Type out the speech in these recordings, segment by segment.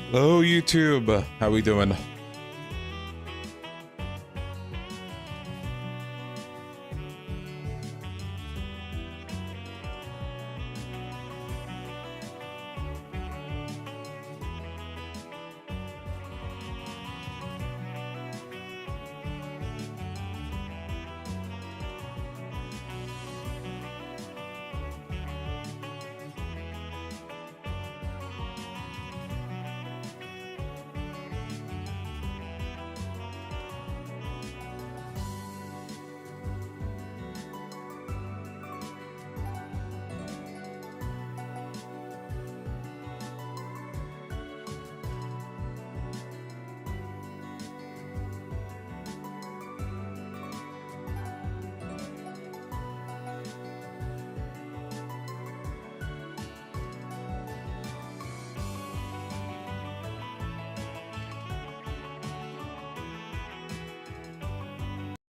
Hello YouTube, how we doing?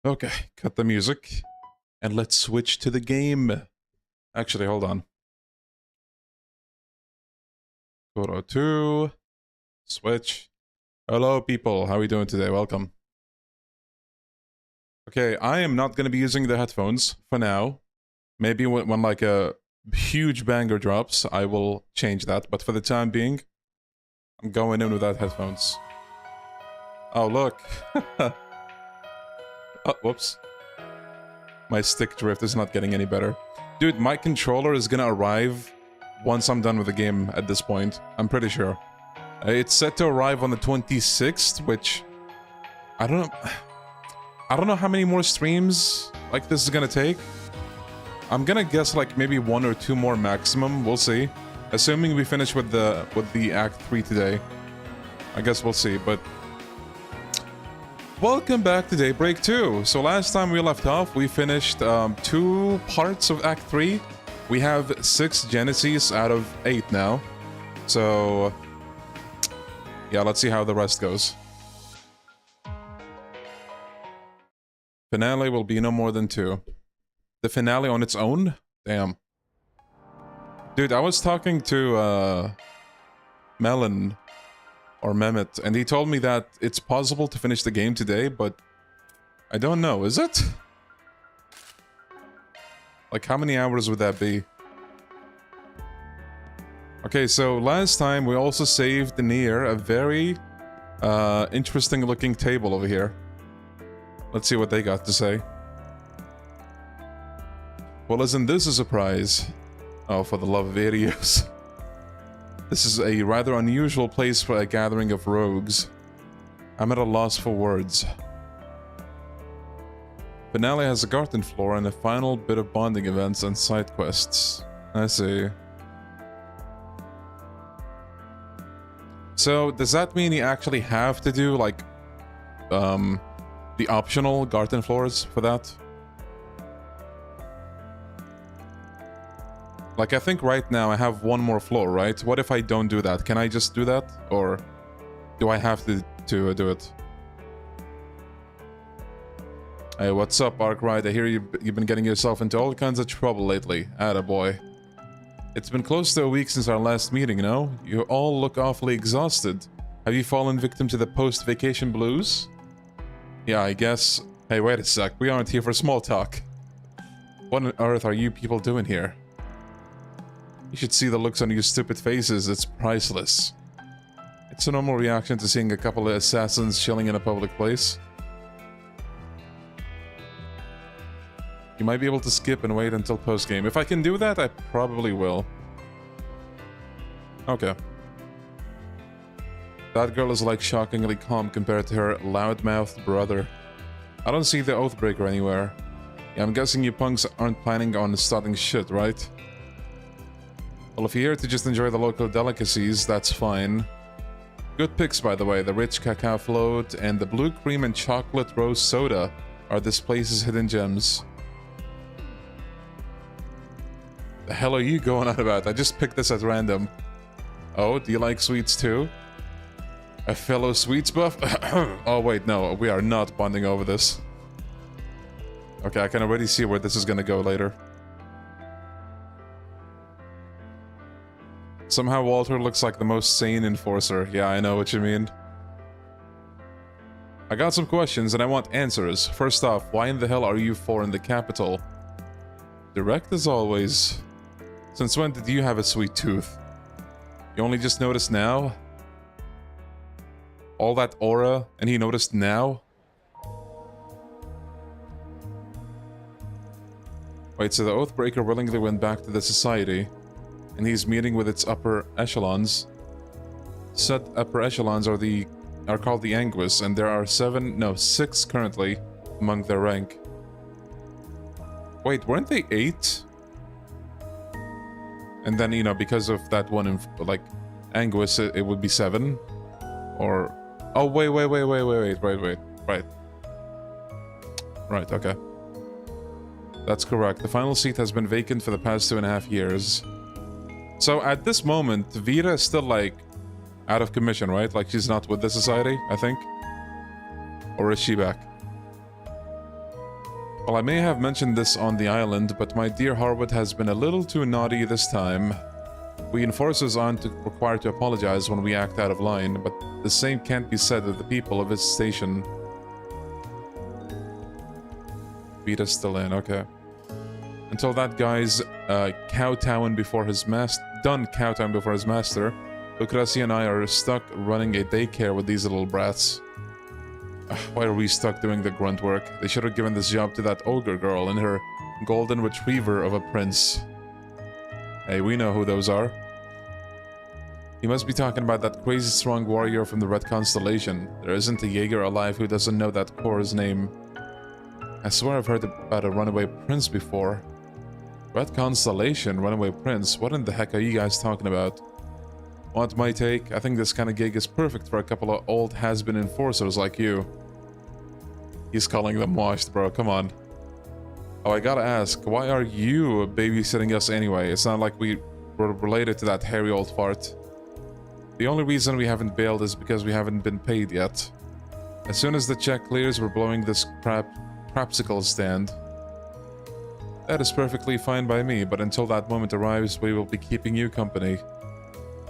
Okay, cut the music, and let's switch to the game. Actually, hold on. Photo 2, switch. Hello people, how are we doing today? Welcome. Okay, I am not going to be using the headphones for now. Maybe when like a huge banger drops, I will change that. But for the time being, I'm going in without headphones. Oh, look. Oh, whoops. My stick drift is not getting any better. Dude, my controller is gonna arrive once I'm done with the game at this point. I'm pretty sure. It's set to arrive on the 26th, which... I don't know how many more streams like this is gonna take. I'm gonna guess like maybe 1 or 2 more maximum, we'll see. Assuming we finish with the Act 3 today. I guess we'll see, but... Welcome back to Daybreak 2. So last time we left off, we finished 2 parts of Act 3. We have 6 Genesis out of 8 now. So, yeah, let's see how the rest goes. Finale will be no more than 2. The finale on its own? Damn. Dude, I was talking to Melon... or Mehmet, and he told me that it's possible to finish the game today, but I don't know, is it? Like, how many hours would that be? Okay, so last time we also saved near a very interesting looking table over here. Let's see what they got to say. Well, isn't this a surprise? Oh, for the love of idiots. This is a rather unusual place for a gathering of rogues. I'm at a loss for words. Finale has a garden floor and a final bit of bonding events and side quests. I see. So, does that mean you actually have to do, like, the optional garden floors for that? Like, I think right now I have 1 more floor, right? What if I don't do that? Can I just do that? Or do I have to do it? Hey, what's up, Arkride? I hear you've been getting yourself into all kinds of trouble lately. Attaboy. It's been close to a week since our last meeting, no? You all look awfully exhausted. Have you fallen victim to the post-vacation blues? Yeah, I guess. Hey, wait a sec. We aren't here for small talk. What on earth are you people doing here? You should see the looks on your stupid faces, it's priceless. It's a normal reaction to seeing a couple of assassins chilling in a public place. You might be able to skip and wait until post-game. If I can do that, I probably will. Okay. That girl is like shockingly calm compared to her loudmouthed brother. I don't see the Oathbreaker anywhere. Yeah, I'm guessing you punks aren't planning on starting shit, right? Well, if you're here to just enjoy the local delicacies, that's fine. Good picks, by the way. The rich cacao float and the blue cream and chocolate rose soda are this place's hidden gems. The hell are you going on about? I just picked this at random. Oh, do you like sweets too? A fellow sweets buff? Oh wait, no, we are not bonding over this. Okay, I can already see where this is gonna go later. Somehow Walter looks like the most sane enforcer. Yeah, I know what you mean. I got some questions and I want answers. First off, why in the hell are you four in the capital? Direct as always. Since when did you have a sweet tooth? You only just noticed now? All that aura, and he noticed now? Wait, so the Oathbreaker willingly went back to the society, and he's meeting with its upper echelons. Said upper echelons are called the Anguis, and there are 6 currently among their rank. Wait, weren't they 8? And then, you know, because of that one, like, Anguis, it would be 7? Or... Oh, wait, right, okay. That's correct. The final seat has been vacant for the past 2.5 years. So at this moment, Vita is still, like, out of commission, right? Like, she's not with the society, I think? Or is she back? Well, I may have mentioned this on the island, but my dear Harwood has been a little too naughty this time. We enforcers aren't required to apologize when we act out of line, but the same can't be said of the people of this station. Vita's still in, okay. Until that guy's kowtowing before his master, Lucrezia and I are stuck running a daycare with these little brats. Why are we stuck doing the grunt work? They should have given this job to that ogre girl and her golden retriever of a prince. Hey, we know who those are. You must be talking about that crazy strong warrior from the Red Constellation. There isn't a Jaeger alive who doesn't know that Kor's name. I swear I've heard about a runaway prince before. Red Constellation, runaway prince, what in the heck are you guys talking about? Want my take? I think this kind of gig is perfect for a couple of old has-been enforcers like you. He's calling them washed, bro, come on. Oh, I gotta ask, why are you babysitting us anyway? It's not like we were related to that hairy old fart. The only reason we haven't bailed is because we haven't been paid yet. As soon as the check clears, we're blowing this crapsicle stand. That is perfectly fine by me, but until that moment arrives, we will be keeping you company.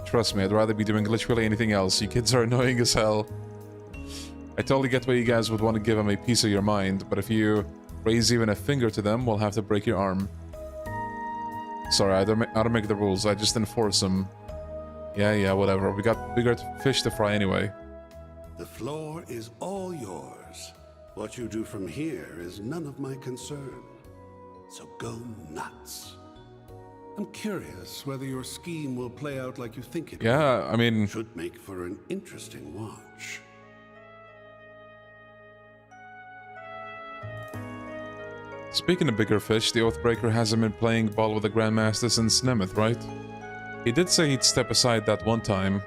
Trust me, I'd rather be doing literally anything else. You kids are annoying as hell. I totally get why you guys would want to give them a piece of your mind, but if you raise even a finger to them, we'll have to break your arm. Sorry, I don't make the rules, I just enforce them. Yeah, whatever. We got bigger fish to fry anyway. The floor is all yours. What you do from here is none of my concern. So go nuts. I'm curious whether your scheme will play out like you think it will. Yeah, I mean... Should make for an interesting watch. Speaking of bigger fish, the Oathbreaker hasn't been playing ball with the Grandmaster since Nemeth, right? He did say he'd step aside that one time.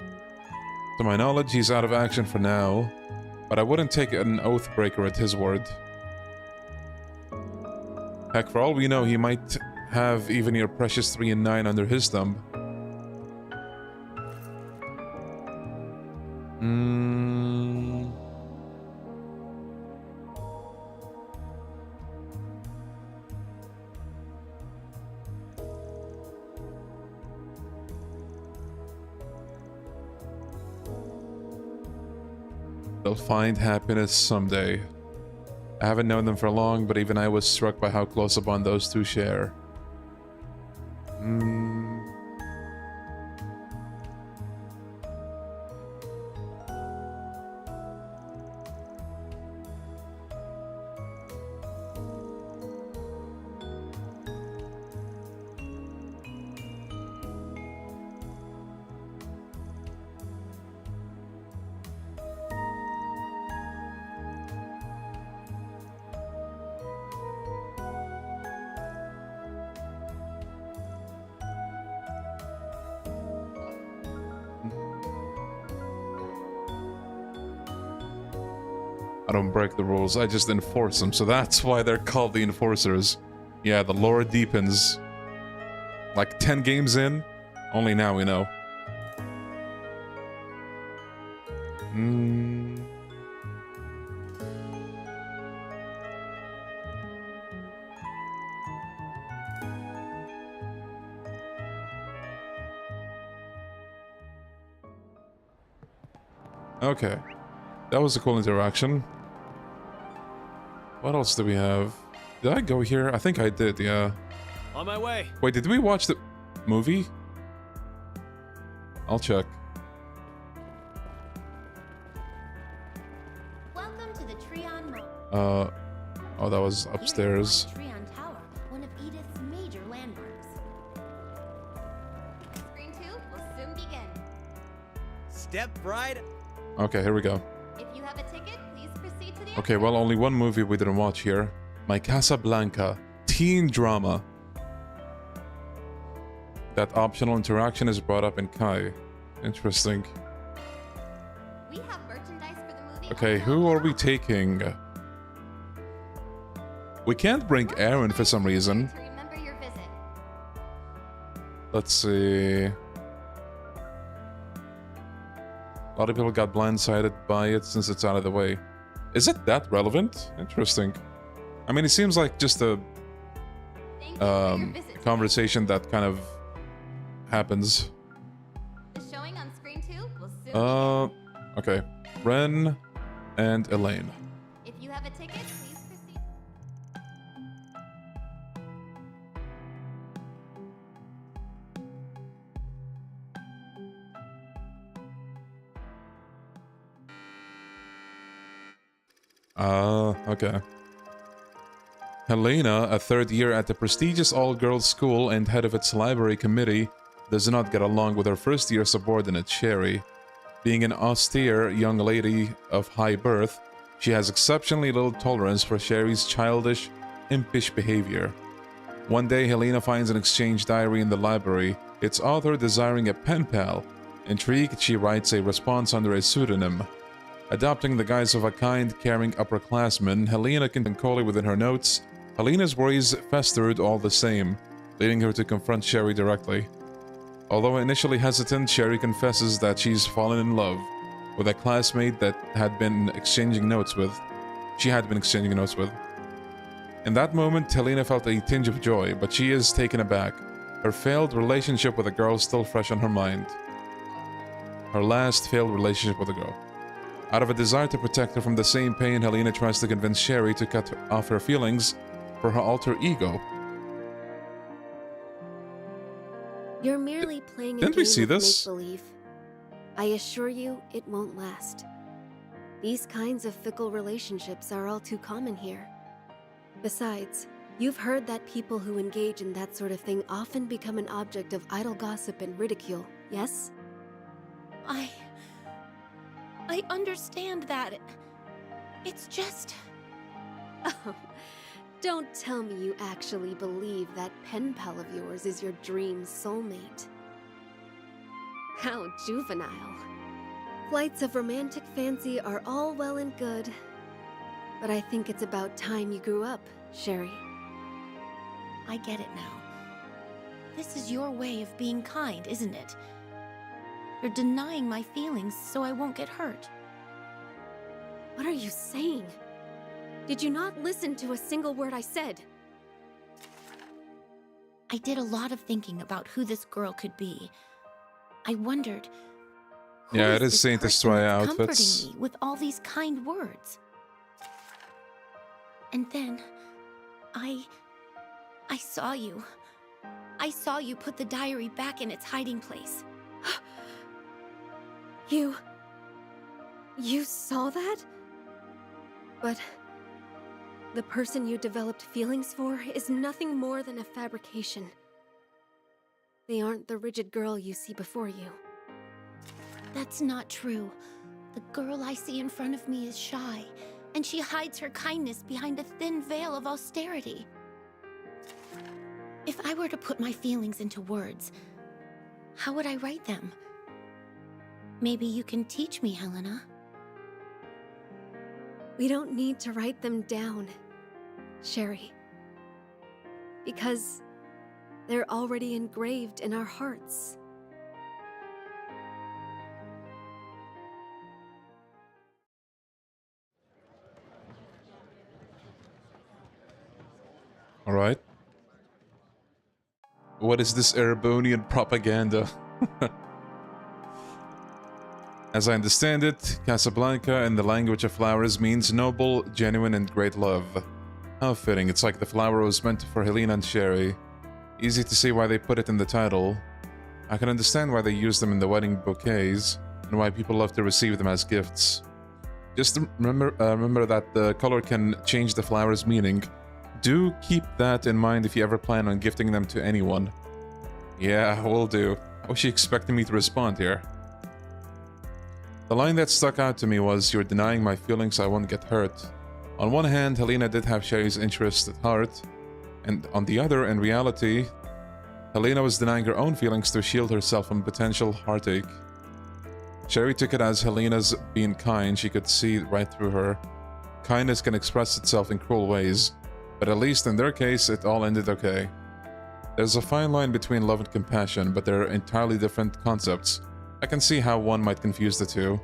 To my knowledge, he's out of action for now, but I wouldn't take an Oathbreaker at his word. Heck, for all we know, he might have even your precious 3 and 9 under his thumb. They'll find happiness someday. I haven't known them for long, but even I was struck by how close a bond those two share. I don't break the rules, I just enforce them, so that's why they're called the Enforcers. Yeah, the lore deepens. Like 10 games in, only now we know. Okay. That was a cool interaction. What else do we have? Did I go here? I think I did, yeah. On my way. Wait, did we watch the movie? I'll check. Welcome to the Treon Mall. Oh, that was upstairs. Here you find Treon Tower, one of Edith's major landmarks. Screen 2 will soon begin. Step right. Okay, here we go. If you have a ticket, please proceed to the Okay, well, only one movie we didn't watch here. My Casablanca. Teen drama. That optional interaction is brought up in Kai. Interesting. We have merchandise for the movie. Okay, who are we taking? We can't bring Aaron for some reason. To remember your visit. Let's see. A lot of people got blindsided by it since it's out of the way. Is it that relevant? Interesting. I mean, it seems like just a Thank you for your visit. conversation that kind of happens. The showing on Screen 2 will soon begin. Okay. Ren and Elaine. If you have a ticket, please proceed. Okay. Helena, a third year at the prestigious all-girls school and head of its library committee, does not get along with her first-year subordinate, Sherry. Being an austere young lady of high birth, she has exceptionally little tolerance for Sherry's childish, impish behavior. One day, Helena finds an exchange diary in the library, its author desiring a pen pal. Intrigued, she writes a response under a pseudonym. Adopting the guise of a kind, caring upperclassman, Helena can Coley within her notes. Helena's worries festered all the same, leading her to confront Sherry directly. Although initially hesitant, Sherry confesses that she's fallen in love with a classmate that she had been exchanging notes with. In that moment, Helena felt a tinge of joy, but she is taken aback. Her failed relationship with a girl is still fresh on her mind. Her last failed relationship with a girl. Out of a desire to protect her from the same pain, Helena tries to convince Sherry to cut off her feelings for her alter ego. You're merely playing a Didn't we game see of this? make-believe. I assure you, it won't last. These kinds of fickle relationships are all too common here. Besides, you've heard that people who engage in that sort of thing often become an object of idle gossip and ridicule, yes? I understand that. It's just... Oh, don't tell me you actually believe that pen pal of yours is your dream soulmate. How juvenile. Flights of romantic fancy are all well and good, but I think it's about time you grew up, Sherry. I get it now. This is your way of being kind, isn't it? You're denying my feelings so I won't get hurt. What are you saying? Did you not listen to a single word I said? I did a lot of thinking about who this girl could be. I wondered, who Yeah, it is this Saint person Destroy that's outfits. comforting me with all these kind words? And then, I saw you. I saw you put the diary back in its hiding place. You saw that? But the person you developed feelings for is nothing more than a fabrication. They aren't the rigid girl you see before you. That's not true. The girl I see in front of me is shy, and she hides her kindness behind a thin veil of austerity. If I were to put my feelings into words, how would I write them? Maybe you can teach me, Helena. We don't need to write them down, Sherry. Because they're already engraved in our hearts. All right. What is this Erebonian propaganda? As I understand it, Casablanca in the language of flowers means noble, genuine, and great love. How fitting, it's like the flower was meant for Helena and Sherry. Easy to see why they put it in the title. I can understand why they use them in the wedding bouquets, and why people love to receive them as gifts. Just remember that the color can change the flower's meaning. Do keep that in mind if you ever plan on gifting them to anyone. Yeah, will do. How was she expecting me to respond here? The line that stuck out to me was, "You're denying my feelings, I won't get hurt." On one hand, Helena did have Sherry's interest at heart, and on the other, in reality, Helena was denying her own feelings to shield herself from potential heartache. Sherry took it as Helena's being kind, she could see right through her. Kindness can express itself in cruel ways, but at least in their case, it all ended okay. There's a fine line between love and compassion, but they're entirely different concepts. I can see how one might confuse the two.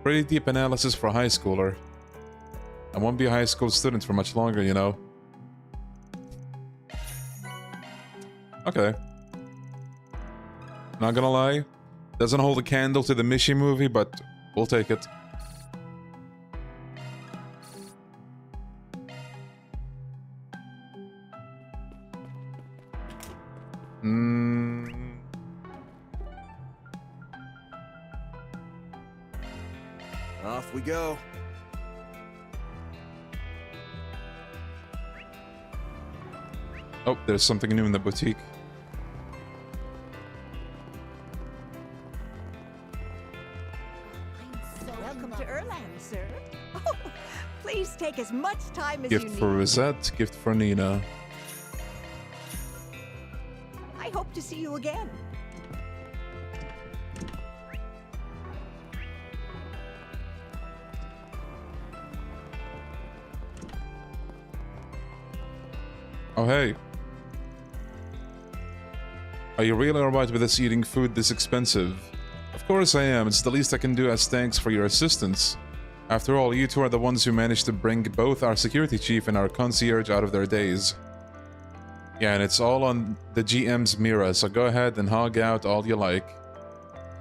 Pretty deep analysis for a high schooler. I won't be a high school student for much longer, you know. Okay. Not gonna lie, doesn't hold a candle to the Mishi movie, but we'll take it. Off we go. Oh, there's something new in the boutique. Welcome to Erland, sir. Oh, please take as much time as Gift you need. for Rosette, gift for Nina. I hope to see you again. Oh, hey. Are you really alright with us eating food this expensive? Of course I am. It's the least I can do as thanks for your assistance. After all, you two are the ones who managed to bring both our security chief and our concierge out of their days. Yeah, and it's all on the GM's mirror, so go ahead and hog out all you like.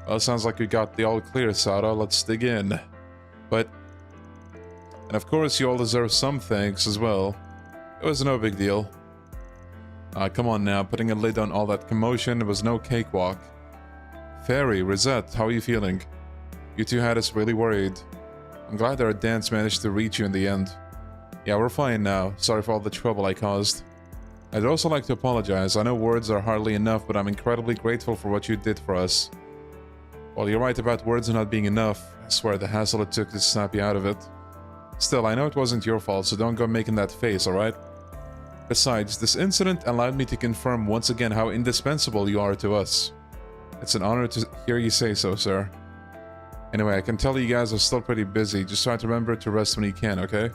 Well, sounds like we got the all clear, Sarah. Let's dig in. And of course, you all deserve some thanks as well. It was no big deal. Come on now, putting a lid on all that commotion was no cakewalk. Fairy, Rosette, how are you feeling? You two had us really worried. I'm glad our dance managed to reach you in the end. Yeah, we're fine now. Sorry for all the trouble I caused. I'd also like to apologize. I know words are hardly enough, but I'm incredibly grateful for what you did for us. Well, you're right about words not being enough. I swear the hassle it took to snap you out of it. Still, I know it wasn't your fault, so don't go making that face, alright? Besides, this incident allowed me to confirm once again how indispensable you are to us. It's an honor to hear you say so, sir. Anyway, I can tell you guys are still pretty busy. Just try to remember to rest when you can, okay?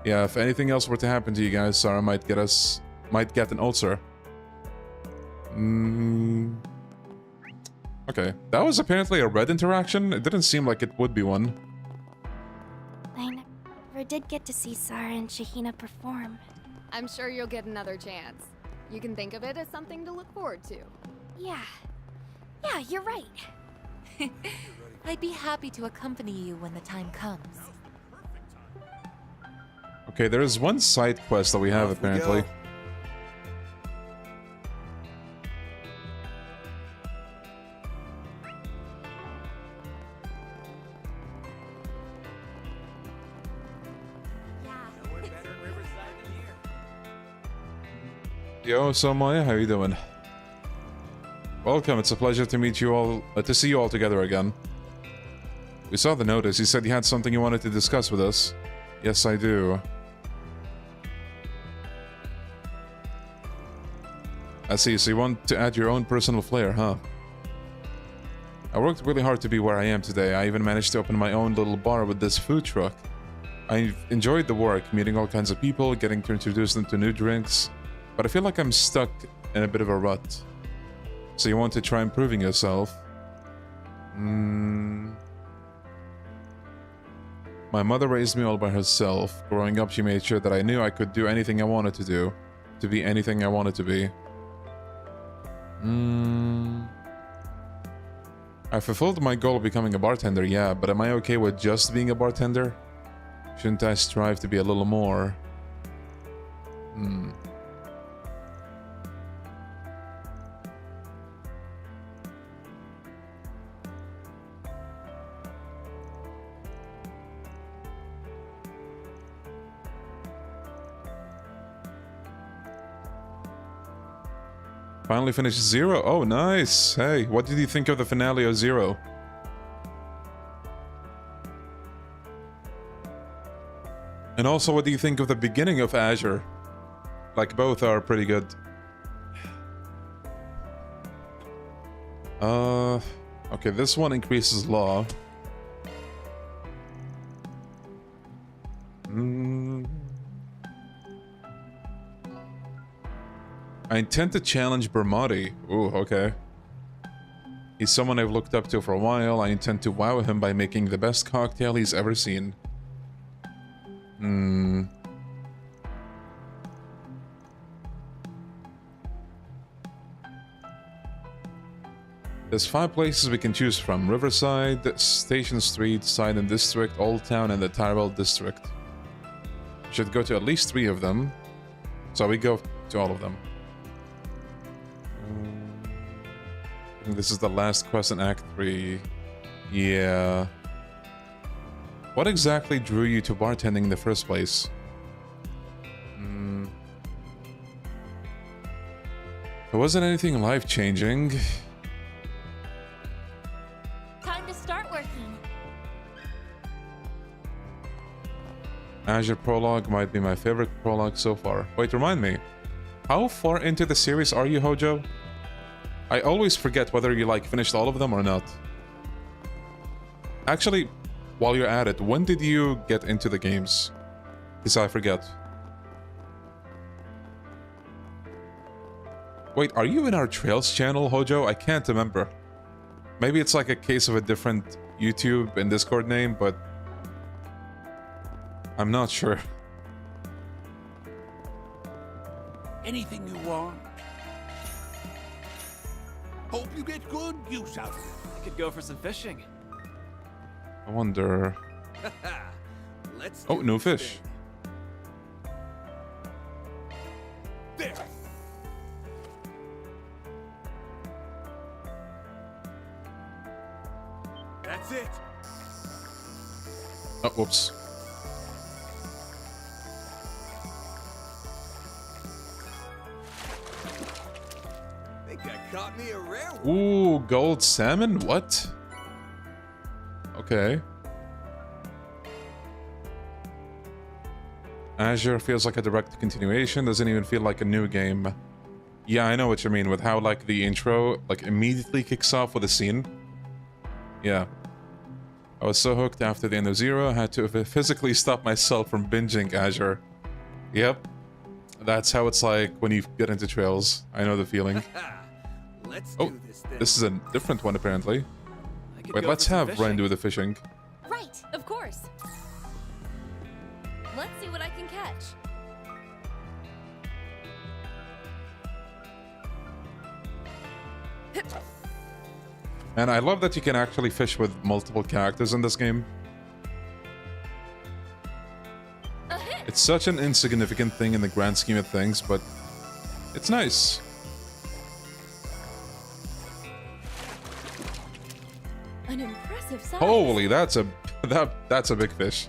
Yeah, if anything else were to happen to you guys, Sarah might get an ulcer. Okay, that was apparently a red interaction. It didn't seem like it would be one. I never did get to see Sarah and Shahina perform. I'm sure you'll get another chance. You can think of it as something to look forward to. Yeah, you're right. I'd be happy to accompany you when the time comes. Okay, there is one side quest that we have apparently. Yo, so Maya, how you doing? Welcome, it's a pleasure to meet you all, to see you all together again. We saw the notice. You said you had something you wanted to discuss with us. Yes, I do. I see, so you want to add your own personal flair, huh? I worked really hard to be where I am today. I even managed to open my own little bar with this food truck. I enjoyed the work, meeting all kinds of people, getting to introduce them to new drinks. But I feel like I'm stuck in a bit of a rut. So you want to try improving yourself? My mother raised me all by herself. Growing up, she made sure that I knew I could do anything I wanted to do. To be anything I wanted to be. I fulfilled my goal of becoming a bartender, yeah, but am I okay with just being a bartender? Shouldn't I strive to be a little more? Finally finished Zero. Oh, nice. Hey, what did you think of the finale of Zero? And also, what do you think of the beginning of Azure? Like, both are pretty good. Okay, this one increases law. I intend to challenge Bermati. Ooh, okay. He's someone I've looked up to for a while. I intend to wow him by making the best cocktail he's ever seen. There's 5 places we can choose from. Riverside, Station Street, Side and District, Old Town, and the Tyrell District. Should go to at least 3 of them. So we go to all of them. I think this is the last quest in Act 3. Yeah. What exactly drew you to bartending in the first place? It wasn't anything life-changing. Time to start working. Azure Prologue might be my favorite prologue so far. Wait, remind me. How far into the series are you, Hojo? I always forget whether you, like, finished all of them or not. Actually, while you're at it, when did you get into the games? Because I forget. Wait, are you in our Trails channel, Hojo? I can't remember. Maybe it's like a case of a different YouTube and Discord name, but I'm not sure. Anything you want. Hope you get good use out of it. I could go for some fishing. I wonder... Let's Oh, no fish. There. That's it. Oh, whoops. Think I caught me a rare one. Ooh, gold salmon? What? Okay. Azure feels like a direct continuation, doesn't even feel like a new game. Yeah, I know what you mean with how, like, the intro, like, immediately kicks off with a scene. Yeah. I was so hooked after the end of Zero, I had to physically stop myself from binging Azure. Yep. That's how it's like when you get into Trails. I know the feeling. Let's Oh, do this thing. this is a different one, apparently. I could Wait, go let's for some have fishing. Ren do the fishing. Right, of course. Let's see what I can catch. And I love that you can actually fish with multiple characters in this game. A hit. It's such an insignificant thing in the grand scheme of things, but it's nice. An impressive size. Holy, that's a that's a big fish.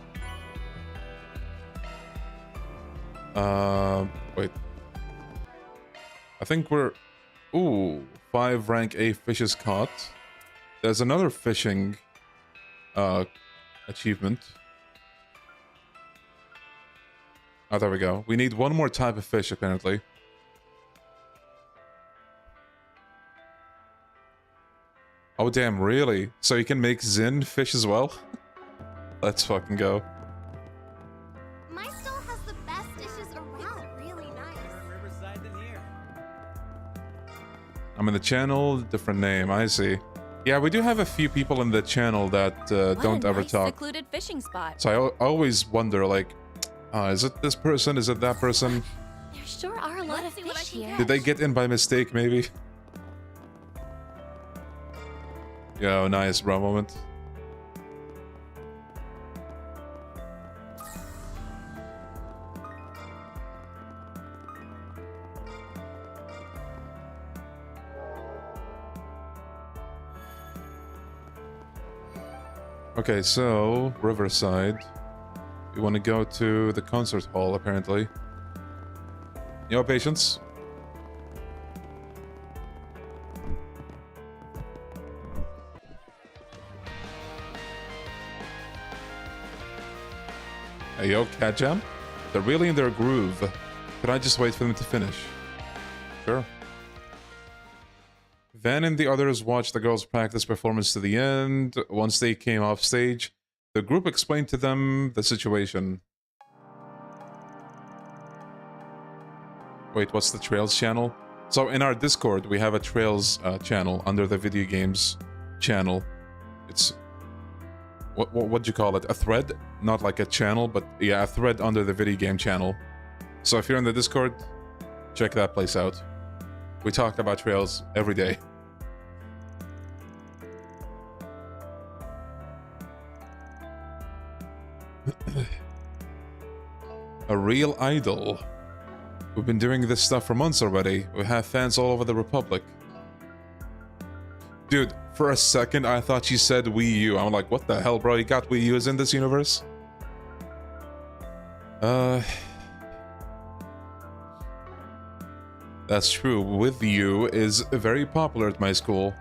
Wait. I think we're... Ooh, 5 rank A fishes caught. There's another fishing achievement. Oh, there we go. We need one more type of fish, apparently. Oh, damn, really? So you can make Zin fish as well? Let's fucking go. My stall has the best dishes around. Really nice. Riverside than here. I'm in the channel, different name, I see. Yeah, we do have a few people in the channel that don't ever talk. Secluded fishing spot. So I always wonder, like, is it this person? Is it that person? There sure are a lot of fish here. Did they get in by mistake, maybe? Yo, nice, bro moment. Okay, so Riverside. We want to go to the concert hall, apparently. Yo, patience. Hey, yo, Cat Jam? They're really in their groove. Could I just wait for them to finish? Sure. Van and the others watched the girls' practice performance to the end. Once they came off stage, the group explained to them the situation. Wait, what's the Trails channel? So in our Discord, we have a Trails channel under the video games channel. It's... What'd you call it? A thread? Not like a channel, but yeah, a thread under the video game channel. So if you're in the Discord, check that place out. We talk about Trails every day. A real idol. We've been doing this stuff for months already. We have fans all over the Republic. Dude, for a second I thought she said Wii U. I'm like, what the hell, bro? You got Wii U's in this universe? That's true. With You is very popular at my school.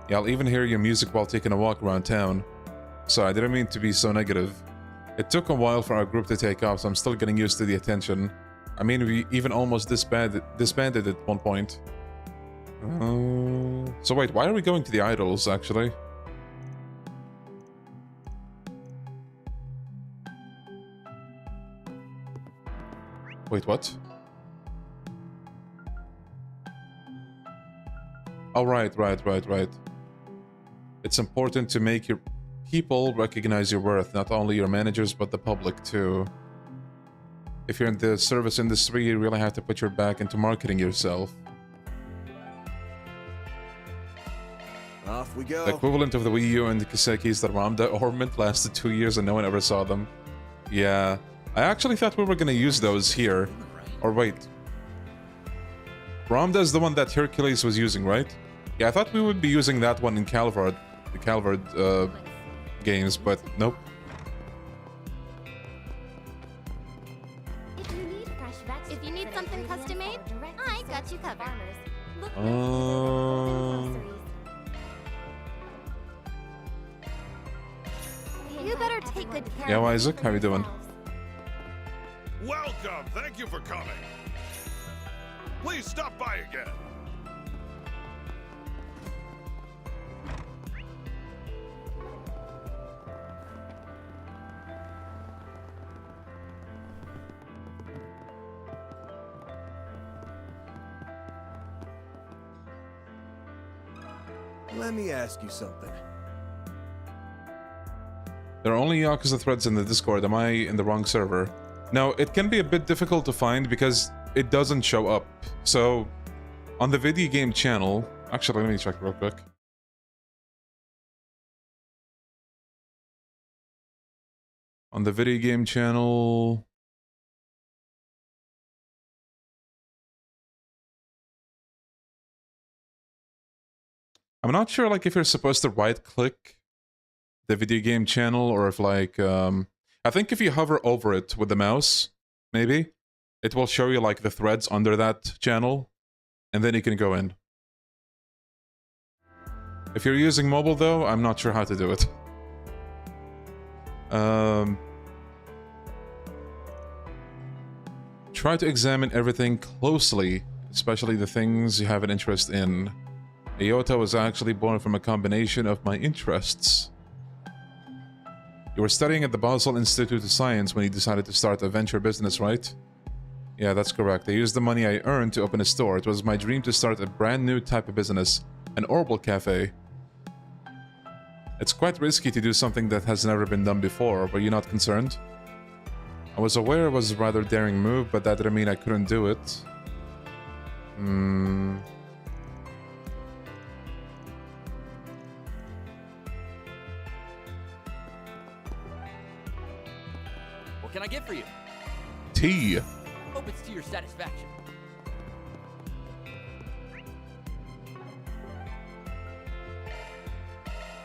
Yeah, I'll even hear your music while taking a walk around town. So I didn't mean to be so negative. It took a while for our group to take off, so I'm still getting used to the attention. I mean, we even almost disbanded at one point. So wait, why are we going to the idols, actually? Wait, what? Oh, right. It's important to make your people recognize your worth, not only your managers, but the public, too. If you're in the service industry, you really have to put your back into marketing yourself. Off we go. The equivalent of the Wii U and the kiseki is that Ramda ornament lasted 2 years and no one ever saw them. Yeah, I actually thought we were gonna use those here. Or wait. Ramda is the one that Hercules was using, right? Yeah, I thought we would be using that one in Calvard, the Calvard games, but nope. If you need something custom made, I got you covered. You better take good care. Yeah, Isaac, how you doing? Welcome! Thank you for coming. Please stop by again. Let me ask you something. There are only Yakuza threads in the Discord. Am I in the wrong server? No, it can be a bit difficult to find because it doesn't show up. So, on the video game channel... Actually, let me check real quick. On the video game channel... I'm not sure, like, if you're supposed to right-click the video game channel or if, like, I think if you hover over it with the mouse, maybe, it will show you, like, the threads under that channel, and then you can go in. If you're using mobile, though, I'm not sure how to do it. Try to examine everything closely, especially the things you have an interest in. Iota was actually born from a combination of my interests. You were studying at the Basel Institute of Science when you decided to start a venture business, right? Yeah, that's correct. I used the money I earned to open a store. It was my dream to start a brand new type of business, an Orbital Cafe. It's quite risky to do something that has never been done before. Were you not concerned? I was aware it was a rather daring move, but that didn't mean I couldn't do it. What can I get for you? Tea. Hope it's to your satisfaction.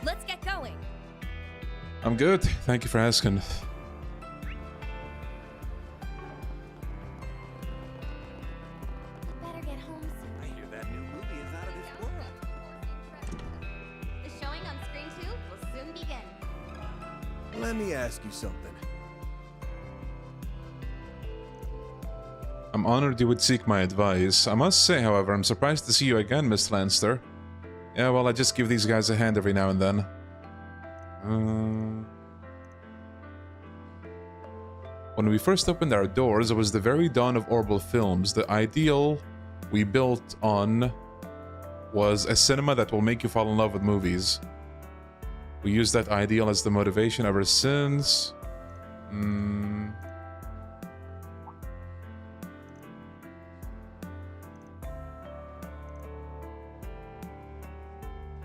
Let's get going. I'm good. Thank you for asking. Better get home soon. I hear that new movie is out of this world. The showing on screen 2 will soon begin. Let me ask you something. I'm honored you would seek my advice. I must say, however, I'm surprised to see you again, Miss Lanster. Yeah, well, I just give these guys a hand every now and then. When we first opened our doors, it was the very dawn of Orbital Films. The ideal we built on was a cinema that will make you fall in love with movies. We used that ideal as the motivation ever since.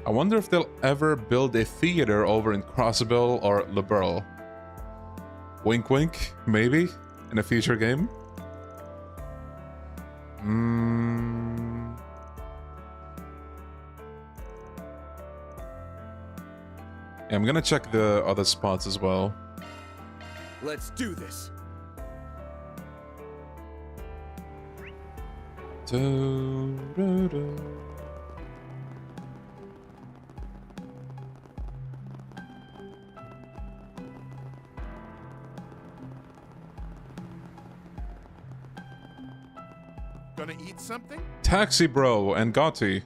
I wonder if they'll ever build a theater over in Crossable or Liberal. Wink wink, maybe, in a future game? Yeah, I'm gonna check the other spots as well. Let's do this. Gonna eat something? Taxi Bro and Gotti.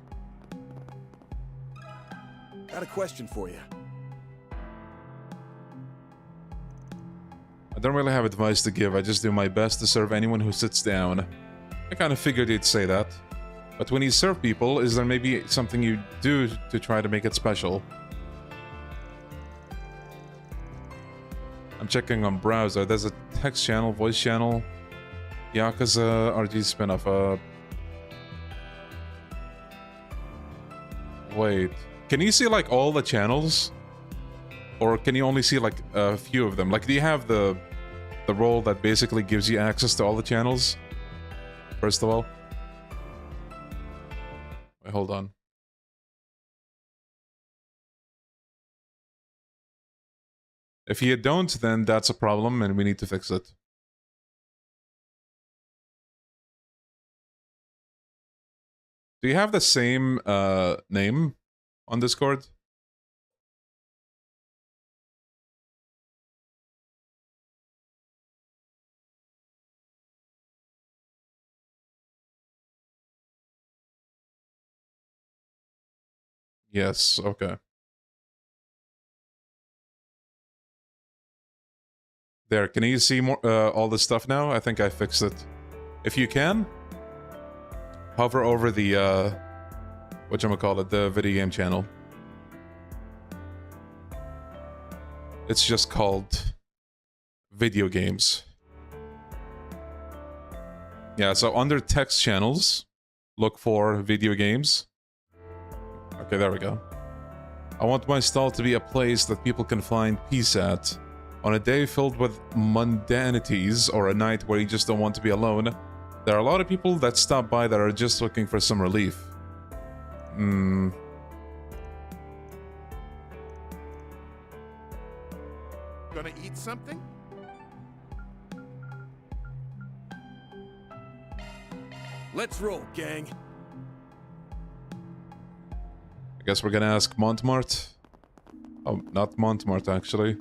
Got a question for you. I don't really have advice to give, I just do my best to serve anyone who sits down. I kind of figured you'd say that. But when you serve people, is there maybe something you do to try to make it special? I'm checking on browser. There's a text channel, voice channel. Yakuza RG spinoff. Wait. Can you see like all the channels? Or can you only see like a few of them? Like, do you have the role that basically gives you access to all the channels? First of all. Wait, hold on. If you don't, then that's a problem and we need to fix it. Do you have the same name on Discord? Yes, okay. There, can you see more all this stuff now? I think I fixed it. If you can, hover over the whatchamacallit, the video game channel. It's just called video games. Yeah, so under text channels, look for video games. Okay, there we go. I want my stall to be a place that people can find peace at. On a day filled with mundanities, or a night where you just don't want to be alone, there are a lot of people that stop by that are just looking for some relief. Gonna eat something? Let's roll, gang. I guess we're gonna ask Montmartre. Oh, not Montmartre, actually.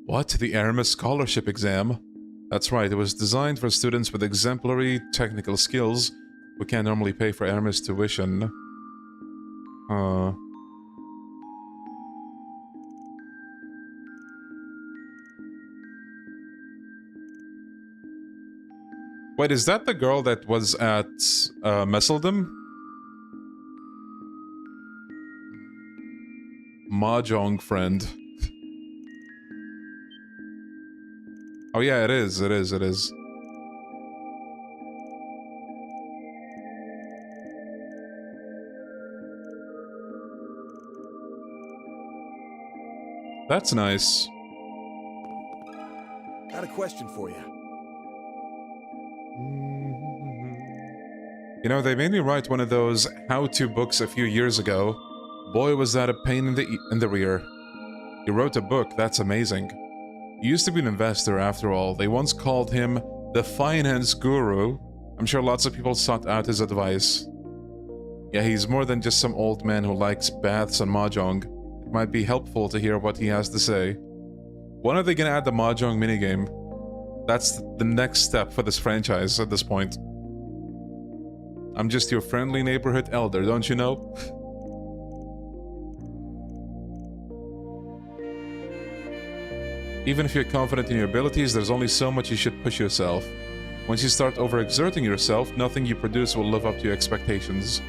What? The Aramis Scholarship Exam? That's right, it was designed for students with exemplary technical skills who can't normally pay for Aramis tuition. Wait, is that the girl that was at Messeldom? Mahjong friend. Oh yeah, it is. That's nice. Got a question for you. You know, they made me write one of those how-to books a few years ago. Boy, was that a pain in the rear. You wrote a book, that's amazing. He used to be an investor after all. They once called him the finance guru. I'm sure lots of people sought out his advice. Yeah, he's more than just some old man who likes baths and mahjong. It might be helpful to hear what he has to say. When are they gonna add the mahjong minigame? That's the next step for this franchise at this point. I'm just your friendly neighborhood elder, don't you know? Even if you're confident in your abilities, there's only so much you should push yourself. Once you start overexerting yourself, nothing you produce will live up to your expectations.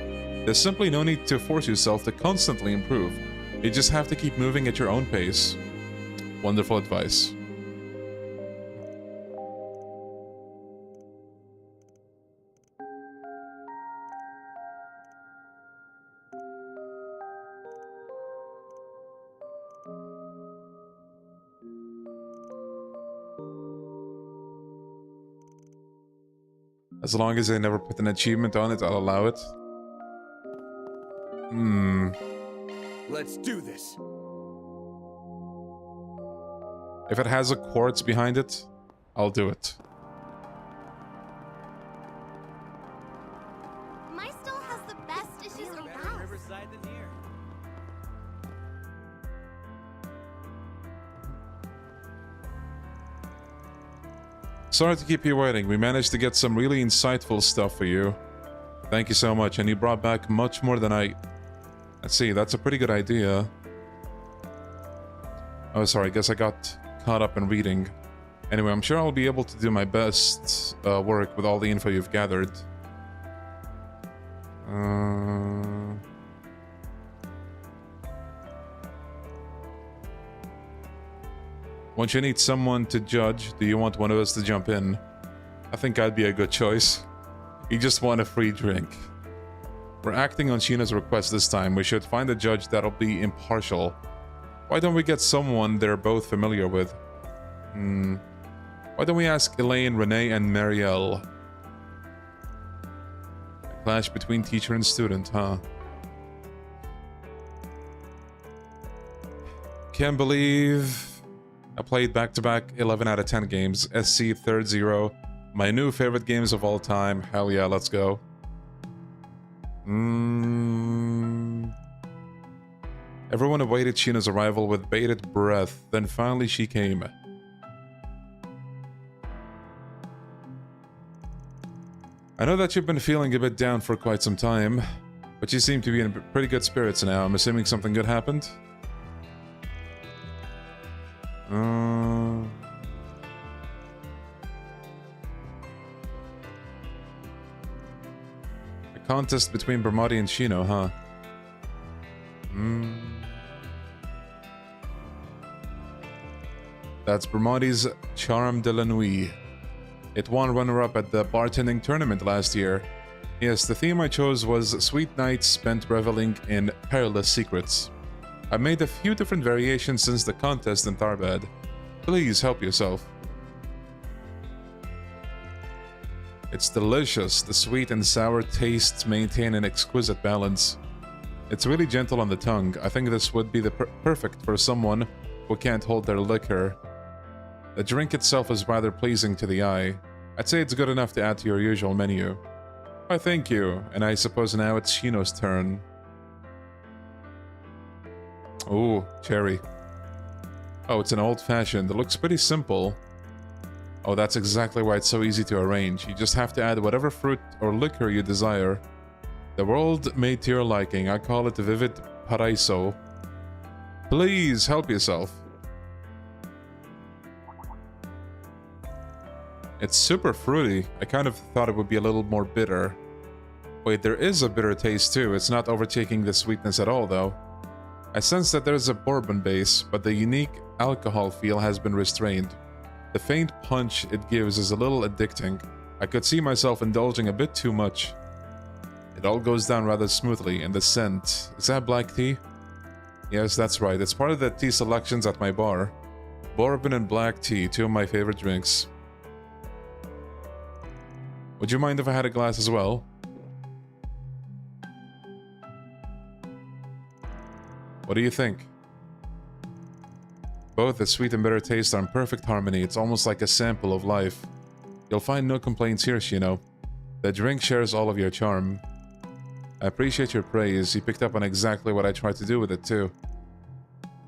There's simply no need to force yourself to constantly improve. You just have to keep moving at your own pace. Wonderful advice. As long as they never put an achievement on it, I'll allow it. Let's do this. If it has a quartz behind it, I'll do it. My stall has the best dishes around. Riverside than here. Sorry to keep you waiting. We managed to get some really insightful stuff for you. Thank you so much, and you brought back much more than I... Let's see, that's a pretty good idea. Oh, sorry, I guess I got caught up in reading. Anyway, I'm sure I'll be able to do my best work with all the info you've gathered. Once you need someone to judge, do you want one of us to jump in? I think I'd be a good choice. You just want a free drink. We're acting on Sheena's request this time. We should find a judge that'll be impartial. Why don't we get someone they're both familiar with? Why don't we ask Elaine, Renee, and Marielle? A clash between teacher and student, huh? Can't believe I played back-to-back 11 out of 10 games. SC Third Zero. My new favorite games of all time. Hell yeah, let's go. Everyone awaited Sheena's arrival with bated breath. Then finally she came. I know that you've been feeling a bit down for quite some time, but you seem to be in pretty good spirits now. I'm assuming something good happened? A contest between Bermati and Shino, huh? That's Bermati's Charme de la Nuit. It won runner-up at the Bartending tournament last year. Yes, the theme I chose was Sweet Nights Spent Reveling in Perilous Secrets. I've made a few different variations since the contest in Tarbad. Please help yourself. It's delicious. The sweet and sour tastes maintain an exquisite balance. It's really gentle on the tongue. I think this would be the perfect for someone who can't hold their liquor. The drink itself is rather pleasing to the eye. I'd say it's good enough to add to your usual menu. Why, thank you. And I suppose now it's Shino's turn. Ooh, cherry. Oh, it's an old-fashioned. It looks pretty simple. Oh, that's exactly why it's so easy to arrange. You just have to add whatever fruit or liquor you desire. The world made to your liking. I call it Vivid Paraiso. Please help yourself. It's super fruity. I kind of thought it would be a little more bitter. Wait, there is a bitter taste too. It's not overtaking the sweetness at all, though. I sense that there's a bourbon base, but the unique alcohol feel has been restrained. The faint punch it gives is a little addicting. I could see myself indulging a bit too much. It all goes down rather smoothly, and the scent... Is that black tea? Yes, that's right. It's part of the tea selections at my bar. Bourbon and black tea, two of my favorite drinks. Would you mind if I had a glass as well? What do you think? Both the sweet and bitter taste are in perfect harmony. It's almost like a sample of life. You'll find no complaints here, Shino. The drink shares all of your charm. I appreciate your praise. You picked up on exactly what I tried to do with it, too.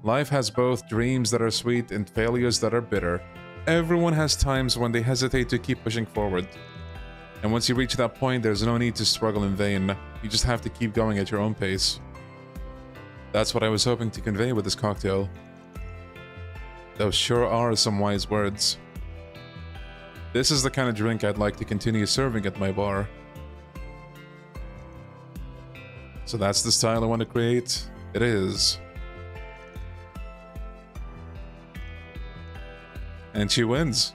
Life has both dreams that are sweet and failures that are bitter. Everyone has times when they hesitate to keep pushing forward. And once you reach that point, there's no need to struggle in vain. You just have to keep going at your own pace. That's what I was hoping to convey with this cocktail. Those sure are some wise words. This is the kind of drink I'd like to continue serving at my bar. So that's the style I want to create? It is. And she wins.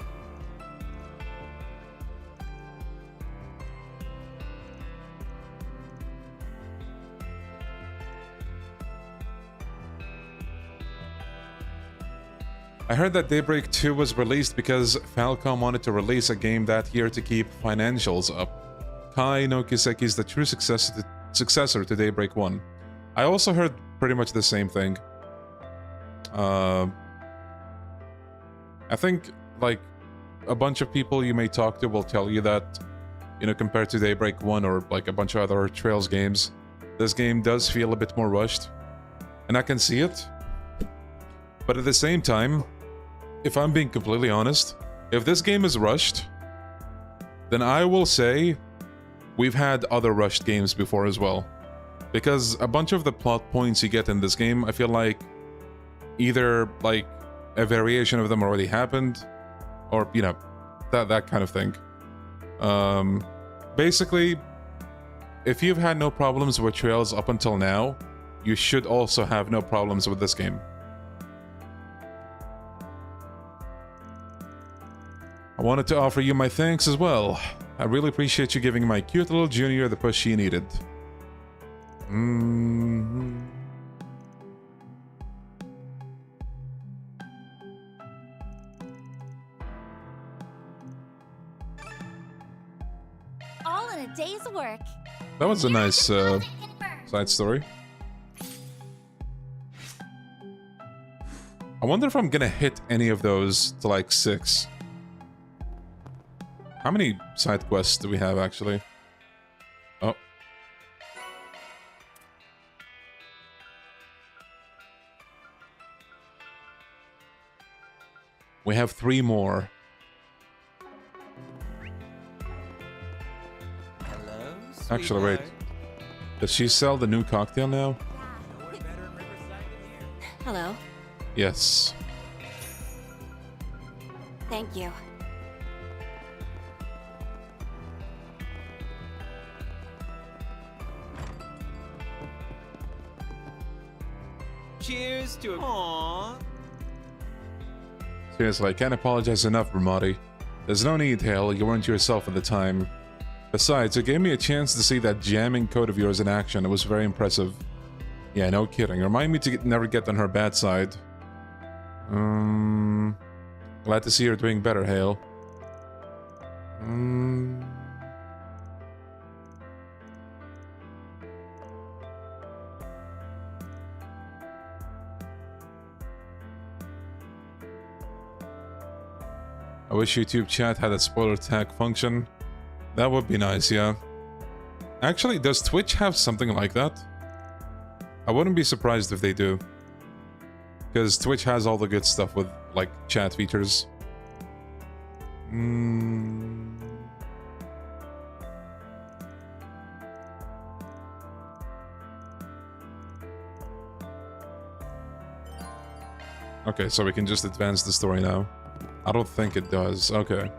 I heard that Daybreak 2 was released because Falcom wanted to release a game that year to keep financials up. Kai no Kiseki is the true successor to Daybreak 1. I also heard pretty much the same thing. I think, like, a bunch of people you may talk to will tell you that, you know, compared to Daybreak 1 or, like, a bunch of other Trails games, this game does feel a bit more rushed. And I can see it. But at the same time, if I'm being completely honest, if this game is rushed, then I will say we've had other rushed games before as well. Because a bunch of the plot points you get in this game, I feel like either, like, a variation of them already happened, or, you know, that kind of thing. Basically, if you've had no problems with Trails up until now, you should also have no problems with this game. I wanted to offer you my thanks as well. I really appreciate you giving my cute little junior the push she needed. All in a day's work. That was a nice side story. I wonder if I'm gonna hit any of those to like 6. How many side quests do we have, actually? Oh. We have 3 more. Hello, actually, wait. Does she sell the new cocktail now? Hello. Yes. Thank you. Cheers to a... Aww. Seriously, I can't apologize enough, Ramadi. There's no need, Hale. You weren't yourself at the time. Besides, it gave me a chance to see that jamming code of yours in action. It was very impressive. Yeah, no kidding. Remind me to never get on her bad side. Glad to see her doing better, Hale. I wish YouTube chat had a spoiler tag function. That would be nice, yeah. Actually, does Twitch have something like that? I wouldn't be surprised if they do. Because Twitch has all the good stuff with, like, chat features. Okay, so we can just advance the story now. I don't think it does. Okay.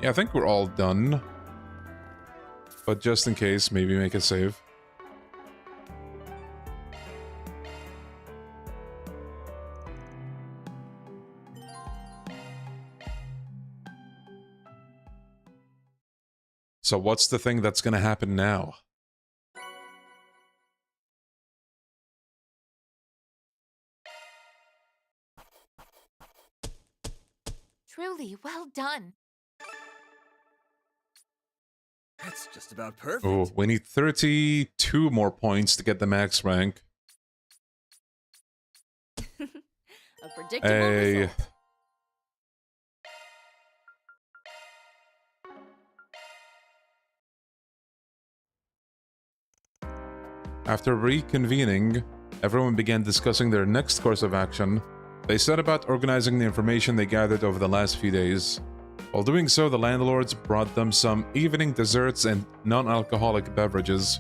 Yeah, I think we're all done. But just in case, maybe make a save. So what's the thing that's gonna happen now? Yay, well done. That's just about perfect. Oh, we need 32 more points to get the max rank. A predictable result. After reconvening, everyone began discussing their next course of action. They set about organizing the information they gathered over the last few days. While doing so, the landlords brought them some evening desserts and non-alcoholic beverages.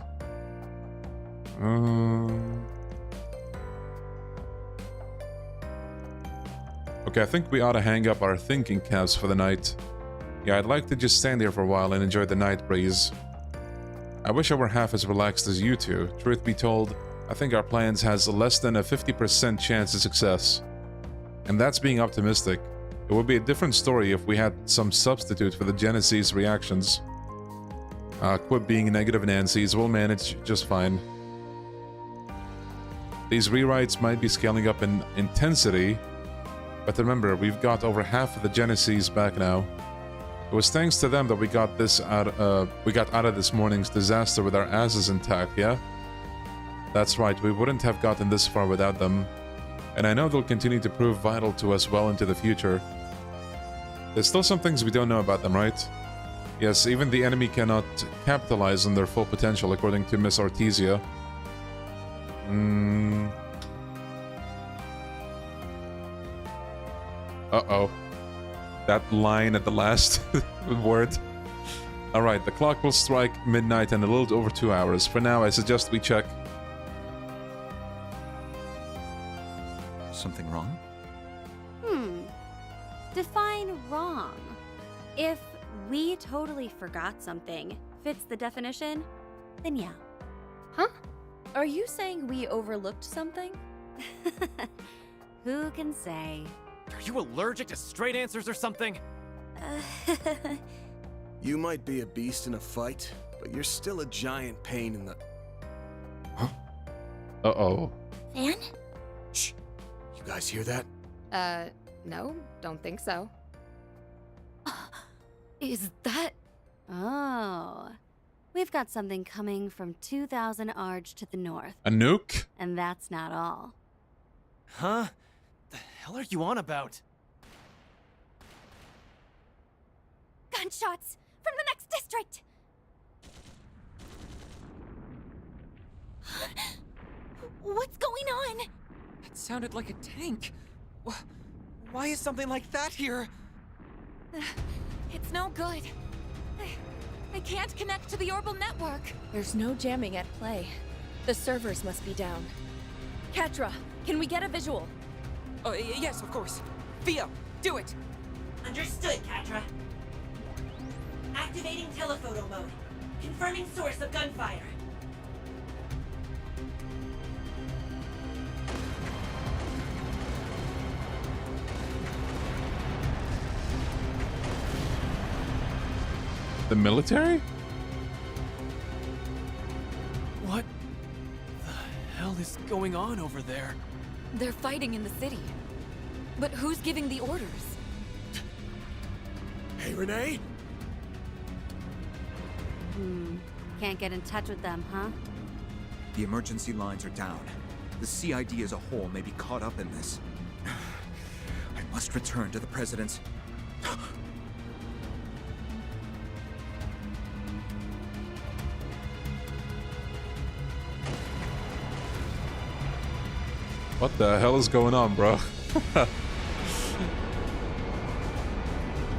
Okay, I think we ought to hang up our thinking caps for the night. Yeah, I'd like to just stand here for a while and enjoy the night breeze. I wish I were half as relaxed as you two. Truth be told, I think our plans has less than a 50% chance of success. And that's being optimistic. It would be a different story if we had some substitute for the Genesee's reactions. Quit being negative Nancy's, we'll manage just fine. These rewrites might be scaling up in intensity, but remember, we've got over half of the Genesees back now. It was thanks to them that we got out of this morning's disaster with our asses intact, yeah? That's right, we wouldn't have gotten this far without them. And I know they'll continue to prove vital to us well into the future. There's still some things we don't know about them, right? Yes, even the enemy cannot capitalize on their full potential, according to Miss Artesia. Uh-oh. That line at the last word. Alright, the clock will strike midnight in a little over 2 hours. For now, I suggest we check. Something wrong? Define wrong. If we totally forgot something fits the definition, then yeah. Huh? Are you saying we overlooked something? Who can say? Are you allergic to straight answers or something? You might be a beast in a fight, but you're still a giant pain in the... Huh? Uh-oh. Van? Shh. You guys hear that? No, don't think so. Is that... Oh. We've got something coming from 2,000 Arge to the north. A nuke? And that's not all. Huh? The hell are you on about? Gunshots from the next district! What's going on? It sounded like a tank. Why is something like that here? It's no good. I can't connect to the orbital network. There's no jamming at play. The servers must be down. Catra, can we get a visual? Oh, yes, of course. Theo, do it! Understood, Catra. Activating telephoto mode. Confirming source of gunfire. The military? What the hell is going on over there? They're fighting in the city. But who's giving the orders? Hey, Renee? Can't get in touch with them, huh? The emergency lines are down. The CID as a whole may be caught up in this. I must return to the President's... What the hell is going on, bro?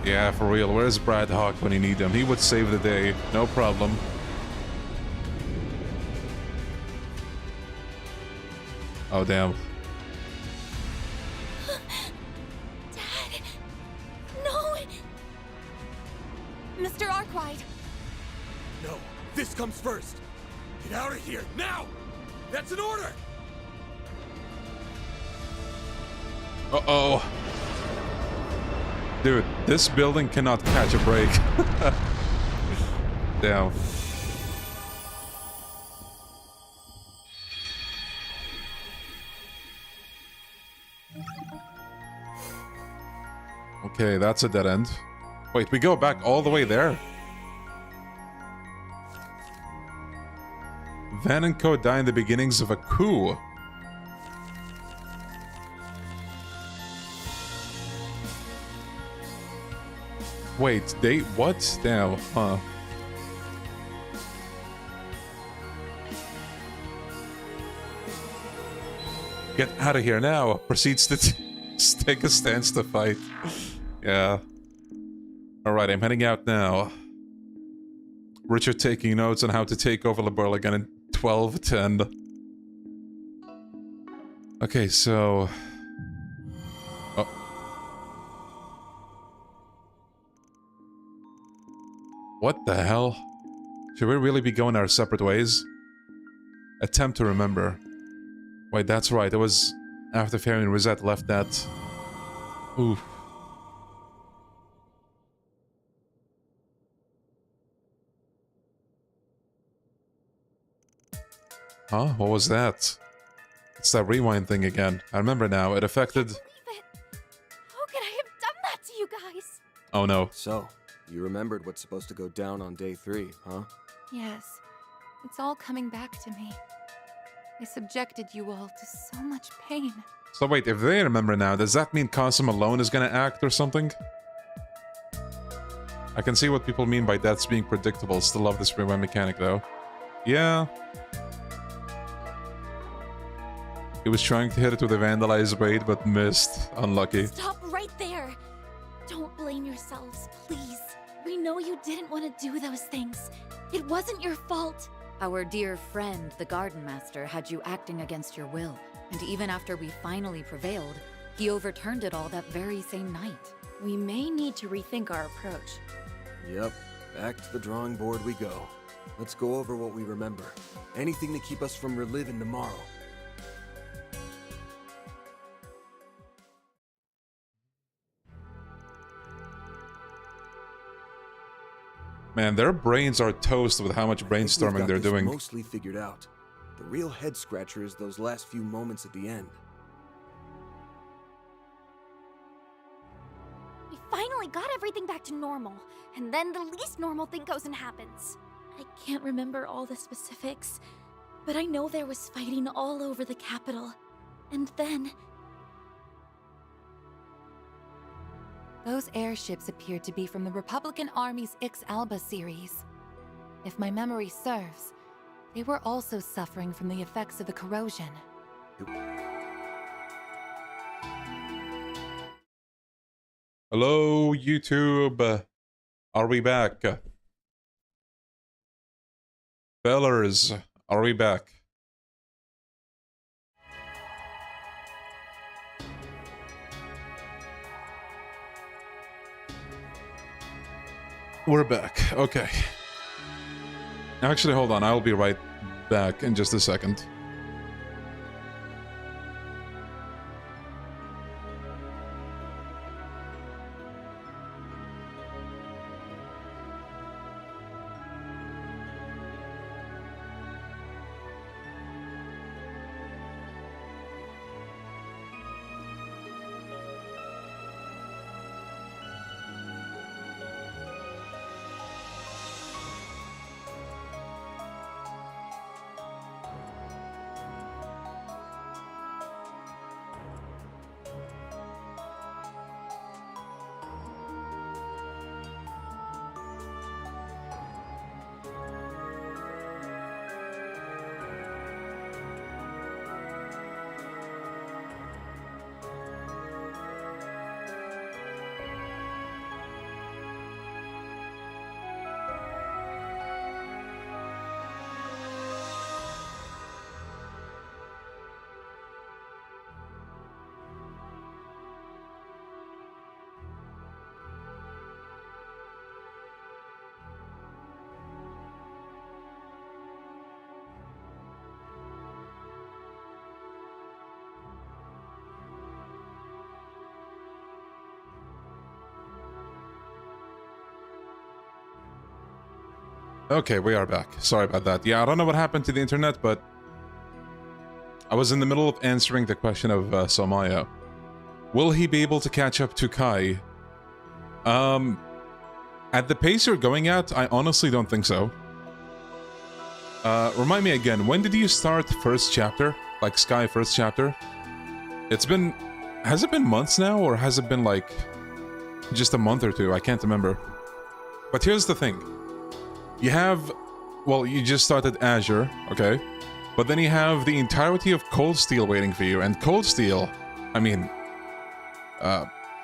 Yeah, for real. Where's Brad Hawk when you need him? He would save the day. No problem. Oh, damn. Dad! No! Mr. Arkwright! No, this comes first. Get out of here, now! That's an order! Uh-oh. Dude, this building cannot catch a break. Damn. Okay, that's a dead end. Wait, we go back all the way there? Van and Co. die in the beginnings of a coup. Wait, they... what? Now, huh. Get out of here now. Proceeds to take a stance to fight. Yeah. Alright, I'm heading out now. Richard taking notes on how to take over Liberl again in 12:10. Okay, so... oh. What the hell? Should we really be going our separate ways? Attempt to remember. Wait, that's right, it was after Fairy and Rosette left that... oof. Huh? What was that? It's that rewind thing again. I remember now. It affected... How could I have done that to you guys? Oh no. So, you remembered what's supposed to go down on day 3, huh? Yes. It's all coming back to me. I subjected you all to so much pain. So wait, if they remember now, does that mean Cosm alone is gonna act or something? I can see what people mean by deaths being predictable. Still love this rewind mechanic though. Yeah. He was trying to hit it with a vandalized blade, but missed. Unlucky. Stop right there. Don't blame yourselves, please. We know you didn't want to do those things. It wasn't your fault. Our dear friend, the Gardenmaster, had you acting against your will. And even after we finally prevailed, he overturned it all that very same night. We may need to rethink our approach. Yep. Back to the drawing board we go. Let's go over what we remember. Anything to keep us from reliving tomorrow. Man, their brains are toast with how much brainstorming they're doing. Mostly figured out. The real head scratcher is those last few moments at the end. We finally got everything back to normal, and then the least normal thing goes and happens. I can't remember all the specifics, but I know there was fighting all over the capital. And then... Those airships appeared to be from the Republican Army's Ix-Alba series. If my memory serves, they were also suffering from the effects of the corrosion. Hello, YouTube. Are we back? Fellers, are we back? We're back. Okay. Actually, hold on. I'll be right back in just a second. Okay, we are back. Sorry about that. Yeah, I don't know what happened to the internet, but I was in the middle of answering the question of Somaya. Will he be able to catch up to Kai At the pace you're going at, I honestly don't think so. Remind me again, when did you start first chapter? Like Sky first chapter? It's been... Has it been months now, or has it been like... just a month or two? I can't remember. But here's the thing. You have... Well, you just started Azure, okay? But then you have the entirety of Cold Steel waiting for you, and Cold Steel... I mean...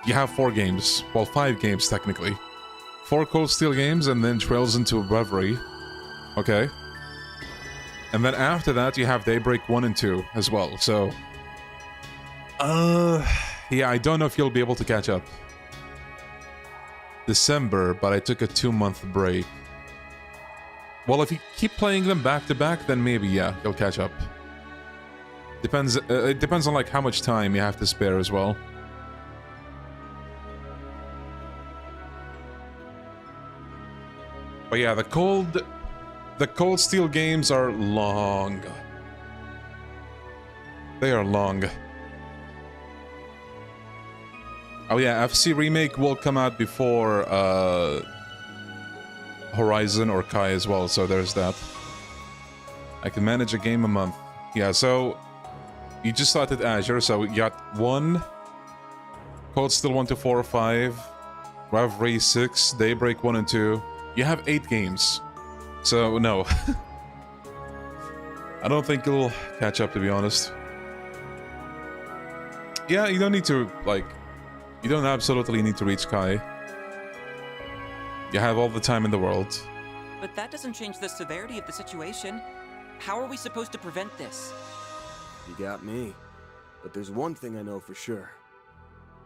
you have 4 games. Well, 5 games, technically. 4 Cold Steel games, and then trails into Reverie. Okay? And then after that, you have Daybreak 1 and 2 as well, so... yeah, I don't know if you'll be able to catch up. December, but I took a 2-month break. Well, if you keep playing them back-to-back, then maybe, yeah, you'll catch up. Depends, it depends on, like, how much time you have to spare as well. But yeah, the Cold Steel games are long. They are long. Oh yeah, FC Remake will come out before Horizon or Kai as well, so there's that. I can manage a game a month. Yeah, so you just started Azure, so you got 1, Cold Steel 1 to 4 or 5, Reverie 6, Daybreak 1 and 2. You have 8 games. So, no. I don't think you'll catch up, to be honest. Yeah, you don't need to, like... You don't absolutely need to reach Kai. You have all the time in the world. But that doesn't change the severity of the situation. How are we supposed to prevent this? You got me. But there's one thing I know for sure.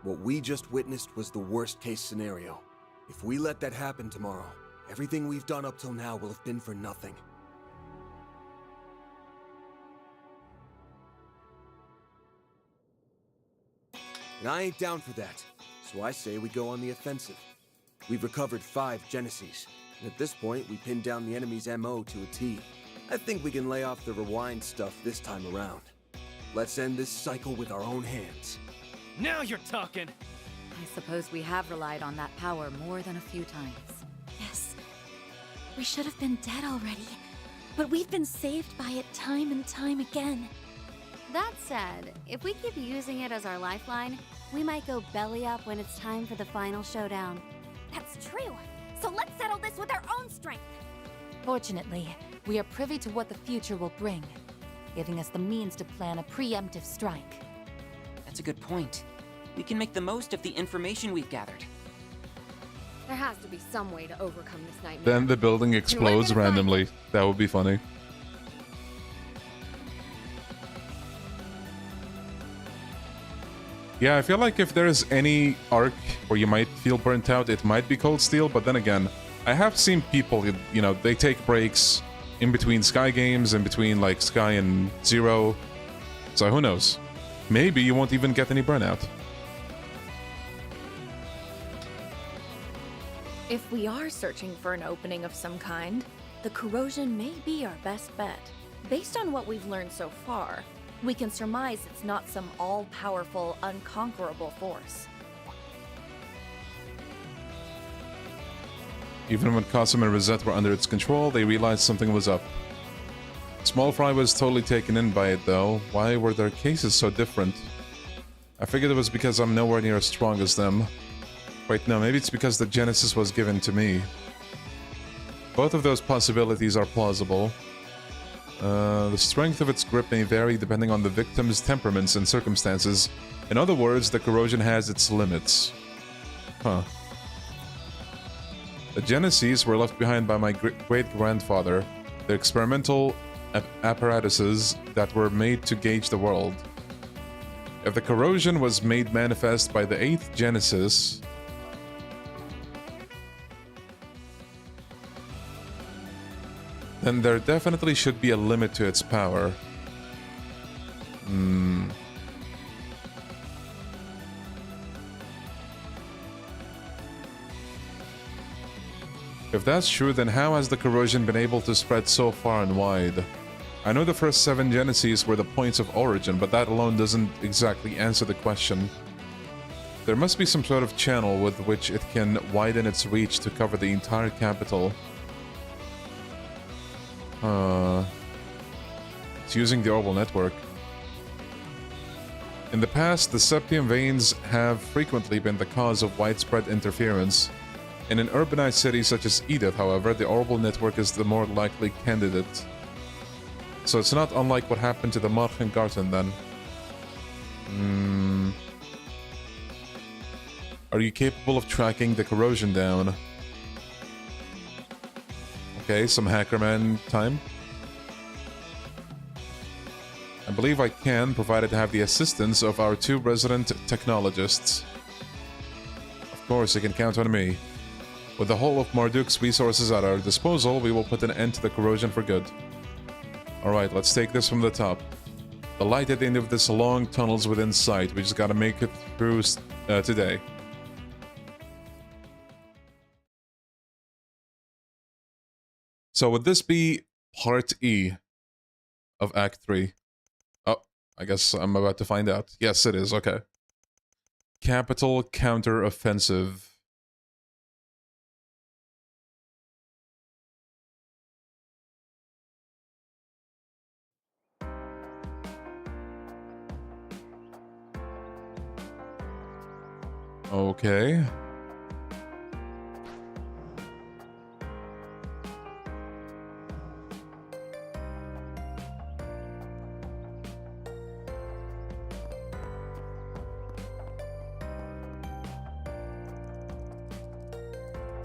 What we just witnessed was the worst-case scenario. If we let that happen tomorrow, everything we've done up till now will have been for nothing. And I ain't down for that, so I say we go on the offensive. We've recovered 5 Genesis, and at this point we pinned down the enemy's MO to a T. I think we can lay off the rewind stuff this time around. Let's end this cycle with our own hands. Now you're talking! I suppose we have relied on that power more than a few times. Yes. We should have been dead already, but we've been saved by it time and time again. That said, if we keep using it as our lifeline, we might go belly up when it's time for the final showdown. That's true. So let's settle this with our own strength. Fortunately, we are privy to what the future will bring, giving us the means to plan a preemptive strike. That's a good point. We can make the most of the information we've gathered. There has to be some way to overcome this nightmare. Then the building explodes randomly. That would be funny. Yeah, I feel like if there's any arc where you might feel burnt out, it might be Cold Steel, but then again, I have seen people, you know, they take breaks in between Sky games, in between, like, Sky and Zero. So who knows? Maybe you won't even get any burnout. If we are searching for an opening of some kind, the corrosion may be our best bet. Based on what we've learned so far, we can surmise it's not some all-powerful, unconquerable force. Even when Cosm and Rosette were under its control, they realized something was up. Small Fry was totally taken in by it, though. Why were their cases so different? I figured it was because I'm nowhere near as strong as them. Wait, no, maybe it's because the Genesis was given to me. Both of those possibilities are plausible. The strength of its grip may vary depending on the victim's temperaments and circumstances. In other words, the corrosion has its limits. Huh. The Genesis were left behind by my great-grandfather. The experimental apparatuses that were made to gauge the world. If the corrosion was made manifest by the 8th Genesis... then there definitely should be a limit to its power. If that's true, then how has the corrosion been able to spread so far and wide? I know the first 7 Genesis were the points of origin, but that alone doesn't exactly answer the question. There must be some sort of channel with which it can widen its reach to cover the entire capital. It's using the orbital network. In the past, the septium veins have frequently been the cause of widespread interference. In an urbanized city such as Edith, however, the orbital network is the more likely candidate. So it's not unlike what happened to the Markengarten then. Are you capable of tracking the corrosion down? Okay, some Hackerman time. I believe I can, provided I have the assistance of our 2 resident technologists. Of course, you can count on me. With the whole of Marduk's resources at our disposal, we will put an end to the corrosion for good. Alright, let's take this from the top. The light at the end of this long tunnel's within sight. We just gotta make it through today. So would this be Part E of Act 3? Oh, I guess I'm about to find out. Yes, it is. Okay. Capital counter-offensive. Okay.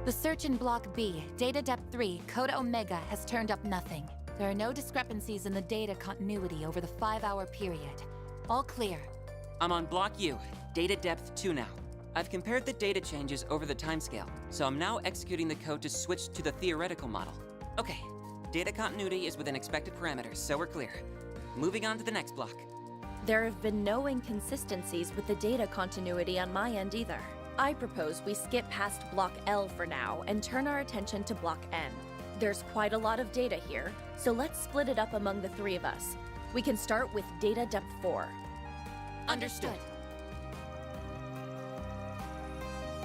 The search in Block B, Data Depth 3, Code Omega, has turned up nothing. There are no discrepancies in the data continuity over the 5-hour period. All clear. I'm on Block U, Data Depth 2 now. I've compared the data changes over the timescale, so I'm now executing the code to switch to the theoretical model. Okay, data continuity is within expected parameters, so we're clear. Moving on to the next block. There have been no inconsistencies with the data continuity on my end either. I propose we skip past Block L for now and turn our attention to Block N. There's quite a lot of data here, so let's split it up among the 3 of us. We can start with Data Depth 4. Understood.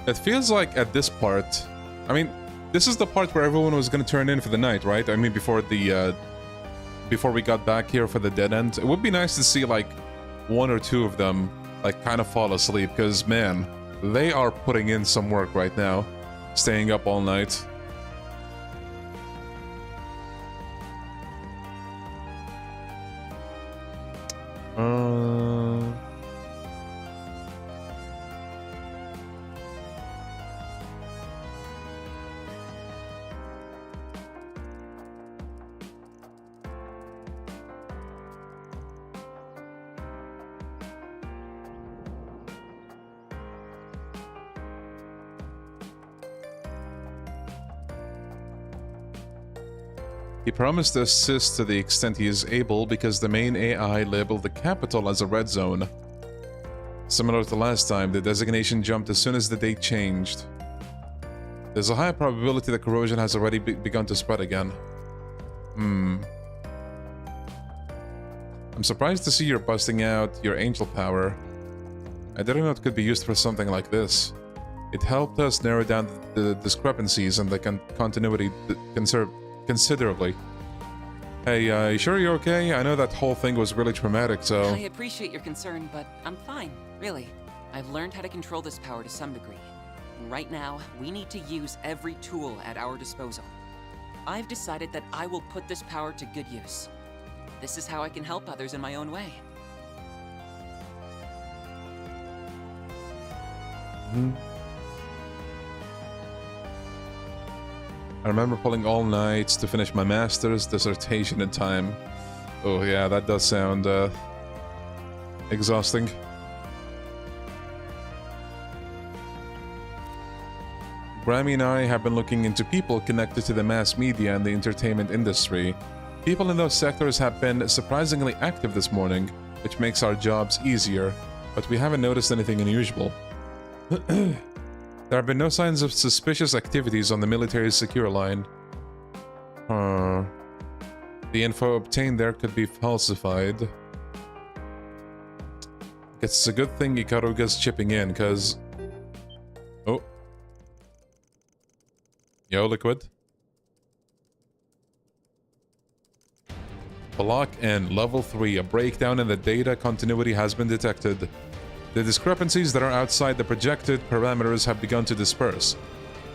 It feels like at this part, I mean, this is the part where everyone was going to turn in for the night, right? I mean, before we got back here for the dead end. It would be nice to see like 1 or 2 of them like kind of fall asleep, because man, they are putting in some work right now, staying up all night. He promised to assist to the extent he is able because the main AI labeled the capital as a red zone. Similar to last time, the designation jumped as soon as the date changed. There's a high probability the corrosion has already begun to spread again. I'm surprised to see you're busting out your angel power. I didn't know it could be used for something like this. It helped us narrow down the discrepancies and the continuity considerably. Hey, you sure you're okay? I know that whole thing was really traumatic, so... I appreciate your concern, but I'm fine, really. I've learned how to control this power to some degree. And right now, we need to use every tool at our disposal. I've decided that I will put this power to good use. This is how I can help others in my own way. I remember pulling all nights to finish my master's dissertation in time. Oh yeah, that does sound exhausting. Grammy and I have been looking into people connected to the mass media and the entertainment industry. People in those sectors have been surprisingly active this morning, which makes our jobs easier, but we haven't noticed anything unusual. There have been no signs of suspicious activities on the military's secure line. The info obtained there could be falsified. It's a good thing Ikaruga's chipping in, because Yo, Liquid. Block and level 3. A breakdown in the data continuity has been detected. The discrepancies that are outside the projected parameters have begun to disperse.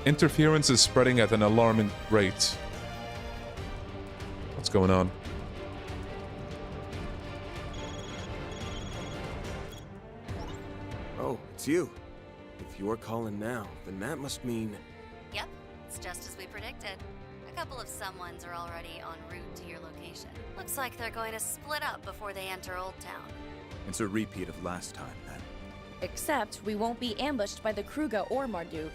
Interference is spreading at an alarming rate. What's going on? Oh, it's you. If you're calling now, then that must mean... Yep, it's just as we predicted. A couple of someones are already en route to your location. Looks like they're going to split up before they enter Old Town. It's a repeat of last time, then. Except we won't be ambushed by the Kruga or Marduk.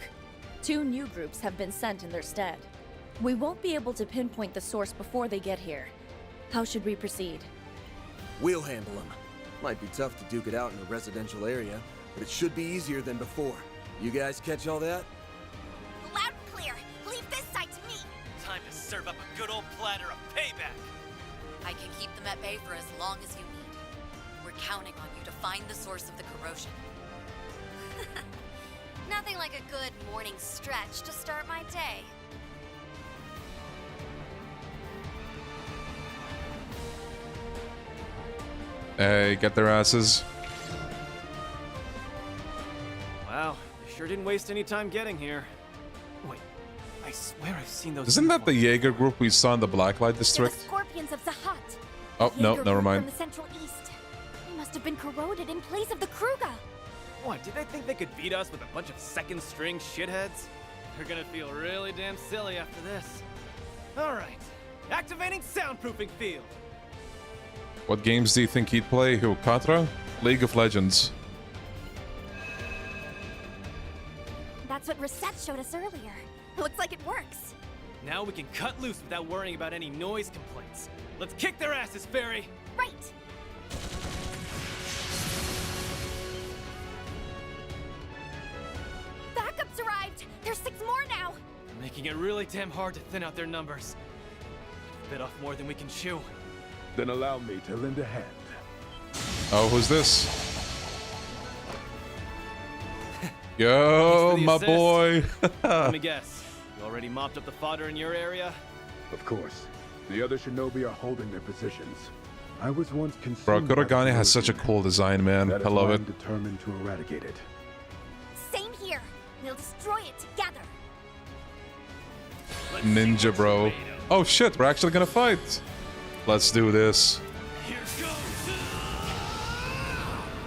2 new groups have been sent in their stead. We won't be able to pinpoint the source before they get here. How should we proceed? We'll handle them. Might be tough to duke it out in a residential area, but it should be easier than before. You guys catch all that? Loud and clear. Leave this side to me. Time to serve up a good old platter of payback. I can keep them at bay for as long as you need. We're counting on you to find the source of the corrosion. Nothing like a good morning stretch to start my day. Hey, get their asses. Wow, they sure didn't waste any time getting here. Wait, I swear I've seen those. Isn't that the Jaeger group we saw in the Blacklight District? The Scorpions of Zahat. Oh, no, Jaeger never group mind. From the Central East. They must have been corroded in place of the Kruga. What, did they think they could beat us with a bunch of second-string shitheads? They're gonna feel really damn silly after this. Alright, activating soundproofing field. What games do you think he'd play? Who, Katra? League of Legends. That's what Reset showed us earlier. Looks like it works. Now we can cut loose without worrying about any noise complaints. Let's kick their asses, Fairy! Right! Backup's arrived! There's 6 more now! Making it really damn hard to thin out their numbers. Bit off more than we can chew. Then allow me to lend a hand. Oh, who's this? Yo, my assist. boy. Let me guess. You already mopped up the fodder in your area? Of course. The other shinobi are holding their positions. I was once Bro, consumed by the Kurogane has such a corrosion. cool design, man. That is I love why it. I'm determined to eradicate it. Same here. We'll destroy it together. Ninja, bro. Oh shit, we're actually gonna fight. Let's do this. Here goes!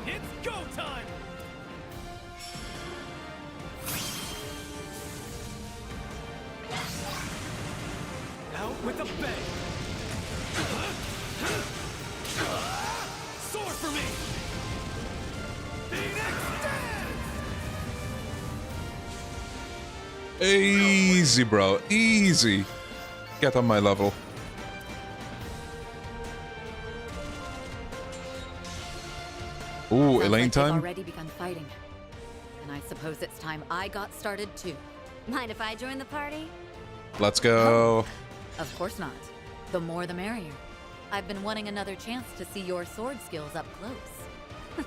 It's go time! Out with a bang! Sword for me! Easy, bro. Easy. Get on my level. Ooh, Sounds Elaine like they've time? already begun fighting. And I suppose it's time I got started too. Mind if I join the party? Let's go. Of course not. The more the merrier. I've been wanting another chance to see your sword skills up close.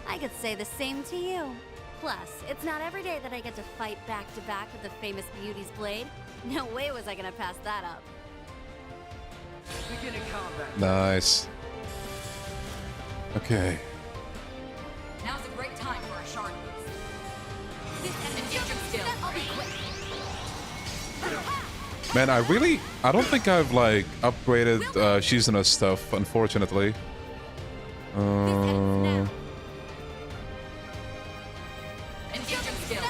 I could say the same to you. Plus, it's not every day that I get to fight back to back with the famous Beauty's blade. No way was I gonna pass that up. Beginning combat. Nice. Okay. Now's a great time for a shard boost. Engaging skill. I'll be quick. Man, I don't think I've, like, upgraded Shizuna's stuff, unfortunately. Engaging skill.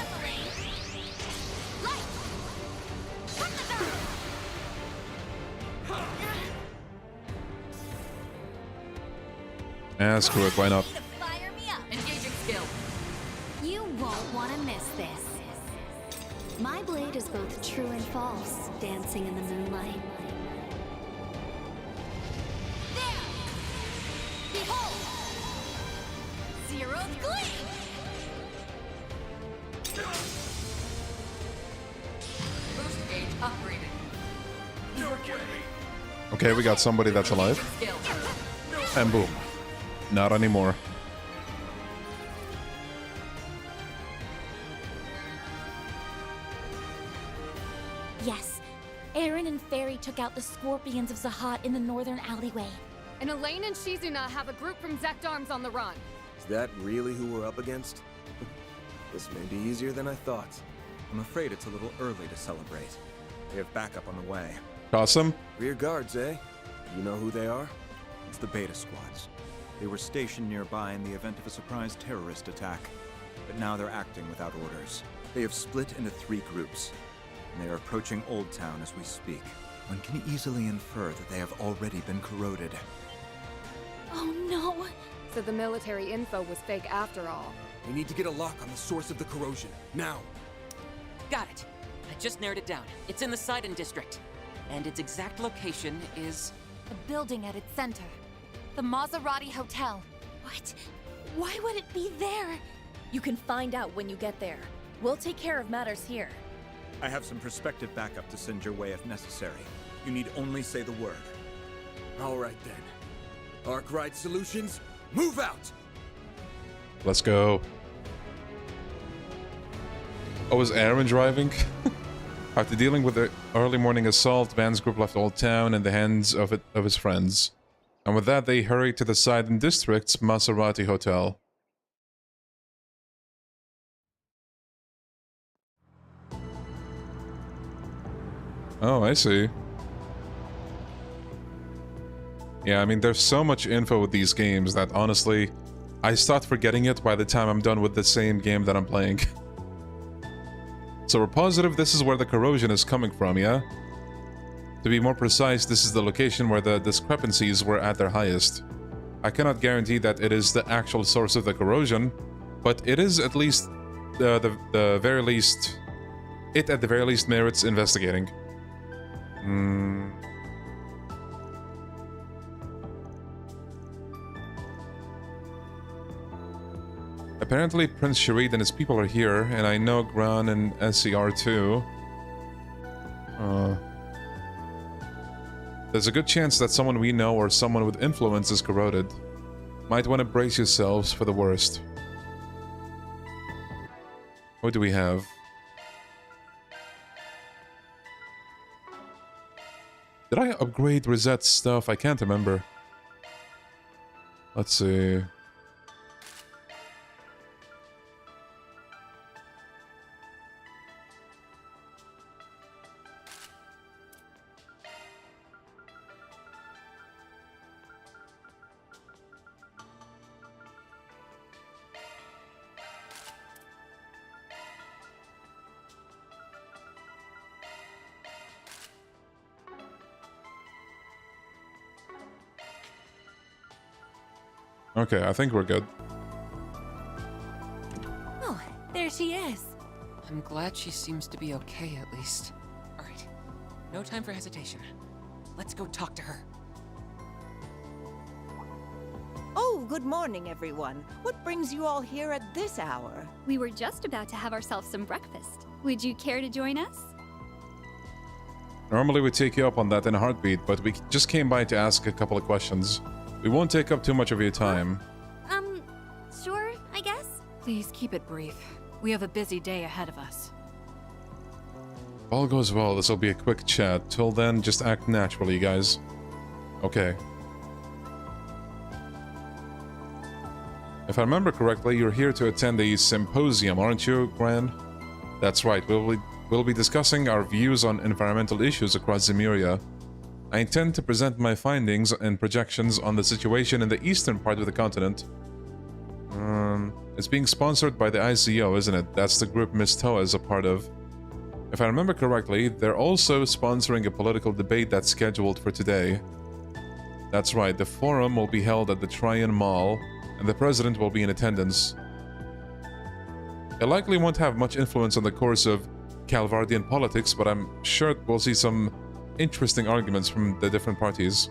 Screw it, why not? Fire me up. Engaging skill. You won't want to miss this. My blade is both true and false, dancing in the moonlight. There! Behold! Zero's gleam! Boost gauge upgraded. Okay, we got somebody that's alive. Skill. And boom. Not anymore. Yes. Aaron and Fairy took out the scorpions of Zahat in the northern alleyway. And Elaine and Shizuna have a group from Zect Arms on the run. Is that really who we're up against? This may be easier than I thought. I'm afraid it's a little early to celebrate. They have backup on the way. Awesome. Rear guards, eh? You know who they are? It's the Beta Squads. They were stationed nearby in the event of a surprise terrorist attack, but now they're acting without orders. They have split into 3 groups, and they are approaching Old Town as we speak. One can easily infer that they have already been corroded. Oh no! So the military info was fake after all. We need to get a lock on the source of the corrosion, now! Got it. I just narrowed it down. It's in the Sidon district. And its exact location is... A building at its center. The Maserati Hotel. What? Why would it be there? You can find out when you get there. We'll take care of matters here. I have some prospective backup to send your way if necessary. You need only say the word. All right then. Arkwright Solutions, move out! Let's go. Oh, is Aaron driving? After dealing with the early morning assault, Van's group left Old Town in the hands of his friends. And with that, they hurried to the Sidon District's Maserati Hotel. Oh, I see. Yeah, I mean, there's so much info with these games that, honestly, I start forgetting it by the time I'm done with the same game that I'm playing. So we're positive this is where the corrosion is coming from, yeah? To be more precise, this is the location where the discrepancies were at their highest. I cannot guarantee that it is the actual source of the corrosion, but it is at least the very least... It at the very least merits investigating. Apparently Prince Sharid and his people are here, and I know Gran and SCR too. There's a good chance that someone we know or someone with influence is corroded. Might want to brace yourselves for the worst. What do we have? Did I upgrade Rosette's stuff? I can't remember. Let's see. Okay, I think we're good. Oh, there she is. I'm glad she seems to be okay, at least. Alright, no time for hesitation. Let's go talk to her. Oh, good morning, everyone. What brings you all here at this hour? We were just about to have ourselves some breakfast. Would you care to join us? Normally we take you up on that in a heartbeat, but we just came by to ask a couple of questions. We won't take up too much of your time. Sure, I guess? Please keep it brief. We have a busy day ahead of us. If all goes well, this will be a quick chat. Till then, just act naturally, guys. Okay. If I remember correctly, you're here to attend a symposium, aren't you, Gran? That's right, we'll be discussing our views on environmental issues across Zemuria. I intend to present my findings and projections on the situation in the eastern part of the continent. It's being sponsored by the ICO, isn't it? That's the group Miss Toa is a part of. If I remember correctly, they're also sponsoring a political debate that's scheduled for today. That's right, the forum will be held at the Tryon Mall, and the president will be in attendance. It likely won't have much influence on the course of Calvardian politics, but I'm sure we'll see some interesting arguments from the different parties.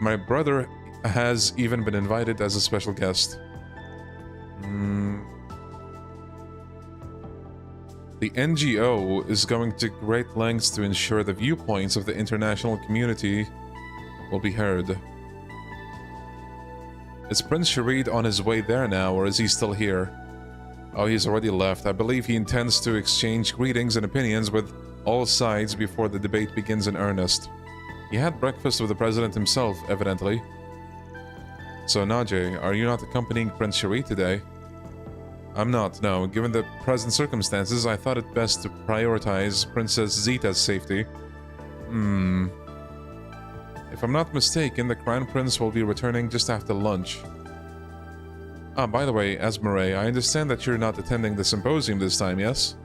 My brother has even been invited as a special guest. The NGO is going to great lengths to ensure the viewpoints of the international community will be heard. Is Prince Sharid on his way there now, or is he still here? Oh, he's already left. I believe he intends to exchange greetings and opinions with all sides before the debate begins in earnest. He had breakfast with the president himself, evidently. So, Najee, are you not accompanying Prince Cherie today? I'm not, no. Given the present circumstances, I thought it best to prioritize Princess Zita's safety. If I'm not mistaken, the Crown Prince will be returning just after lunch. Ah, by the way, Esmeralda, I understand that you're not attending the symposium this time, yes?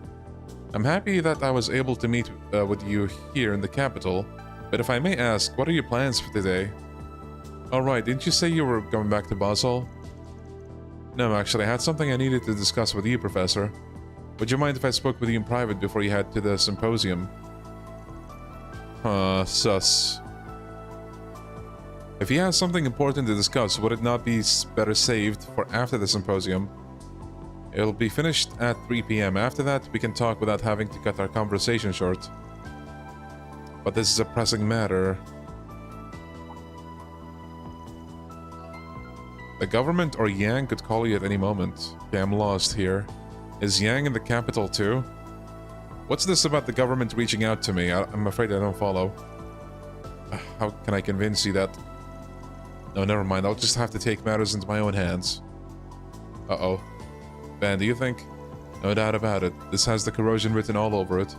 I'm happy that I was able to meet with you here in the capital, but if I may ask, what are your plans for today? Alright, didn't you say you were going back to Basel? No, actually, I had something I needed to discuss with you, Professor. Would you mind if I spoke with you in private before you head to the symposium? Sus. If he has something important to discuss, would it not be better saved for after the symposium? It'll be finished at 3 PM. After that, we can talk without having to cut our conversation short. But this is a pressing matter. The government or Yang could call you at any moment. Okay, I'm lost here. Is Yang in the capital too? What's this about the government reaching out to me? I'm afraid I don't follow. How can I convince you that... No, never mind. I'll just have to take matters into my own hands. Uh-oh. Van, do you think? No doubt about it. This has the corrosion written all over it.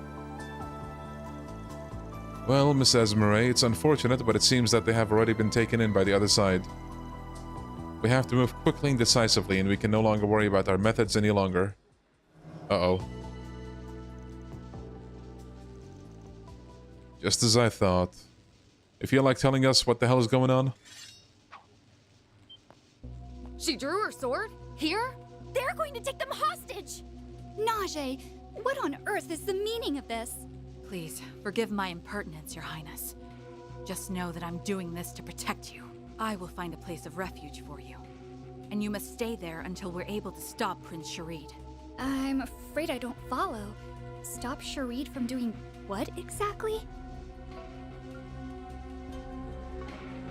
Well, Miss Esmeralda, it's unfortunate, but it seems that they have already been taken in by the other side. We have to move quickly and decisively, and we can no longer worry about our methods any longer. Uh-oh. Just as I thought. You feel like telling us what the hell is going on? She drew her sword? Here? They're going to take them hostage! Najee, what on earth is the meaning of this? Please, forgive my impertinence, Your Highness. Just know that I'm doing this to protect you. I will find a place of refuge for you. And you must stay there until we're able to stop Prince Sharid. I'm afraid I don't follow. Stop Sharid from doing what exactly?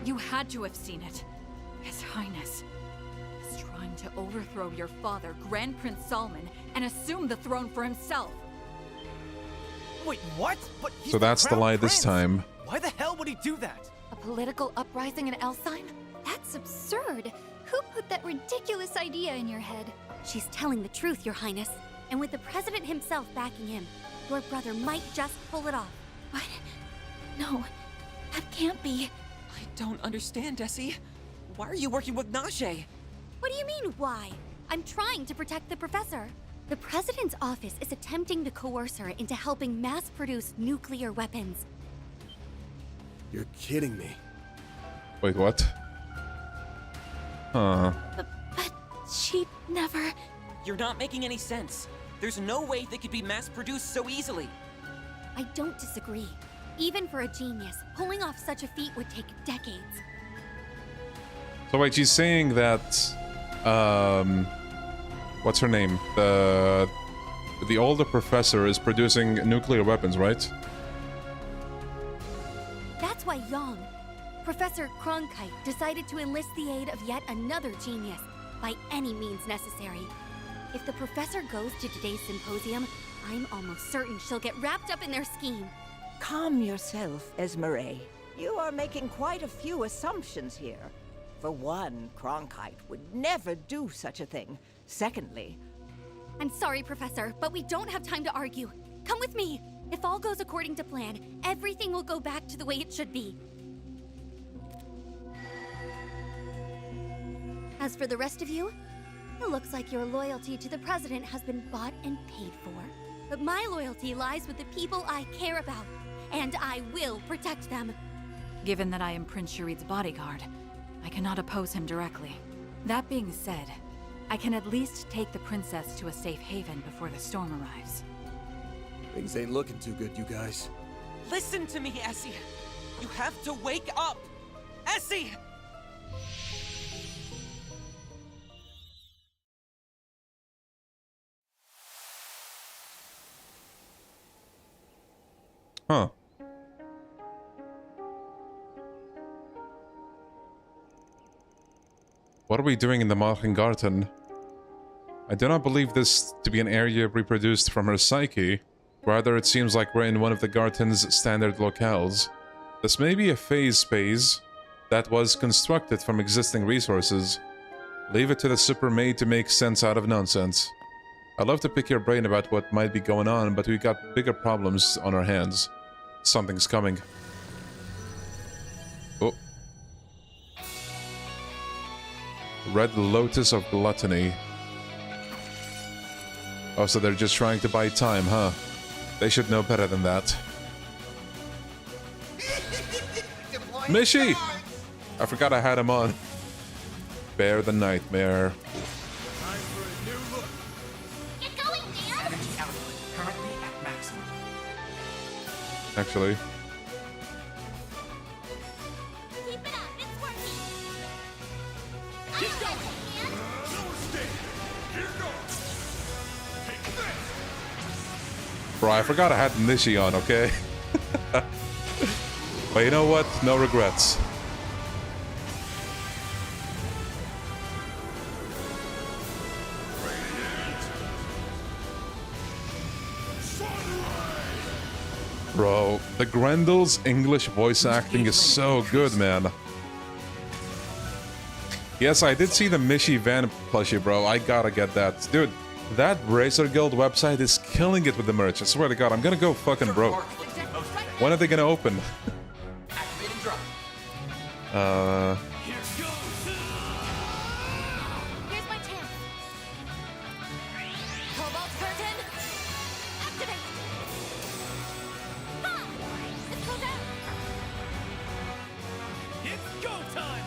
You had to have seen it. His Highness is trying to overthrow your father, Grand Prince Salman, and assume the throne for himself. Wait, what? But so that's the lie this time. Why the hell would he do that? A political uprising in Elstein? That's absurd. Who put that ridiculous idea in your head? She's telling the truth, Your Highness. And with the President himself backing him, your brother might just pull it off. What? No, that can't be. I don't understand, Essie. Why are you working with Najee? What do you mean, why? I'm trying to protect the Professor. The President's office is attempting to coerce her into helping mass-produce nuclear weapons. You're kidding me. Wait, what? Huh. But she never... You're not making any sense. There's no way they could be mass-produced so easily. I don't disagree. Even for a genius, pulling off such a feat would take decades. So wait, she's saying that, what's her name? The older professor is producing nuclear weapons, right? That's why Yang, Professor Cronkite, decided to enlist the aid of yet another genius, by any means necessary. If the Professor goes to today's symposium, I'm almost certain she'll get wrapped up in their scheme. Calm yourself, Esmeralda. You are making quite a few assumptions here. For one, Cronkite would never do such a thing. Secondly... I'm sorry, Professor, but we don't have time to argue. Come with me. If all goes according to plan, everything will go back to the way it should be. As for the rest of you, it looks like your loyalty to the President has been bought and paid for. But my loyalty lies with the people I care about, and I will protect them. Given that I am Prince Sharid's bodyguard, I cannot oppose him directly. That being said, I can at least take the princess to a safe haven before the storm arrives. Things ain't looking too good, you guys. Listen to me, Essie. You have to wake up! Essie! Huh. What are we doing in the Markengarten? I do not believe this to be an area reproduced from her psyche. Rather, it seems like we're in one of the Garten's standard locales. This may be a phase space that was constructed from existing resources. Leave it to the super maid to make sense out of nonsense. I'd love to pick your brain about what might be going on, but we got bigger problems on our hands. Something's coming. Oh. Red Lotus of Gluttony. Oh, so they're just trying to buy time, huh? They should know better than that. Mishy! I forgot I had him on. Bear the Nightmare. Actually. Bro, I forgot I had Nishi on, okay? But you know what? No regrets. Bro, the Grendel's English voice acting is so good, man. Yes, I did see the Mishy Van plushie, bro. I gotta get that. Dude, that Razor Guild website is killing it with the merch. I swear to God, I'm gonna go fucking broke. When are they gonna open? Here's my chance. Cobalt curtain, activate. Ha! Let's go down. It's go time.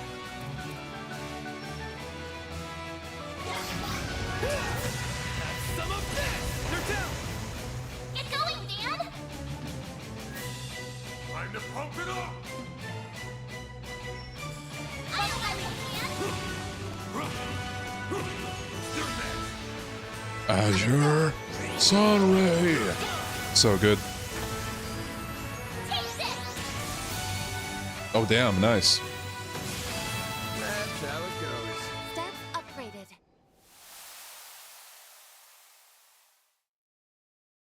Have some of this. They're down. Get going, Dan. Time to pump it up. Azure Sunray. So good. Oh damn, nice. That's how it goes. Stats upgraded.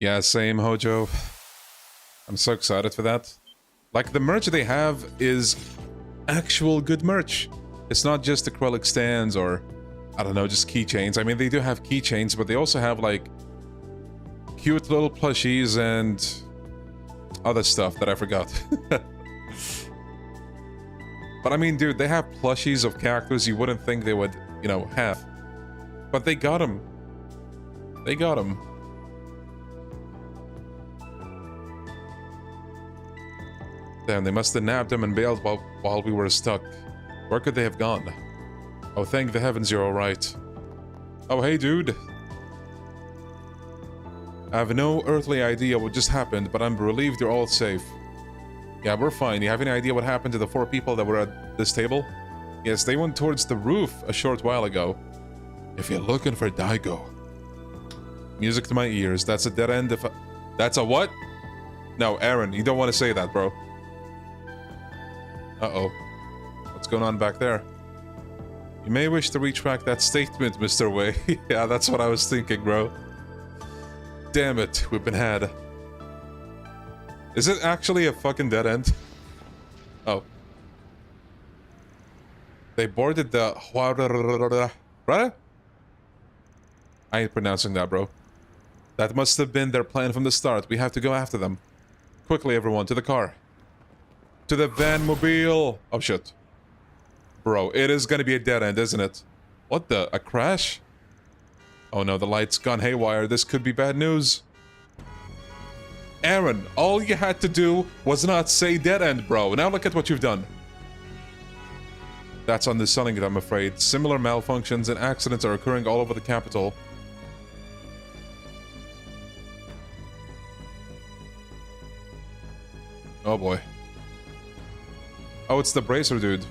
Yeah, same, Hojo. I'm so excited for that. Like, the merch they have is actual good merch. It's not just acrylic stands or, I don't know, just keychains. I mean, they do have keychains, but they also have, like, cute little plushies and other stuff that I forgot. But I mean, dude, they have plushies of characters you wouldn't think they would, you know, have. But they got them. They got them. Damn, they must have nabbed them and bailed while we were stuck. Where could they have gone? Oh, thank the heavens you're alright. Oh, hey, dude. I have no earthly idea what just happened, but I'm relieved you're all safe. Yeah, we're fine. You have any idea what happened to the 4 people that were at this table? Yes, they went towards the roof a short while ago. If you're looking for Daigo. Music to my ears. That's a dead end if I... That's a what? No, Aaron, you don't want to say that, bro. Uh-oh. What's going on back there? You may wish to retract that statement, Mr. Wei. Yeah, that's what I was thinking, bro. Damn it, we've been had. Is it actually a fucking dead end? Oh. They boarded the... Right? I ain't pronouncing that, bro. That must have been their plan from the start. We have to go after them. Quickly, everyone, to the car. To the van-mobile. Oh, shit. Bro, it is gonna be a dead end, isn't it? What the? A crash? Oh no, the light's gone haywire. This could be bad news. Aaron, all you had to do was not say dead end, bro. Now look at what you've done. That's underselling it, I'm afraid. Similar malfunctions and accidents are occurring all over the capital. Oh boy. Oh, it's the bracer dude.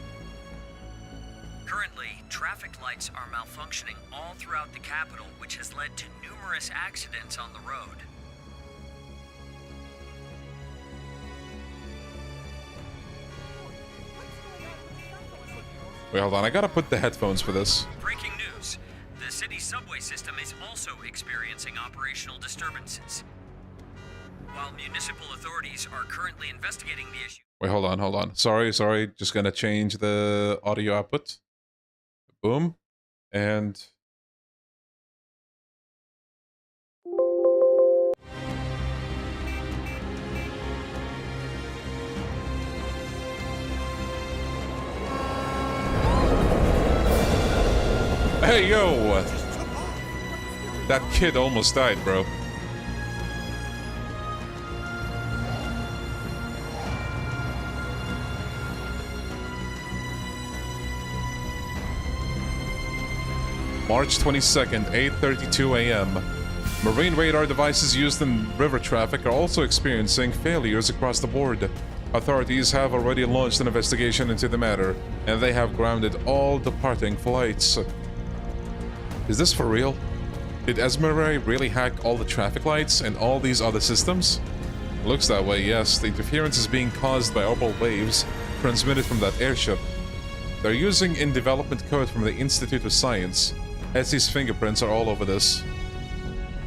Currently, traffic lights are malfunctioning all throughout the capital, which has led to numerous accidents on the road. Wait, hold on. I gotta put the headphones for this. Breaking news. The city's subway system is also experiencing operational disturbances. While municipal authorities are currently investigating the issue. Wait, hold on. Sorry. Just gonna change the audio output. Boom. And... Hey, yo! That kid almost died, bro. March 22nd, 8:32 a.m. Marine radar devices used in river traffic are also experiencing failures across the board. Authorities have already launched an investigation into the matter, and they have grounded all departing flights. Is this for real? Did Esmeralda really hack all the traffic lights and all these other systems? Looks that way, yes. The interference is being caused by orbital waves transmitted from that airship. They're using in-development code from the Institute of Science. Essie's fingerprints are all over this.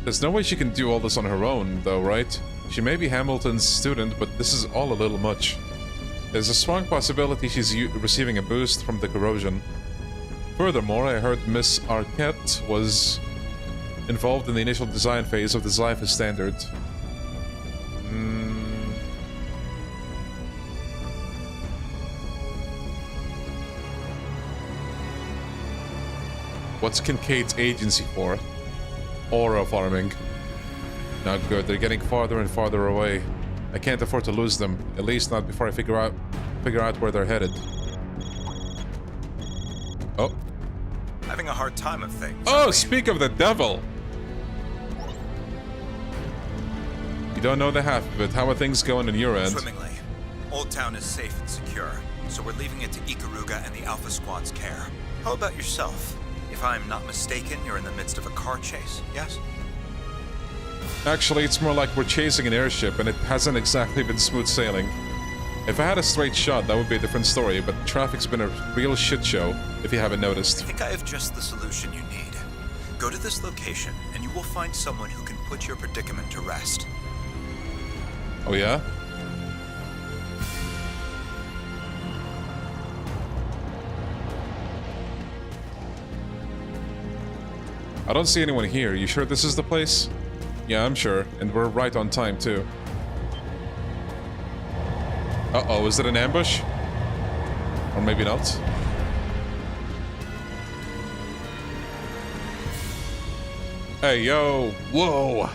There's no way she can do all this on her own, though, right? She may be Hamilton's student, but this is all a little much. There's a strong possibility she's receiving a boost from the corrosion. Furthermore, I heard Miss Arquette was involved in the initial design phase of the Zypher standard. What's Kincaid's agency for? Aura farming. Not good, they're getting farther and farther away. I can't afford to lose them, at least not before I figure out where they're headed. Oh. Having a hard time of things. Oh, speak of the devil! You don't know the half of it. How are things going on your end? Swimmingly. Old Town is safe and secure, so we're leaving it to Ikaruga and the Alpha Squad's care. How about yourself? If I'm not mistaken, you're in the midst of a car chase, yes? Actually, it's more like we're chasing an airship, and it hasn't exactly been smooth sailing. If I had a straight shot, that would be a different story, but traffic's been a real shit show, if you haven't noticed. I think I have just the solution you need. Go to this location, and you will find someone who can put your predicament to rest. Oh yeah? I don't see anyone here. You sure this is the place? Yeah, I'm sure. And we're right on time, too. Uh-oh, is it an ambush? Or maybe not. Hey, yo! Whoa!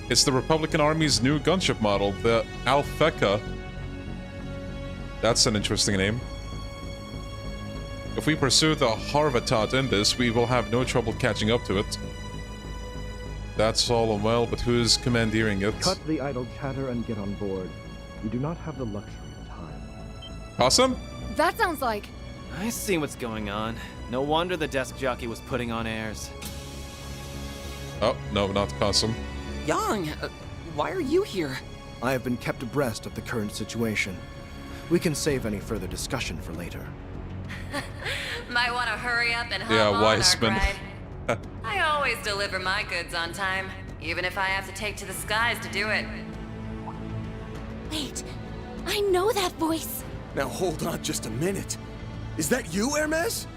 It's the Republican Army's new gunship model, the Alpheka. That's an interesting name. If we pursue the Harvatat in this, we will have no trouble catching up to it. That's all and well, but who's commandeering it? Cut the idle chatter and get on board. We do not have the luxury of time. Awesome? That sounds like... I see what's going on. No wonder the desk jockey was putting on airs. Oh, no, not Possum. Yang, why are you here? I have been kept abreast of the current situation. We can save any further discussion for later. Might want to hurry up and hop on, Weissman. Arkwright. I always deliver my goods on time, even if I have to take to the skies to do it. Wait, I know that voice. Now hold on just a minute. Is that you, Hermes?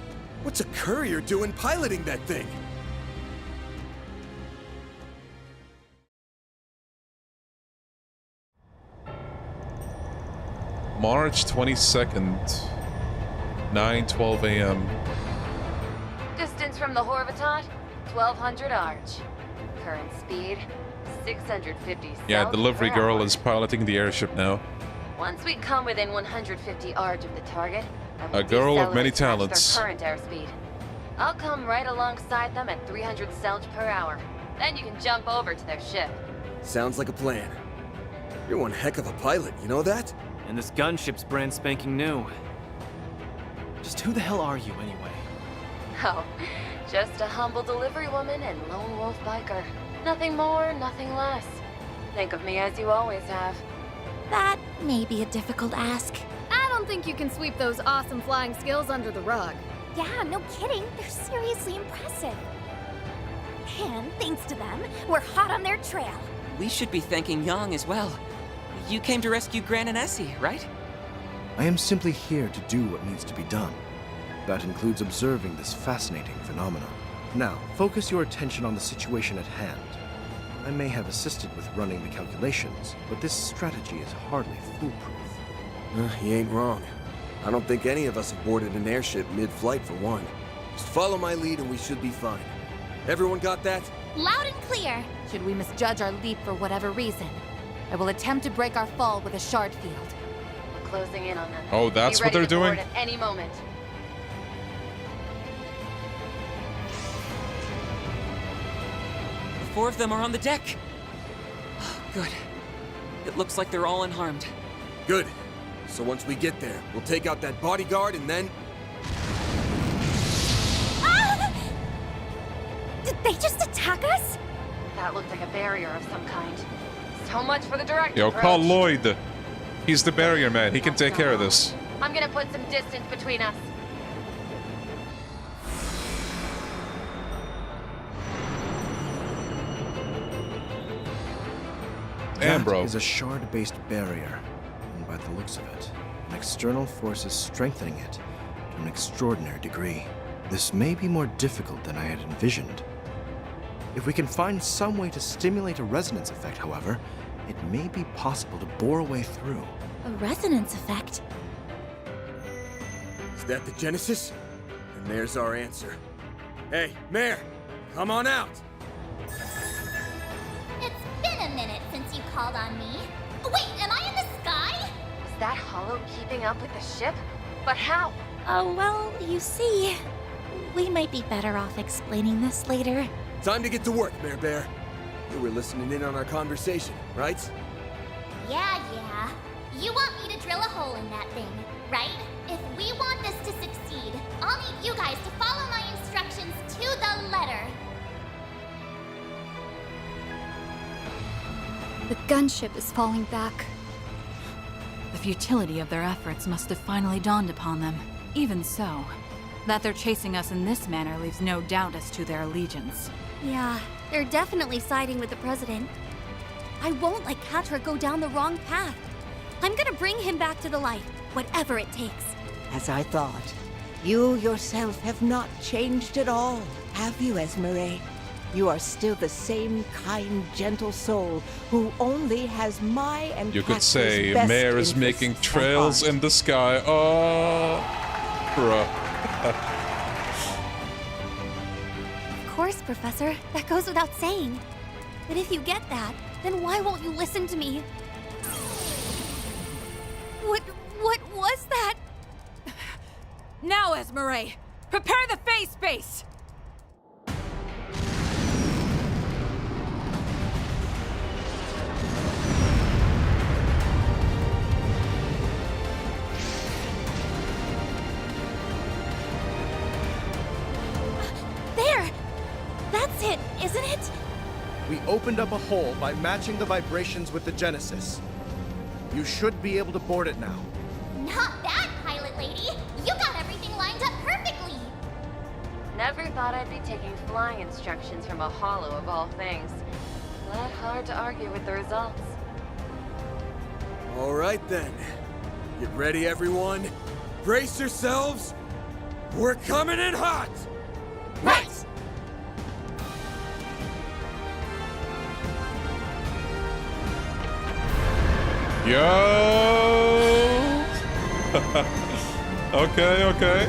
What's a courier doing piloting that thing? March 22nd, 9:12 a.m. Distance from the Horvatot, 1200 arch. Current speed, 650 Yeah, delivery cells per girl hour. is piloting the airship now. Once we come within 150 arch of the target, I will A girl of many decelerate talents. their current airspeed. I'll come right alongside them at 300 cells per hour. Then you can jump over to their ship. Sounds like a plan. You're one heck of a pilot, you know that? And this gunship's brand spanking new. Just who the hell are you, anyway? Oh, just a humble delivery woman and lone wolf biker. Nothing more, nothing less. Think of me as you always have. That may be a difficult ask. I don't think you can sweep those awesome flying skills under the rug. Yeah, no kidding. They're seriously impressive. And thanks to them, we're hot on their trail. we should be thanking Yang as well. You came to rescue Gran and Essie, right? I am simply here to do what needs to be done. That includes observing this fascinating phenomenon. Now, focus your attention on the situation at hand. I may have assisted with running the calculations, but this strategy is hardly foolproof. He ain't wrong. I don't think any of us have boarded an airship mid-flight for one. Just follow my lead and we should be fine. Everyone got that? Loud and clear. Should we misjudge our leap for whatever reason, I will attempt to break our fall with a shard field. We're closing in on them. Oh, that's Be what ready they're to board doing? at any moment. The 4 of them are on the deck. Oh, good. It looks like they're all unharmed. Good. So once we get there, we'll take out that bodyguard and then... Ah! Did they just attack us? That looked like a barrier of some kind. So much for the direct Yo, approach. call Lloyd. He's the barrier man. He can take care of this. I'm gonna put some distance between us. Damn, bro. That is a shard-based barrier, and by the looks of it, an external force is strengthening it to an extraordinary degree. This may be more difficult than I had envisioned. If we can find some way to stimulate a resonance effect, however, it may be possible to bore a way through. A resonance effect? Is that the Genesis? And there's our answer. Hey, Mare! Come on out! It's been a minute since you called on me. Wait, am I in the sky? Is that hollow keeping up with the ship? But how? Oh, well, you see, we might be better off explaining this later. Time to get to work, Mare Bear. You were listening in on our conversation, right? Yeah. You want me to drill a hole in that thing, right? If we want this to succeed, I'll need you guys to follow my instructions to the letter. The gunship is falling back. The futility of their efforts must have finally dawned upon them. Even so, that they're chasing us in this manner leaves no doubt as to their allegiance. Yeah, they're definitely siding with the president. I won't let Katra go down the wrong path. I'm gonna bring him back to the light, whatever it takes. As I thought. You yourself have not changed at all, have you, Esmeralda? You are still the same kind, gentle soul who only has my and You could Catra's say best Mare is interests making at trails heart. in the sky. Oh, bruh. Of course, Professor. That goes without saying. But if you get that, then why won't you listen to me? What was that? Now, Esmeralda, prepare the phase space! There! That's it, isn't it? We opened up a hole by matching the vibrations with the Genesis. You should be able to board it now. Not bad, pilot lady. You got everything lined up perfectly. Never thought I'd be taking flying instructions from a hollow of all things. Not hard to argue with the results. All right then. Get ready, everyone. Brace yourselves. We're coming in hot! Right! Yo! Okay.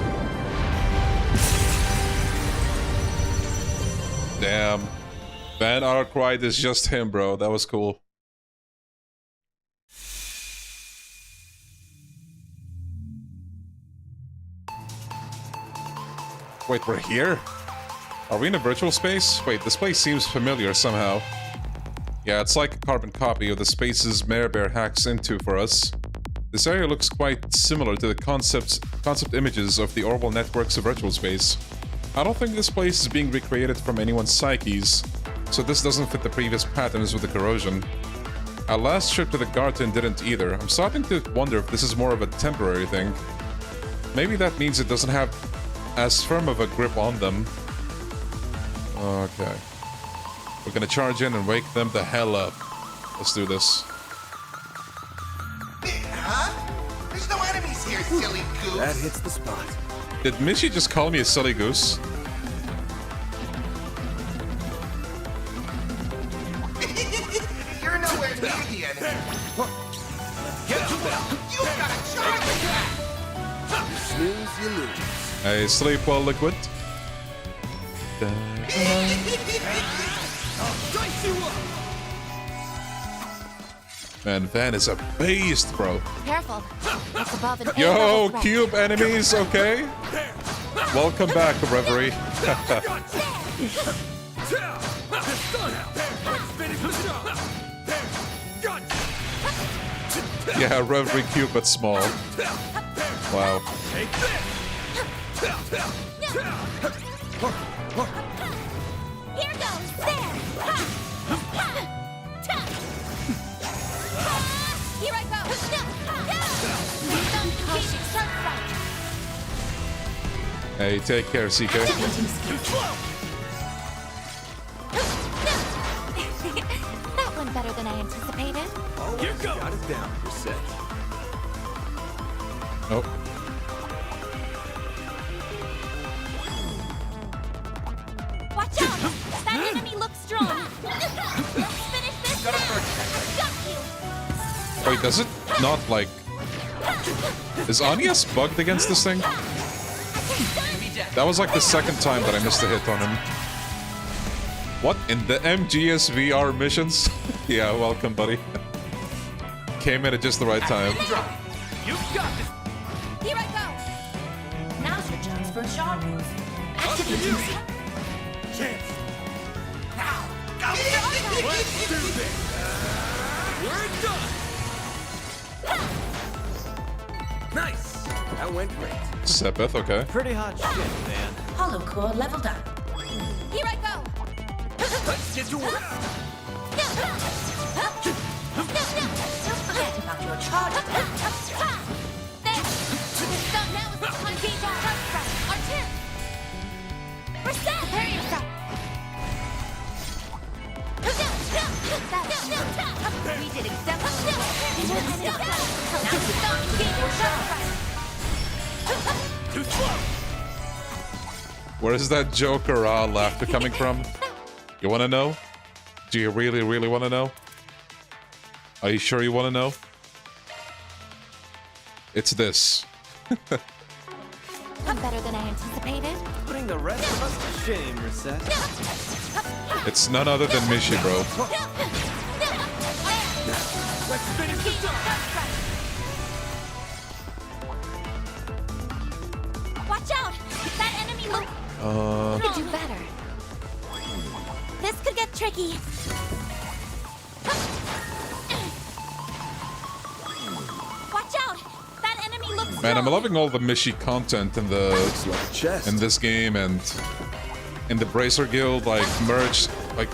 Damn. Van Arkwright is just him, bro. That was cool. Wait, we're here? Are we in a virtual space? Wait, this place seems familiar somehow. Yeah, it's like a carbon copy of the spaces Mare Bear hacks into for us. This area looks quite similar to the concept images of the Orwell networks of virtual space. I don't think this place is being recreated from anyone's psyches, so this doesn't fit the previous patterns with the corrosion. Our last trip to the garden didn't either. I'm starting to wonder if this is more of a temporary thing. Maybe that means it doesn't have as firm of a grip on them. Okay. We're gonna charge in and wake them the hell up. Let's do this. Huh? There's no enemies here, silly goose. That hits the spot. Did Mishi just call me a silly goose? You're nowhere near the enemy. Get you gotta charge attack. You snooze, you lose. I sleep well, Liquid. Man, Van is a beast, bro. Careful. It's above an Yo, threat. cube enemies, okay? Welcome back, Reverie. Yeah, Reverie cube, but small. Wow. Here goes. There. Here I go. Hey, take care, CK. That went better than I anticipated. Here goes. Got it down. You're set. Oh. Watch out! That enemy looks strong. Let's finish this. Got you. Wait, does it not like... Is Anya's bugged against this thing? That was like the second time that I missed a hit on him. What? In the MGS VR missions? Yeah, welcome, buddy. Came in at just the right time. You got this. Here I go. Now's your chance for a sharp move. Activating chance. Now, go. Let's do this. We're done. Nice. That went great. Sepeth, okay. Pretty hot shit, man. Hollow core leveled up. Here I go. Let's get to work. Don't forget about your charge attack. There. Stop now is the time to beat our R2. Reset. Prepare yourself. We did exactly Too slow. Where is that Joker laughter coming from? You wanna know? Do you really, really wanna know? Are you sure you wanna know? It's this. I'm better than I anticipated. Putting the rest of us to shame, Reset. It's none other than Mishi, bro. Let's finish this up. Watch out! That enemy look. We could do better. This could get tricky. Watch out! That enemy looks. Man, I'm loving all the Mishi content in the in this game and in the Bracer Guild, like merch, like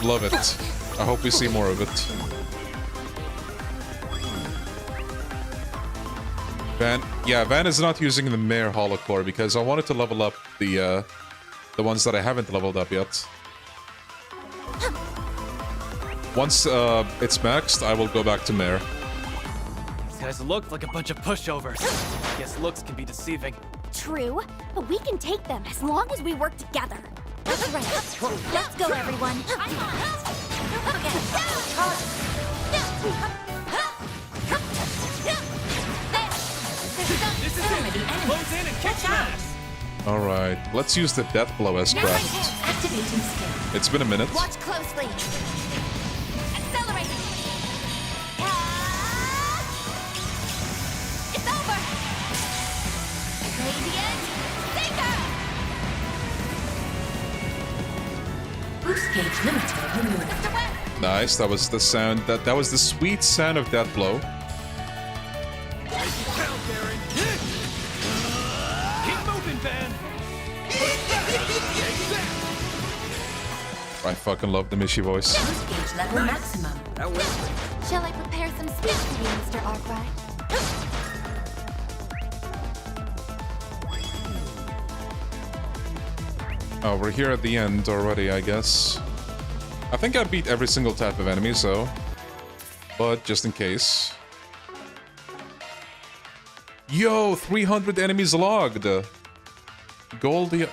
love it. I hope we see more of it. Van is not using the Mare Holocore because I wanted to level up the ones that I haven't leveled up yet. Once it's maxed, I will go back to Mare. These guys look like a bunch of pushovers. Guess looks can be deceiving. True, but we can take them as long as we work together. That's right. Let's go, everyone. This is it. Close in and catch out. Alright, let's use the Death Blow as craft. Activating skill. It's been a minute. Watch closely. Accelerate. It's over. Radiant Seeker. Boost gauge limiter removed. Nice, that was the sound, that was the sweet sound of Death Blow. Keep moving, Van. I fucking love the Mishi voice. Boost gauge level maximum. That went great. Shall I prepare some speech for you, Mr. Arkwright? Oh, we're here at the end already, I guess. I think I beat every single type of enemy, so... But just in case... Yo, 300 enemies logged! Goldie...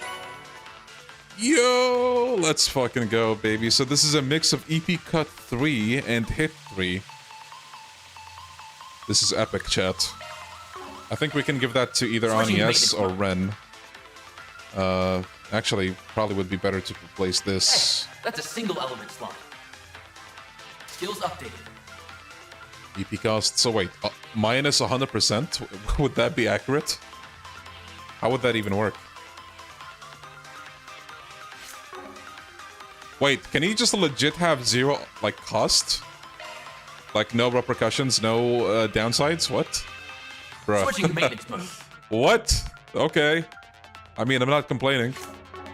Yo, let's fucking go, baby. So this is a mix of EP Cut 3 and Hit 3. This is epic, chat. I think we can give that to either Anies or Ren. Actually, probably would be better to replace this. Hey, that's a single element slot. Skills updated. EP cost. So wait, minus 100%? Would that be accurate? How would that even work? Wait, can he just legit have zero, like, cost? Like, no repercussions, no downsides? What? Bruh. Switching to maintenance mode. What? Okay. I mean, I'm not complaining.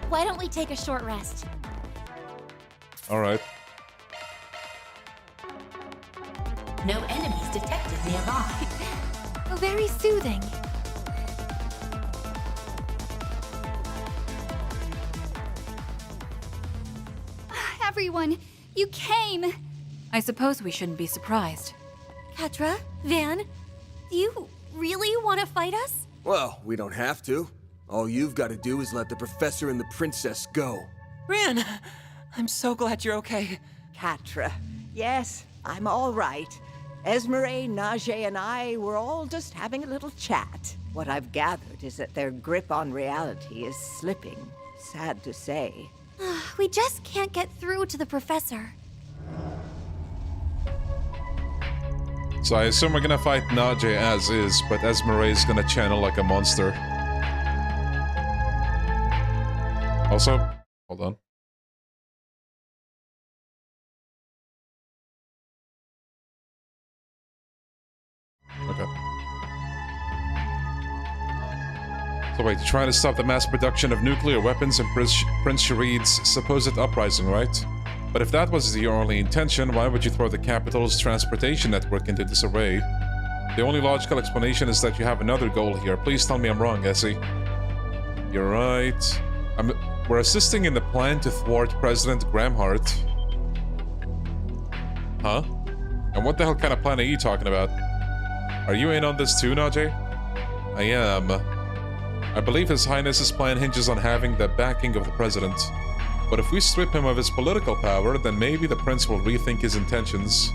Why don't we take a short rest? Alright. No enemies detected nearby. Very soothing. Everyone, you came! I suppose we shouldn't be surprised. Ketra, Van, do you really want to fight us? Well, we don't have to. All you've got to do is let the professor and the princess go. Ran! I'm so glad you're okay. Ketra, yes, I'm all right. Esmeralda, Najee, and I were all just having a little chat. What I've gathered is that their grip on reality is slipping. Sad to say. We just can't get through to the professor. So I assume we're gonna fight Najee as is, but Esmeralda's gonna channel like a monster. Also, hold on. Okay. So wait, you're trying to stop the mass production of nuclear weapons and Prince Shareed's supposed uprising, right? But if that was your only intention, why would you throw the capital's transportation network into disarray? The only logical explanation is that you have another goal here. Please tell me I'm wrong, Essie. You're right. We're assisting in the plan to thwart President Gramhart. Huh? And what the hell kind of plan are you talking about? Are you in on this too, Najee? I am. I believe His Highness's plan hinges on having the backing of the President. But if we strip him of his political power, then maybe the Prince will rethink his intentions.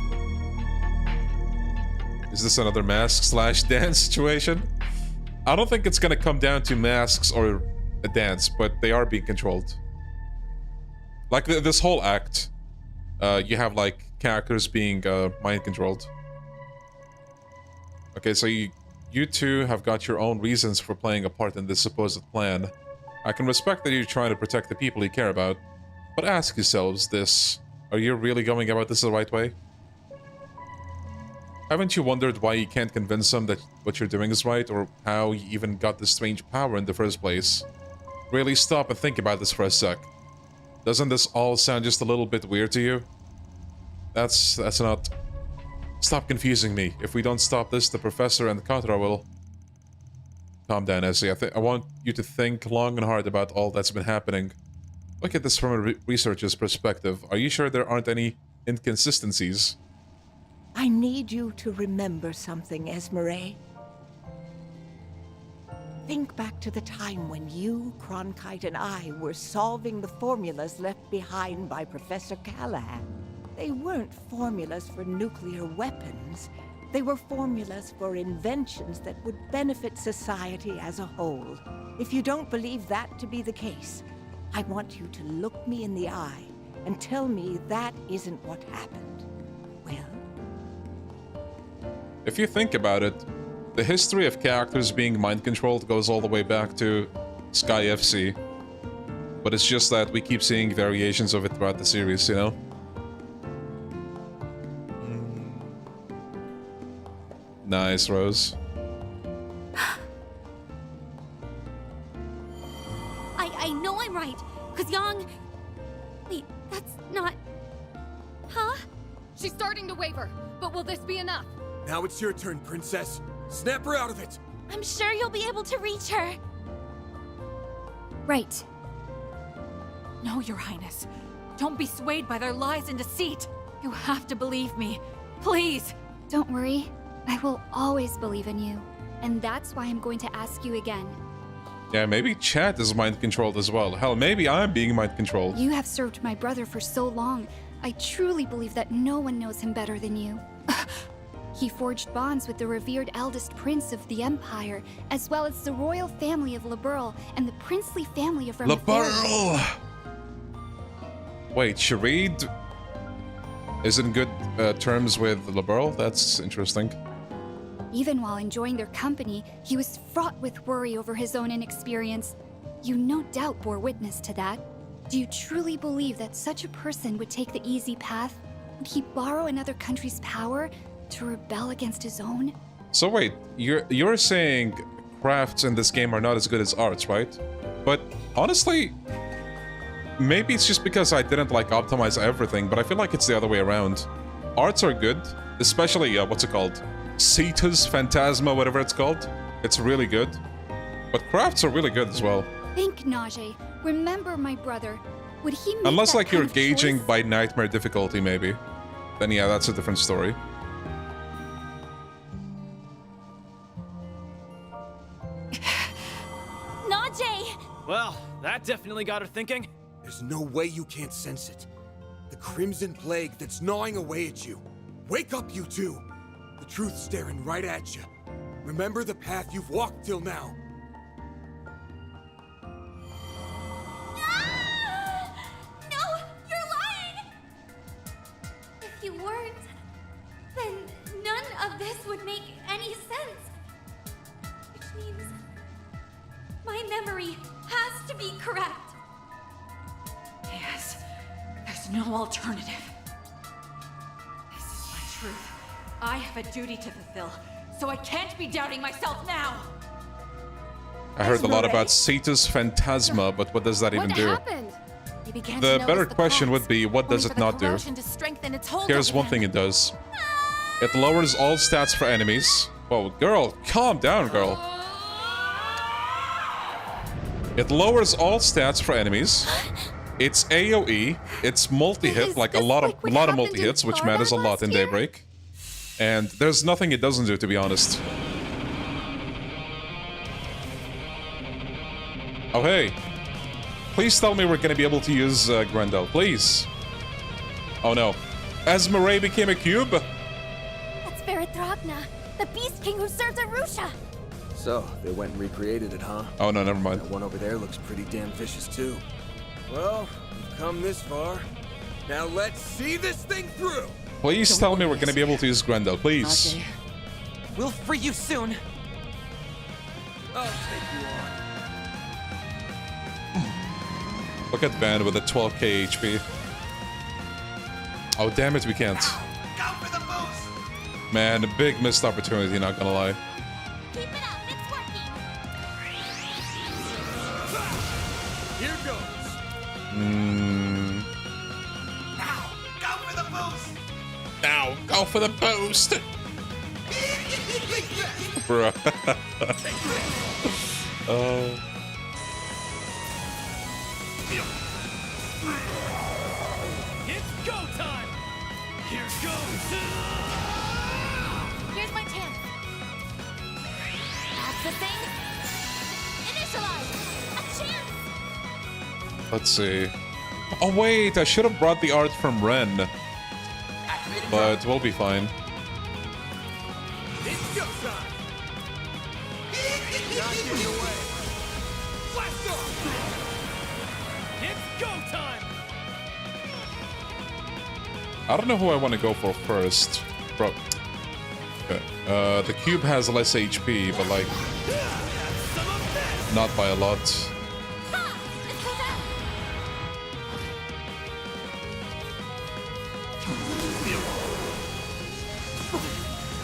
Is this another mask/dance situation? I don't think it's gonna come down to masks or a dance, but they are being controlled. Like this whole act, you have like characters being mind controlled. Okay, so you two have got your own reasons for playing a part in this supposed plan. I can respect that you're trying to protect the people you care about, but ask yourselves this: are you really going about this the right way? Haven't you wondered why you can't convince them that what you're doing is right, or how you even got this strange power in the first place? Really stop and think about this for a sec. Doesn't this all sound just a little bit weird to you? That's not... Stop confusing me. If we don't stop this, the Professor and Katra will... Calm down, Essie. I want you to think long and hard about all that's been happening. Look at this from a researcher's perspective. Are you sure there aren't any inconsistencies? I need you to remember something, Esmeralda. Think back to the time when you, Cronkite, and I were solving the formulas left behind by Professor Callahan. They weren't formulas for nuclear weapons. They were formulas for inventions that would benefit society as a whole. If you don't believe that to be the case, I want you to look me in the eye and tell me that isn't what happened. Well? If you think about it, the history of characters being mind-controlled goes all the way back to Sky FC. But it's just that we keep seeing variations of it throughout the series, you know? Nice, Rose. I know I'm right, because Yang... Wait, that's not... Huh? She's starting to waver, but will this be enough? Now it's your turn, Princess. Snap her out of it! I'm sure you'll be able to reach her. Right. No, Your Highness. Don't be swayed by their lies and deceit. You have to believe me. Please. Don't worry. I will always believe in you. And that's why I'm going to ask you again. Yeah, maybe Chat is mind-controlled as well. Hell, maybe I'm being mind-controlled. You have served my brother for so long. I truly believe that no one knows him better than you. He forged bonds with the revered eldest prince of the Empire, as well as the royal family of Liberl and the princely family of Liberl! Wait, Sharid is in good terms with Liberl? That's interesting. Even while enjoying their company, he was fraught with worry over his own inexperience. You no doubt bore witness to that. Do you truly believe that such a person would take the easy path? Would he borrow another country's power to rebel against his own? So wait, you're saying crafts in this game are not as good as arts, right? But honestly, maybe it's just because I didn't like optimize everything, but I feel like it's the other way around. Arts are good, especially, what's it called? Cetus Phantasma, whatever it's called. It's really good. But crafts are really good as well. Think, Najee. Remember my brother. Would he make Unless that like you're kind of gauging choice? by nightmare difficulty, maybe. Then yeah, that's a different story. Najee! Well, that definitely got her thinking. There's no way you can't sense it. The Crimson Plague that's gnawing away at you. Wake up, you two! The truth's staring right at you. Remember the path you've walked till now. No, you're lying! If you weren't, then none of this would make any sense. Which means my memory has to be correct. Yes. There's no alternative. This is my truth. I have a duty to fulfill, so I can't be doubting myself now. I heard a lot about Cetus Phantasma, but what does that even do? You began The to better notice question cracks, would be, what does only it for the not do? corrosion to strengthen its hold Here's one again. thing it does. It lowers all stats for enemies. Whoa, girl, calm down, girl. It lowers all stats for enemies. It's AoE. It's multi-hit, like a lot of multi-hits, which matters a lot in Daybreak. And there's nothing it doesn't do, to be honest. Oh, hey. Please tell me we're gonna be able to use Grendel, please. Oh, no. Esmeralda became a cube? That's Verithragna, the Beast King who serves Arusha! So, they went and recreated it, huh? Oh, no, never mind. That one over there looks pretty damn vicious, too. Well, we've come this far. Now let's see this thing through! Please tell me we're gonna be able to use Grendel, please. Okay. We'll free you soon. I'll take you on. Look at Van with a 12k HP. Oh, damn it, we can't. Go for the boost! Man, a big missed opportunity, not gonna lie. Keep it up, it's working! Here goes! Now, go for the boost! Now, go for the boost! Bruh. Oh. It's go time! Here goes! Here's my chance. That's the thing. Initialize! A chance! Let's see. Oh, wait, I should have brought the art from Ren. But we'll be fine. It's go time! Not getting away! Blast off! It's go time! I don't know who I want to go for first. Bro. Okay. The cube has less HP, but like... not by a lot.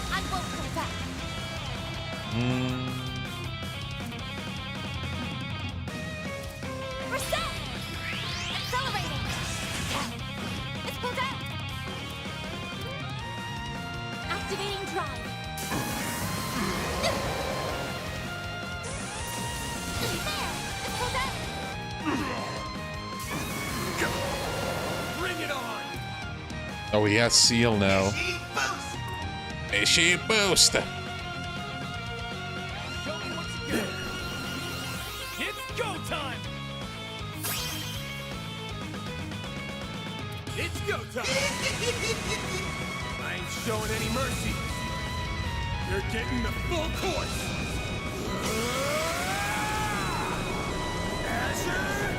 I won't go back. Reset! Accelerating! Let's go down! Activating drive. There! Let's go down! Oh, he has seal now. Airship boost. Show me what you got. It's go time. It's go time. I ain't showing any mercy. You're getting the full course. Azure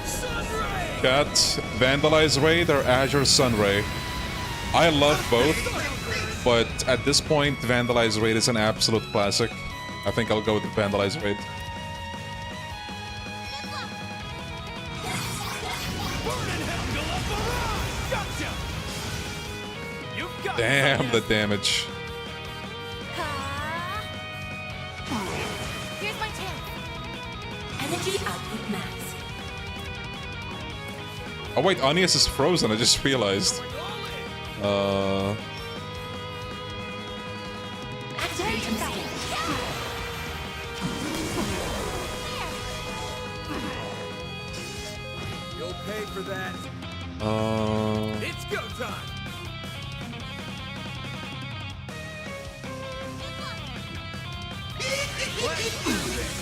Sunray. Got Vandalize Raid or Azure Sunray. I love both, but at this point, Vandalize Raid is an absolute classic. I think I'll go with the Vandalize Raid. Damn the damage. Here's my chance. Energy output max. Oh wait, Anius is frozen, I just realized. Activating skill. You'll pay for that. It's go time. Let's do this.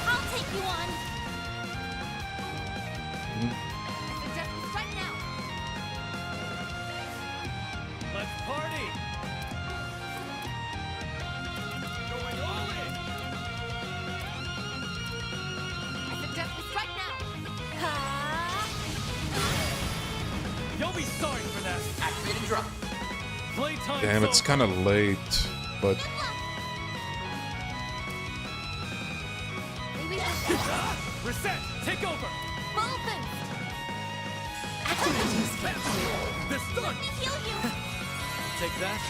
I'll take you on. Suggest we strike now. Let's party. Going all in. I suggest we strike now. You'll be sorry for that. Activate and drop. Playtime. Damn, it's kind of late, but Reset. Take over. Movement. Activating skill. The start. Let me heal you. Take that.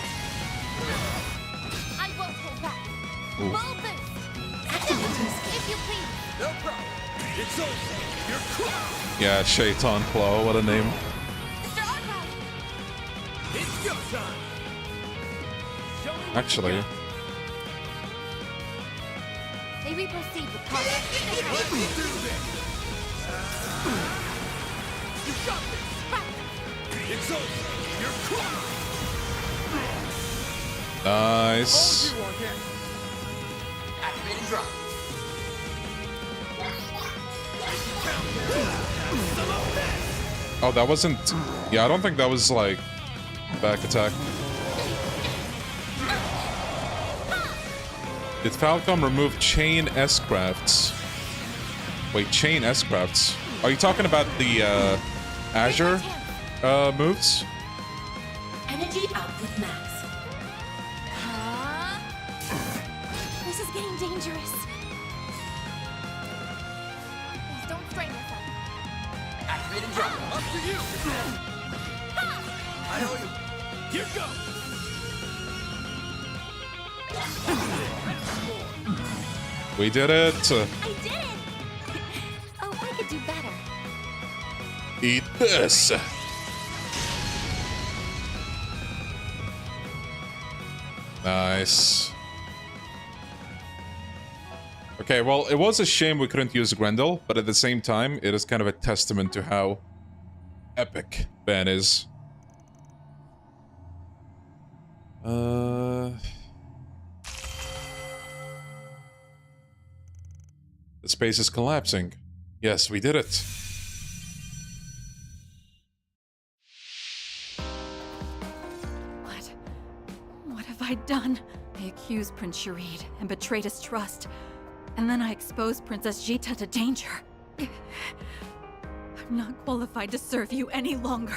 I won't hold back. Ooh. Movement. Activating skill. If you please. No problem. It's over. You're cool. yeah, Shaitan Claw, what a name. Mr. Archive. It's go time. Show me what Actually, you got. May we proceed with caution? Let's do this. You got this. It's over. You're cool. nice. All you want, yes. Activate and drop. Oh, that wasn't... Yeah, I don't think that was, like, back attack. Did Falcom remove chain S-crafts? Wait, chain S-crafts? Are you talking about the, Azure, moves? Energy output max. This is getting dangerous. Please don't strain yourself. Activate and drop. Up to you. I owe you. Here goes. We did it! I did it! Oh, I could do better. Eat this! Nice. Okay, well, it was a shame we couldn't use Grendel, but at the same time, it is kind of a testament to how epic Van is. The space is collapsing. Yes, we did it. What have I done? I accused Prince Sharid and betrayed his trust. And then I exposed Princess Jita to danger. I'm not qualified to serve you any longer.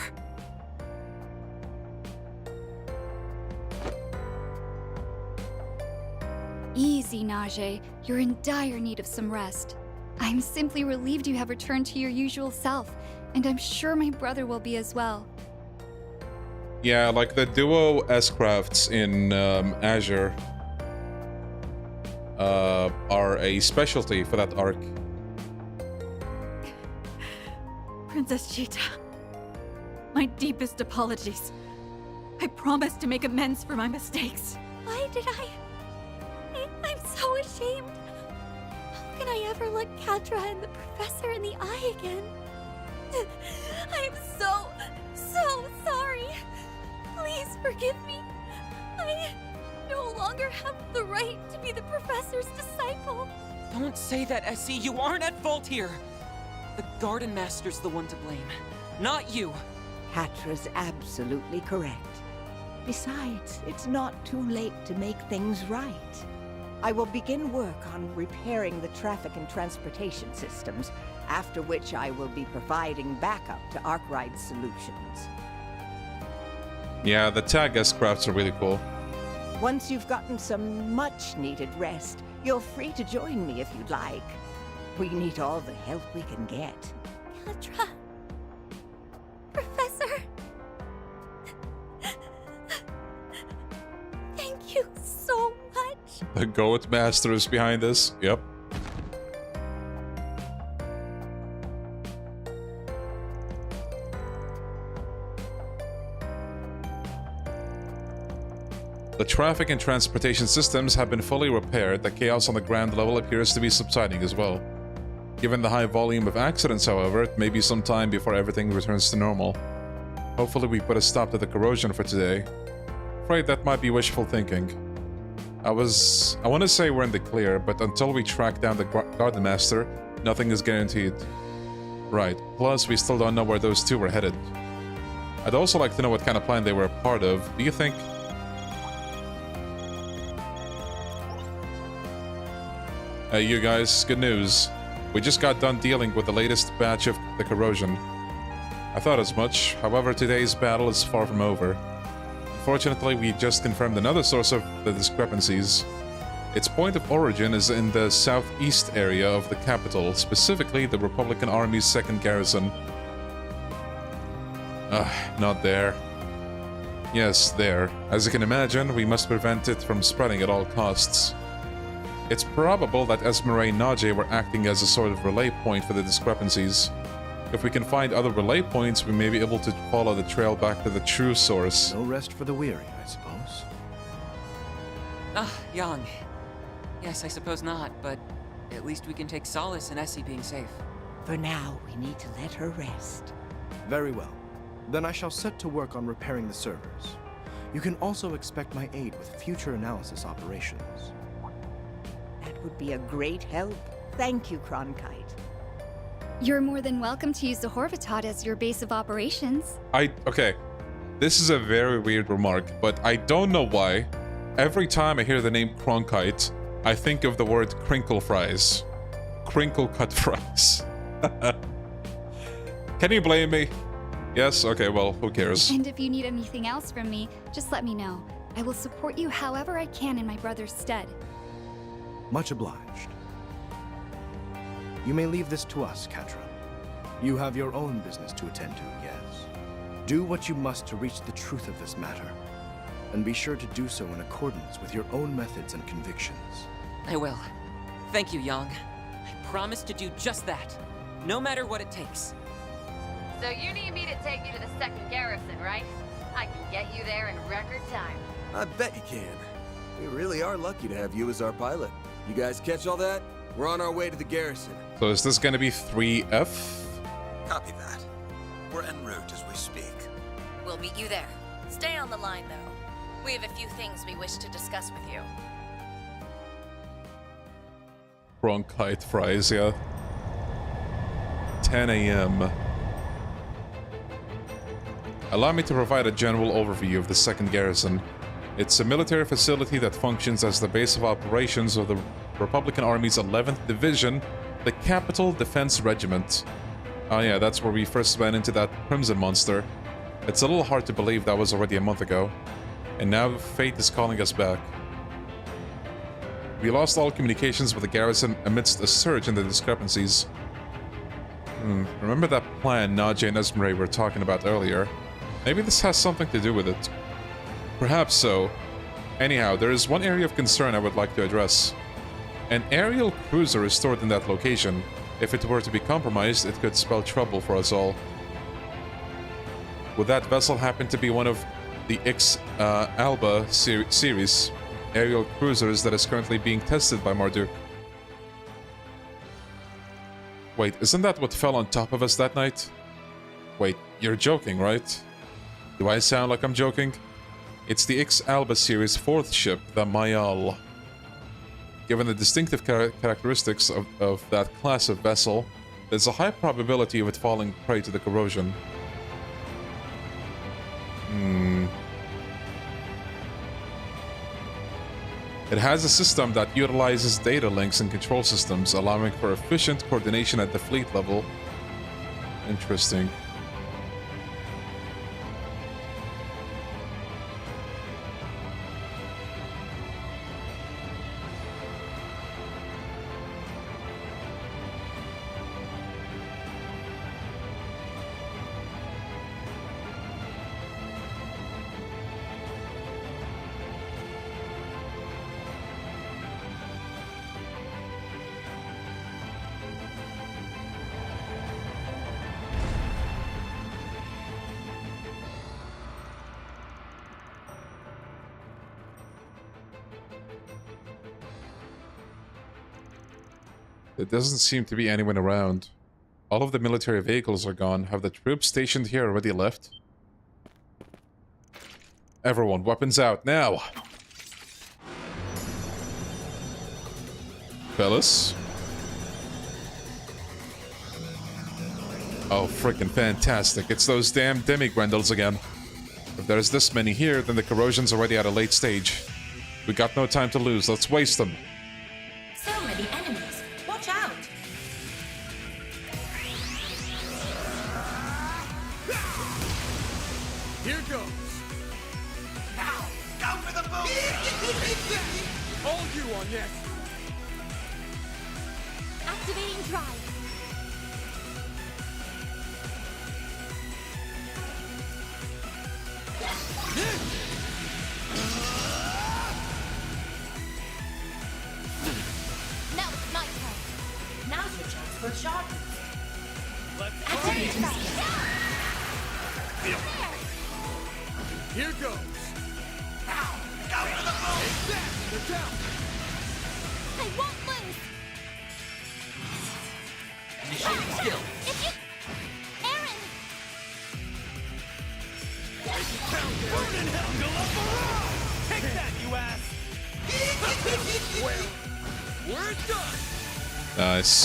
Easy, Najee. You're in dire need of some rest. I'm simply relieved you have returned to your usual self, and I'm sure my brother will be as well. Yeah, like the duo S-crafts in Azure are a specialty for that arc. Princess Jita, my deepest apologies. I promise to make amends for my mistakes. Why did I'm so ashamed. can I ever look Katra and the professor in the eye again? I'm so sorry. Please forgive me. I no longer have the right to be the professor's disciple. Don't say that, Essie. You aren't at fault here. The Gardenmaster's the one to blame, not you. Katra's absolutely correct. Besides, it's not too late to make things right. I will begin work on repairing the traffic and transportation systems, after which I will be providing backup to Arkwright's solutions. Yeah, the tag S-crafts are really cool. Once you've gotten some much-needed rest, you're free to join me if you'd like. We need all the help we can get. Katra. Professor. Thank you so much. The Goat-master is behind this. Yep. The traffic and transportation systems have been fully repaired. The chaos on the ground level appears to be subsiding as well. Given the high volume of accidents, however, it may be some time before everything returns to normal. Hopefully we put a stop to the corrosion for today. Afraid that might be wishful thinking. I want to say we're in the clear, but until we track down the Gardenmaster, nothing is guaranteed. Right, plus we still don't know where those two were headed. I'd also like to know what kind of plan they were a part of. Do you think... Hey, you guys, good news. We just got done dealing with the latest batch of the corrosion. I thought as much, however today's battle is far from over. Unfortunately, we just confirmed another source of the discrepancies. Its point of origin is in the southeast area of the capital, specifically the Republican Army's 2nd garrison. Not there. Yes, there. As you can imagine, we must prevent it from spreading at all costs. It's probable that Esmeralda and Najee were acting as a sort of relay point for the discrepancies. If we can find other relay points, we may be able to follow the trail back to the true source. No rest for the weary, I suppose. Yang. Yes, I suppose not, but at least we can take solace in Essie being safe. For now, we need to let her rest. Very well. Then I shall set to work on repairing the servers. You can also expect my aid with future analysis operations. That would be a great help. Thank you, Cronkite. You're more than welcome to use the Horvatot as your base of operations. Okay. This is a very weird remark, but I don't know why. Every time I hear the name Cronkite, I think of the word crinkle fries. Crinkle cut fries. Can you blame me? Yes? Okay, well, who cares? And if you need anything else from me, just let me know. I will support you however I can in my brother's stead. Much obliged. You may leave this to us, Katra. You have your own business to attend to, yes. Do what you must to reach the truth of this matter, and be sure to do so in accordance with your own methods and convictions. I will. Thank you, Yang. I promise to do just that, no matter what it takes. So you need me to take you to the 2nd garrison, right? I can get you there in record time. I bet you can. We really are lucky to have you as our pilot. You guys catch all that? We're on our way to the garrison. So is this gonna be 3F? Copy that. We're en route as we speak. We'll meet you there. Stay on the line, though. We have a few things we wish to discuss with you. Bronchite fries, yeah. 10 a.m. Allow me to provide a general overview of the 2nd garrison. It's a military facility that functions as the base of operations of the Republican Army's 11th Division, the Capital Defense Regiment. Oh yeah, that's where we first ran into that Crimson monster. It's a little hard to believe that was already a month ago. And now fate is calling us back. We lost all communications with the garrison amidst a surge in the discrepancies. Remember that plan Najee and Esmeralda were talking about earlier? Maybe this has something to do with it. Perhaps so. Anyhow, there is one area of concern I would like to address. An aerial cruiser is stored in that location. If it were to be compromised, it could spell trouble for us all. Would that vessel happen to be one of the Alba series aerial cruisers that is currently being tested by Marduk? Wait, isn't that what fell on top of us that night? Wait, you're joking, right? Do I sound like I'm joking? It's the X-Alba series 4th ship, the Mayal. Given the distinctive characteristics of that class of vessel, there's a high probability of it falling prey to the corrosion. It has a system that utilizes data links and control systems, allowing for efficient coordination at the fleet level. Interesting. There doesn't seem to be anyone around. All of the military vehicles are gone. Have the troops stationed here already left? Everyone, weapons out, now! Fellas? Oh, freaking fantastic. It's those damn demi-grendels again. If there's this many here, then the corrosion's already at a late stage. We got no time to lose. Let's waste them. So many enemies. Watch out! Here goes. Now, go for the boom! All you on next. Activating drive. Now it's my turn. Now's your chance for a shot. Let's Here goes. Now, go for the boom! Take that! They're down. I won't lose. Initiating skill. If you, Aaron. Burn in hell, Galapara! Take that, you ass! Well, we're done! Nice.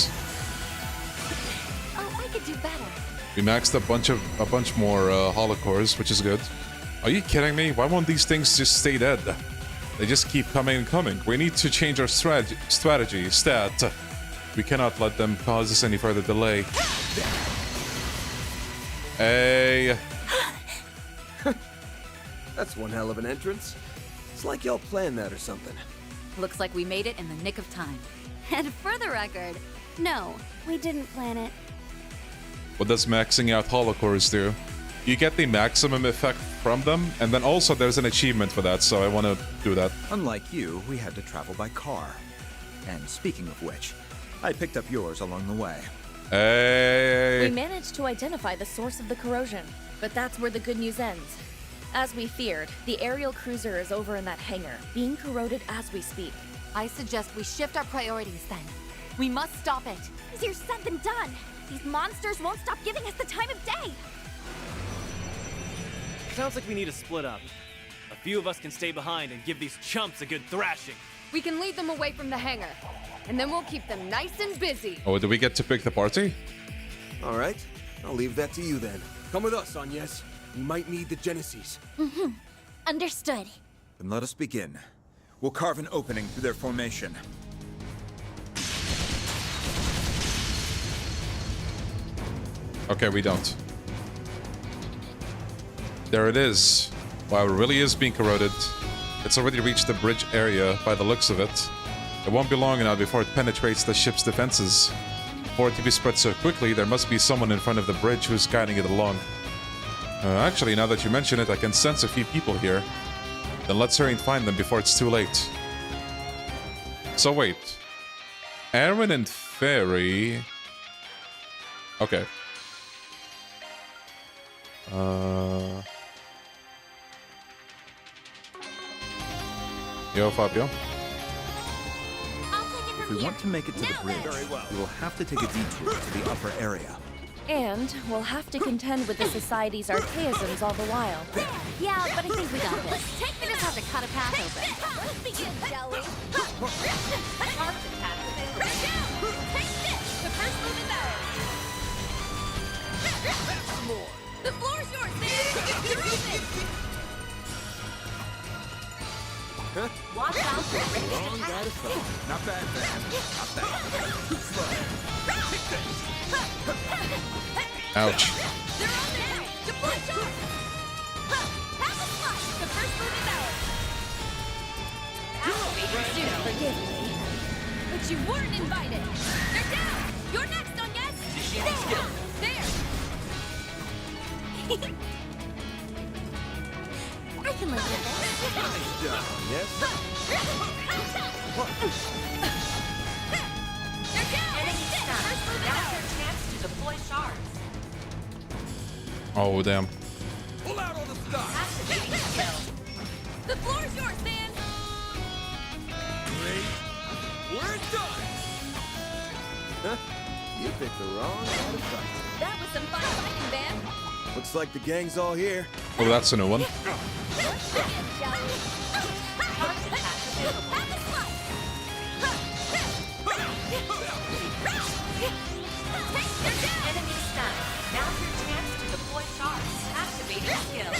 Oh, I could do better. We maxed a bunch more holocores, which is good. Are you kidding me? Why won't these things just stay dead? They just keep coming and coming. We need to change our strategy. We cannot let them cause us any further delay. Hey. That's one hell of an entrance. It's like y'all planned that or something. Looks like we made it in the nick of time. And for the record, no, we didn't plan it. What does maxing out holocores do? You get the maximum effect from them, and then also there's an achievement for that, so I want to do that. Unlike you, we had to travel by car. And speaking of which, I picked up yours along the way. Hey! We managed to identify the source of the corrosion, but that's where the good news ends. As we feared, the aerial cruiser is over in that hangar, being corroded as we speak. I suggest we shift our priorities then. We must stop it. Easier said than done. These monsters won't stop giving us the time of day. Sounds like we need to split up. A few of us can stay behind and give these chumps a good thrashing. We can lead them away from the hangar, and then we'll keep them nice and busy. Oh, do we get to pick the party? All right, I'll leave that to you then. Come with us, Agnes. We might need the Genesis. Mm-hmm. Understood. Then let us begin. We'll carve an opening through their formation. Okay, we don't. There it is. Wow, it really is being corroded. It's already reached the bridge area by the looks of it. It won't be long enough before it penetrates the ship's defenses. For it to be spread so quickly, there must be someone in front of the bridge who's guiding it along. Actually, now that you mention it, I can sense a few people here. Then let's hurry and find them before it's too late. So wait. Aaron and Fairy... Okay. I'll Yo, Fabio. take it If we want to make it to the bridge, we will have to take a detour to the upper area. And we'll have to contend with the Society's archaisms all the while. Yeah, but I think we got this. We just have to cut a path open. Let's begin, shall we? Take this! The first move is ours! The floor's yours, man! You're open! Huh? Watch out for Wrong guy to fight. Not bad, man. Not bad. Too slow. Take this. Ouch. They're on there! Deploy charge! Have a slice! The first move is ours! Forgive me, but you weren't invited. They're down! You're next, on yes! There! I can live with this. Nice job, yes? They're down! Enemy stunned. Now's your chance to deploy shards. Oh, damn. Pull out all the stock! Activating skill. The floor's yours, man! Great. We're done! Huh? You picked the wrong guy to fight. That was some fun fighting, man! Looks like the gang's all here. Oh, that's a new one. Let's begin, shall we? Toxin pack available. Have a slice! Enemy stunned. Now's your chance to deploy shards. Activating skill.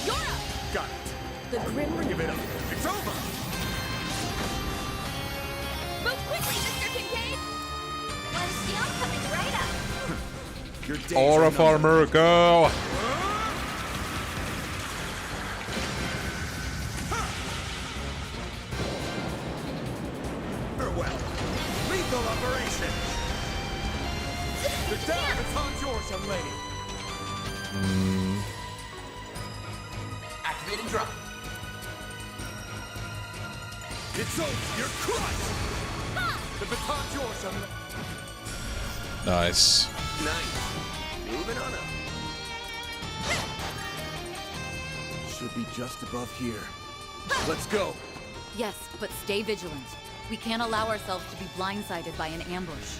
You're up! Got it. The Grim Give it up. It's over. Move quickly, Mr. Kincaid! One shield coming right up. Your days Aura are numbered. farmer, go! Farewell. Lethal operation. The down baton's yours, young lady. Activate and drop. It's over. You're crushed. The baton's yours, young lady. Nice. Nice. Moving on up. Should be just above here. Let's go. Yes, but stay vigilant. We can't allow ourselves to be blindsided by an ambush.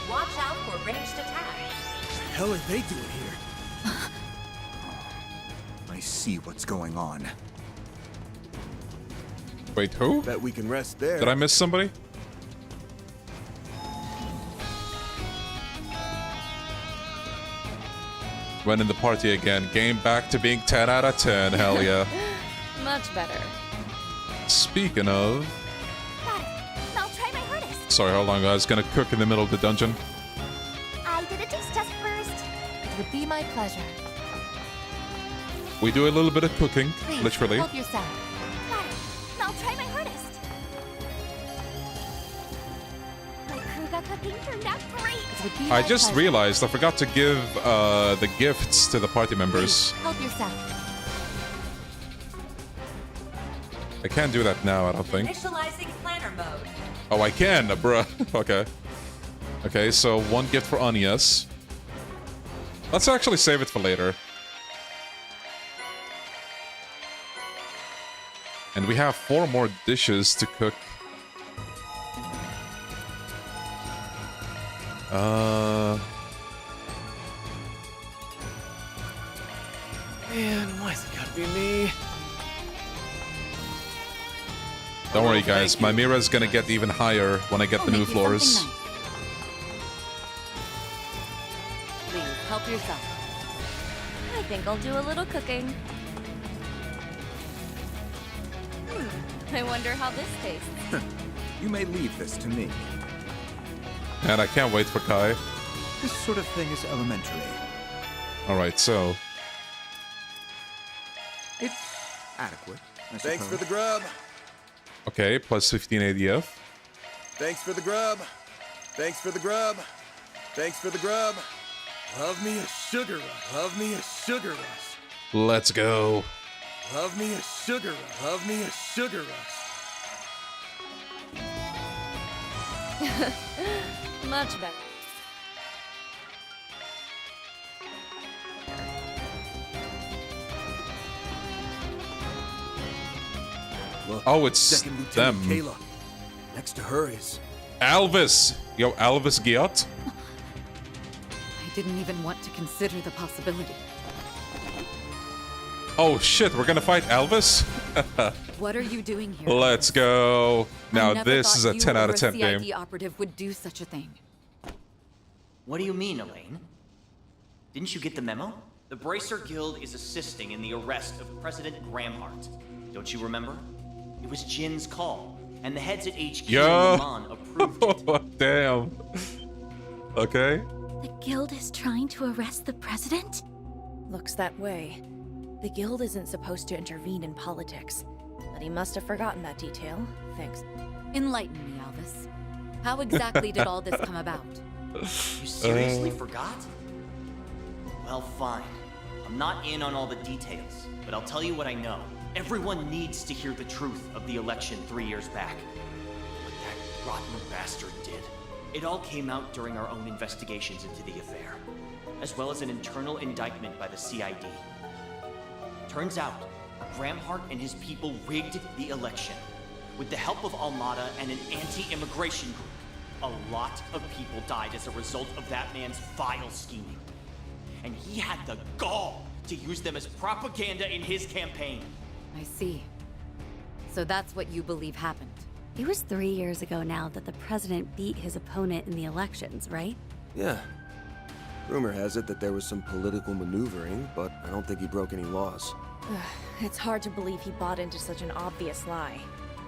Watch out for ranged attacks. What the hell are they doing here? I see what's going on. Wait, who? Bet we can rest there. Did I miss somebody? Went in the party again. Game back to being 10 out of 10. Hell yeah. Much better. Speaking of... Got it. I'll try my hardest. Sorry, hold on, guys. Gonna cook in the middle of the dungeon. I did a taste test first. It would be my pleasure. We do a little bit of cooking, Please, literally. help yourself. Got it. I'll try my hardest. My crew got cooking turned out great. It would be I my just pleasure. realized I forgot to give the gifts to the party members. Please, help yourself. I can't do that now, I don't think. Initializing planner mode. Oh, I can, bruh. Okay. Okay, so one gift for Anias. Let's actually save it for later. And we have 4 more dishes to cook. Man, why's it gotta be me? Don't worry, guys. My Mira's gonna get even higher when I get the new floors. Please, help yourself. I think I'll do a little cooking. I wonder how this tastes. You may leave this to me. And I can't wait for Kai. This sort of thing is elementary. Alright, so... It's adequate, I Thanks for suppose. the grub. Okay, plus 15 ADF. Thanks for the grub. Thanks for the grub. Thanks for the grub. Love me a sugar rush. Love me a sugar rush. Let's go. Love me a sugar rush. Love me a sugar rush. Much better. Look, Oh, it's Second Lieutenant them. Kayla. Next to her is... Alvis! Yo, Alvis Giot? I didn't even want to consider the possibility. Oh shit, we're gonna fight Alvis? What are you doing here? Let's go. Now this is a 10 out of 10 CID game. operative would do such a thing. What do you mean, Elaine? Didn't you get the memo? The Bracer Guild is assisting in the arrest of President Gramhart. Don't you remember? It was Jin's call, and the heads at HQ in Milan approved it. Damn. Okay. The guild is trying to arrest the president? Looks that way. The guild isn't supposed to intervene in politics, but he must have forgotten that detail. Thanks. Enlighten me, Alvis. How exactly did all this come about? You seriously forgot? Well, fine. I'm not in on all the details, but I'll tell you what I know. Everyone needs to hear the truth of the election 3 years back. What that rotten bastard did. It all came out during our own investigations into the affair, as well as an internal indictment by the CID. Turns out, Gramhart and his people rigged the election. With the help of Almada and an anti-immigration group, a lot of people died as a result of that man's vile scheming. And he had the gall to use them as propaganda in his campaign. I see. So that's what you believe happened. It was 3 years ago now that the president beat his opponent in the elections, right? Yeah. Rumor has it that there was some political maneuvering, but I don't think he broke any laws. It's hard to believe he bought into such an obvious lie.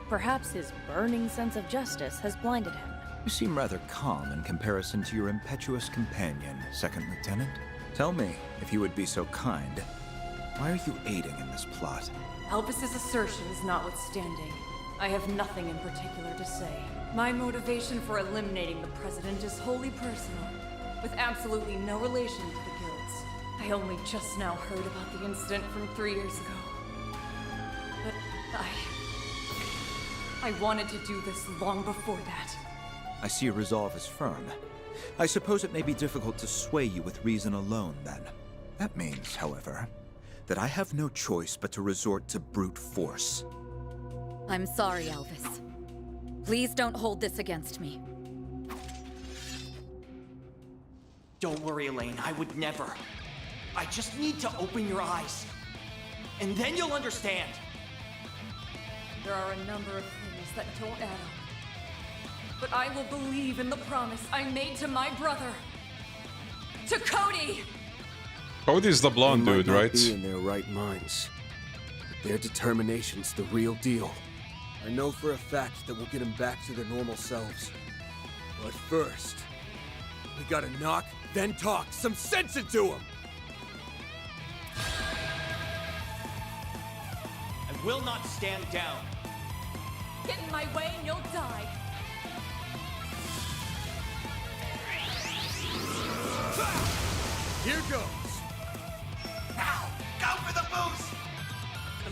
Perhaps his burning sense of justice has blinded him. You seem rather calm in comparison to your impetuous companion, Second Lieutenant. Tell me, if you would be so kind, why are you aiding in this plot? Alvis's assertions notwithstanding, I have nothing in particular to say. My motivation for eliminating the president is wholly personal, with absolutely no relation to the guilds. I only just now heard about the incident from 3 years ago. But I wanted to do this long before that. I see your resolve is firm. I suppose it may be difficult to sway you with reason alone, then. That means, however, that I have no choice but to resort to brute force. I'm sorry, Alvis. Please don't hold this against me. Don't worry, Elaine, I would never. I just need to open your eyes. And then you'll understand. There are a number of things that don't add up. But I will believe in the promise I made to my brother. To Cody! Cody's the blonde They dude, might not right? be in their right minds. But their determination's the real deal. I know for a fact that we'll get them back to their normal selves. But first, we gotta knock, then talk some sense into them! I will not stand down. Get in my way and you'll die. Here goes. Now, go for the boost!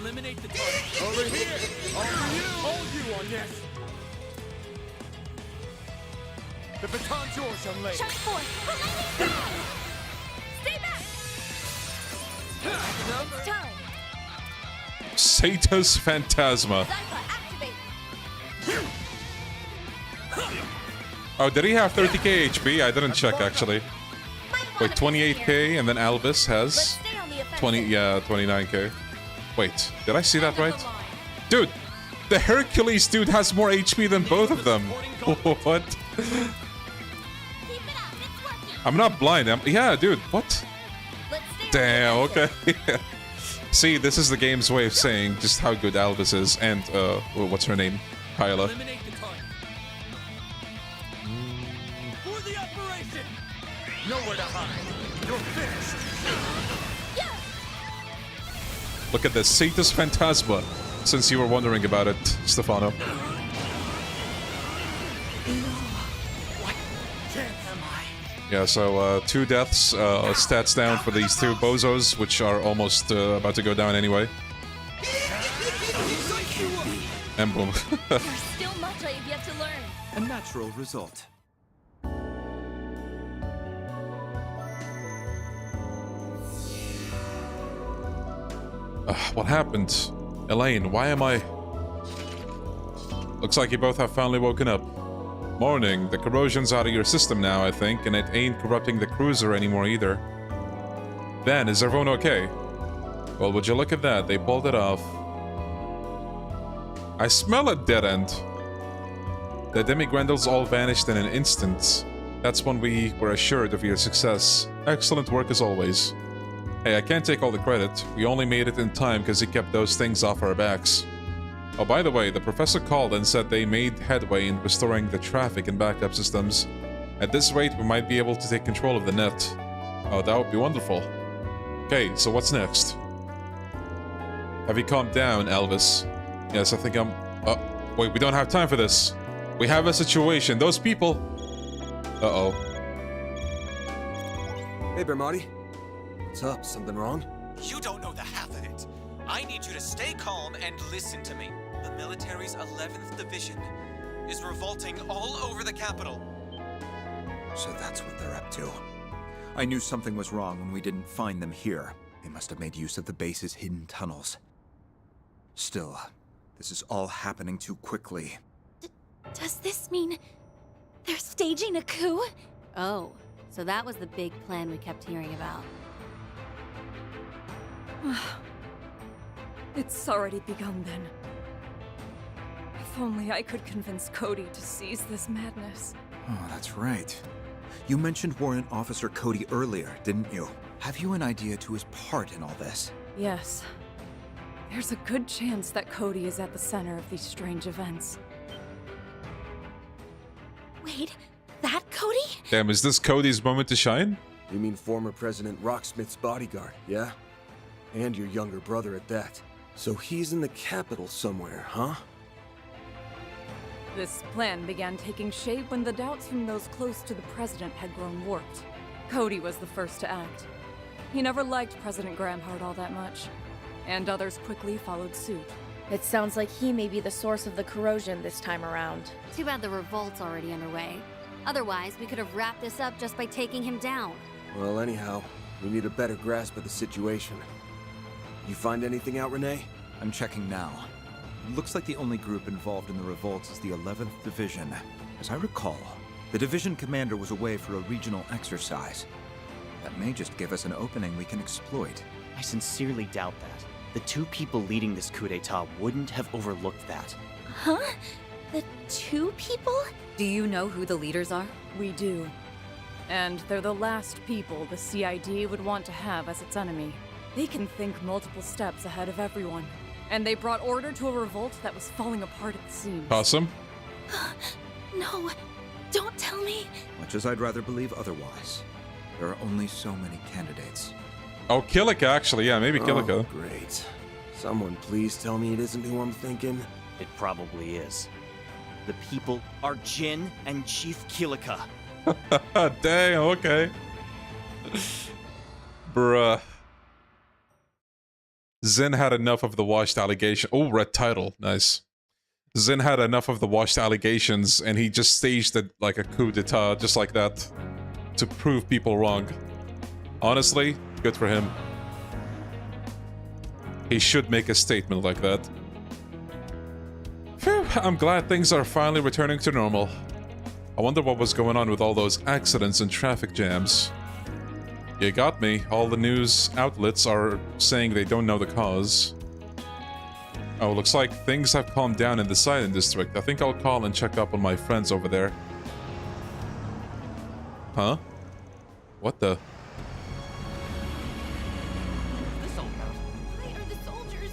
Eliminate the target. Over here. Over you. Hold you on this. The baton's yours, young lady. Shut forth! Stay back! Time! Satus Phantasma. Zypha, activate! Oh, did he have 30k HP? I didn't check actually. Wait, 28k, and then Alvis has 29k. Wait, did I see that right? Dude, the Hercules dude has more HP than both of them. What? I'm not blind. Yeah, dude, what? Damn, okay. See, this is the game's way of saying just how good Alvis is, and, what's her name? Kyla. For the operation! Nowhere to hide. You're finished. Look at this, Satus Phantasma, since you were wondering about it, Stefano. Yeah, so 2 deaths, stats down for these 2 bozos, which are almost about to go down anyway. And boom. There's still much I have yet to learn. A natural result. What happened? Elaine, why am I... Looks like you both have finally woken up. Morning. The corrosion's out of your system now, I think, and it ain't corrupting the cruiser anymore either. Ben, is everyone okay? Well, would you look at that? They pulled it off. I smell a dead end. The demi-grendels all vanished in an instant. That's when we were assured of your success. Excellent work as always. Hey, I can't take all the credit. We only made it in time because he kept those things off our backs. Oh, by the way, the professor called and said they made headway in restoring the traffic and backup systems. At this rate, we might be able to take control of the net. Oh, that would be wonderful. Okay, so what's next? Have you calmed down, Elvis? Yes, I think I'm... Oh, wait, we don't have time for this. We have a situation. Those people... Uh-oh. Hey, Bermardi. What's up? Something wrong? You don't know the half of it. I need you to stay calm and listen to me. The military's 11th Division is revolting all over the capital. So that's what they're up to. I knew something was wrong when we didn't find them here. They must have made use of the base's hidden tunnels. Still, this is all happening too quickly. Does this mean they're staging a coup? Oh, so that was the big plan we kept hearing about. It's already begun then. If only I could convince Cody to seize this madness. Oh, that's right. You mentioned Warrant Officer Cody earlier, didn't you? Have you an idea to his part in all this? Yes. There's a good chance that Cody is at the center of these strange events. Wait, that Cody? Damn, is this Cody's moment to shine? You mean former President Rocksmith's bodyguard, yeah? And your younger brother at that. So he's in the capital somewhere, huh? This plan began taking shape when the doubts from those close to the president had grown warped. Cody was the first to act. He never liked President Gramhart all that much, and others quickly followed suit. It sounds like he may be the source of the corrosion this time around. Too bad the revolt's already underway. Otherwise, we could have wrapped this up just by taking him down. Well, anyhow, we need a better grasp of the situation. You find anything out, Renee? I'm checking now. It looks like the only group involved in the revolts is the 11th Division. As I recall, the division commander was away for a regional exercise. That may just give us an opening we can exploit. I sincerely doubt that. The two people leading this coup d'etat wouldn't have overlooked that. Huh? The two people? Do you know who the leaders are? We do. And they're the last people the CID would want to have as its enemy. They can think multiple steps ahead of everyone. And they brought order to a revolt that was falling apart at the seams. Awesome. No, don't tell me. Much as I'd rather believe otherwise. There are only so many candidates. Oh, Kilika, actually. Yeah, maybe Kilika. Oh, great. Someone please tell me it isn't who I'm thinking. It probably is. The people are Jin and Chief Kilika. Dang, okay. Bruh. Zin had enough of the washed allegation. Oh, red title. Nice. Zin had enough of the washed allegations, and he just staged it like a coup d'etat, just like that, to prove people wrong. Honestly, good for him. He should make a statement like that. Phew, I'm glad things are finally returning to normal. I wonder what was going on with all those accidents and traffic jams. You got me. All the news outlets are saying they don't know the cause. Oh, looks like things have calmed down in the Silent District. I think I'll call and check up on my friends over there. Huh? What the? Why are the soldiers?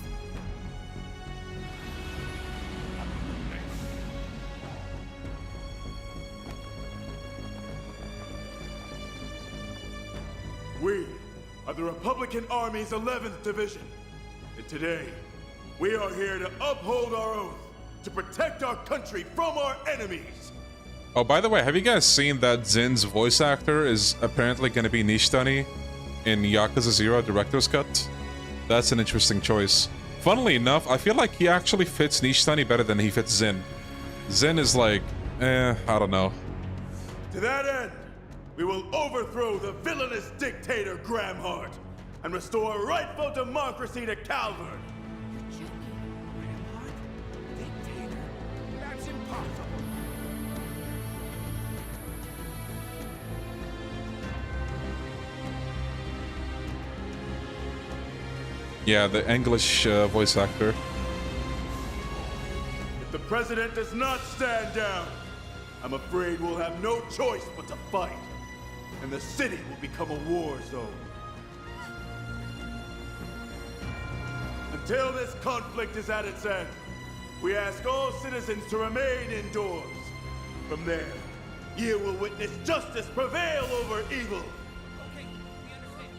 We are the Republican Army's 11th Division. And today, we are here to uphold our oath to protect our country from our enemies. Oh, by the way, have you guys seen that Zin's voice actor is apparently going to be Nishtani in Yakuza 0 Director's Cut? That's an interesting choice. Funnily enough, I feel like he actually fits Nishtani better than he fits Zin. Zin is like, I don't know. To that end, we will overthrow the villainous dictator Gramhart and restore rightful democracy to Calvert. Dictator? That's Yeah, the English voice actor. If the president does not stand down, I'm afraid we'll have no choice but to fight. And the city will become a war zone. Until this conflict is at its end, we ask all citizens to remain indoors. From there, you will witness justice prevail over evil. Okay, we understand.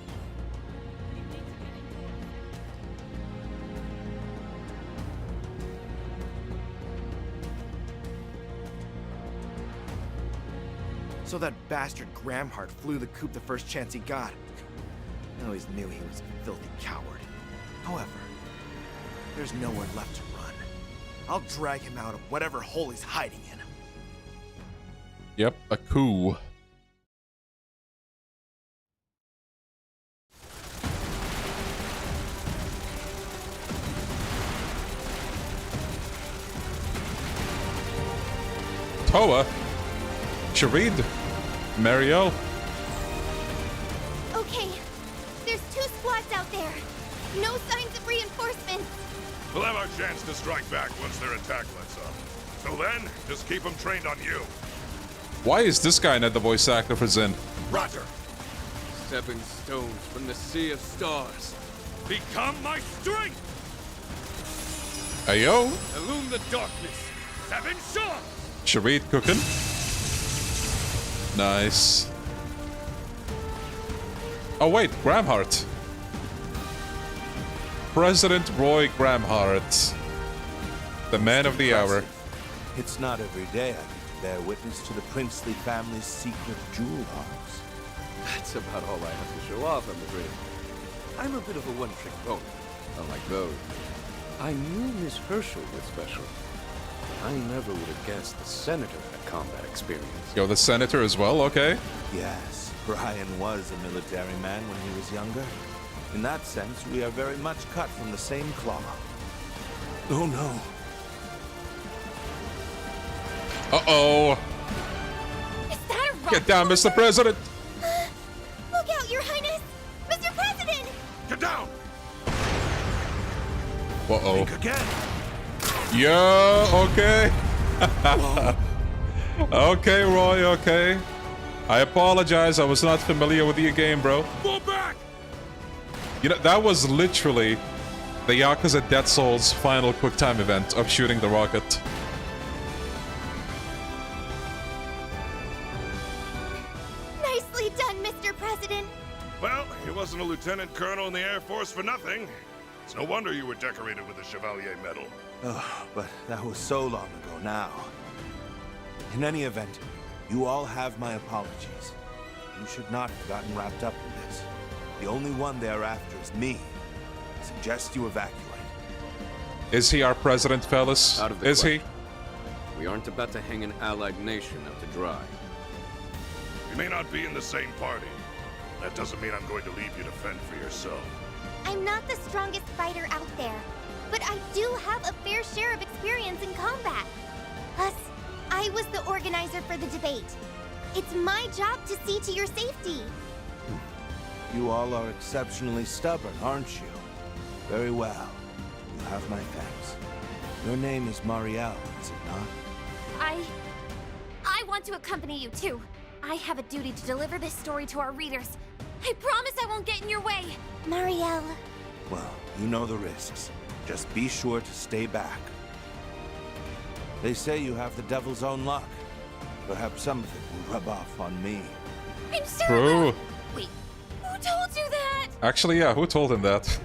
So that bastard Gramhart flew the coop the first chance he got. I always knew he was a filthy coward. However, there's nowhere left to run. I'll drag him out of whatever hole he's hiding in. Yep, a coup. Toa? Sharid? Mariel? Okay, there's 2 squads out there. No signs of reinforcements. We'll have our chance to strike back once their attack lets up. Till then, just keep them trained on you. Why is this guy not the voice actor for Zen? Roger. Stepping stones from the sea of stars. Become my strength! Ayo? Illume the darkness. Seven Shaw! Sharid cooking. Nice. Oh wait, Gramhart. President Roy Gramhart. The man of the hour. It's not every day I get to bear witness to the princely family's secret jewel arms. That's about all I have to show off, I'm afraid. I'm a bit of a one-trick pony, unlike those. I knew Miss Herschel was special. I never would have guessed the senator had combat experience. Yo, the senator as well, okay. Yes, Brian was a military man when he was younger. In that sense, we are very much cut from the same cloth. Oh no. Uh-oh. Is that a rock? Get down, Mr. President. Look out, Your Highness! Mr. President! Get down! Uh-oh. Think again. Yeah, okay. Okay, Roy, okay. I apologize, I was not familiar with your game, bro. Fall back! You know, that was literally the Yakuza Dead Souls final quick-time event of shooting the rocket. Nicely done, Mr. President! Well, he wasn't a lieutenant colonel in the Air Force for nothing. It's no wonder you were decorated with the Chevalier Medal. Oh, but that was so long ago now. In any event, you all have my apologies. You should not have gotten wrapped up in this. The only one they're after is me. I suggest you evacuate. Is he our president, fellas? Out of the Is he? question. We aren't about to hang an allied nation out to dry. We may not be in the same party. That doesn't mean I'm going to leave you to fend for yourself. I'm not the strongest fighter out there, but I do have a fair share of experience in combat. Plus, I was the organizer for the debate. It's my job to see to your safety. You all are exceptionally stubborn, aren't you? Very well. You have my thanks. Your name is Marielle, is it not? I want to accompany you too. I have a duty to deliver this story to our readers. I promise I won't get in your way. Marielle. Well, you know the risks. Just be sure to stay back. They say you have the devil's own luck. Perhaps some of it will rub off on me. I'm sure. True. Wait, who told you that? Actually, yeah, who told him that?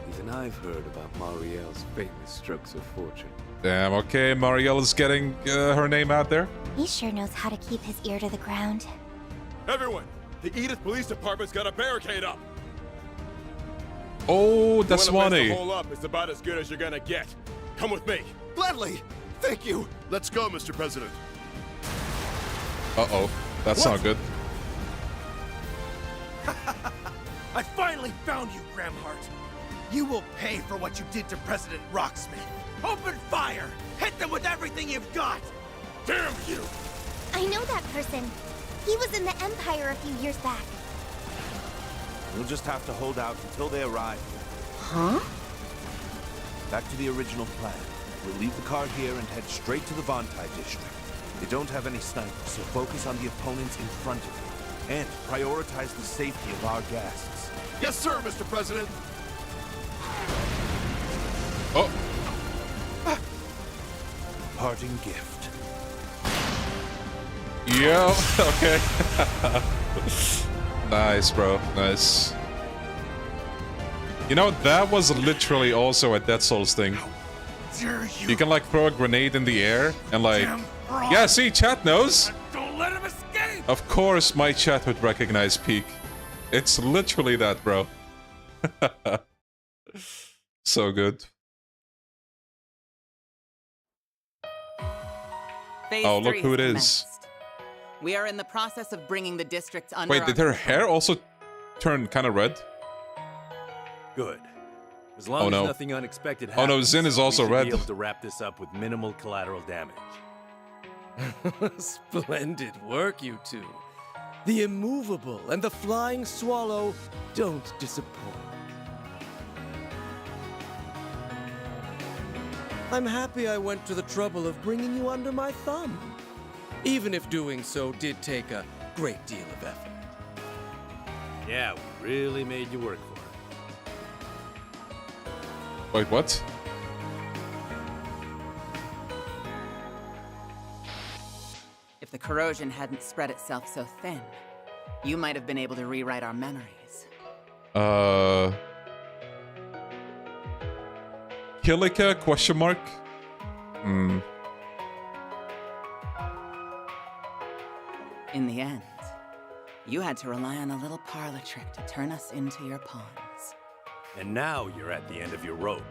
Even I've heard about Marielle's famous strokes of fortune. Damn, okay, Marielle is getting her name out there. He sure knows how to keep his ear to the ground. Everyone, the Edith Police Department's got a barricade up. Oh, that's funny. funny. Hole up is about as good as you're gonna get. Come with me. Gladly! Thank you! Let's go, Mr. President. Uh-oh, that's not good. I finally found you, Gramhart. You will pay for what you did to President Rocksmith. Open fire! Hit them with everything you've got! Damn you! I know that person. He was in the Empire a few years back. We'll just have to hold out until they arrive. Huh? Back to the original plan. We'll leave the car here and head straight to the Vontai district. They don't have any snipers, so focus on the opponents in front of you. And prioritize the safety of our guests. Yes, sir, Mr. President. Oh. Parting gift. Yo, okay. Nice, bro. Nice. You know, that was literally also a Dead Souls thing. You can, like, throw a grenade in the air and, like... Yeah, see, chat knows. Don't let him escape! Of course my chat would recognize Peak. It's literally that, bro. So good. Oh, look who it is. We are in the process of bringing the districts under. Wait, did her hair also turn kind of red? Good. As long as nothing unexpected happens, oh no, Zin is also we should red. be able to wrap this up with minimal collateral damage. Splendid work, you two. The immovable and the flying swallow don't disappoint. I'm happy I went to the trouble of bringing you under my thumb, even if doing so did take a great deal of effort. Yeah, we really made you work for it. Wait, what? If the corrosion hadn't spread itself so thin, you might have been able to rewrite our memories. Kilika? Question mark? In the end, you had to rely on a little parlor trick to turn us into your pawns. And now you're at the end of your rope.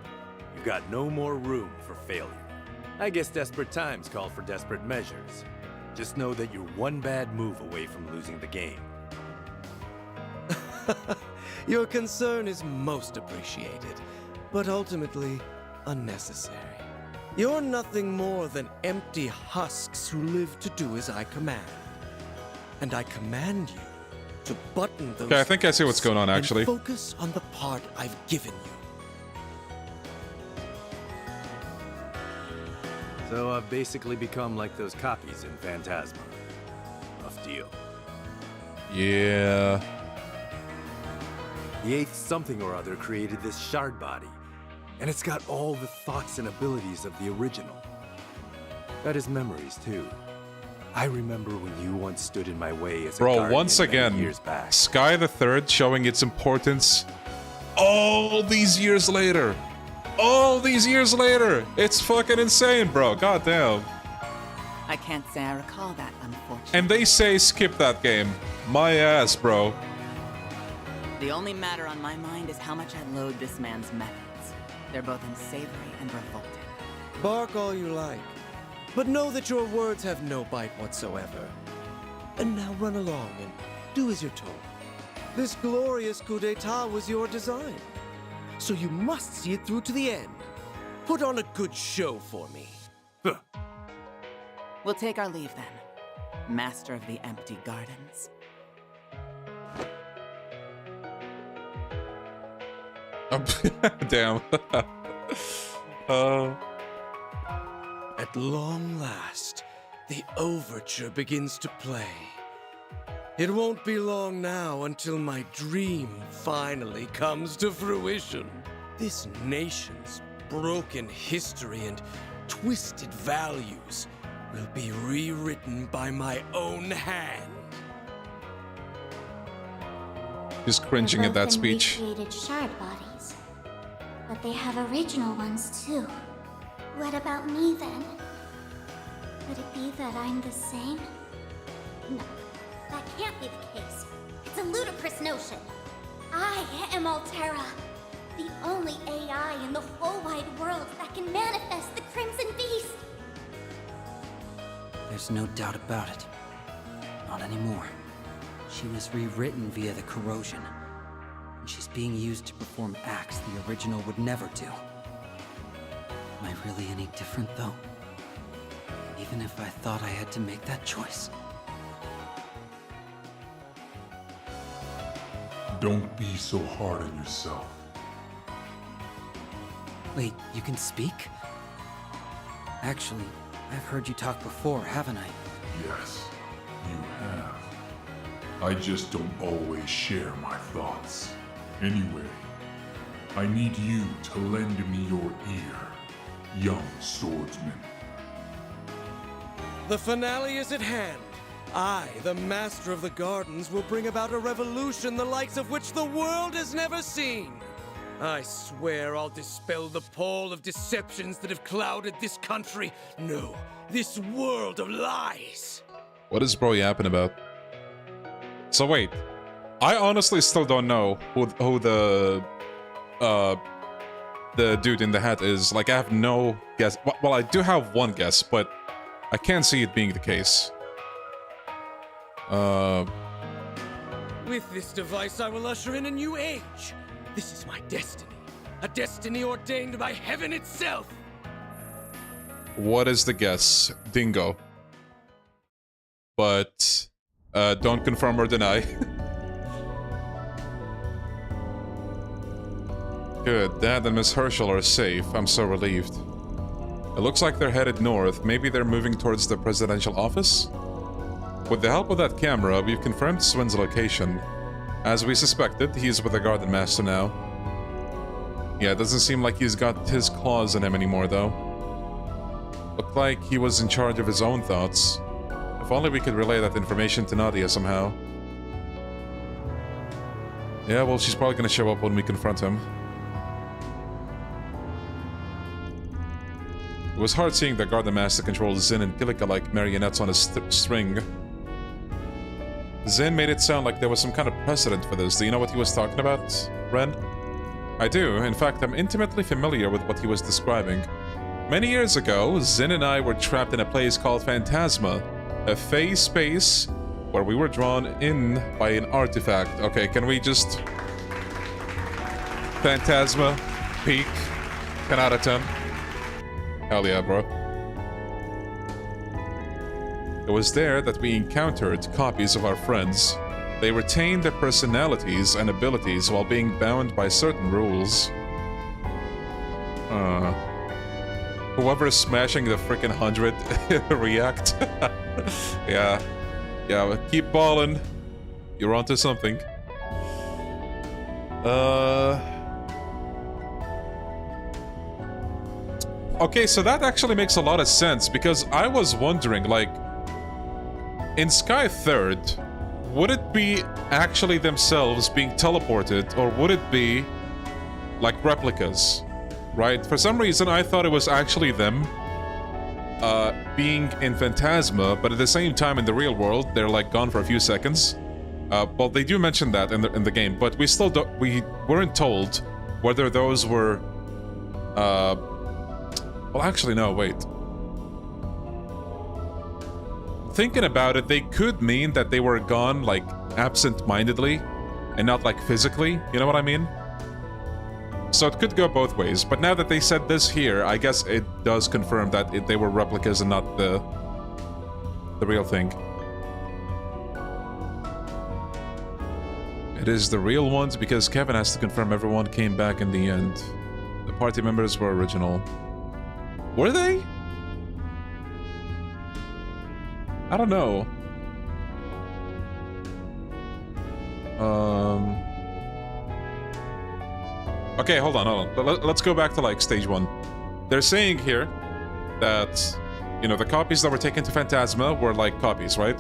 You've got no more room for failure. I guess desperate times call for desperate measures. Just know that you're one bad move away from losing the game. Your concern is most appreciated, but ultimately unnecessary. You're nothing more than empty husks who live to do as I command. And I command you to button those. Okay, I think I see what's going on, actually. And focus on the part I've given you. So I've basically become like those copies in Phantasma. Rough deal. Yeah. The eighth something or other created this shard body, and it's got all the thoughts and abilities of the original. Got his memories, too. I remember when you once stood in my way as a guardian once again, years back. Sky the Third showing its importance all these years later. All these years later! It's fucking insane, bro. Goddamn. I can't say I recall that, unfortunately. And they say skip that game. My ass, bro. The only matter on my mind is how much I loathe this man's methods. They're both unsavory and revolting. Bark all you like, but know that your words have no bite whatsoever. And now run along and do as you're told. This glorious coup d'etat was your design, so you must see it through to the end. Put on a good show for me. We'll take our leave then, Master of the Empty Gardens. Damn. At long last, the overture begins to play. It won't be long now until my dream finally comes to fruition. This nation's broken history and twisted values will be rewritten by my own hand. Just cringing at that speech. Recreated shard bodies, but they have original ones too. What about me then? Could it be that I'm the same? No, that can't be the case. It's a ludicrous notion. I am Altera, the only AI in the whole wide world that can manifest the Crimson Beast. There's no doubt about it. Not anymore. She was rewritten via the corrosion, and she's being used to perform acts the original would never do. Am I really any different, though? Even if I thought I had to make that choice? Don't be so hard on yourself. Wait, you can speak? Actually, I've heard you talk before, haven't I? Yes, you have. I just don't always share my thoughts. Anyway, I need you to lend me your ear, young swordsman. The finale is at hand. I, the Master of the Gardens, will bring about a revolution the likes of which the world has never seen. I swear I'll dispel the pall of deceptions that have clouded this country. No, this world of lies. What is bro yapping about? So wait, I honestly still don't know who the dude in the hat is. Like, I have no guess. Well, I do have one guess, but I can't see it being the case. With this device, I will usher in a new age. This is my destiny. A destiny ordained by heaven itself. What is the guess? Dingo. But, don't confirm or deny. Good, Dad and Miss Herschel are safe. I'm so relieved. It looks like they're headed north. Maybe they're moving towards the presidential office? With the help of that camera, we've confirmed Swin's location. As we suspected, he's with the Gardenmaster now. Yeah, it doesn't seem like he's got his claws in him anymore, though. Looked like he was in charge of his own thoughts. If only we could relay that information to Nadia somehow. Yeah, well, she's probably gonna show up when we confront him. It was hard seeing the Gardenmaster control Zin and Kilika like marionettes on a string. Zin made it sound like there was some kind of precedent for this. Do you know what he was talking about, Ren? I do. In fact, I'm intimately familiar with what he was describing. Many years ago, Zin and I were trapped in a place called Phantasma, a phase space where we were drawn in by an artifact. Okay, can we just... Phantasma, peak, 10 out of 10. Hell yeah, bro. It was there that we encountered copies of our friends. They retained their personalities and abilities while being bound by certain rules. Whoever's smashing the frickin' 100 react. Yeah. Yeah, keep balling. You're onto something. Okay, so that actually makes a lot of sense, because I was wondering, like, in Sky Third, would it be actually themselves being teleported, or would it be like replicas, right? For some reason, I thought it was actually them being in Phantasma, but at the same time, in the real world, they're like gone for a few seconds. Well, they do mention that in the game, but we still don't. We weren't told whether those were. Well, actually, no. Wait. Thinking about it, they could mean that they were gone, like, absent-mindedly, and not, like, physically, you know what I mean? So it could go both ways, but now that they said this here, I guess it does confirm that they were replicas and not the real thing. It is the real ones because Kevin has to confirm everyone came back in the end. The party members were original. Were they? I don't know. Okay, hold on. Let's go back to, like, stage 1. They're saying here that, you know, the copies that were taken to Phantasma were, like, copies, right?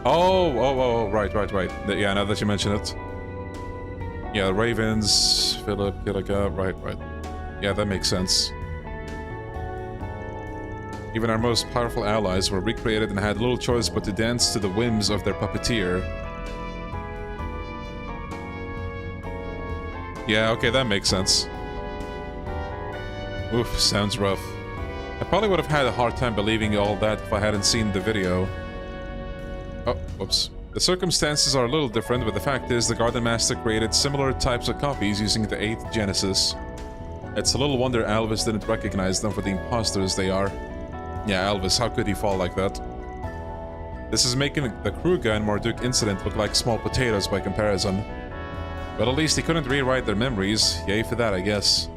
Oh, right. Yeah, now that you mention it. Yeah, Ravens, Philip, Kilika, right. Yeah, that makes sense. Even our most powerful allies were recreated and had little choice but to dance to the whims of their puppeteer. Yeah, okay, that makes sense. Oof, sounds rough. I probably would have had a hard time believing all that if I hadn't seen the video. Oh, whoops. The circumstances are a little different, but the fact is the Gardenmaster created similar types of copies using the 8th Genesis. It's a little wonder Alvis didn't recognize them for the imposters they are. Yeah, Alvis, how could he fall like that? This is making the Kruga and Marduk incident look like small potatoes by comparison. But at least he couldn't rewrite their memories. Yay for that, I guess.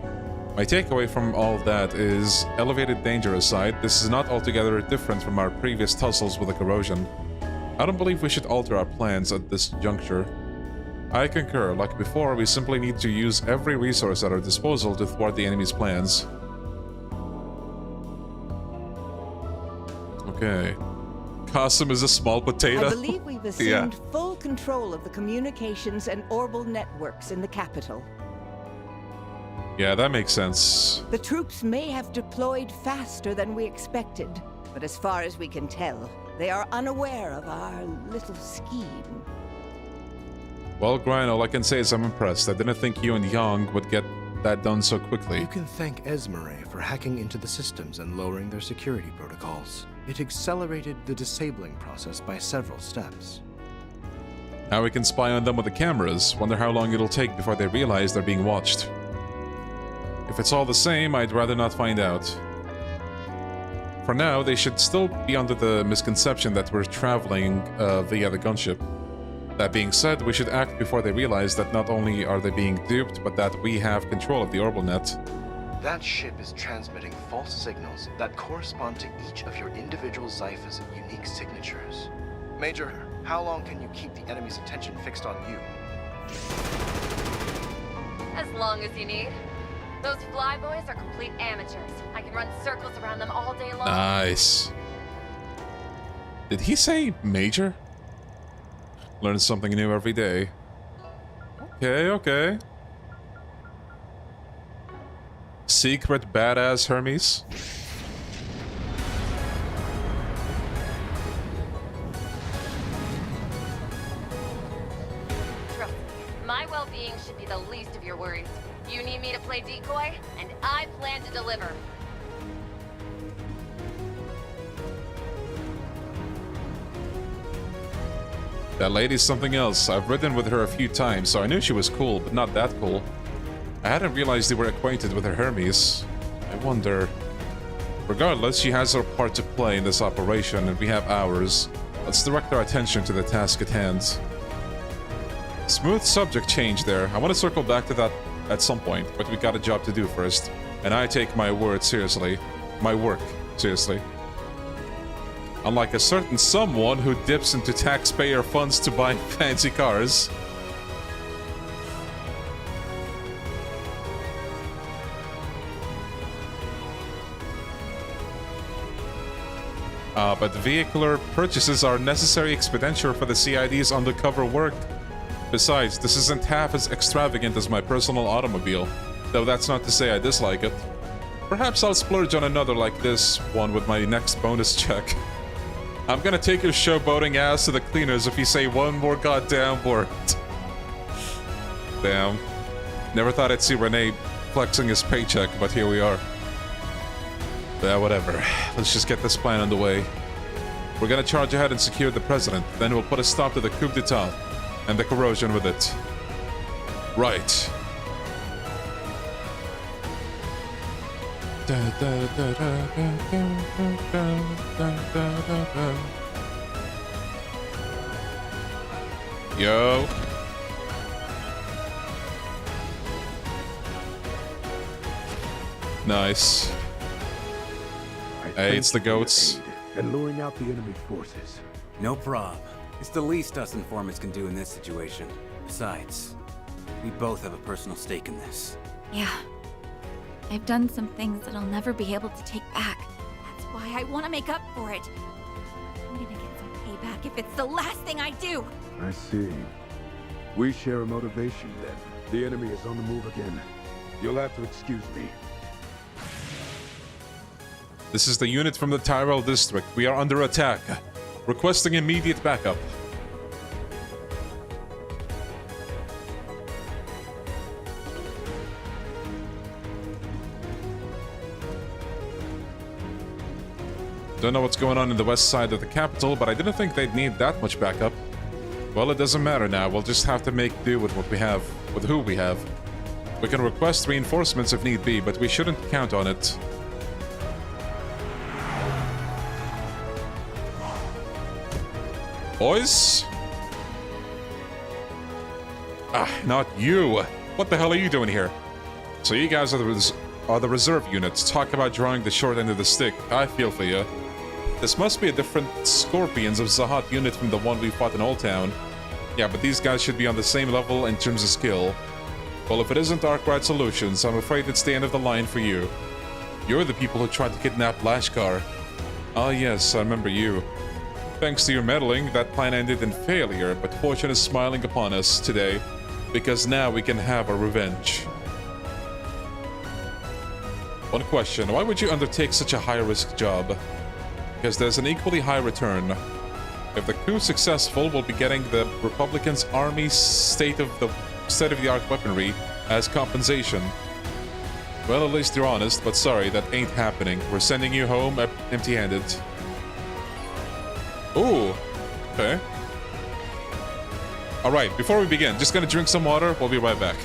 My takeaway from all that is, elevated danger aside, this is not altogether different from our previous tussles with the corrosion. I don't believe we should alter our plans at this juncture. I concur. Like before, we simply need to use every resource at our disposal to thwart the enemy's plans. Okay. Qasim is a small potato. I believe we've assumed full control of the communications and orbital networks in the capital. Yeah, that makes sense. The troops may have deployed faster than we expected, but as far as we can tell, they are unaware of our little scheme. Well, Grind, all I can say is I'm impressed. I didn't think you and Yang would get that done so quickly. You can thank Esmeralda for hacking into the systems and lowering their security protocols. It accelerated the disabling process by several steps. Now we can spy on them with the cameras. Wonder how long it'll take before they realize they're being watched. If it's all the same, I'd rather not find out. For now, they should still be under the misconception that we're traveling via the gunship. That being said, we should act before they realize that not only are they being duped, but that we have control of the orbital net. That ship is transmitting false signals that correspond to each of your individual Zypha's unique signatures. Major, how long can you keep the enemy's attention fixed on you? As long as you need. Those flyboys are complete amateurs. I can run circles around them all day long. Nice. Did he say Major? Learn something new every day. Okay, okay. Secret badass Hermes. Trust me, my well-being should be the least of your worries. You need me to play decoy, and I plan to deliver. That lady's something else. I've ridden with her a few times, so I knew she was cool, but not that cool. I hadn't realized they were acquainted with her Hermes. I wonder... Regardless, she has her part to play in this operation, and we have ours. Let's direct our attention to the task at hand. Smooth subject change there. I want to circle back to that at some point, but we got a job to do first. And I take my word seriously. My work seriously. Unlike a certain someone who dips into taxpayer funds to buy fancy cars. But vehicular purchases are necessary expenditure for the CID's undercover work. Besides, this isn't half as extravagant as my personal automobile, though that's not to say I dislike it. Perhaps I'll splurge on another like this one with my next bonus check. I'm gonna take your showboating ass to the cleaners if you say one more goddamn word. Damn. Never thought I'd see Renee flexing his paycheck, but here we are. Yeah, whatever. Let's just get this plan underway. We're gonna charge ahead and secure the president, then we'll put a stop to the coup d'etat and the corrosion with it. Right. Yo. Nice. Hey, it's the goats. And luring out the enemy forces. No prob. It's the least us informants can do in this situation. Besides, we both have a personal stake in this. Yeah. I've done some things that I'll never be able to take back. That's why I want to make up for it. I'm gonna get some payback if it's the last thing I do. I see. We share a motivation then. The enemy is on the move again. You'll have to excuse me. This is the unit from the Tyrell district. We are under attack. Requesting immediate backup. Don't know what's going on in the west side of the capital, but I didn't think they'd need that much backup. Well, it doesn't matter now. We'll just have to make do with what we have, with who we have. We can request reinforcements if need be, but we shouldn't count on it. Boys? Ah, not you. What the hell are you doing here? So you guys are the reserve units. Talk about drawing the short end of the stick. I feel for you. This must be a different Scorpions of Zahat unit from the one we fought in Old Town. Yeah, but these guys should be on the same level in terms of skill. Well, if it isn't Arkwright Solutions, I'm afraid it's the end of the line for you. You're the people who tried to kidnap Lashkar. Ah yes, I remember you. Thanks to your meddling, that plan ended in failure, but fortune is smiling upon us today, because now we can have our revenge. One question, why would you undertake such a high-risk job? Because there's an equally high return. If the coup is successful, we'll be getting the Republicans' army's state-of-the-art weaponry as compensation. Well, at least you're honest, but sorry, that ain't happening. We're sending you home empty-handed. Ooh, okay. Alright, before we begin, just gonna drink some water, we'll be right back.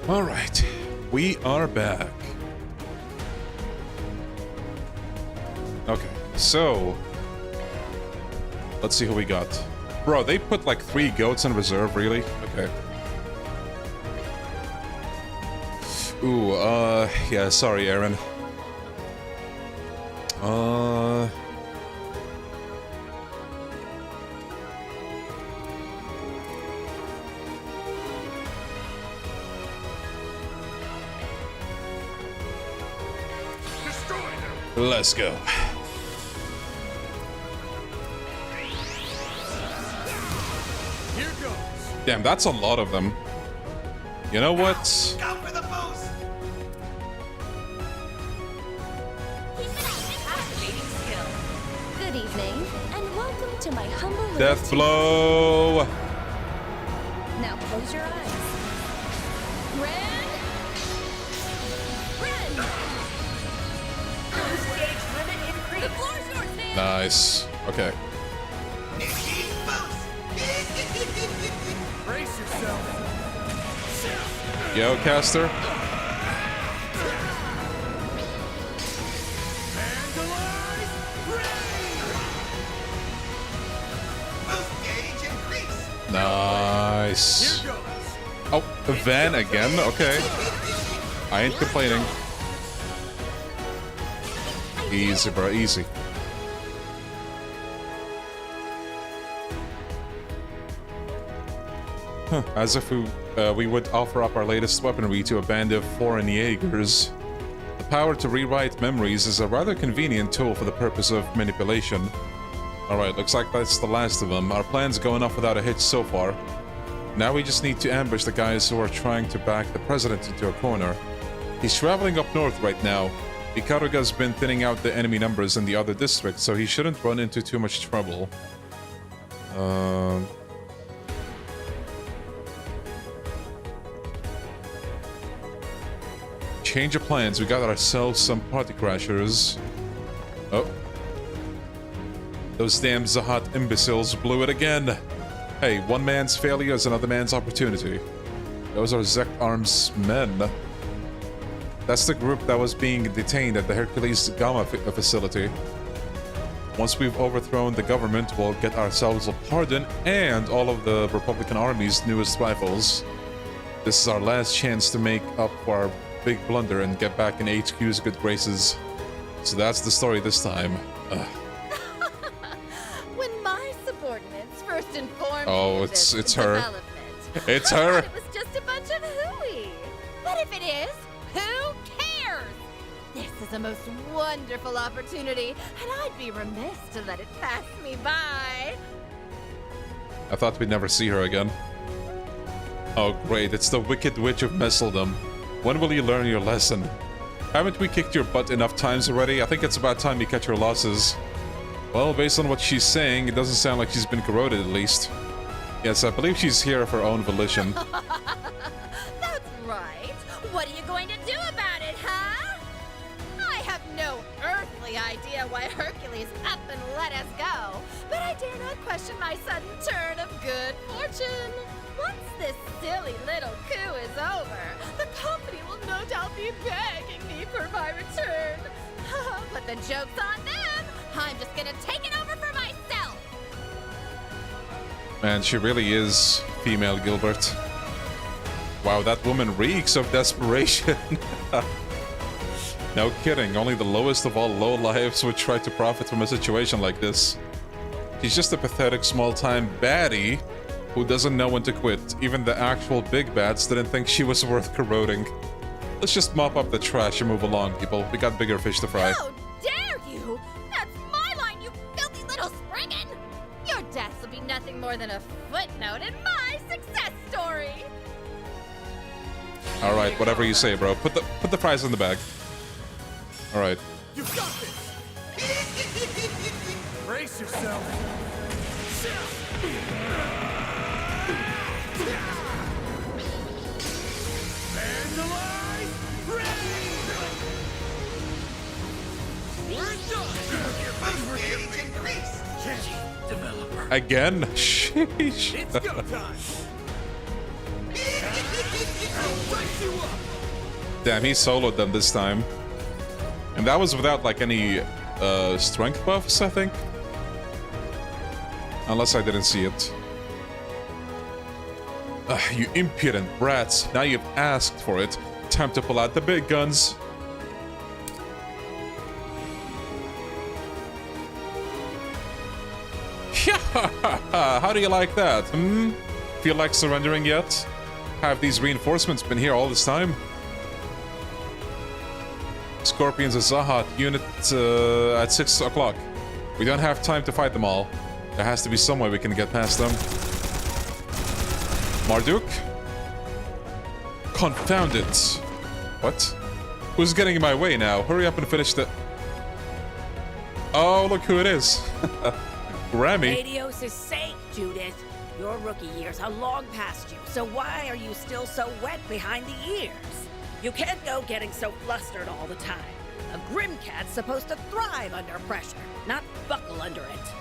Alright, we are back. Okay, so let's see who we got. Bro, they put like 3 goats in reserve, really? Okay. Ooh, yeah, sorry, Aaron. Let's go. Here goes. Damn, that's a lot of them. You know what? Go for the boost. Good evening, and welcome to my humble little Death blow. Now close your eyes. Ren! The floor's yours, man! Nice. Okay. Brace yourself. Yo, caster. Nice. Oh, the van again? Okay. I ain't complaining. Easy, bro. Easy. Huh. As if we would offer up our latest weaponry to a band of foreign Jaegers. The power to rewrite memories is a rather convenient tool for the purpose of manipulation. Alright, looks like that's the last of them. Our plan's going off without a hitch so far. Now we just need to ambush the guys who are trying to back the president into a corner. He's traveling up north right now. Ikaruga's been thinning out the enemy numbers in the other districts, so he shouldn't run into too much trouble. Change of plans. We got ourselves some party crashers. Oh. Those damn Zahat imbeciles blew it again. Hey, one man's failure is another man's opportunity. Those are Zek Arms men. That's the group that was being detained at the Hercules Gamma facility. Once we've overthrown the government, we'll get ourselves a pardon and all of the Republican Army's newest rifles. This is our last chance to make up for our big blunder and get back in HQ's good graces. So that's the story this time. When my subordinates first informed Oh, me of it's this her. development, It's I her. thought it was just a bunch of hooey. But if it is, who cares? This is a most wonderful opportunity, and I'd be remiss to let it pass me by. I thought we'd never see her again. Oh great, it's the Wicked Witch of Messeldom. When will you learn your lesson? Haven't we kicked your butt enough times already? I think it's about time you cut your losses. Well, based on what she's saying, it doesn't sound like she's been corroded at least. Yes, I believe she's here of her own volition. That's right. What are you going to do about it, huh? I have no earthly idea why Hercules up and let us go, but I dare not question my sudden turn of good fortune. Once this silly little coup is over, the company will no doubt be begging me for my return. But the joke's on them. I'm just gonna take it over for myself. Man, she really is female Gilbert. Wow, that woman reeks of desperation. No kidding, only the lowest of all lowlifes would try to profit from a situation like this. She's just a pathetic small-time baddie who doesn't know when to quit. Even the actual big bats didn't think she was worth corroding. Let's just mop up the trash and move along, people. We got bigger fish to fry. How dare you! That's my line, you filthy little spriggan! Your deaths will be nothing more than a footnote in my success story! Alright, whatever you say, bro. Put the fries in the bag. Alright. You got this! Brace yourself! Again? Sheesh. It's go time. Damn, he soloed them this time. And that was without, like, any strength buffs, I think. Unless I didn't see it. You impudent brats. Now you've asked for it. Time to pull out the big guns. How do you like that, hmm? Feel like surrendering yet? Have these reinforcements been here all this time? Scorpions and Zahat unit at 6 o'clock. We don't have time to fight them all. There has to be some way we can get past them. Marduk? Confound it. What? Who's getting in my way now? Hurry up and finish the... Oh, look who it is. Grammy. Adios is safe, Judith. Your rookie years are long past you, so why are you still so wet behind the ears? You can't go getting so flustered all the time. A Grimcat's supposed to thrive under pressure, not buckle under it.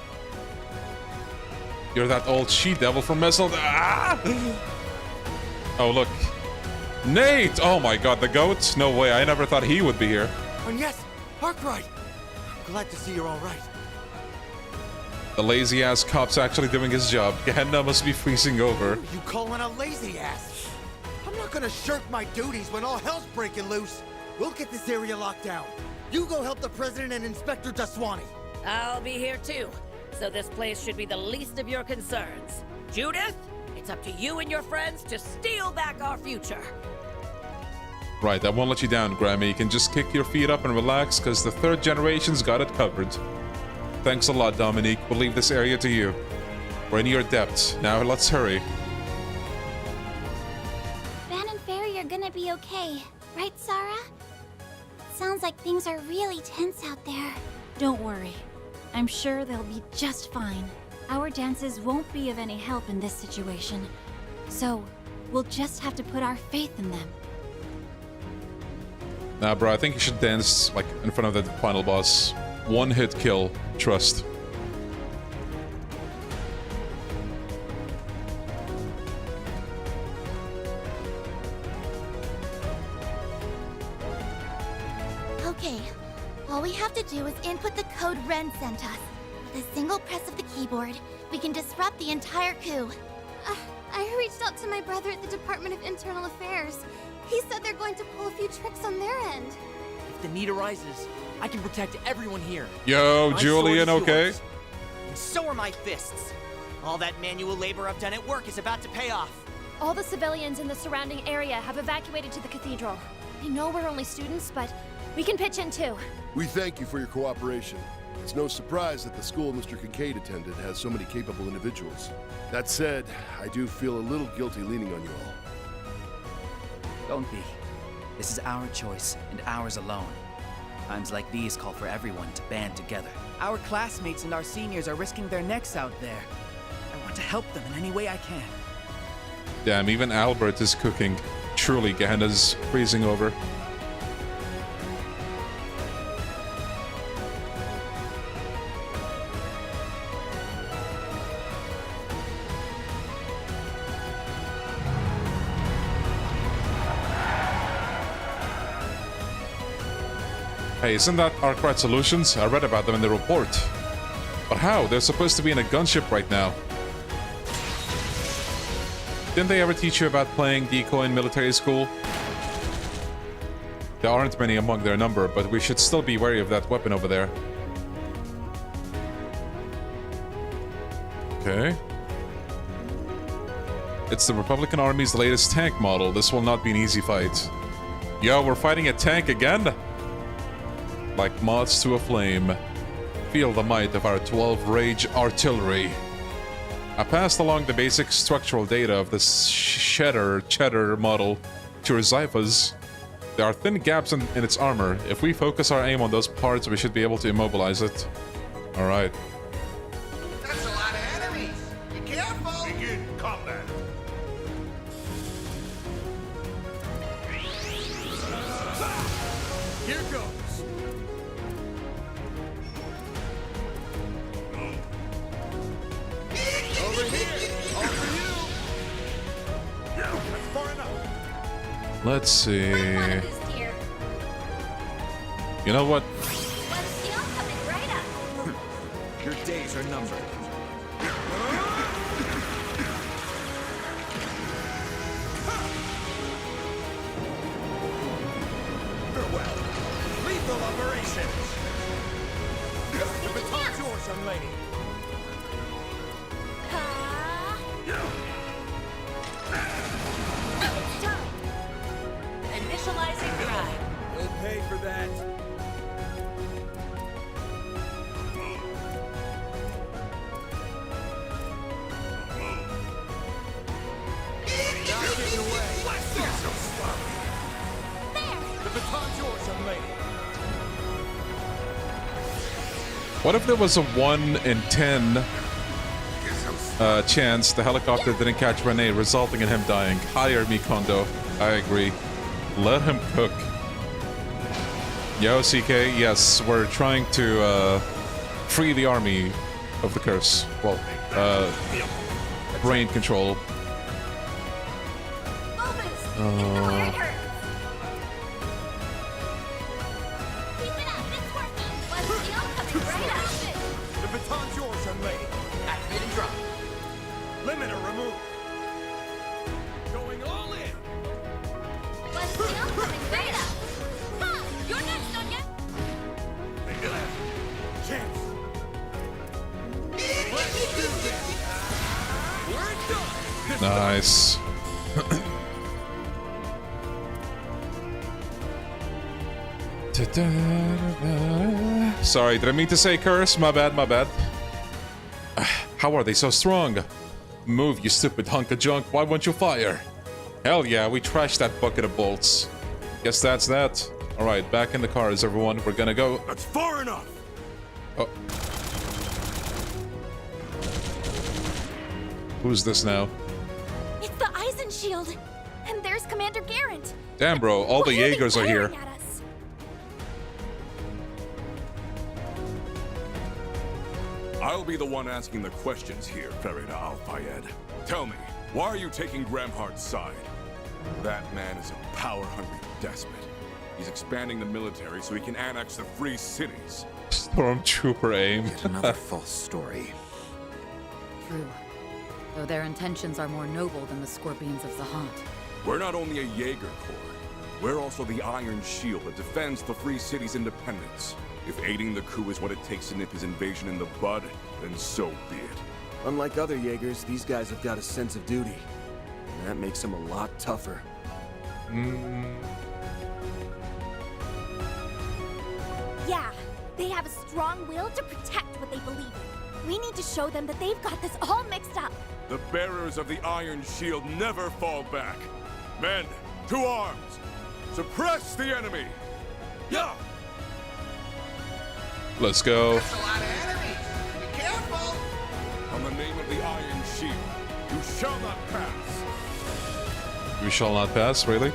You're that old she-devil from Messel. Ah! Oh, look. Nate! Oh my god, the goat? No way, I never thought he would be here. And yes, Arkwright! I'm glad to see you're all right. The lazy-ass cop's actually doing his job. Gehenna must be freezing over. You calling a lazy ass? I'm not gonna shirk my duties when all hell's breaking loose. We'll get this area locked down. You go help the President and Inspector Daswani. I'll be here too, so this place should be the least of your concerns. Judith, it's up to you and your friends to steal back our future. Right, I won't let you down, Grammy. You can just kick your feet up and relax, because the third generation's got it covered. Thanks a lot, Dominique. We'll leave this area to you. We're in your depths. Now let's hurry. Van and Ferry are gonna be okay, right, Sarah? Sounds like things are really tense out there. Don't worry. I'm sure they'll be just fine. Our dances won't be of any help in this situation. So, we'll just have to put our faith in them. Nah, bro, I think you should dance, like, in front of the final boss. One-hit kill. Trust. Okay, all we have to do is input the code Ren sent us. With a single press of the keyboard, we can disrupt the entire coup. I reached out to my brother at the Department of Internal Affairs. He said they're going to pull a few tricks on their end. If the need arises, I can protect everyone here. Yo, My Julian, sword is okay? yours, and so are my fists. All that manual labor I've done at work is about to pay off. All the civilians in the surrounding area have evacuated to the cathedral. I know we're only students, but we can pitch in too. We thank you for your cooperation. It's no surprise that the school Mr. Kincaid attended has so many capable individuals. That said, I do feel a little guilty leaning on you all. Don't be. This is our choice, and ours alone. Times like these call for everyone to band together. Our classmates and our seniors are risking their necks out there. I want to help them in any way I can. Damn, even Albert is cooking. Truly, Gehenna's freezing over. Hey, isn't that Arkwright Solutions? I read about them in the report. But how? They're supposed to be in a gunship right now. Didn't they ever teach you about playing decoy in military school? There aren't many among their number, but we should still be wary of that weapon over there. Okay. It's the Republican Army's latest tank model. This will not be an easy fight. Yo, we're fighting a tank again? Like moths to a flame. Feel the might of our 12 Rage artillery. I passed along the basic structural data of this cheddar model to Zyphas. There are thin gaps in its armor. If we focus our aim on those parts, we should be able to immobilize it. Alright. That's a lot of enemies. Be careful. Begin combat. Here goes. Over here. All for you. That's far enough. Let's see. You know what? Your days are numbered. Farewell. Lethal operations. The baton's yours, young lady. Initializing drive. We'll pay for that. Not getting away. The baton's yours, young lady. What if there was a 1 in 10 chance the helicopter didn't catch Renee, resulting in him dying? Hire me, Kondo. I agree. Let him cook. Yo, CK, yes, we're trying to free the army of the curse. Well, brain control. The baton's yours, young lady. Activate and drop. Limiter removed. Going all in. You're next, Sonya! Chance. Let's do this. We're done. Nice. Sorry, did I mean to say curse? My bad, my bad. How are they so strong? Move, you stupid hunk of junk. Why won't you fire? Hell yeah, we trashed that bucket of bolts. Guess that's that. Alright, back in the cars, everyone. We're gonna go. That's far enough. Oh. Who's this now? It's the Eisen Shield! And there's Commander Garrett! Damn, bro, all the Jaegers are here. At us. I'll be the one asking the questions here, Farida Al-Fayed. Tell me, why are you taking Gramhart's side? That man is a power-hungry despot. He's expanding the military so he can annex the free cities. Stormtrooper aim. Yet another false story. True. Though their intentions are more noble than the Scorpions of Zahant. We're not only a Jaeger Corps, we're also the Iron Shield that defends the Free City's independence. If aiding the coup is what it takes to nip his invasion in the bud, then so be it. Unlike other Jaegers, these guys have got a sense of duty. And that makes them a lot tougher. Yeah, they have a strong will to protect what they believe in. We need to show them that they've got this all mixed up. The bearers of the Iron Shield never fall back. Men, to arms! Suppress the enemy! Yeah! Let's go. There's a lot of enemies. Be careful. On the name of the Iron Shield, you shall not pass. We shall not pass, really?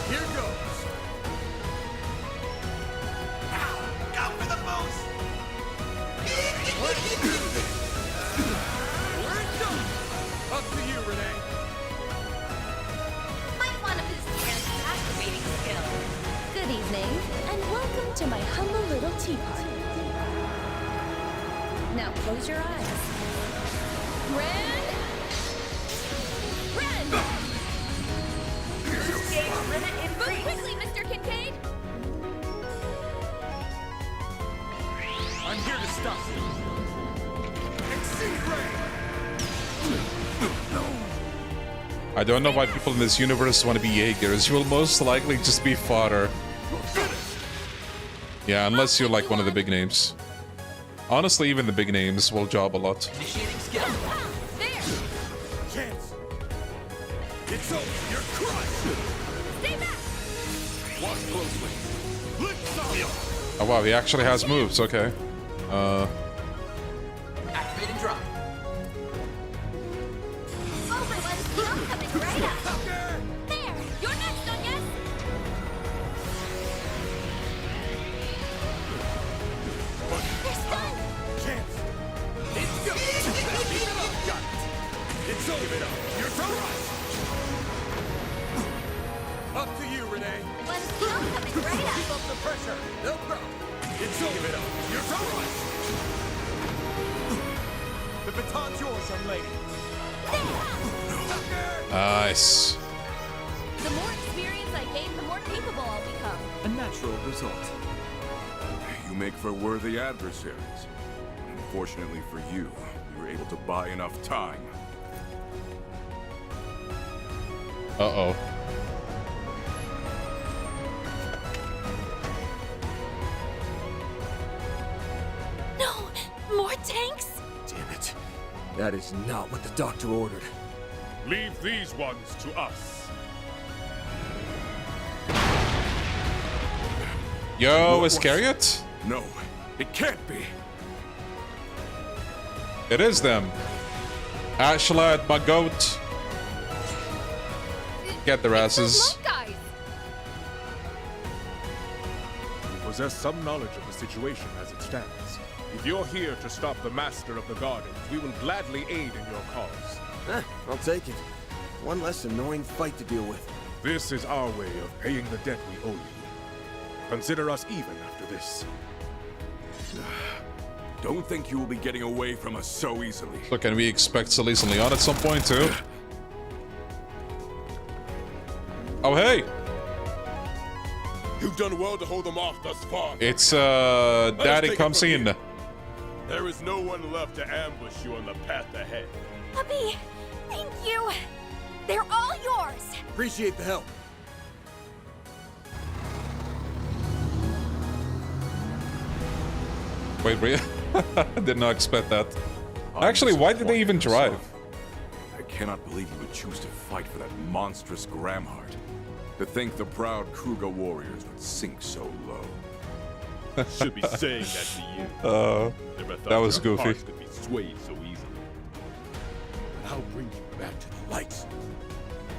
Here goes. Now, go for the boost. Where it goes. Up to you, Renee. Might want to boost your activating skill. Good evening, and welcome to my humble little tea party. Now close your eyes. Ren! Game limit Move increase. quickly, Mr. Kincaid! I'm here to stop you. Exceed range. I don't know why people in this universe want to be Jaegers. You will most likely just be fodder. Yeah, unless you're like one of the big names. Honestly, even the big names will job a lot. Initiating skill. There! Chance. It's over. You're crushed. Stay back! Watch closely. Oh wow, he actually has moves, okay. Activating drop. Overwhelm's still coming right up! There! You're next, Onias! They're stunned! Chance. It's go. Got it. It's over. Give it up. You're so right. Up to you, Renee. One's still coming right up! Keep up the pressure. No problem. It's over. Give it up. You're so right. The baton's yours, young lady. Nice. The more experience I gain, the more capable I'll become. A natural result. You make for worthy adversaries. Unfortunately for you, you were able to buy enough time. Uh-oh. No! More tanks? Damn it. That is not what the doctor ordered. Leave these ones to us. Yo, Iscariot? No, it can't be. It is them. Ashlad, my goat. Get their asses. Guys! You possess some knowledge of the situation as it stands. If you're here to stop the Master of the Gardens, we will gladly aid in your cause. I'll take it. One less annoying fight to deal with. This is our way of paying the debt we owe you. Consider us even after this. Don't think you will be getting away from us so easily. So can we expect Solis and Leon at some point too? Oh hey! You've done well to hold them off thus far. It's Daddy comes in. There is no one left to ambush you on the path ahead. Puppy! Thank you! They're all yours! Appreciate the help. Wait, really? I did not expect that. Actually, why did they even drive? I cannot believe you would choose to fight for that monstrous Gramhart. To think the proud Kruger warriors would sink so low. Should be saying that to you. Never thought that was your goofy. heart could be swayed so easily. But I'll bring you back to the light.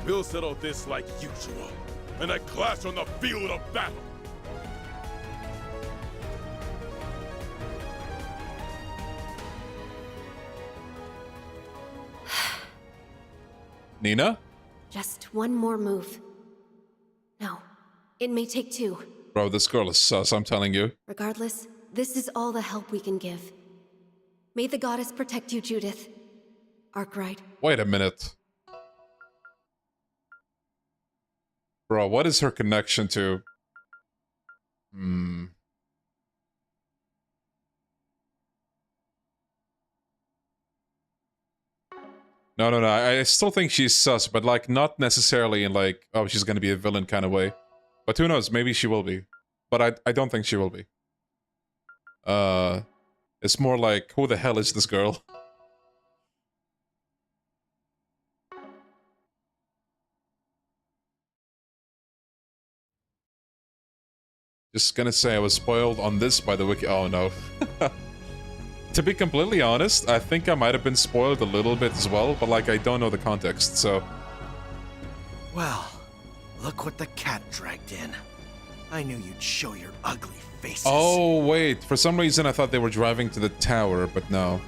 We'll settle this like usual, and a clash on the field of battle. Nina? Just one more move. No, it may take two. Bro, this girl is sus, I'm telling you. Regardless, this is all the help we can give. May the goddess protect you, Judith. Arkwright. Wait a minute. Bro, what is her connection to? No, I still think she's sus, but like not necessarily in like, oh, she's gonna be a villain kind of way. But who knows, maybe she will be. But I don't think she will be. It's more like, who the hell is this girl? Just gonna say I was spoiled on this by the wiki. Oh no. To be completely honest, I think I might have been spoiled a little bit as well, but like I don't know the context, so. Well, look what the cat dragged in. I knew you'd show your ugly faces. Oh wait, for some reason I thought they were driving to the tower, but no.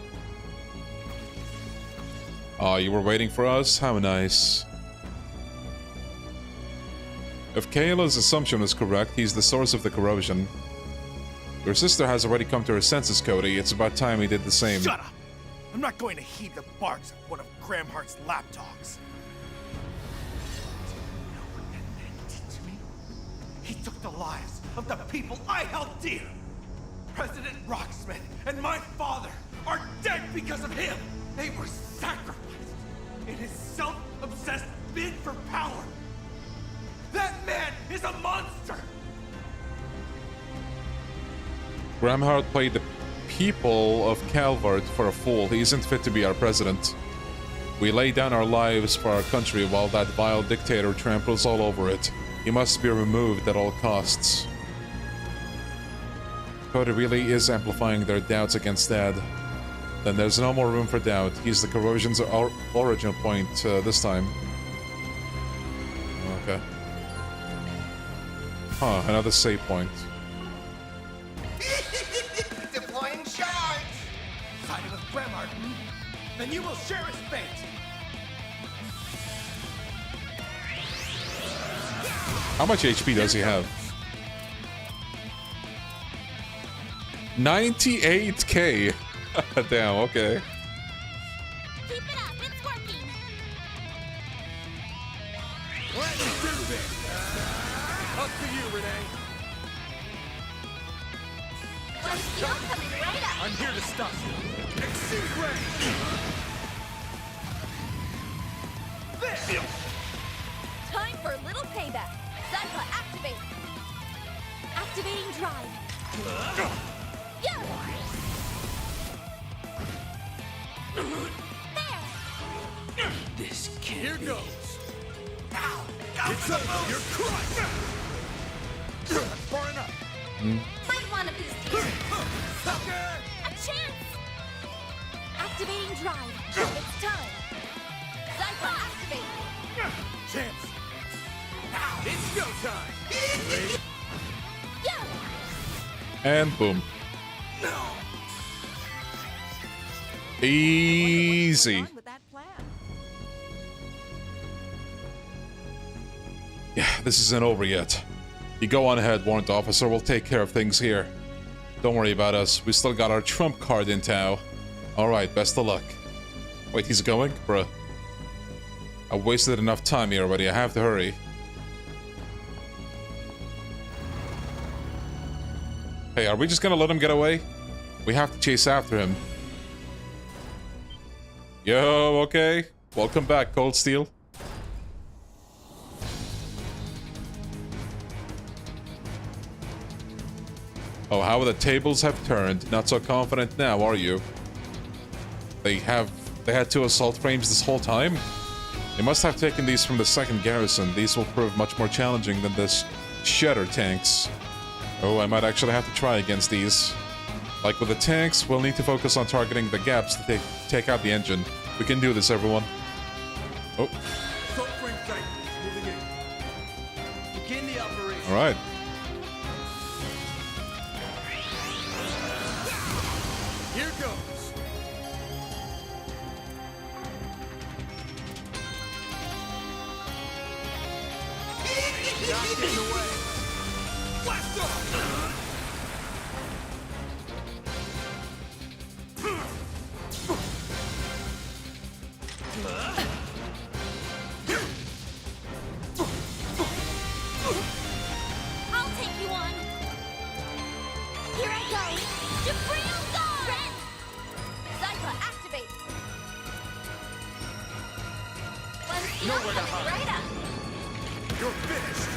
Oh, you were waiting for us? How nice. If Kayla's assumption was correct, he's the source of the corrosion. Your sister has already come to her senses, Cody. It's about time he did the same. Shut up! I'm not going to heed the barks of one of Gramhart's lapdogs. He took the lives of the people I held dear. President Rocksmith and my father are dead because of him. They were sacrificed in his self-obsessed bid for power. That man is a monster! Gramhart played the people of Calvert for a fool. He isn't fit to be our president. We lay down our lives for our country while that vile dictator tramples all over it. He must be removed at all costs. Cody really is amplifying their doubts against Dad. Then there's no more room for doubt. He's the corrosion's origin point this time. Okay. Huh, another save point. Deploying charge! Siding with Gramhart, then you will share his fate! How much HP does he have? 98k! Damn, okay. Keep it up, it's working. Let's do this! Up to you, Renee. Coming right up. I'm here to stop you. Exceed range! This! Time for a little payback. Zyka, activate. Activating drive. Yeah! There! This can't Here be. goes. Ow! It's over. You're crushed. That's far enough. Fight one of these teams. Sucker! A chance! Activating drive. It's time. Zyka, activate. Chance. Now it's go time. Ready? Yeah! And boom. No. Easy. Yeah, this isn't over yet. You go on ahead, warrant officer. We'll take care of things here. Don't worry about us. We still got our trump card in tow. Alright, best of luck. Wait, he's going? Bruh. I wasted enough time here already. I have to hurry. Hey, are we just gonna let him get away? We have to chase after him. Yo, okay. Welcome back, Cold Steel. Oh, how the tables have turned. Not so confident now, are you? They had 2 assault frames this whole time? They must have taken these from the 2nd garrison. These will prove much more challenging than this Shedder tanks. Oh, I might actually have to try against these. Like with the tanks, we'll need to focus on targeting the gaps to take out the engine. We can do this, everyone. Oh. Assault frame sight. Moving in. Begin the operation. All right. Here goes. Not getting away. Blast off! Nowhere to hide. Right up. You're finished.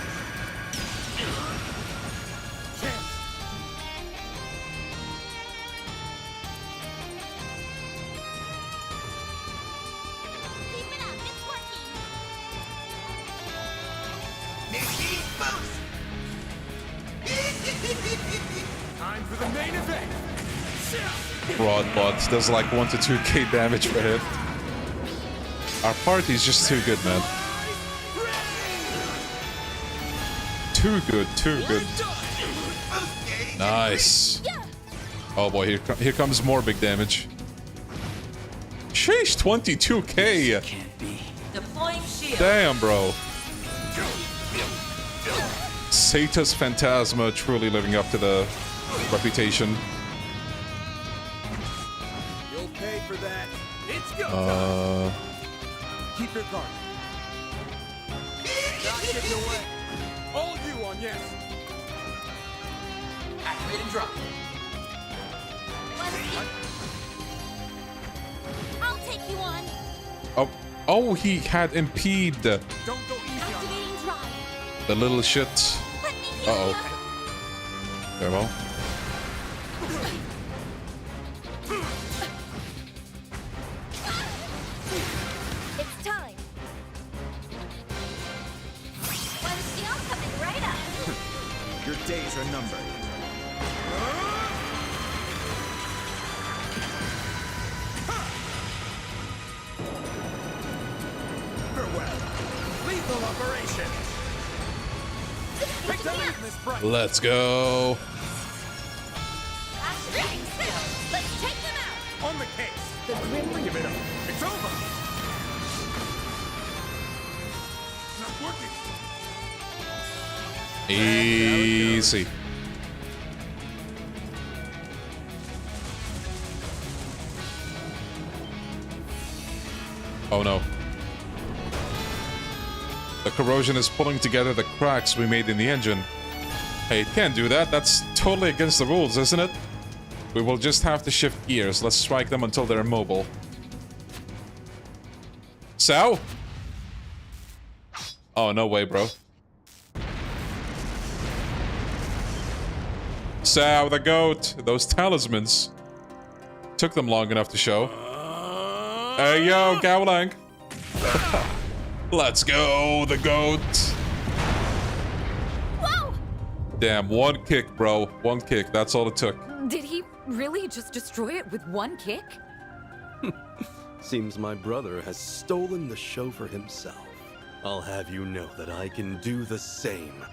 Chance. Keep it up. It's working. Time for the main event. Broadbot does like 1 to 2k damage per hit. Our party's just too good, man. Too good, too good. Nice. Oh boy, here comes more big damage. Sheesh, 22k. Deploying shield. Damn, bro. Satas Phantasma truly living up to the reputation. You'll pay for that. It's go time. Keep your guard. Not getting away. All you on yes. Activate and drop. I'll take you on. Oh, he had impede. Don't go easy on Activating drive. The little shit. Uh-oh. Very well. It's time. One shield coming right up. Your days are numbered. Farewell. Lethal operation. Take the lead, Miss Bright. Let's go. Let's take them out. On the case. The Grim. Give it up. It's over. Not working. Easy. Oh no. The corrosion is pulling together the cracks we made in the engine. Hey, it can't do that. That's totally against the rules, isn't it? We will just have to shift gears. Let's strike them until they're immobile. Sao? Oh, no way, bro. Sao the goat. Those talismans. Took them long enough to show. Hey, yo, Gowlang. Let's go, the goat. Whoa! Damn, one kick, bro. One kick. That's all it took. Did he really just destroy it with one kick? Seems my brother has stolen the show for himself. I'll have you know that I can do the same,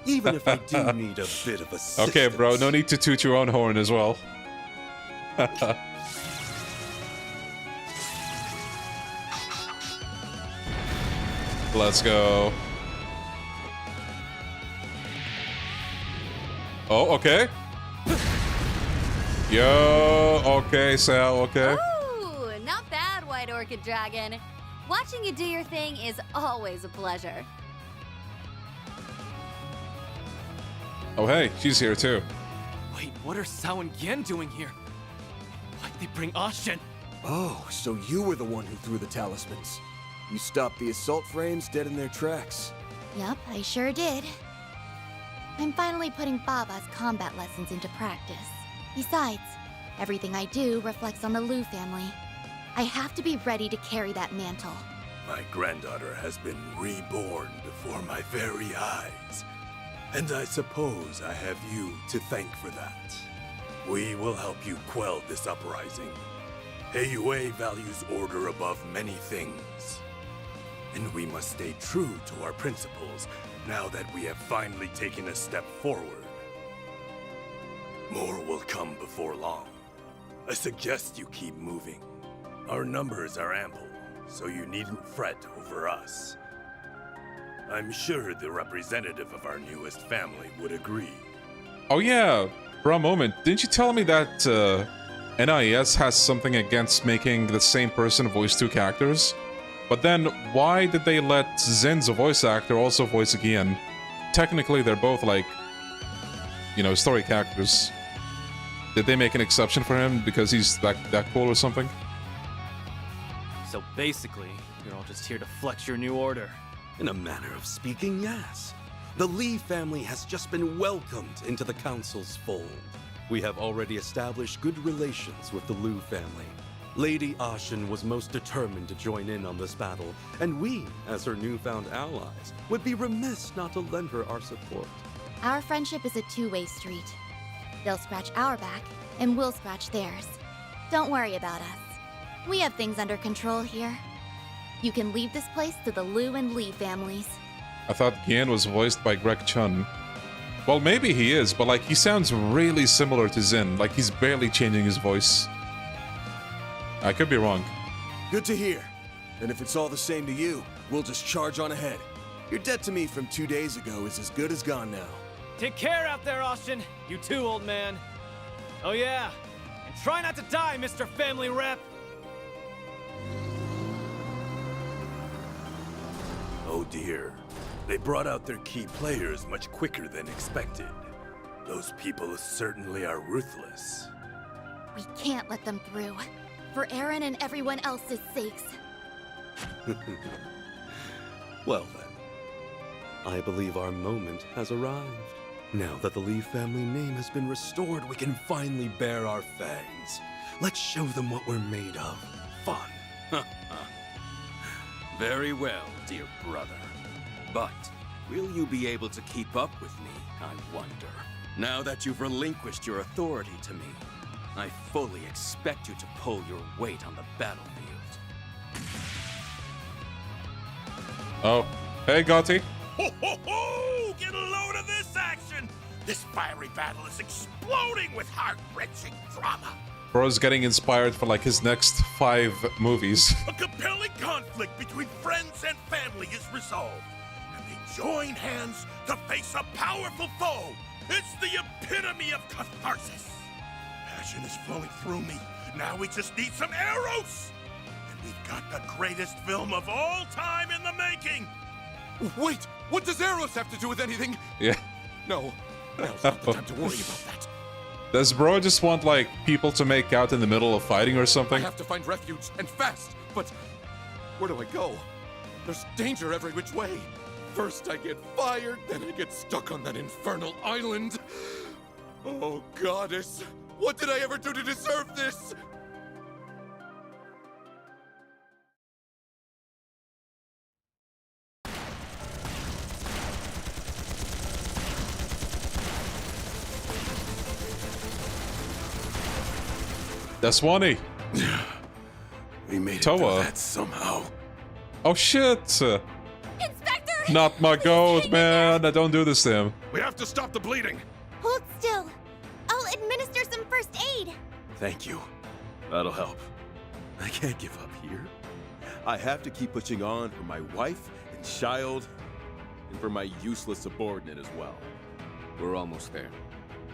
even if I do need a bit of assistance. Okay, bro. No need to toot your own horn as well. Let's go. Oh, okay. Yo, okay, Sal, okay. Ooh, not bad, White Orchid Dragon. Watching you do your thing is always a pleasure. Oh, hey, she's here too. Wait, what are Sao and Yen doing here? Why'd they bring Ashen? Oh, so you were the one who threw the talismans. You stopped the assault frames dead in their tracks. Yup, I sure did. I'm finally putting Baba's combat lessons into practice. Besides, everything I do reflects on the Liu family. I have to be ready to carry that mantle. My granddaughter has been reborn before my very eyes. And I suppose I have you to thank for that. We will help you quell this uprising. AUA values order above many things. And we must stay true to our principles now that we have finally taken a step forward. More will come before long. I suggest you keep moving. Our numbers are ample, so you needn't fret over us. I'm sure the representative of our newest family would agree. Oh yeah, for a moment, didn't you tell me that NIS has something against making the same person voice two characters? But then, why did they let Zen's a voice actor also voice Gian? Technically, they're both like, you know, story characters. Did they make an exception for him because he's that cool or something? So basically, you're all just here to flex your new order. In a manner of speaking, yes. The Lee family has just been welcomed into the Council's fold. We have already established good relations with the Liu family. Lady Ashen was most determined to join in on this battle, and we, as her newfound allies, would be remiss not to lend her our support. Our friendship is a two-way street. They'll scratch our back, and we'll scratch theirs. Don't worry about us. We have things under control here. You can leave this place to the Liu and Lee families. I thought Gian was voiced by Greg Chun. Well, maybe he is, but like he sounds really similar to Zin. Like he's barely changing his voice. I could be wrong. Good to hear. And if it's all the same to you, we'll just charge on ahead. Your debt to me from 2 days ago is as good as gone now. Take care out there, Austin. You too, old man. Oh yeah, and try not to die, Mr. Family Rep. Oh dear. They brought out their key players much quicker than expected. Those people certainly are ruthless. We can't let them through. For Aaron and everyone else's sakes. Well then, I believe our moment has arrived. Now that the Lee family name has been restored, we can finally bare our fangs. Let's show them what we're made of. Fun. Very well, dear brother. But will you be able to keep up with me, I wonder? Now that you've relinquished your authority to me, I fully expect you to pull your weight on the battlefield. Oh, hey, Gotti. Ho, ho, ho! Get a load of this action! This fiery battle is exploding with heart-wrenching drama. Bro's getting inspired for like his next 5 movies. A compelling conflict between friends and family is resolved, and they join hands to face a powerful foe. It's the epitome of catharsis. Passion is flowing through me. Now we just need some arrows. And we've got the greatest film of all time in the making. Wait, what does arrows have to do with anything? Yeah. No, now's not the time to worry about that. Does Bro just want like people to make out in the middle of fighting or something? I have to find refuge, and fast, but where do I go? There's danger every which way. First I get fired, then I get stuck on that infernal island. Oh, goddess, what did I ever do to deserve this? That's Wani. We made it Toa. through that somehow. Oh shit! Inspector! Not my goat, man! I don't do this to him. We have to stop the bleeding. Hold still. I'll administer some first aid. Thank you. That'll help. I can't give up here. I have to keep pushing on for my wife and child, and for my useless subordinate as well. We're almost there.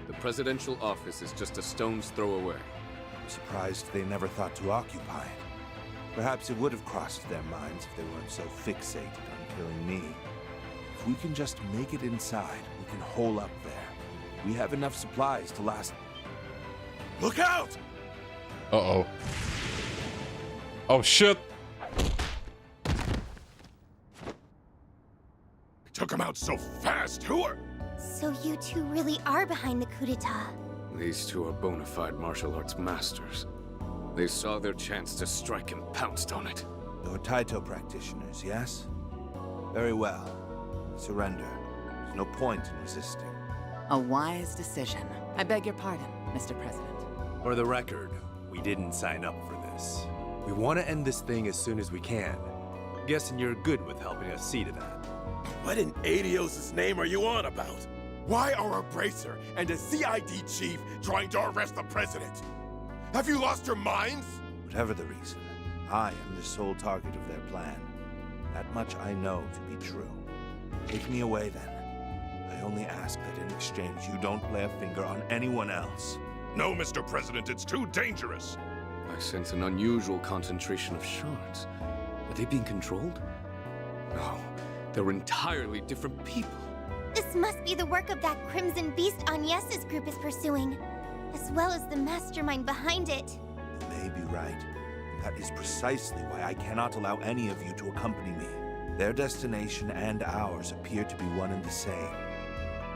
The presidential office is just a stone's throw away. I'm surprised they never thought to occupy it. Perhaps it would have crossed their minds if they weren't so fixated on killing me. If we can just make it inside, we can hole up there. We have enough supplies to last. Look out! Uh-oh. Oh shit! Took him out so fast. Who are... So you two really are behind the coup d'etat. These two are bona fide martial arts masters. They saw their chance to strike and pounced on it. You're Taito practitioners, yes? Very well. Surrender. There's no point in resisting. A wise decision. I beg your pardon, Mr. President. For the record, we didn't sign up for this. We want to end this thing as soon as we can. Guessing you're good with helping us see to that. What in Adios' name are you on about? Why are a bracer and a CID chief trying to arrest the president? Have you lost your minds? Whatever the reason, I am the sole target of their plan. That much I know to be true. Take me away then. I only ask that in exchange you don't lay a finger on anyone else. No, Mr. President, it's too dangerous. I sense an unusual concentration of shards. Are they being controlled? No, they're entirely different people. This must be the work of that Crimson Beast Agnes's group is pursuing, as well as the mastermind behind it. You may be right. That is precisely why I cannot allow any of you to accompany me. Their destination and ours appear to be one and the same.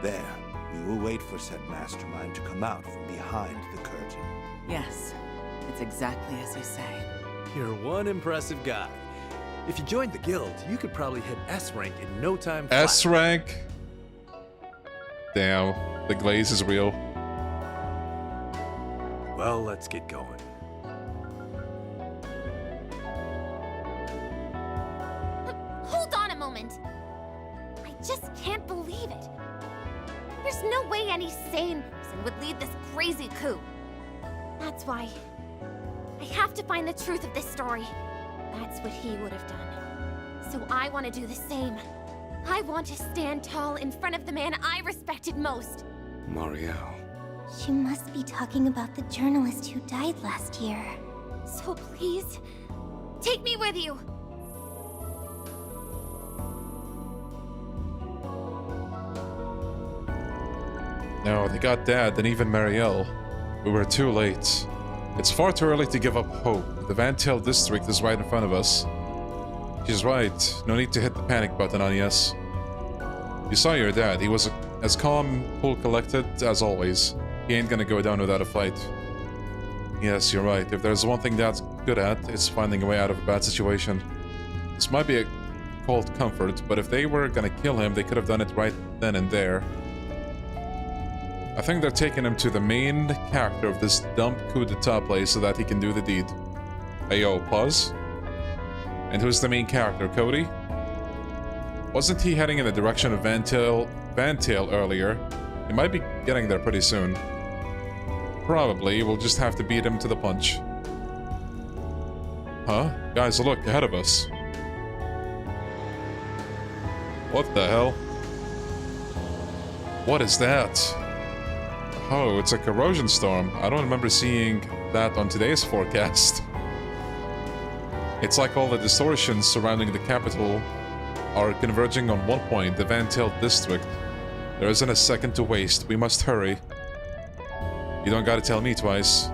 There, we will wait for said mastermind to come out from behind the curtain. Yes, it's exactly as you say. You're one impressive guy. If you joined the guild, you could probably hit S rank in no time flat. S rank? Damn, the glaze is real. Well, let's get going. Hold on a moment. I just can't believe it. There's no way any sane person would lead this crazy coup. That's why I have to find the truth of this story. That's what he would have done. So I want to do the same. I want to stand tall in front of the man I respected most. Marielle. You must be talking about the journalist who died last year. So please, take me with you. No, they got Dad and even Marielle. We were too late. It's far too early to give up hope. The Van Tail district is right in front of us. She's right. No need to hit the panic button on yes. You saw your dad. He was as calm, cool, collected as always. He ain't gonna go down without a fight. Yes, you're right. If there's one thing Dad's good at, it's finding a way out of a bad situation. This might be a cold comfort, but if they were gonna kill him, they could have done it right then and there. I think they're taking him to the main character of this dumb coup d'etat place so that he can do the deed. Ayo, pause. And who's the main character, Cody? Wasn't he heading in the direction of Van Tail earlier? He might be getting there pretty soon. Probably, we'll just have to beat him to the punch. Huh? Guys, look, ahead of us. What the hell? What is that? Oh, it's a corrosion storm. I don't remember seeing that on today's forecast. It's like all the distortions surrounding the capital are converging on one point, the Van Tail district. There isn't a second to waste. We must hurry. You don't gotta tell me twice.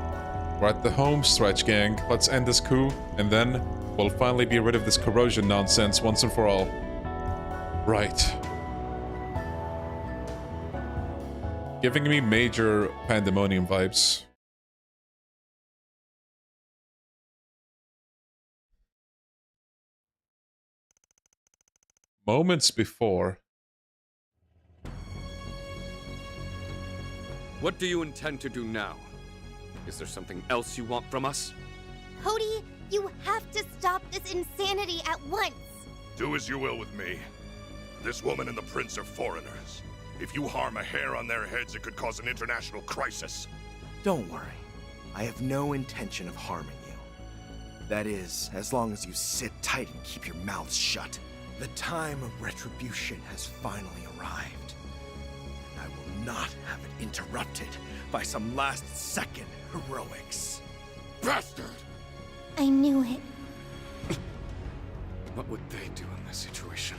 We're at the home stretch, gang. Let's end this coup, and then we'll finally be rid of this corrosion nonsense once and for all. Right. Giving me major Pandemonium vibes. Moments before. What do you intend to do now? Is there something else you want from us? Cody, you have to stop this insanity at once. Do as you will with me. This woman and the prince are foreigners. If you harm a hair on their heads, it could cause an international crisis. Don't worry. I have no intention of harming you. That is, as long as you sit tight and keep your mouths shut. The time of retribution has finally arrived. And I will not have it interrupted by some last-second heroics. Bastard! I knew it. What would they do in this situation?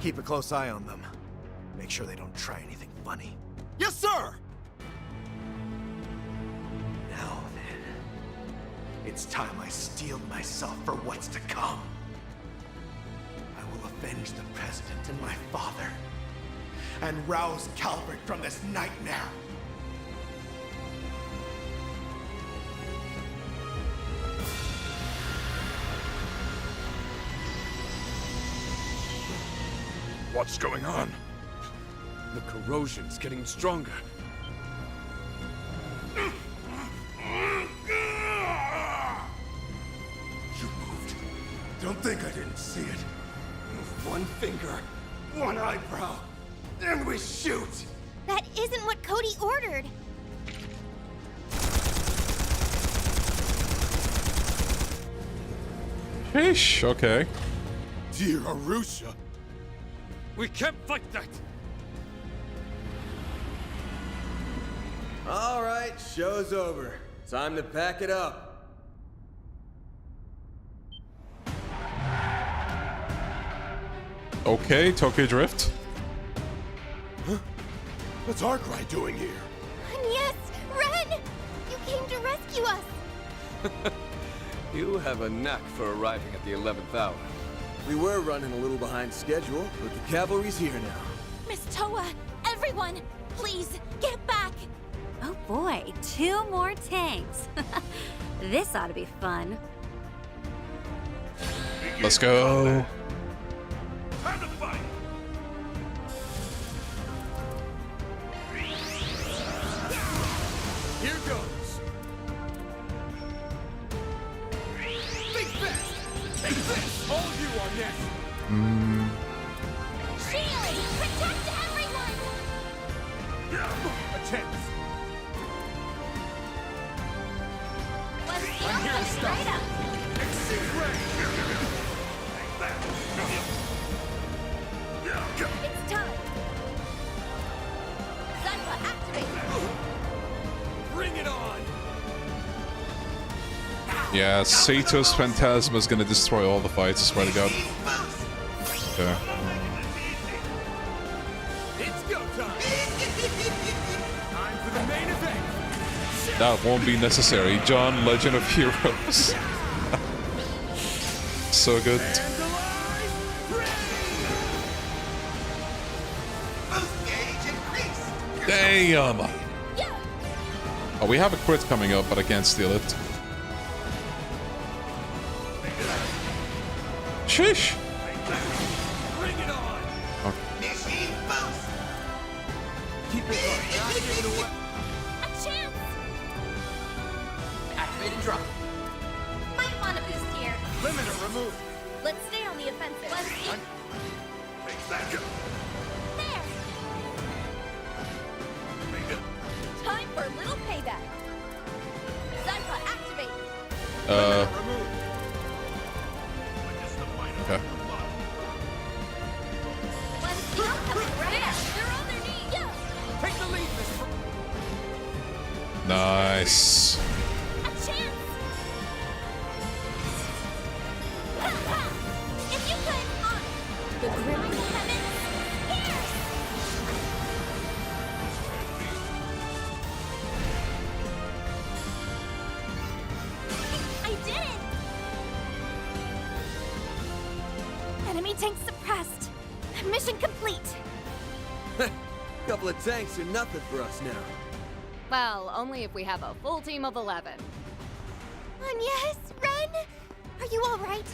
Keep a close eye on them. Make sure they don't try anything funny. Yes, sir! Now then, it's time I steeled myself for what's to come. I will avenge the President and my father, and rouse Calvert from this nightmare. What's going on? The corrosion's getting stronger. You moved. Don't think I didn't see it. Move one finger, one eyebrow, then we shoot! That isn't what Cody ordered. Sheesh, okay. Dear Arusha. We can't fight that! All right, show's over. Time to pack it up. Okay, Tokyo Drift. Huh? What's Arkwright doing here? Yes, Ren! You came to rescue us. You have a knack for arriving at the 11th hour. We were running a little behind schedule, but the cavalry's here now. Miss Toa, everyone, please get back. Oh boy, 2 more tanks. This ought to be fun. Let's go. Time to fight! Here goes. Big fist! Take this! All you are next! Shield, protect everyone. A chance. I'm here to stop. Right up. Exceed range! It's time. Zypha, activate. Bring it on! Yeah, Sato's Phantasma is gonna destroy all the fights, I swear to God. Okay. It's go time! Time for the main event! That won't be necessary. John, Legend of Heroes. So good. Damn! Oh, we have a crit coming up, but I can't steal it. Shish! Bring it on! Okay. Keep it going. Not give it away. A chance. Activate and drop. Might want a boost here. Limiter removed. Let's stay on the offensive. Let's see. There. Time for a little payback. Zypha, activate. Okay. Let's see. Right. They're on their knees. Yeah. Take the lead, Miss. Nice. A chance. If you could, the grim heavens. Here. I did it. Enemy tank suppressed. Mission complete. Couple of tanks are nothing for us now. Well, only if we have a full team of 11. Yes, Ren? Are you all right?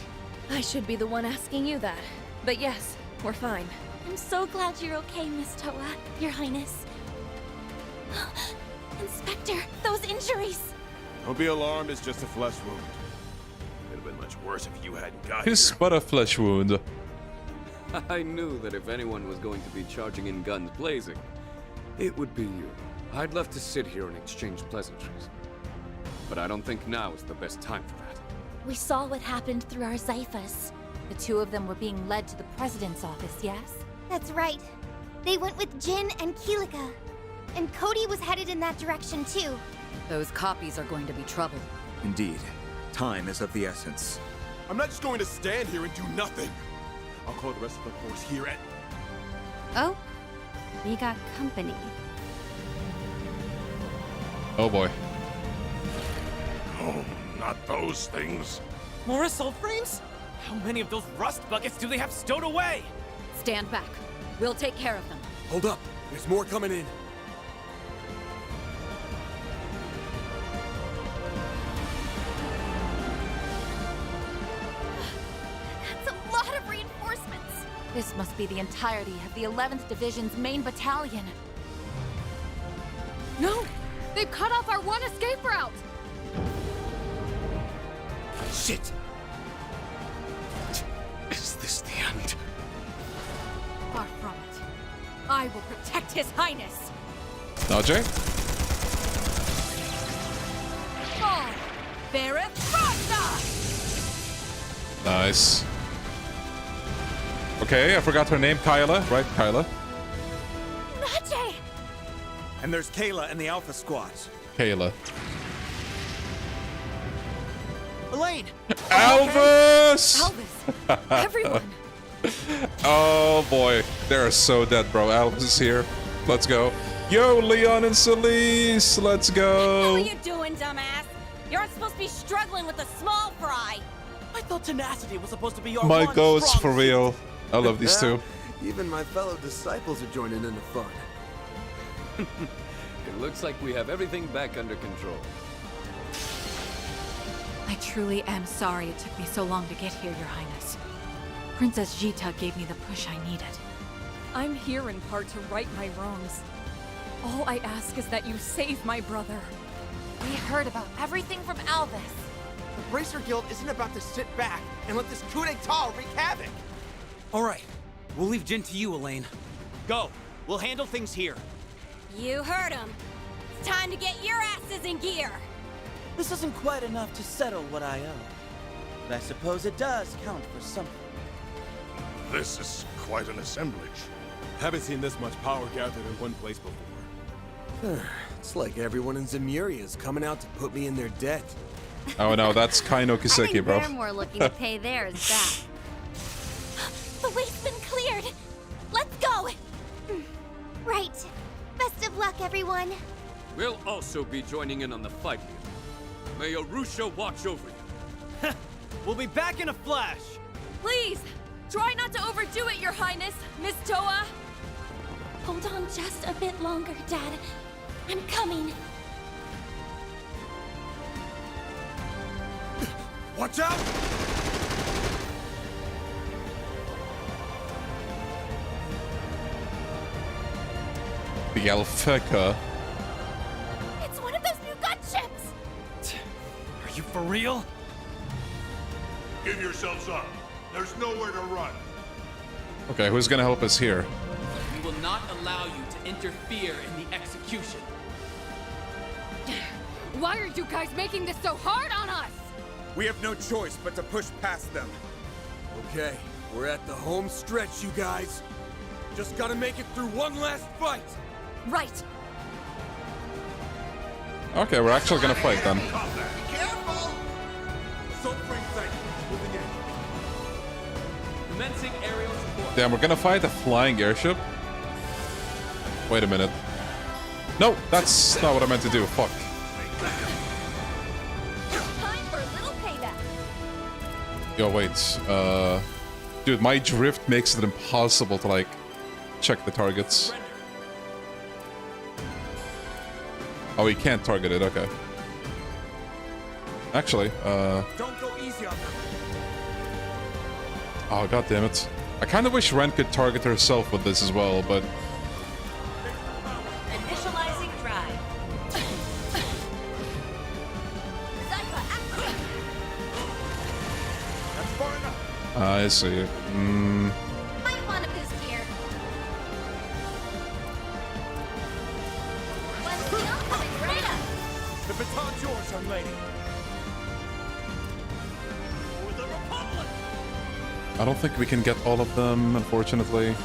I should be the one asking you that. But yes, we're fine. I'm so glad you're okay, Miss Toa, Your Highness. Inspector, those injuries. Don't be alarmed, it's just a flesh wound. Could have been much worse if you hadn't got His but a flesh wound. I knew that if anyone was going to be charging in guns blazing, it would be you. I'd love to sit here and exchange pleasantries. But I don't think now is the best time for that. We saw what happened through our Zyphas. The 2 of them were being led to the president's office, yes? That's right. They went with Jin and Kilika. And Cody was headed in that direction too. Those copies are going to be trouble. Indeed. Time is of the essence. I'm not just going to stand here and do nothing. I'll call the rest of the force here and... Oh, we got company. Oh boy. Oh, not those things. More assault frames? How many of those rust buckets do they have stowed away? Stand back. We'll take care of them. Hold up. There's more coming in. That's a lot of reinforcements. This must be the entirety of the 11th Division's main battalion. No! They've cut off our one escape route! Shit! Is this the end? Far from it. I will protect His Highness! Now, Jay? Fall! Beareth Rasta! Nice. Okay, I forgot her name. Kyla, right? Kyla? Nache! And there's Kayla and the Alpha Squad. Kayla. Elaine! Elvis! Elvis! Everyone! Oh boy, they're so dead, bro. Elvis is here. Let's go. Yo, Leon and Celise, let's What go. are you doing, dumbass? You aren't supposed to be struggling with a small fry. I thought tenacity was supposed to be your My one goats strong for suit. real. I love these two. Even my fellow disciples are joining in the fun. It looks like we have everything back under control. I truly am sorry it took me so long to get here, Your Highness. Princess Jita gave me the push I needed. I'm here in part to right my wrongs. All I ask is that you save my brother. We heard about everything from Alvis. The Bracer Guild isn't about to sit back and let this coup d'etat wreak havoc. All right, we'll leave Jin to you, Elaine. Go. We'll handle things here. You heard him. It's time to get your asses in gear. This isn't quite enough to settle what I owe. But I suppose it does count for something. This is quite an assemblage. Haven't seen this much power gathered in one place before. It's like everyone in Zemuria is coming out to put me in their debt. Oh no, that's Kaino Kiseki, bro. They're more looking to pay theirs back. The way's been cleared. Let's go. Right. Best of luck, everyone. We'll also be joining in on the fight here. May Arusha watch over you. We'll be back in a flash. Please, try not to overdo it, Your Highness, Miss Toa. Hold on just a bit longer, Dad. I'm coming. Watch out! The Alfeka. It's one of those new gunships! Are you for real? Give yourselves up. There's nowhere to run. Okay, who's gonna help us here? We will not allow you to interfere in the execution. Why are you guys making this so hard on us? We have no choice but to push past them. Okay, we're at the home stretch, you guys. Just gotta make it through one last fight. Right. Okay, we're actually gonna fight then. Careful! Assault frame sight. Moving in. Commencing aerial support. Damn, we're gonna fight a flying airship? Wait a minute. No, that's not what I meant to do. Fuck. Time for a little payback. Yo, wait. Dude, my drift makes it impossible to, like, check the targets. Oh, we can't target it. Okay. Actually, Don't go easy on them. oh, god damn it. I kind of wish Ren could target herself with this as well, but... Initializing drive. That's far enough. I see. Might want to boost here. One skill coming right up. The baton's yours, young lady. For the Republic! I don't think we can get all of them, unfortunately.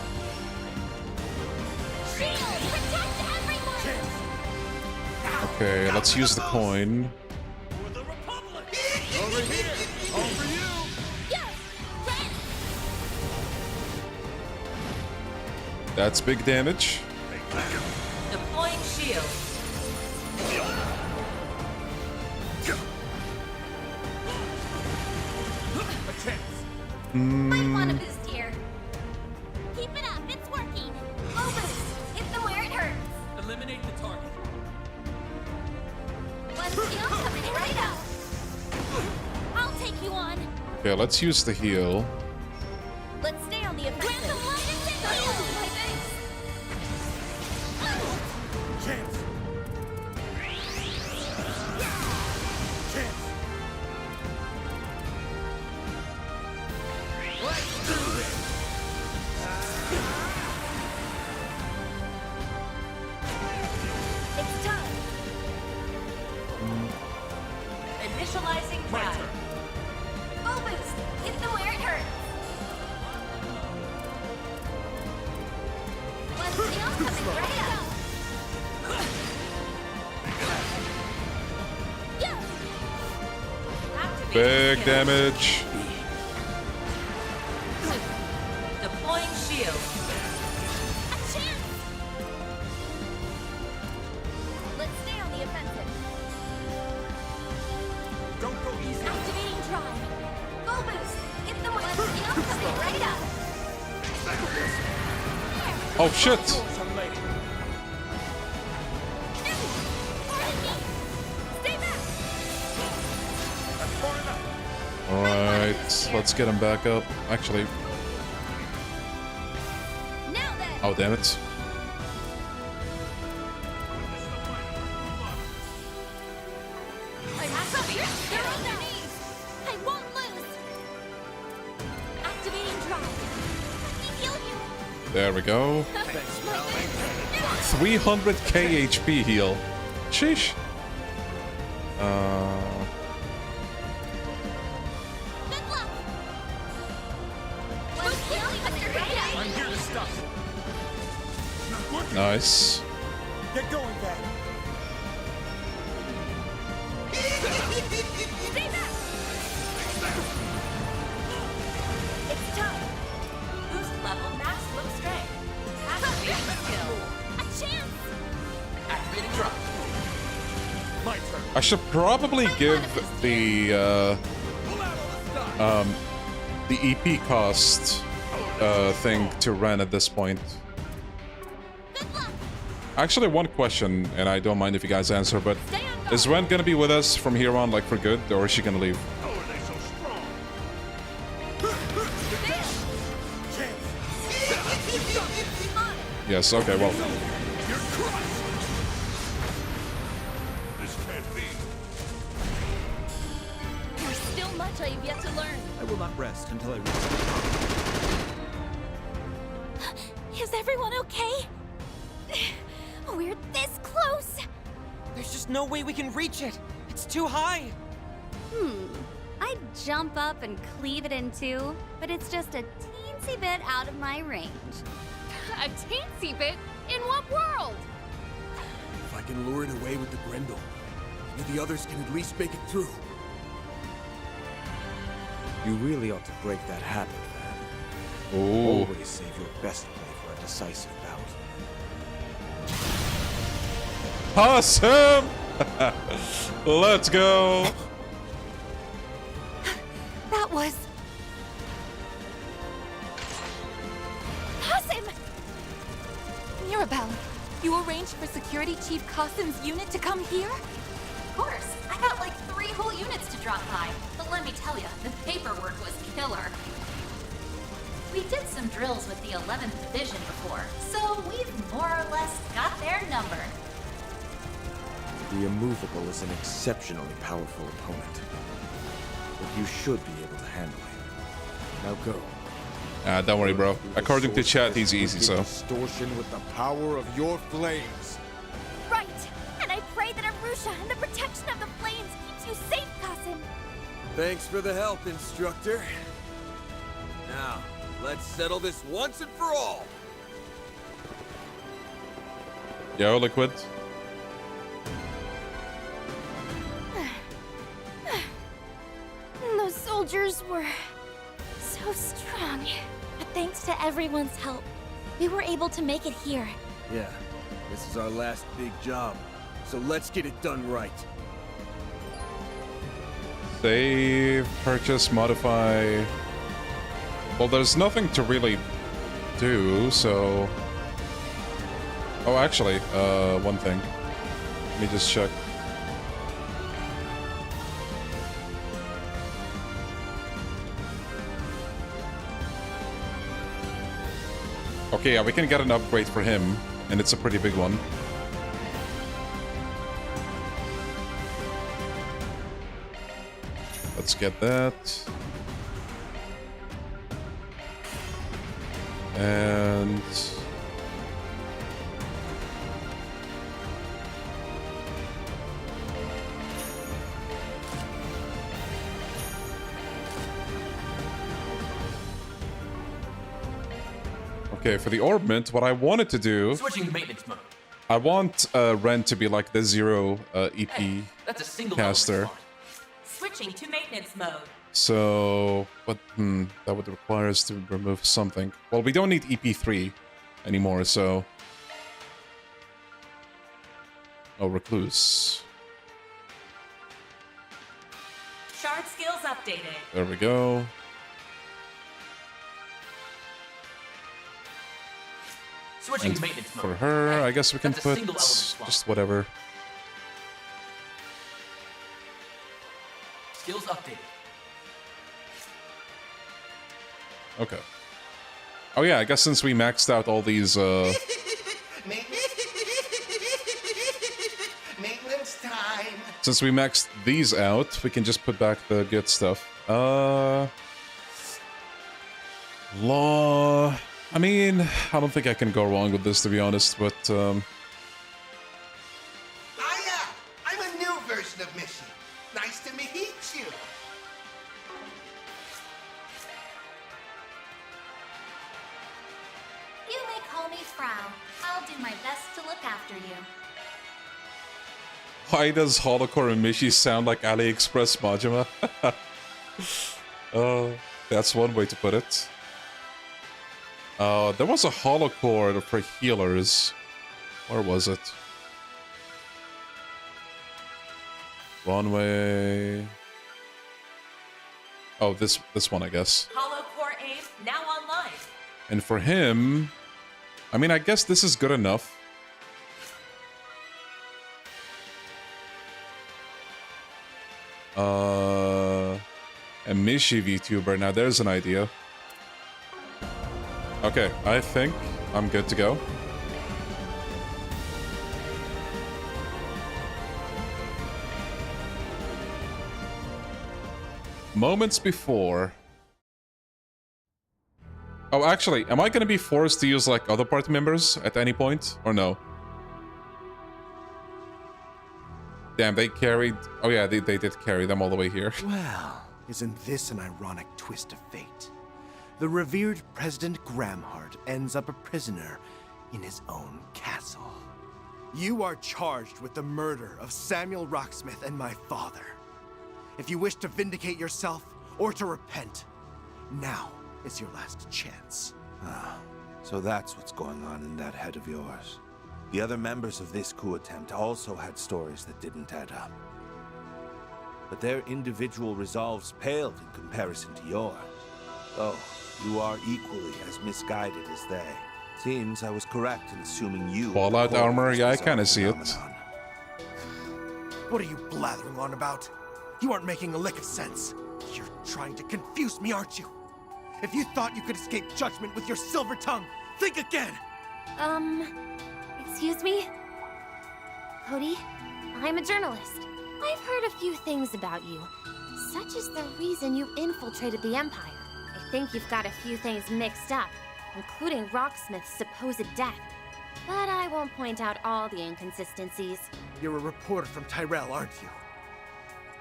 Shield, protect everyone. Okay, let's use the coin. For the Republic! Over here. All for you. Yes, ready. That's big damage. Deploying shield. A chance. Might want to boost here. Keep it up, it's working. Low boost. Hit them where it hurts. Eliminate the target. One skill coming right up. I'll take you on. Okay, let's use the heal. Let's stay on the offensive. Grab the light and take my thanks. Chance. Chance. Let's do this. It's time. Initializing drive. Full boost. Hit them where it hurts. One skill coming right up. Big damage. Deploying shield. A chance. Let's stay on the offensive. right up. Oh shit! Alright, let's get him back up. Actually. Oh, damn it. I won't lose. Activating drive. Heal you. There we go. 300k HP heal. Sheesh. I'm here to stop it. Nice. Get going, Dad. Stay back! It's time. Boost level maximum strength. Activating skill. A chance. Activating drop. My turn. I should probably give the EP cost thing to Ren at this point. Actually, one question, and I don't mind if you guys answer, but is Ren gonna be with us from here on, like, for good, or is she gonna leave? How are they so strong? Yes, okay, well. This can't be. There's still much I have yet to learn. I will not rest until I reach. Is everyone okay? We're this close. There's just no way we can reach it. It's too high. I'd jump up and cleave it in two, but it's just a teensy bit out of my range. A teensy bit? In what world? If I can lure it away with the Grendel, maybe the others can at least make it through. You really ought to break that habit, man. Ooh. Always save your best play for a decisive bout. Awesome! Let's go! That was... Awesome! Mirabelle, you arranged for Security Chief Cosson's unit to come here? Of course. I got like 3 whole units to drop by. But let me tell you, the paperwork was killer. We did some drills with the 11th Division before, so we've more or less got their number. The Immovable is an exceptionally powerful opponent. But you should be able to handle him. Now go. Don't worry, bro. According to chat, he's easy, so. Distortion with the power of your flames. Right! And I pray that Arusha and the protection of the flames keeps you safe, Kassim. Thanks for the help, Instructor. Now, let's settle this once and for all. Yo, Liquid. Those soldiers were so strong. But thanks to everyone's help, we were able to make it here. Yeah, this is our last big job, so let's get it done right. Save, purchase, modify. Well, there's nothing to really do, so... Oh, actually, one thing. Let me just check. Okay, yeah, we can get an upgrade for him, and it's a pretty big one. Let's get that. And... okay, for the orbment, what I wanted to do... Switching to maintenance mode. I want Ren to be like the zero EP That's a single caster. Switching to maintenance mode. So, but that would require us to remove something. Well, we don't need EP3 anymore, so... Oh, Recluse. Shard skills updated. There we go. Switching And to maintenance for mode. her, I guess we can That's a put single element slot. just whatever. Skills updated. Okay. Oh yeah, I guess since we maxed out all these, Maintenance time. since we maxed these out, we can just put back the good stuff. Law... I mean, I don't think I can go wrong with this, to be honest, but, I'm a new version of Missy. Nice to meet you. You may call me Frau. I'll do my best to look after you. Why does Holocore and Mishi sound like AliExpress Majima? That's one way to put it. There was a Holocore for healers. Where was it? Runway... Oh, this one, I guess. Hollow Core aim now online. And for him... I mean, I guess this is good enough. A Mishi VTuber. Now there's an idea. Okay, I think I'm good to go. Moments before... Oh, actually, am I gonna be forced to use, like, other party members at any point? Or no? Damn, they carried... Oh yeah, they did carry them all the way here. Well, isn't this an ironic twist of fate? The revered President Gramhart ends up a prisoner in his own castle. You are charged with the murder of Samuel Rocksmith and my father. If you wish to vindicate yourself or to repent, now is your last chance. Ah, so that's what's going on in that head of yours. The other members of this coup attempt also had stories that didn't add up. But their individual resolves paled in comparison to yours. Oh, you are equally as misguided as they. Seems I was correct in assuming you... Fallout armor? Yeah, I kinda see it. What are you blathering on about? You aren't making a lick of sense. You're trying to confuse me, aren't you? If you thought you could escape judgment with your silver tongue, think again! Excuse me? Cody, I'm a journalist. I've heard a few things about you. Such is the reason you infiltrated the Empire. I think you've got a few things mixed up, including Rocksmith's supposed death. But I won't point out all the inconsistencies. You're a reporter from Tyrell, aren't you?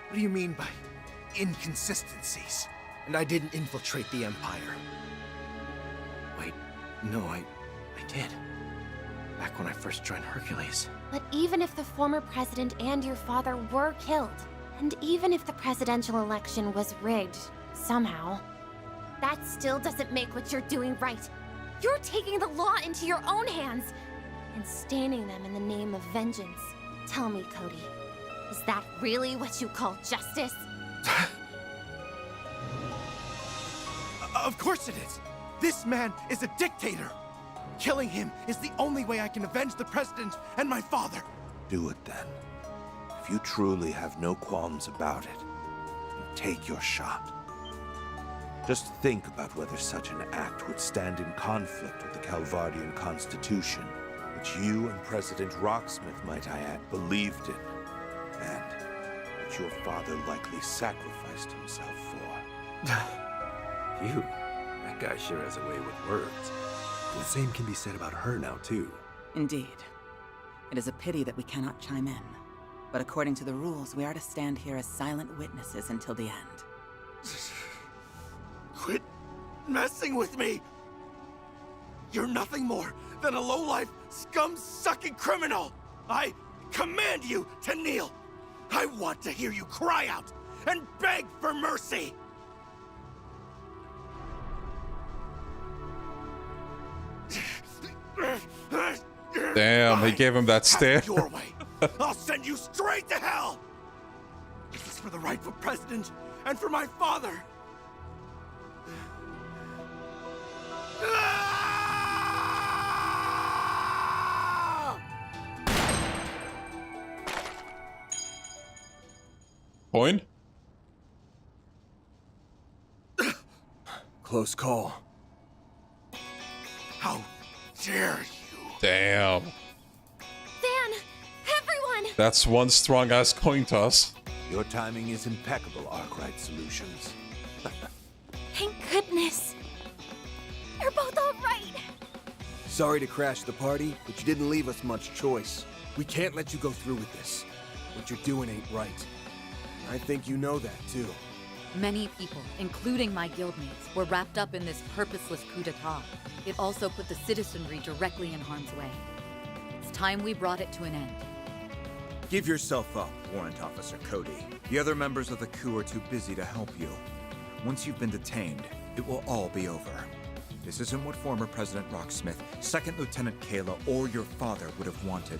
What do you mean by inconsistencies? And I didn't infiltrate the Empire. Wait, no, I did. Back when I first joined Hercules. But even if the former president and your father were killed, and even if the presidential election was rigged, somehow, that still doesn't make what you're doing right. You're taking the law into your own hands and staining them in the name of vengeance. Tell me, Cody, is that really what you call justice? Of course it is! This man is a dictator! Killing him is the only way I can avenge the president and my father! Do it then. If you truly have no qualms about it, then take your shot. Just think about whether such an act would stand in conflict with the Calvardian Constitution, which you and President Rocksmith, might I add, believed in, and which your father likely sacrificed himself for. You? That guy sure has a way with words. The same can be said about her now, too. Indeed. It is a pity that we cannot chime in. But according to the rules, we are to stand here as silent witnesses until the end. Quit messing with me! You're nothing more than a low-life, scum-sucking criminal! I command you to kneel! I want to hear you cry out and beg for mercy! Damn, he gave him that stare. Your way. I'll send you straight to hell! This is for the rightful president and for my father! coin? Close call. How dare you? Damn. Van! Everyone! That's one strong-ass coin toss. Your timing is impeccable, Arkwright Solutions. Thank goodness. You're both all right. Sorry to crash the party, but you didn't leave us much choice. We can't let you go through with this. What you're doing ain't right. I think you know that, too. Many people, including my guildmates, were wrapped up in this purposeless coup d'etat. It also put the citizenry directly in harm's way. It's time we brought it to an end. Give yourself up, Warrant Officer Cody. The other members of the coup are too busy to help you. Once you've been detained, it will all be over. This isn't what former President Rocksmith, Second Lieutenant Kayla, or your father would have wanted.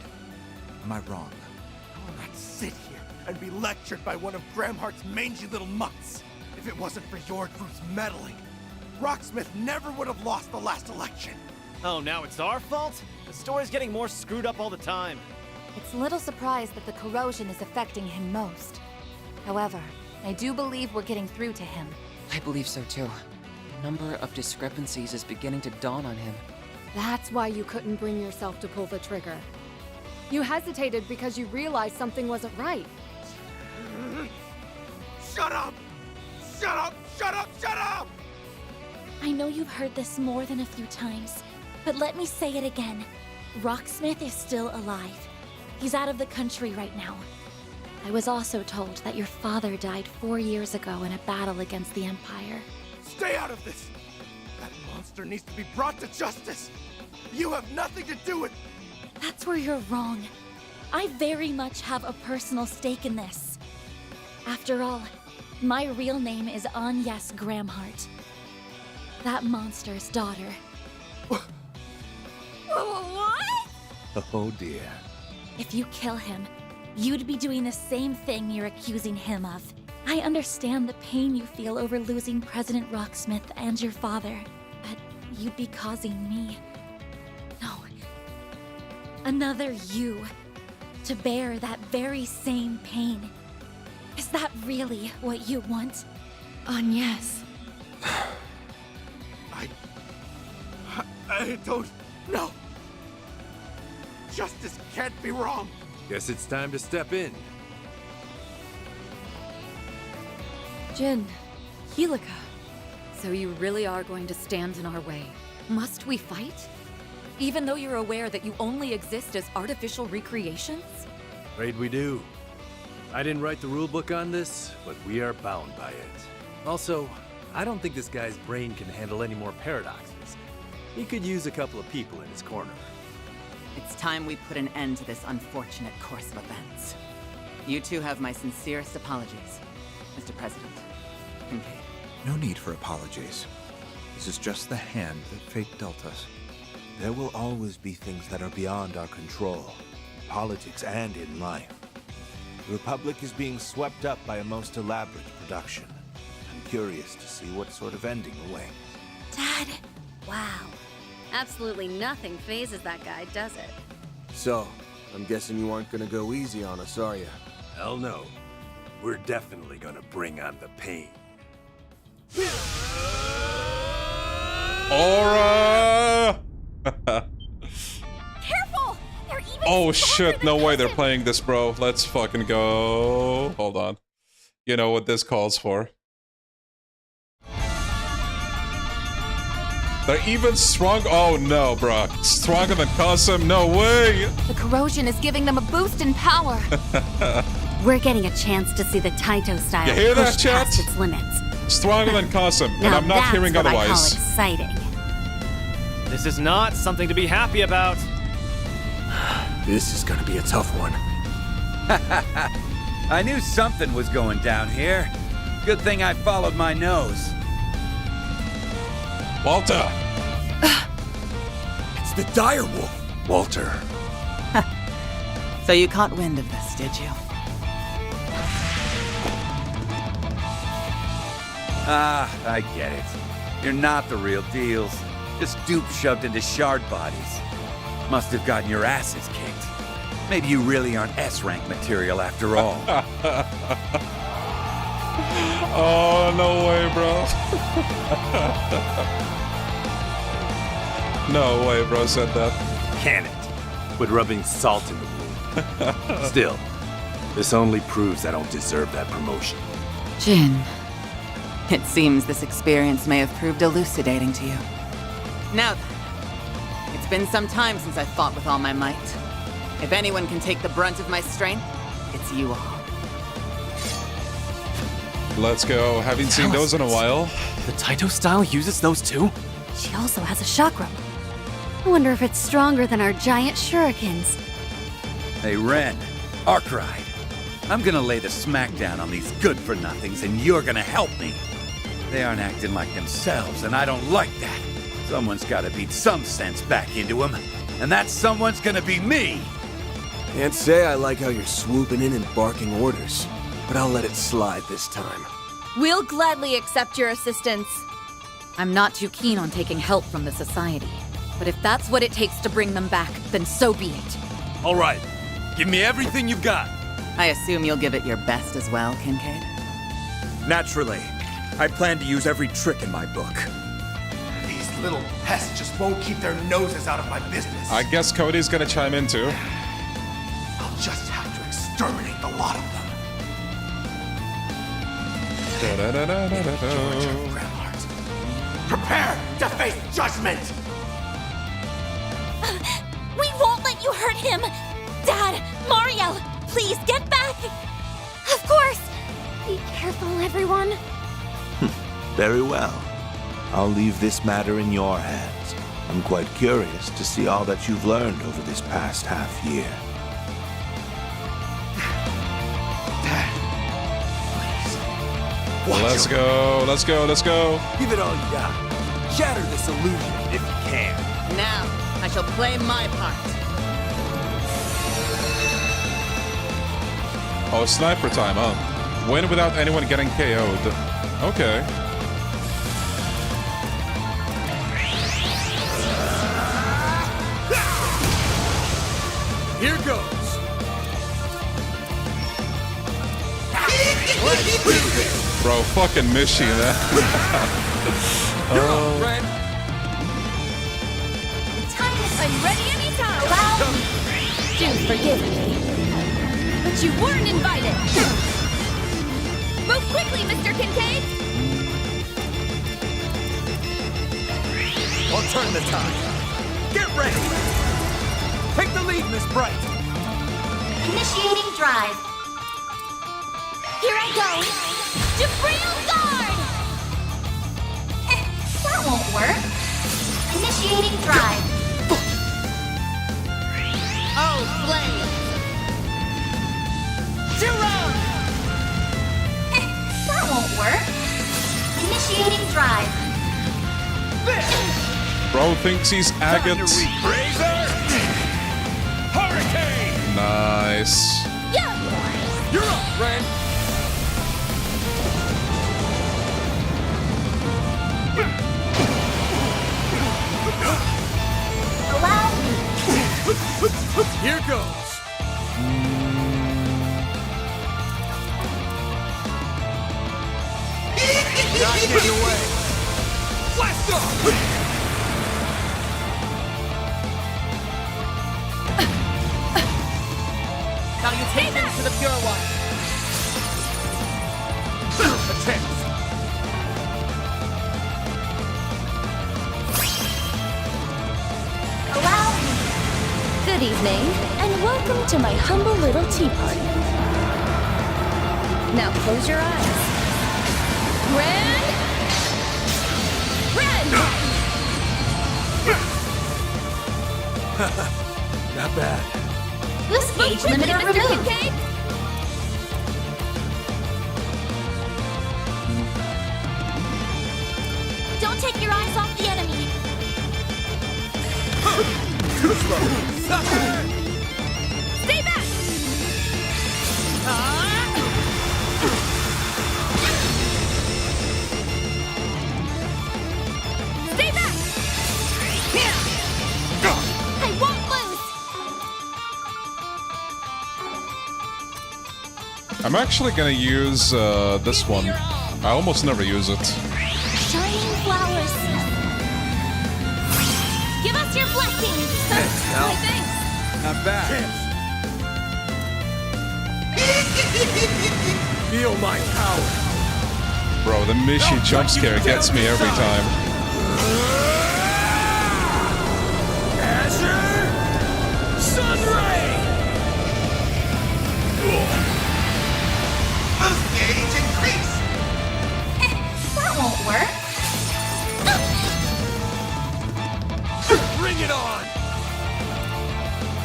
Am I wrong? I will not sit here and be lectured by one of Gramhart's mangy little mutts. If it wasn't for your group's meddling, Rocksmith never would have lost the last election. Oh, now it's our fault? The story's getting more screwed up all the time. It's little surprise that the corrosion is affecting him most. However, I do believe we're getting through to him. I believe so too. The number of discrepancies is beginning to dawn on him. That's why you couldn't bring yourself to pull the trigger. You hesitated because you realized something wasn't right. Shut up! Shut up! Shut up! Shut up! I know you've heard this more than a few times, but let me say it again. Rocksmith is still alive. He's out of the country right now. I was also told that your father died 4 years ago in a battle against the Empire. Stay out of this! That monster needs to be brought to justice! You have nothing to do with... That's where you're wrong. I very much have a personal stake in this. After all, my real name is Agnes Gramhart. That monster's daughter. What? Oh dear. If you kill him, you'd be doing the same thing you're accusing him of. I understand the pain you feel over losing President Rocksmith and your father, but you'd be causing me... No. Another you. To bear that very same pain. Is that really what you want? Agnes. I don't know. Justice can't be wrong. Guess it's time to step in. Jin, Helica. So you really are going to stand in our way. Must we fight? Even though you're aware that you only exist as artificial recreations? Afraid we do. I didn't write the rulebook on this, but we are bound by it. Also, I don't think this guy's brain can handle any more paradoxes. He could use a couple of people in his corner. It's time we put an end to this unfortunate course of events. You two have my sincerest apologies, Mr. President. Kincaid. No need for apologies. This is just the hand that fate dealt us. There will always be things that are beyond our control, in politics and in life. The Republic is being swept up by a most elaborate production. I'm curious to see what sort of ending awaits. Dad! Wow. Absolutely nothing phases that guy, does it? So, I'm guessing you aren't gonna go easy on us, are you? Hell no. We're definitely gonna bring on the pain. Aura! Careful! They're even Oh shit, no way they're playing this, bro. Let's fucking go. Hold on. You know what this calls for. They're even strong. Oh no, bro. Stronger than Qasim? No way! The corrosion is giving them a boost in power. We're getting a chance to see the Taito style You hear that, push chat? past its limits. Stronger than Qasim, and Now I'm not hearing that's what I call otherwise. exciting. This is not something to be happy about. This is gonna be a tough one. I knew something was going down here. Good thing I followed my nose. Walter! It's the dire wolf! Walter. So you caught wind of this, did you? Ah, I get it. You're not the real deals. Just dupes shoved into shard bodies. Must have gotten your asses kicked. Maybe you really aren't S-rank material after all. Oh, no way, bro. No way, bro said that. Can it? Quit rubbing salt in the wound. Still, this only proves I don't deserve that promotion. Jin, it seems this experience may have proved elucidating to you. Now then, it's been some time since I fought with all my might. If anyone can take the brunt of my strength, it's you all. Let's go. Haven't seen those in a while. The Taito style uses those too? She also has a chakra. I wonder if it's stronger than our giant shurikens. Hey, Ren. Arkride. I'm gonna lay the smackdown on these good-for-nothings, and you're gonna help me. They aren't acting like themselves, and I don't like that. Someone's gotta beat some sense back into them, and that someone's gonna be me. Can't say I like how you're swooping in and barking orders, but I'll let it slide this time. We'll gladly accept your assistance. I'm not too keen on taking help from the Society. But if that's what it takes to bring them back, then so be it. All right. Give me everything you've got. I assume you'll give it your best as well, Kincaid? Naturally. I plan to use every trick in my book. These little pests just won't keep their noses out of my business. I guess Cody's gonna chime in too. I'll just have to exterminate the lot of them. Prepare to face judgment! We won't let you hurt him! Dad! Mario! Please get back! Of course! Be careful, everyone. Very well. I'll leave this matter in your hands. I'm quite curious to see all that you've learned over this past half year. Let's go, let's go, let's go. Give it all you got. Shatter this illusion if you can. Now, I shall play my part. Oh, sniper time, huh? Win without anyone getting KO'd. Okay. Here goes. Bro, fucking miss you, man. Red. I'm ready anytime! Wow! Do forgive me. But you weren't invited! Move quickly, Mr. Kincaid! I'll turn the tide. Get ready! Take the lead, Miss Bright! Initiating drive. Here I go. Jabril guard! That won't work. Initiating drive. Oh, flame! Jerome! That won't work. Initiating drive. Bro thinks he's Agate. Razor! Hurricane! Nice. Yeah! You're up, Ren! Allow me. Here goes. Not getting away. Blast off! Salutations to the Pure One. Attempt. Allow me. Good evening, and welcome to my humble little tea party. Now close your eyes. Ren! Not bad. This gauge limiter Mr. removed. Kincaid! Don't take your eyes off the enemy. Too slow. Stay back! Stay back! I won't lose. I'm actually gonna use this one. I almost never use it. Shining flowers. Give us your blessings. Thanks. Not bad. Feel my power. Bro, the Mishi jump scare gets me every time. Azure Sunray. Boost gauge increase. That won't work. Bring it on.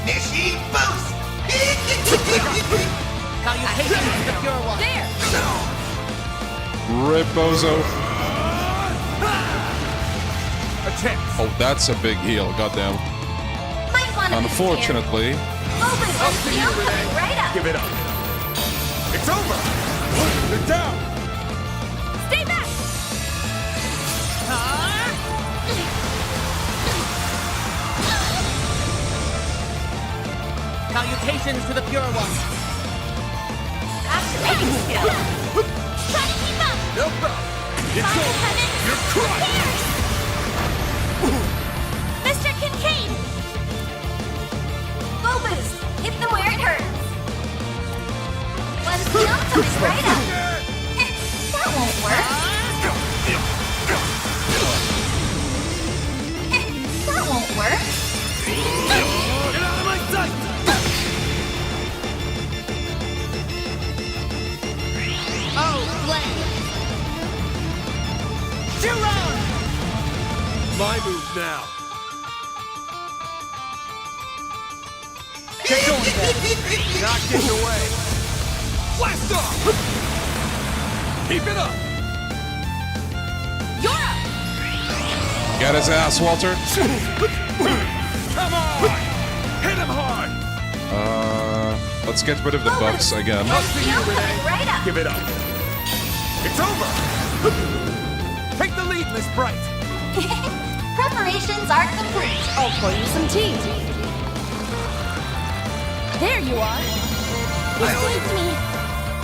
Nishi boost. Salutations to the pure one. There! Rip Bozo. Attack. Oh, that's a big heal. Goddamn. Might want to Unfortunately. Right up. Give it up. It's over. They're down. Stay back! Salutations to the pure one. Activating skill. Try to keep up. No problem. It's over. You're crushed. Mr. Kincaid. Full boost. Hit them where it hurts. One skill coming right up. That won't work. That won't work. Get out of my sight. Oh, flame! Zero! My move now. Get going, man. Not getting away. Blast off! Keep it up! You're up! Get his ass, Walter. Come on! Hit him hard! Let's get rid of the buffs again. Up to you, Renee. Give it up. It's over! Take the lead, Miss Bright. Preparations are complete. I'll pour you some tea. There you are. You saved me.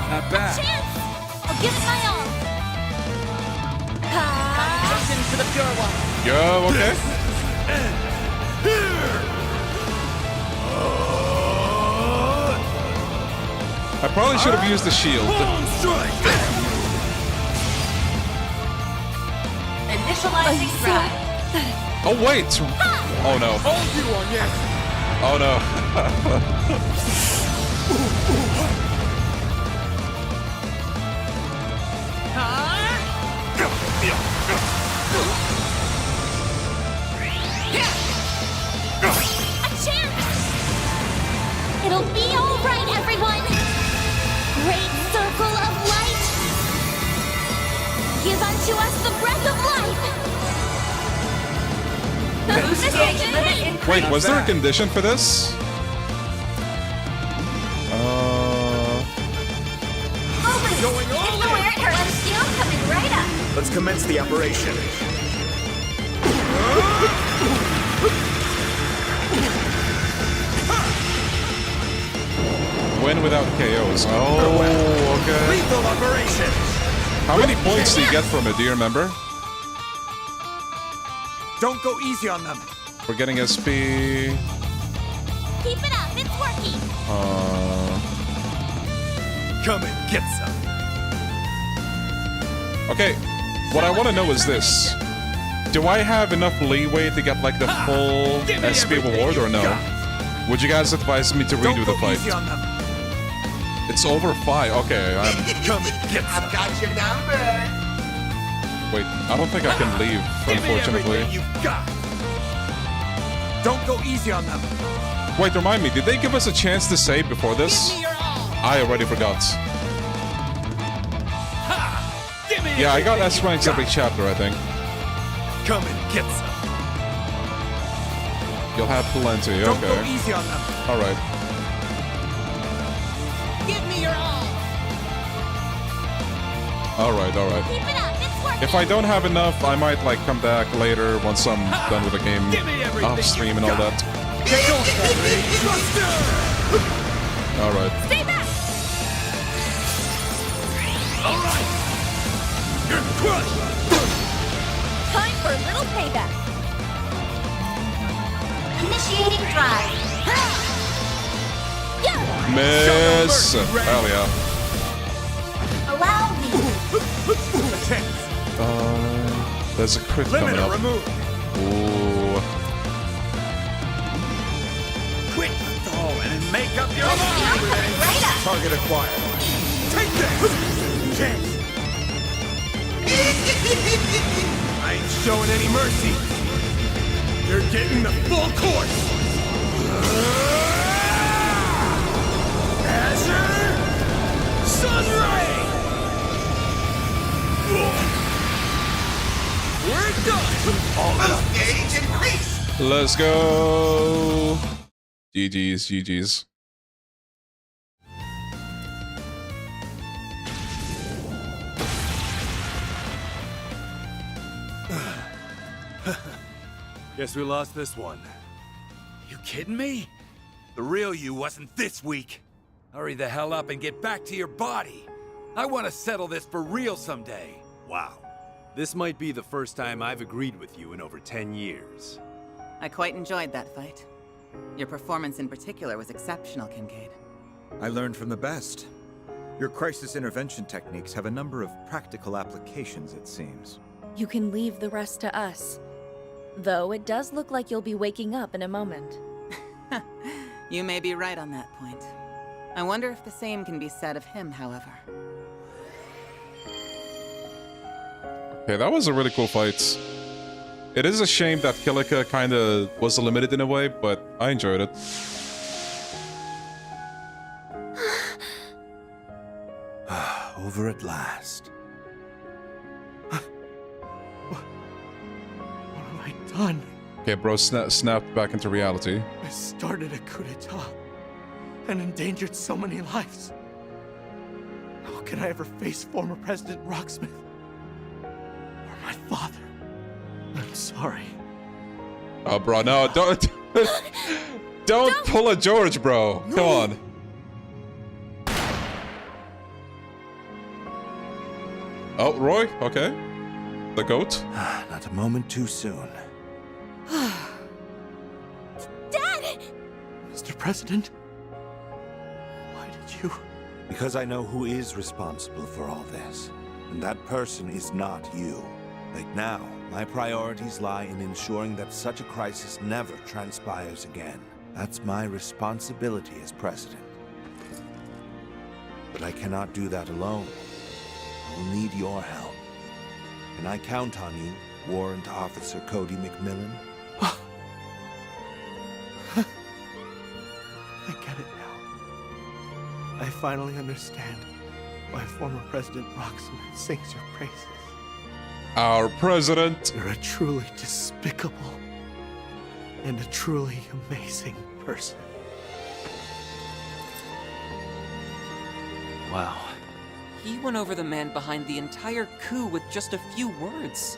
Not bad. Chance. I'll give it my all. Salutations to the pure one. Yo, okay. I probably should have used the shield. Initializing stride. Oh, wait. Oh, no. Hold you on, yes. Oh, no. A chance. It'll be all right, everyone. Great circle of light. Give unto us the breath of life. Wait, was there a condition for this? Going on. Where it hurts. Skill coming right up. Let's commence the operation. Win without KOs. Oh, okay. Lethal operation. How many points do you get from it? Do you remember? Don't go easy on them. We're getting SP. Keep it up. It's working. Come and get some. Okay, what I want to know is this. Do I have enough leeway to get like the full SP reward or no? Would you guys advise me to redo the fight? It's over 5. Okay, Come and get some. I've got your number. Wait, I don't think I can leave, unfortunately. You've got. Don't go easy on them. Wait, remind me, did they give us a chance to save before this? I already forgot. Yeah, I got S ranks every chapter, I think. Come and get some. You'll have plenty, Don't go okay. easy on them. Alright. Give me your all. Alright, alright. Keep it up. It's working. If I don't have enough, I might like come back later once I'm done with the game off stream and all that. Get going, Buster. Alright. Stay back! Crush! Time for a little payback. Initiating drive. Miss! Hell yeah. Allow me. There's a crit coming up. Ooh. Quit stalling and make up your mind! Target acquired. Take this! Chance! I ain't showing any mercy. You're getting the full course. Azure! Sunray! We're done! All out. Gauge increase. Let's go! GG's, GG's. Guess we lost this one. You kidding me? The real you wasn't this weak. Hurry the hell up and get back to your body. I want to settle this for real someday. Wow. This might be the first time I've agreed with you in over 10 years. I quite enjoyed that fight. Your performance in particular was exceptional, Kincaid. I learned from the best. Your crisis intervention techniques have a number of practical applications, it seems. You can leave the rest to us. Though it does look like you'll be waking up in a moment. You may be right on that point. I wonder if the same can be said of him, however. Okay, that was a really cool fight. It is a shame that Kilika kinda was limited in a way, but I enjoyed it. Over at last. What have I done? Okay, bro, snapped back into reality. I started a coup d'etat and endangered so many lives. How can I ever face former President Rocksmith? Or my father? I'm sorry. Oh, bro, no, don't... don't pull a George, bro. Come on. Oh, Roy? Okay. The goat? Not a moment too soon. Dad! Mr. President? Why did you... Because I know who is responsible for all this. And that person is not you. Right now, my priorities lie in ensuring that such a crisis never transpires again. That's my responsibility as president. But I cannot do that alone. I will need your help. Can I count on you, Warrant Officer Cody McMillan? I get it now. I finally understand why former President Rocksmith sings your praises. Our president. You're a truly despicable and a truly amazing person. Wow. He went over the man behind the entire coup with just a few words.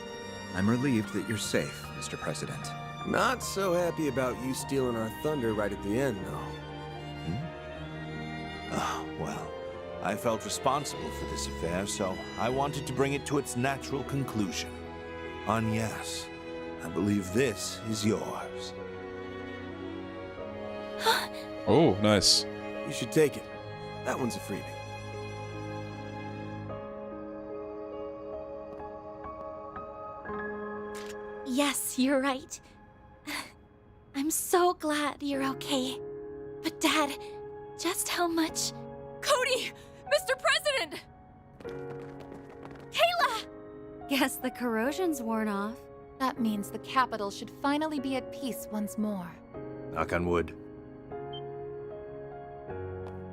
I'm relieved that you're safe, Mr. President. Not so happy about you stealing our thunder right at the end, though. Oh, well, I felt responsible for this affair, so I wanted to bring it to its natural conclusion. Yes, I believe this is yours. Oh, nice. You should take it. That one's a freebie. Yes, you're right. I'm so glad you're okay. But Dad, just how much... Cody! Mr. President! Kayla! Guess the corrosion's worn off. That means the capital should finally be at peace once more. Knock on wood.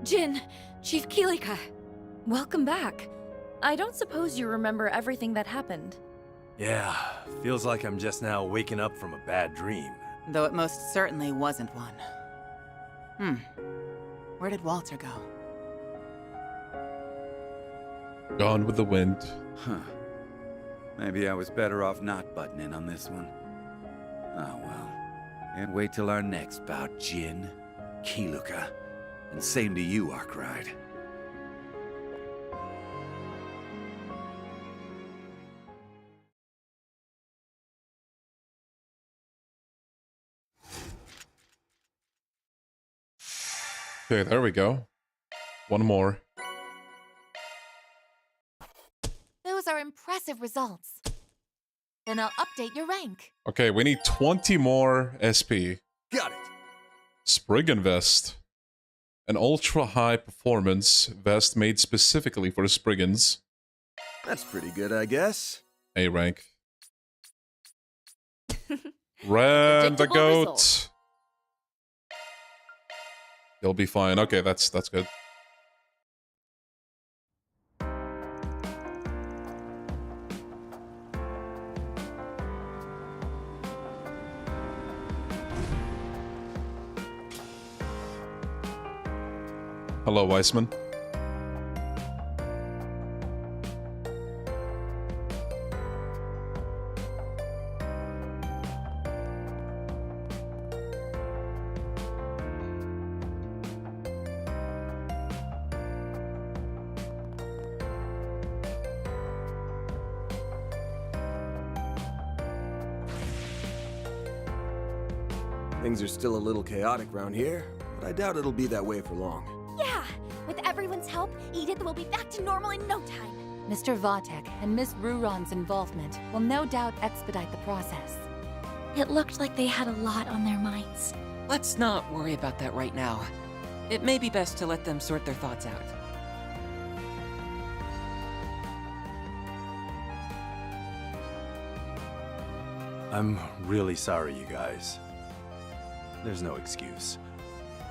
Jin, Chief Kilika, welcome back. I don't suppose you remember everything that happened. Yeah, feels like I'm just now waking up from a bad dream. Though it most certainly wasn't one. Where did Walter go? Gone with the wind. Huh. Maybe I was better off not butting in on this one. Oh well. Can't wait till our next bout, Jin, Kiluka. And same to you, Arkwright. Okay, there we go. One more. Those are impressive results. Then I'll update your rank. Okay, we need 20 more SP. Got it. Spriggan vest. An ultra-high performance vest made specifically for Spriggans. That's pretty good, I guess. A rank. Ren the goat. Result. You'll be fine. Okay, that's good. Hello, Weissman. Things are still a little chaotic around here, but I doubt it'll be that way for long. Yeah, with everyone's help, Edith will be back to normal in no time. Mr. Vatek and Miss Ruron's involvement will no doubt expedite the process. It looked like they had a lot on their minds. Let's not worry about that right now. It may be best to let them sort their thoughts out. I'm really sorry, you guys. There's no excuse.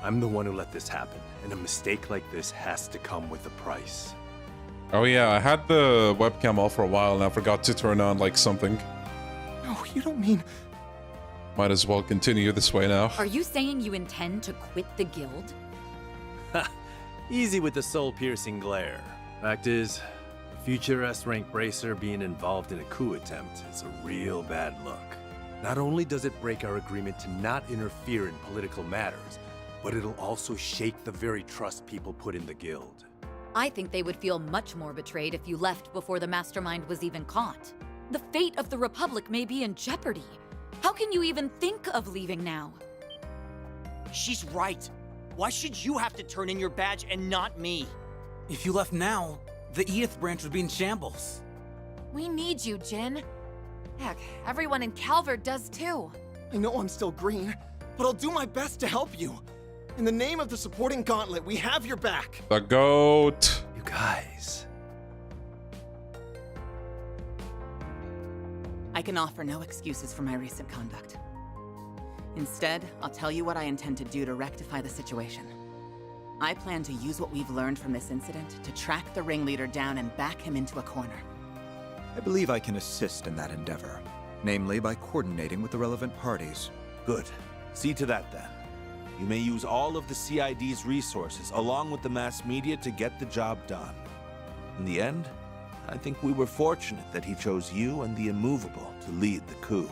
I'm the one who let this happen, and a mistake like this has to come with a price. Oh yeah, I had the webcam off for a while and I forgot to turn on like something. No, you don't mean... Might as well continue this way now. Are you saying you intend to quit the guild? Easy with the soul-piercing glare. Fact is, a future S-rank bracer being involved in a coup attempt is a real bad look. Not only does it break our agreement to not interfere in political matters, but it'll also shake the very trust people put in the guild. I think they would feel much more betrayed if you left before the mastermind was even caught. The fate of the Republic may be in jeopardy. How can you even think of leaving now? She's right. Why should you have to turn in your badge and not me? If you left now, the Edith branch would be in shambles. We need you, Jin. Heck, everyone in Calvert does too. I know I'm still green, but I'll do my best to help you. In the name of the supporting gauntlet, we have your back. The goat. You guys. I can offer no excuses for my recent conduct. Instead, I'll tell you what I intend to do to rectify the situation. I plan to use what we've learned from this incident to track the ringleader down and back him into a corner. I believe I can assist in that endeavor, namely by coordinating with the relevant parties. Good. See to that then. You may use all of the CID's resources along with the mass media to get the job done. In the end, I think we were fortunate that he chose you and the Immovable to lead the coup.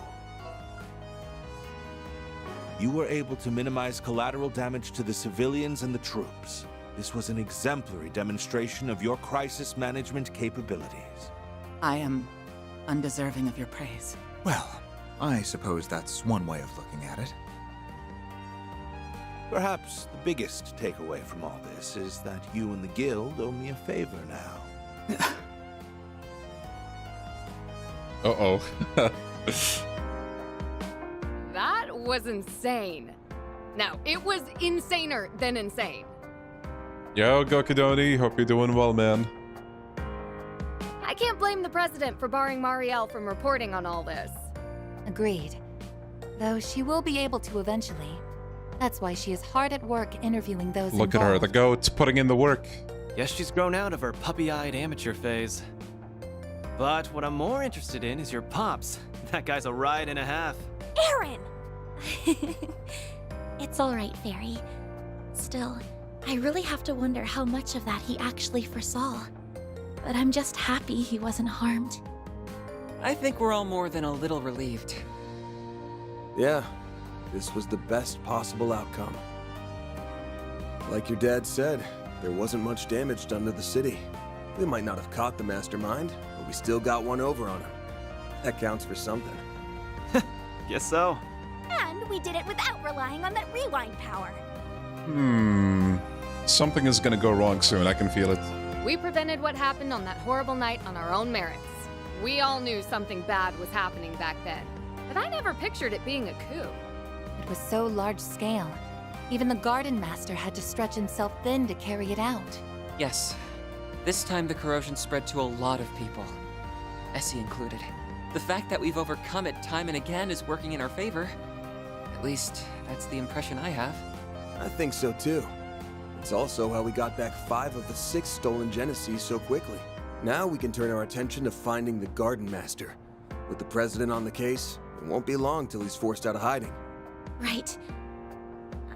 You were able to minimize collateral damage to the civilians and the troops. This was an exemplary demonstration of your crisis management capabilities. I am undeserving of your praise. Well, I suppose that's one way of looking at it. Perhaps the biggest takeaway from all this is that you and the guild owe me a favor now. Uh-oh. That was insane. No, it was insaner than insane. Yo, Gokudoni, hope you're doing well, man. I can't blame the president for barring Marielle from reporting on all this. Agreed. Though she will be able to eventually. That's why she is hard at work interviewing those Look at her, the goat, putting in the work. Guess she's grown out of her puppy-eyed amateur phase. But what I'm more interested in is your pops. That guy's a ride and a half. Aaron! It's all right, Fairy. Still, I really have to wonder how much of that he actually foresaw. But I'm just happy he wasn't harmed. I think we're all more than a little relieved. Yeah, this was the best possible outcome. Like your dad said, there wasn't much damage done to the city. We might not have caught the mastermind, but we still got one over on him. That counts for something. Guess so. And we did it without relying on that rewind power. Something is gonna go wrong soon, I can feel it. We prevented what happened on that horrible night on our own merits. We all knew something bad was happening back then, but I never pictured it being a coup. It was so large scale. Even the Gardenmaster had to stretch himself thin to carry it out. Yes. This time the corrosion spread to a lot of people. Essie included. The fact that we've overcome it time and again is working in our favor. At least, that's the impression I have. I think so too. It's also how we got back 5 of the 6 stolen Genesees so quickly. Now we can turn our attention to finding the Gardenmaster. With the President on the case, it won't be long till he's forced out of hiding. Right.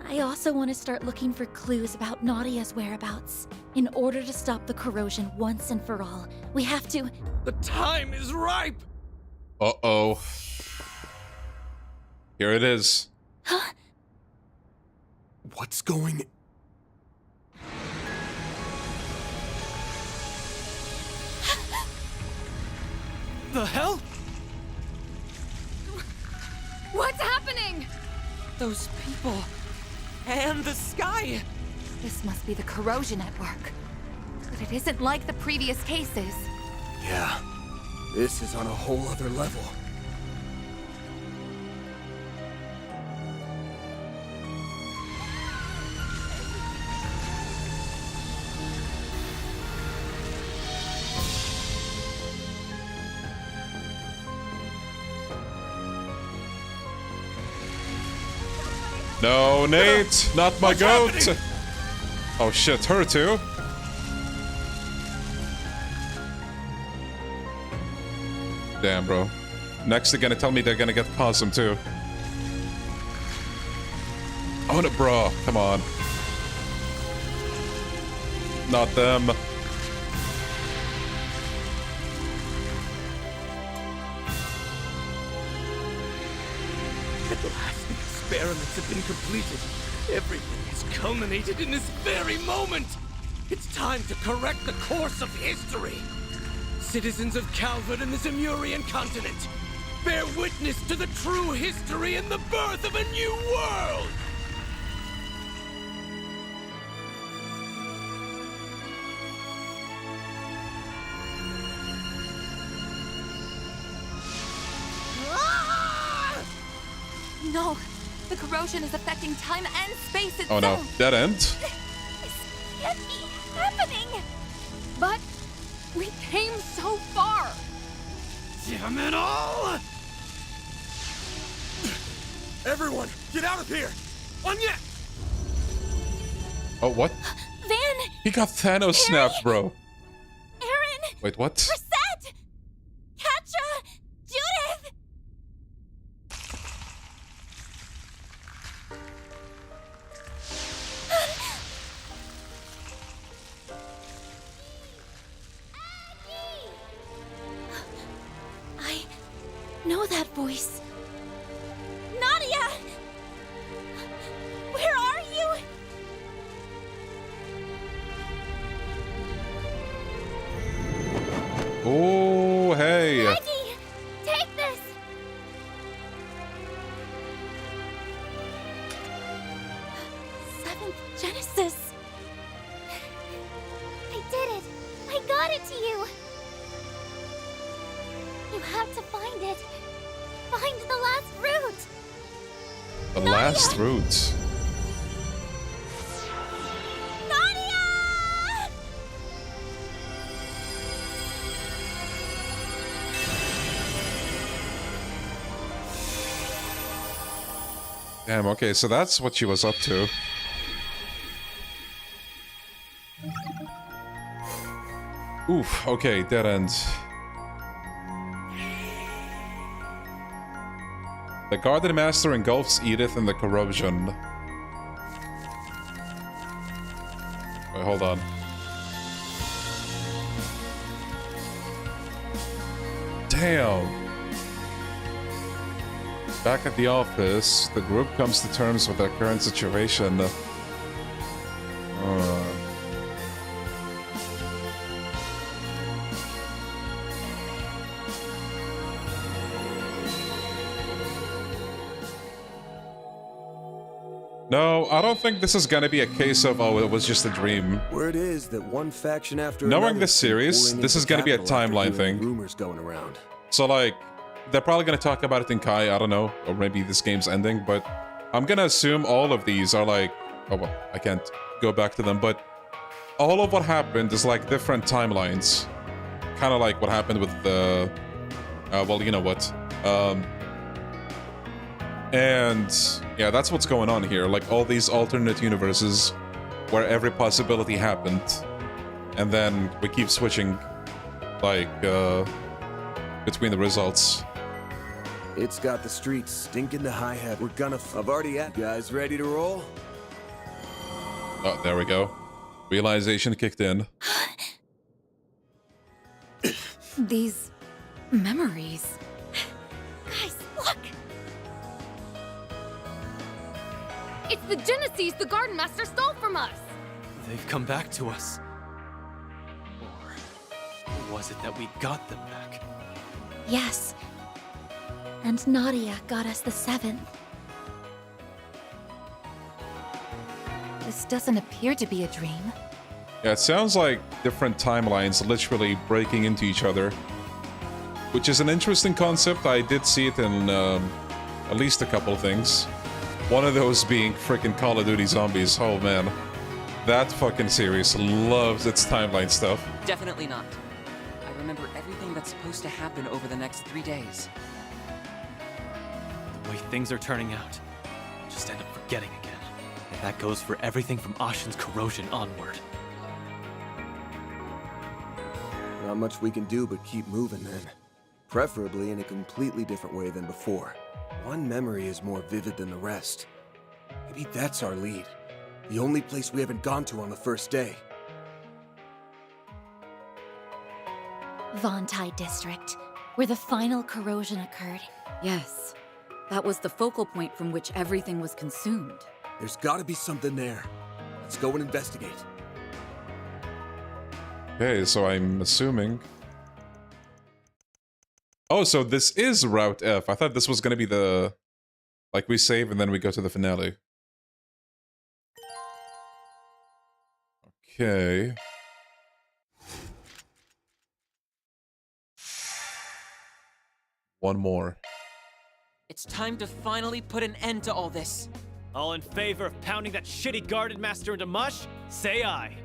I also want to start looking for clues about Nadia's whereabouts. In order to stop the corrosion once and for all, we have to... The time is ripe! Uh-oh. Here it is. Huh? What's going... The hell? What's happening? Those people. And the sky! This must be the corrosion at work. But it isn't like the previous cases. Yeah. This is on a whole other level. No, Nate! Not my goat! Happening? Oh shit, her too? Damn, bro. Next they're gonna tell me they're gonna get Possum too. Oh no, bro, come on. Not them. At last, the experiments have been completed. Everything has culminated in this very moment. It's time to correct the course of history. Citizens of Calvert and the Zemurian continent, bear witness to the true history and the birth of a new world. No, the corrosion is affecting time and space itself. Oh no, dead end? This can't be happening! But we came so far! Damn it all! Everyone, get out of here! Anya! Oh, what? Van! He got Thanos snapped, bro. Aaron! Wait, what? Reset! Katja! Judith! I know that voice. Nadia! Where are you? Oh, hey. Maggie! Take this! Seventh Genesis! I did it! I got it to you! You have to find it. Find the last root! The last route. Nadia! Damn, okay, so that's what she was up to. Oof, okay, dead end. The Gardenmaster engulfs Edith in the corrosion. Wait, hold on. Damn! Back at the office, the group comes to terms with their current situation. No, I don't think this is gonna be a case of, oh, it was just a dream. Word is that one faction after Knowing this series, this is gonna be a timeline thing. Rumors going around. So like, they're probably gonna talk about it in Kai, I don't know, or maybe this game's ending, but I'm gonna assume all of these are like, oh well, I can't go back to them, but all of what happened is like different timelines. Kind of like what happened with the, well, you know what. And yeah, that's what's going on here. Like all these alternate universes where every possibility happened. And then we keep switching, like, between the results. It's got the streets stinking the hi-hat. We're gonna... I've already at you guys ready to roll? Oh, there we go. Realization kicked in. These memories. Guys, look! It's the Genesis the Gardenmaster stole from us! They've come back to us. Or was it that we got them back? Yes. And Nadia got us the 7th. This doesn't appear to be a dream. Yeah, it sounds like different timelines literally breaking into each other. Which is an interesting concept. I did see it in at least a couple things. One of those being freaking Call of Duty Zombies. Oh man. That fucking series loves its timeline stuff. Definitely not. I remember everything that's supposed to happen over the next 3 days. The way things are turning out, I just end up forgetting again. And that goes for everything from Ashen's corrosion onward. Not much we can do but keep moving then. Preferably in a completely different way than before. One memory is more vivid than the rest. Maybe that's our lead. The only place we haven't gone to on the first day. Vontai District, where the final corrosion occurred. Yes. That was the focal point from which everything was consumed. There's gotta be something there. Let's go and investigate. Okay, so I'm assuming... Oh, so this is Route F. I thought this was gonna be the... Like, we save and then we go to the finale. Okay... One more. It's time to finally put an end to all this. All in favor of pounding that shitty Gardenmaster into mush? Say aye.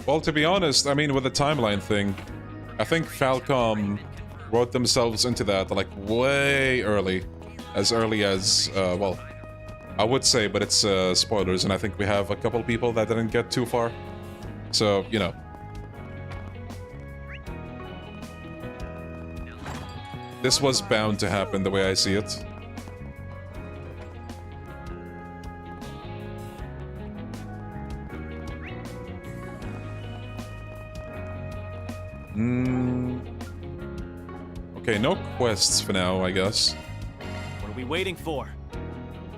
Well, to be honest, I mean, with the timeline thing, I think Falcom wrote themselves into that, like, way early. As early as, well, I would say, but it's spoilers, and I think we have a couple people that didn't get too far. So, you know. This was bound to happen the way I see it. Okay, no quests for now, I guess. What are we waiting for?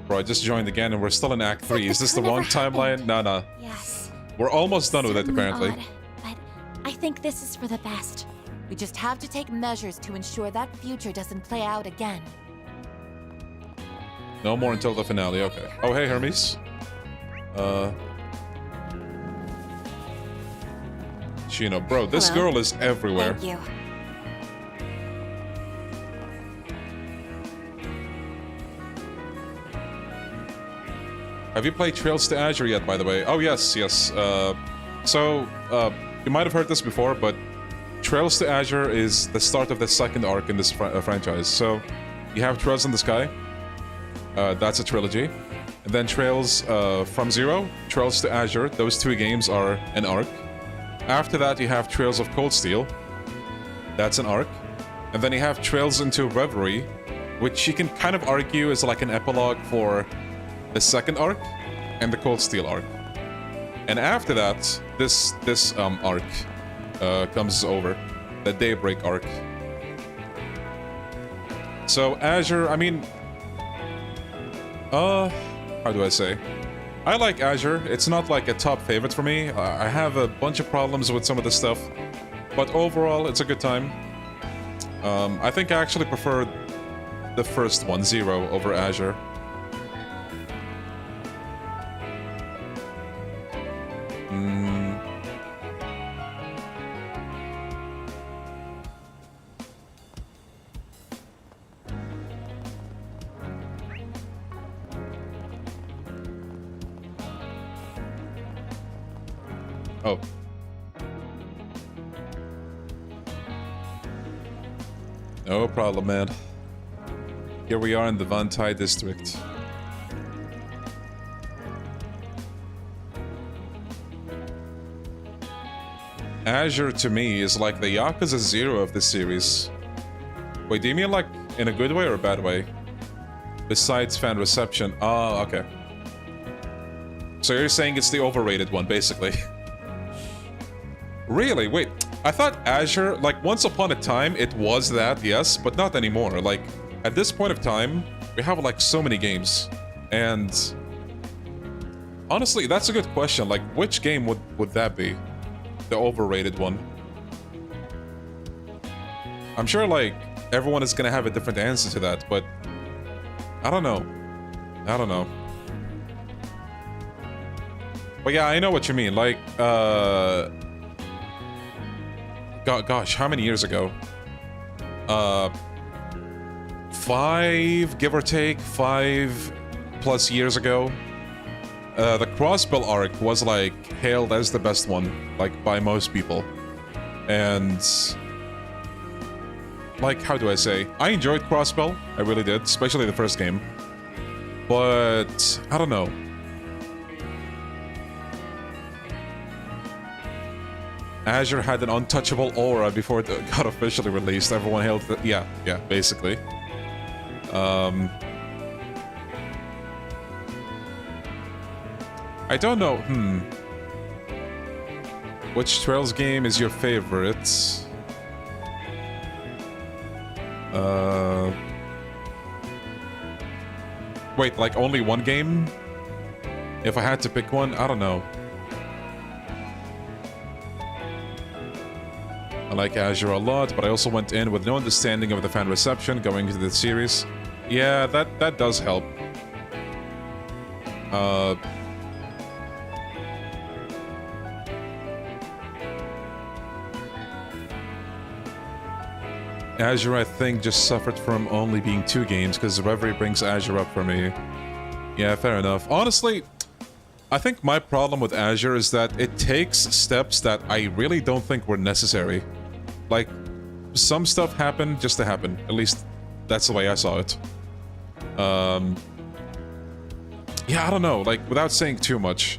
Bro, I just joined again and we're still in Act 3. Is this the wrong timeline? Nah. Yes. We're almost done with it, apparently. Odd, but I think this is for the best. We just have to take measures to ensure that future doesn't play out again. No more until the finale, okay. Oh, hey, Hermes. Chino, bro, this Hello. girl is everywhere. Thank you. Have you played Trails to Azure yet, by the way? Oh, yes. You might have heard this before, but Trails to Azure is the start of the second arc in this franchise. So, you have Trails in the Sky. That's a trilogy. And then Trails from Zero, Trails to Azure. Those two games are an arc. After that, you have Trails of Cold Steel. That's an arc. And then you have Trails into Reverie, which you can kind of argue is like an epilogue for the second arc and the Cold Steel arc. And after that, this arc comes over, the Daybreak arc. So Azure, I mean, how do I say? I like Azure. It's not like a top favorite for me. I have a bunch of problems with some of the stuff. But overall, it's a good time. I think I actually prefer the first one, Zero, over Azure. Oh. No problem, man. Here we are in the Van Tai district. Azure, to me, is like the Yakuza 0 of this series. Wait, do you mean like in a good way or a bad way? Besides fan reception. Oh, okay. So you're saying it's the overrated one, basically. Really? Wait, I thought Azure, like, once upon a time, it was that, yes, but not anymore. Like, at this point of time, we have, like, so many games. And honestly, that's a good question. Like, which game would that be? The overrated one. I'm sure, like, everyone is gonna have a different answer to that, but I don't know. I don't know. But yeah, I know what you mean. Like, gosh, how many years ago? 5, give or take, 5+ years ago. The Crossbell arc was, like, hailed as the best one, like, by most people. And like, how do I say? I enjoyed Crossbell, I really did, especially the first game. But I don't know. Azure had an untouchable aura before it got officially released. Everyone hailed it. Yeah, basically. I don't know. Which Trails game is your favorite? Wait, like only one game? If I had to pick one, I don't know. I like Azure a lot, but I also went in with no understanding of the fan reception going into the series. Yeah, that does help. Azure, I think, just suffered from only being 2 games, because Reverie brings Azure up for me. Yeah, fair enough. Honestly, I think my problem with Azure is that it takes steps that I really don't think were necessary. Like, some stuff happened just to happen. At least, that's the way I saw it. Yeah, I don't know. Like, without saying too much,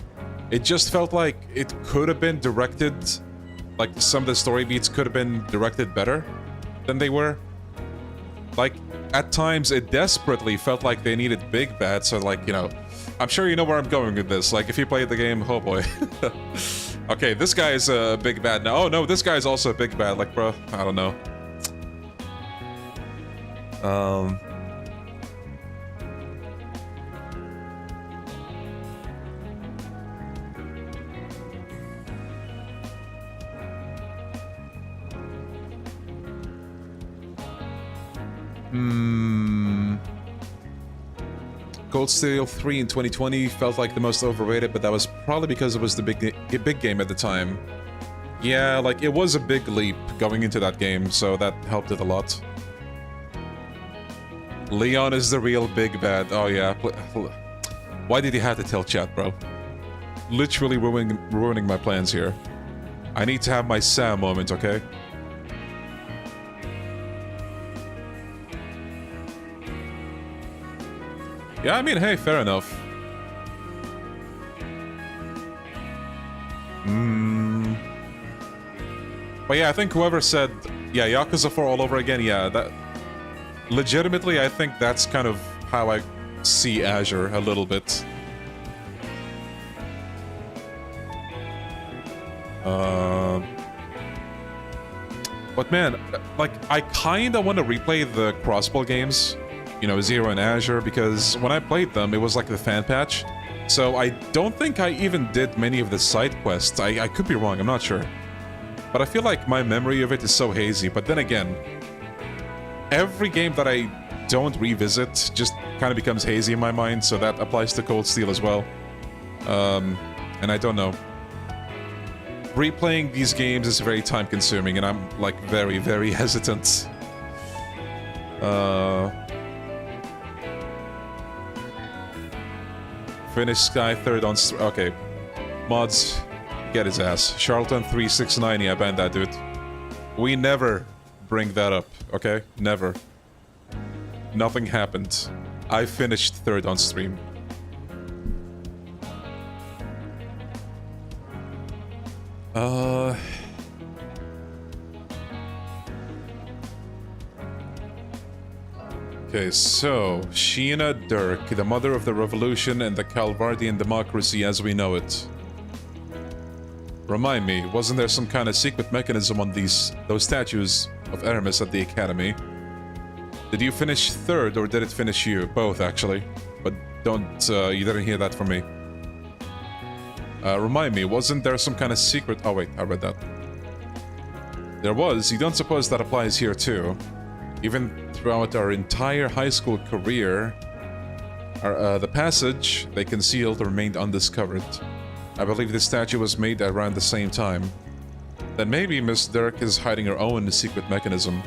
it just felt like it could have been directed... Like, some of the story beats could have been directed better than they were. Like, at times, it desperately felt like they needed big bats, so like, you know... I'm sure you know where I'm going with this. Like, if you played the game, oh boy. Okay, this guy is a big bad now. Oh no, this guy's also a big bad. Like, bro, I don't know. Cold Steel 3 in 2020 felt like the most overrated, but that was probably because it was the big game at the time. Yeah, like, it was a big leap going into that game, so that helped it a lot. Leon is the real big bad. Oh yeah. Why did you have to tell chat, bro? Literally ruining my plans here. I need to have my Sam moment, okay? Yeah, I mean, hey, fair enough. But yeah, I think whoever said, yeah, Yakuza 4 all over again, yeah, that... Legitimately, I think that's kind of how I see Azure a little bit. But man, like, I kinda want to replay the Crossbell games. You know, Zero and Azure, because when I played them, it was like the fan patch. So I don't think I even did many of the side quests. I could be wrong, I'm not sure. But I feel like my memory of it is so hazy. But then again, every game that I don't revisit just kind of becomes hazy in my mind, so that applies to Cold Steel as well. And I don't know. Replaying these games is very time-consuming, and I'm, like, very, very hesitant. Finish Sky third on... Okay. Mods, get his ass. Charlton 3690, I banned that dude. We never bring that up, okay? Never. Nothing happened. I finished third on stream. Okay, so Sheena Dirk, the mother of the revolution and the Calvardian democracy as we know it. Remind me, wasn't there some kind of secret mechanism on those statues of Aramis at the academy? Did you finish third or did it finish you? Both, actually. But you didn't hear that from me. Remind me, wasn't there some kind of secret... Oh wait, I read that. There was. You don't suppose that applies here too? Even throughout our entire high school career, the passage they concealed remained undiscovered. I believe this statue was made around the same time. Then maybe Miss Dirk is hiding her own secret mechanism.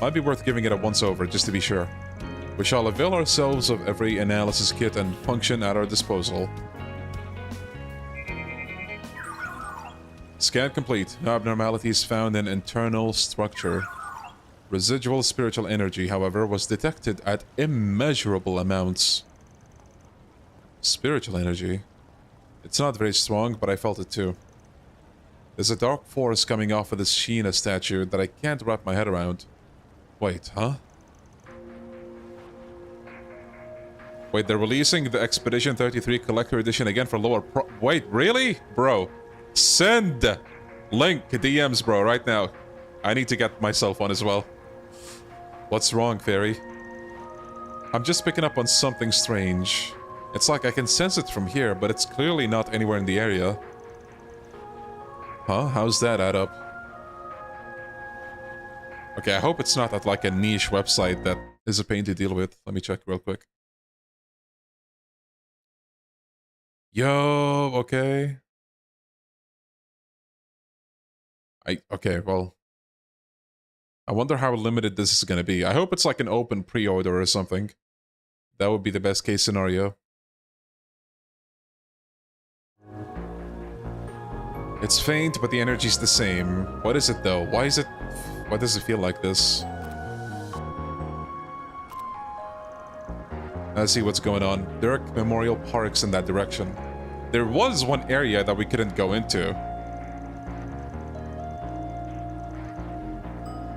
Might be worth giving it a once-over, just to be sure. We shall avail ourselves of every analysis kit and function at our disposal. Scan complete. No abnormalities found in internal structure. Residual spiritual energy, however, was detected at immeasurable amounts. Spiritual energy? It's not very strong, but I felt it too. There's a dark force coming off of this Sheena statue that I can't wrap my head around. Wait, huh? Wait, they're releasing the Expedition 33 Collector Edition again for lower pro- Wait, really? Bro. Send! Link, DMs, bro, right now. I need to get my cell phone as well. What's wrong, Fairy? I'm just picking up on something strange. It's like I can sense it from here, but it's clearly not anywhere in the area. Huh? How's that add up? Okay, I hope it's not at like a niche website that is a pain to deal with. Let me check real quick. Yo, okay. Okay, well... I wonder how limited this is gonna be. I hope it's like an open pre-order or something. That would be the best case scenario. It's faint, but the energy's the same. What is it though? Why does it feel like this? Let's see what's going on. Dirk Memorial Park's in that direction. There was one area that we couldn't go into.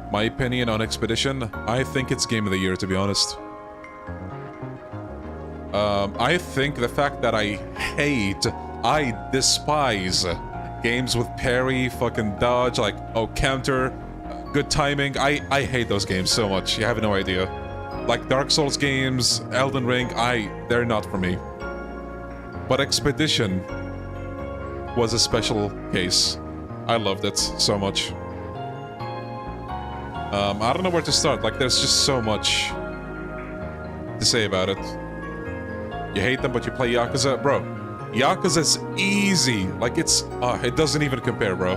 My opinion on Expedition, I think it's Game of the Year, to be honest. I think the fact that I despise games with parry, fucking dodge, like, oh, counter, good timing. I hate those games so much. You have no idea. Like Dark Souls games, Elden Ring, they're not for me. But Expedition was a special case. I loved it so much. I don't know where to start. Like, there's just so much to say about it. You hate them, but you play Yakuza? Bro, Yakuza's easy. Like, it doesn't even compare, bro.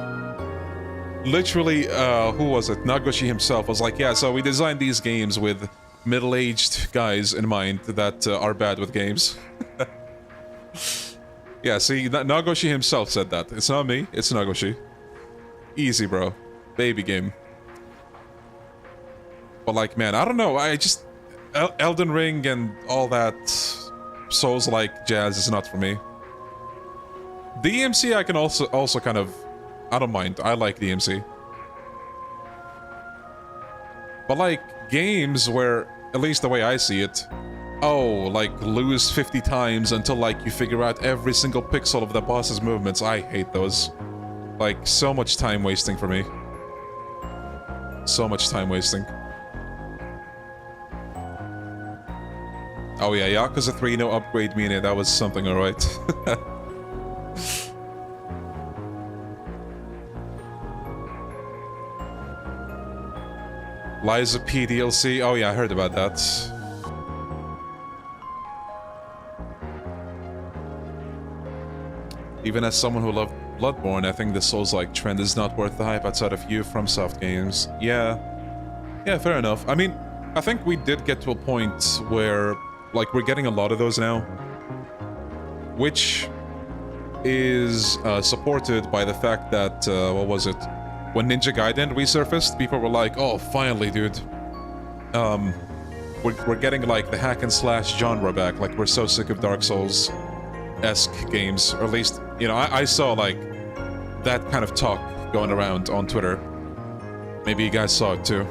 Literally, who was it? Nagoshi himself was like, yeah, so we designed these games with middle-aged guys in mind that are bad with games. Yeah, see, Nagoshi himself said that. It's not me, it's Nagoshi. Easy, bro. Baby game. But like, man, I don't know, Elden Ring and all that Souls-like jazz is not for me. DMC I can also kind of... I don't mind, I like DMC. But like, games where, at least the way I see it, like, lose 50 times until like you figure out every single pixel of the boss's movements, I hate those. Like, so much time wasting for me. So much time wasting. Oh yeah, Yakuza 3 no upgrade meaning that was something, alright. Liza P DLC. Oh yeah, I heard about that. Even as someone who loved Bloodborne, I think the Souls-like trend is not worth the hype outside of few FromSoft games. Yeah. Yeah, fair enough. I mean, I think we did get to a point where, like, we're getting a lot of those now. Which is supported by the fact that, what was it? When Ninja Gaiden resurfaced, people were like, oh, finally, dude. We're getting, like, the hack and slash genre back. Like, we're so sick of Dark Souls-esque games. Or at least, you know, I saw, like, that kind of talk going around on Twitter. Maybe you guys saw it, too.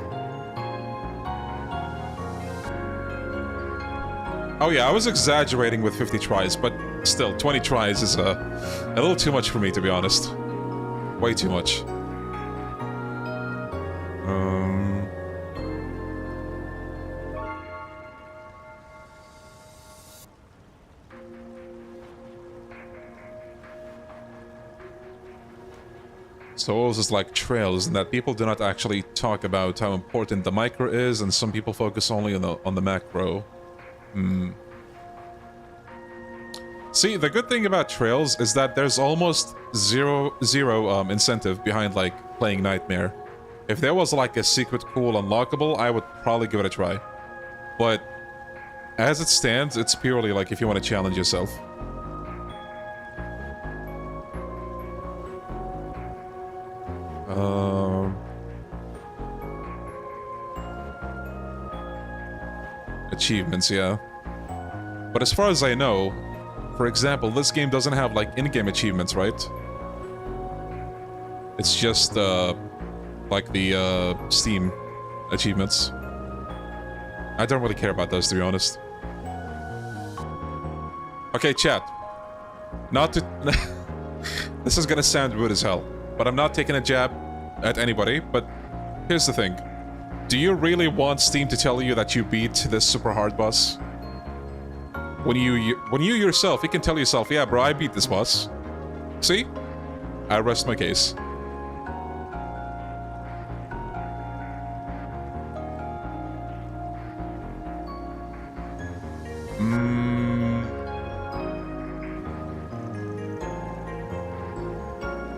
Oh yeah, I was exaggerating with 50 tries, but still, 20 tries is a little too much for me, to be honest. Way too much. Souls is like Trails in that people do not actually talk about how important the micro is, and some people focus only on the macro. See, the good thing about Trails is that there's almost zero incentive behind, like, playing Nightmare. If there was, like, a secret cool unlockable, I would probably give it a try. But as it stands, it's purely, like, if you want to challenge yourself. Achievements, yeah. But as far as I know, for example, this game doesn't have, like, in-game achievements, right? It's just, like the, Steam achievements. I don't really care about those, to be honest. Okay, chat. Not to... This is gonna sound rude as hell, but I'm not taking a jab at anybody, but here's the thing. Do you really want Steam to tell you that you beat this super hard boss? When you yourself, you can tell yourself, yeah, bro, I beat this boss. See? I rest my case.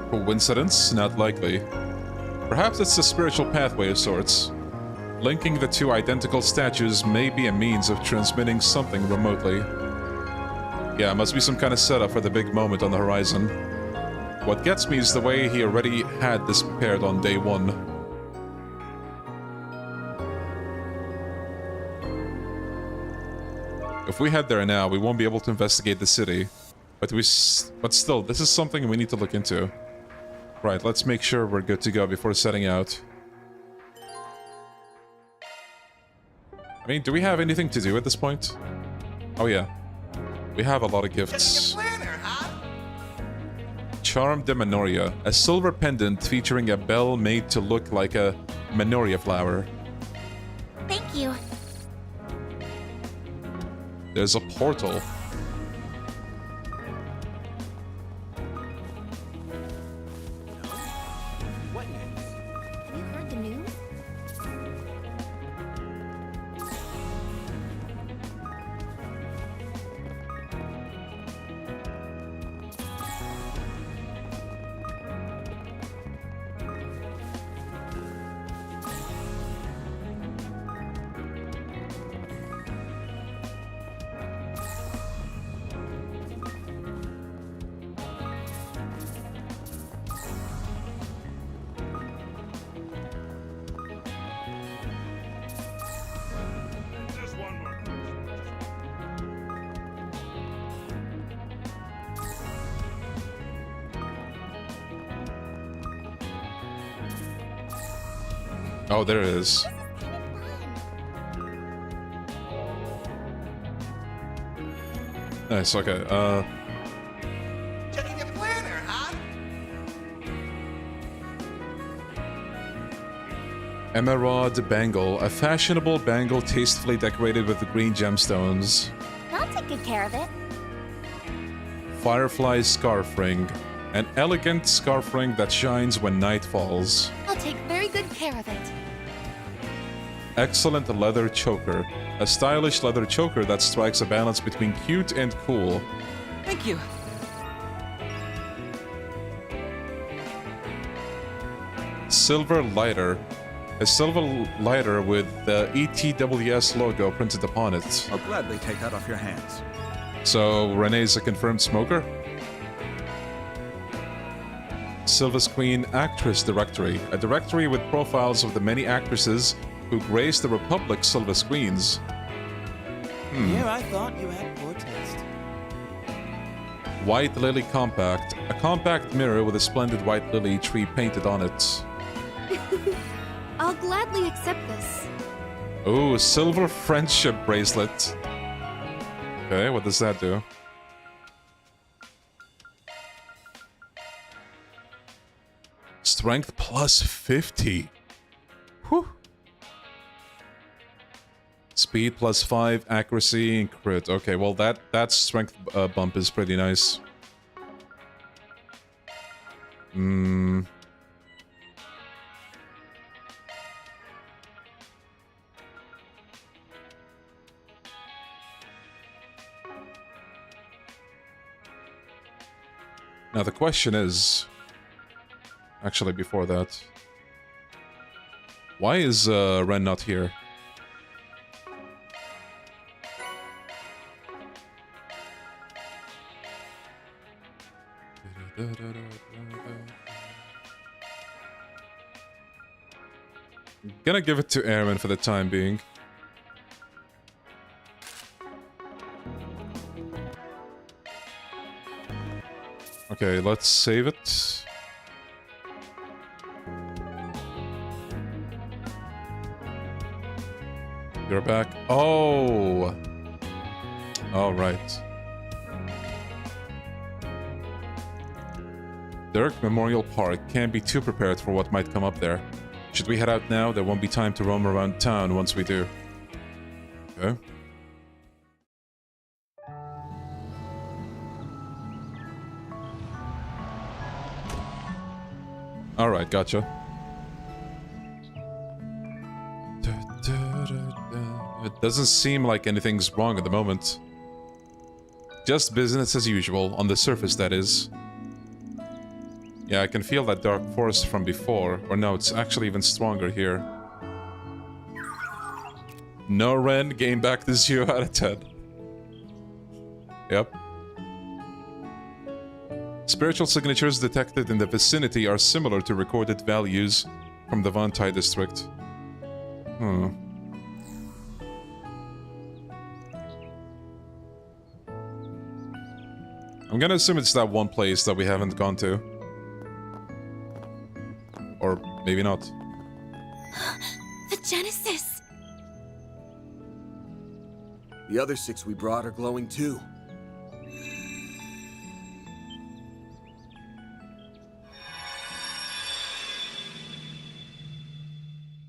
Coincidence? Not likely. Perhaps it's a spiritual pathway of sorts. Linking the two identical statues may be a means of transmitting something remotely. Yeah, must be some kind of setup for the big moment on the horizon. What gets me is the way he already had this prepared on day one. If we head there now, we won't be able to investigate the city. But still, this is something we need to look into. Right, let's make sure we're good to go before setting out. I mean, do we have anything to do at this point? Oh yeah. We have a lot of gifts. Charm de Manoria. A silver pendant featuring a bell made to look like a Manoria flower. Thank you. There's a portal. What news? Have you heard the news? Oh, there it is. Nice, okay, Checking your planner, huh? Emerald Bangle. A fashionable bangle tastefully decorated with green gemstones. I'll take good care of it. Firefly Scarf Ring. An elegant scarf ring that shines when night falls. I'll take very good care of it. Excellent leather choker. A stylish leather choker that strikes a balance between cute and cool. Thank you. Silver lighter. A silver lighter with the ETWS logo printed upon it. I'll gladly take that off your hands. So, Renee's a confirmed smoker? Silver Screen Actress Directory. A directory with profiles of the many actresses who grace the Republic's silver screens. Here I thought you had poor taste. White Lily Compact. A compact mirror with a splendid white lily tree painted on it. I'll gladly accept this. Ooh, silver friendship bracelet. Okay, what does that do? Strength plus 50. Whew. Speed plus 5, accuracy, and crit. Okay, well that strength bump is pretty nice. Now the question is... Actually, before that... Why is Ren not here? Gonna give it to Airman for the time being. Okay, let's save it. You're back. Oh! All right. Dirk Memorial Park. Can't be too prepared for what might come up there. Should we head out now? There won't be time to roam around town once we do. Okay. Alright, gotcha. It doesn't seem like anything's wrong at the moment. Just business as usual, on the surface that is. Yeah, I can feel that dark force from before. Or no, it's actually even stronger here. No Ren, game back to 0 out of 10. Yep. Spiritual signatures detected in the vicinity are similar to recorded values from the Vantai district. I'm gonna assume it's that one place that we haven't gone to. Or maybe not. The Genesis! The other 6 we brought are glowing too.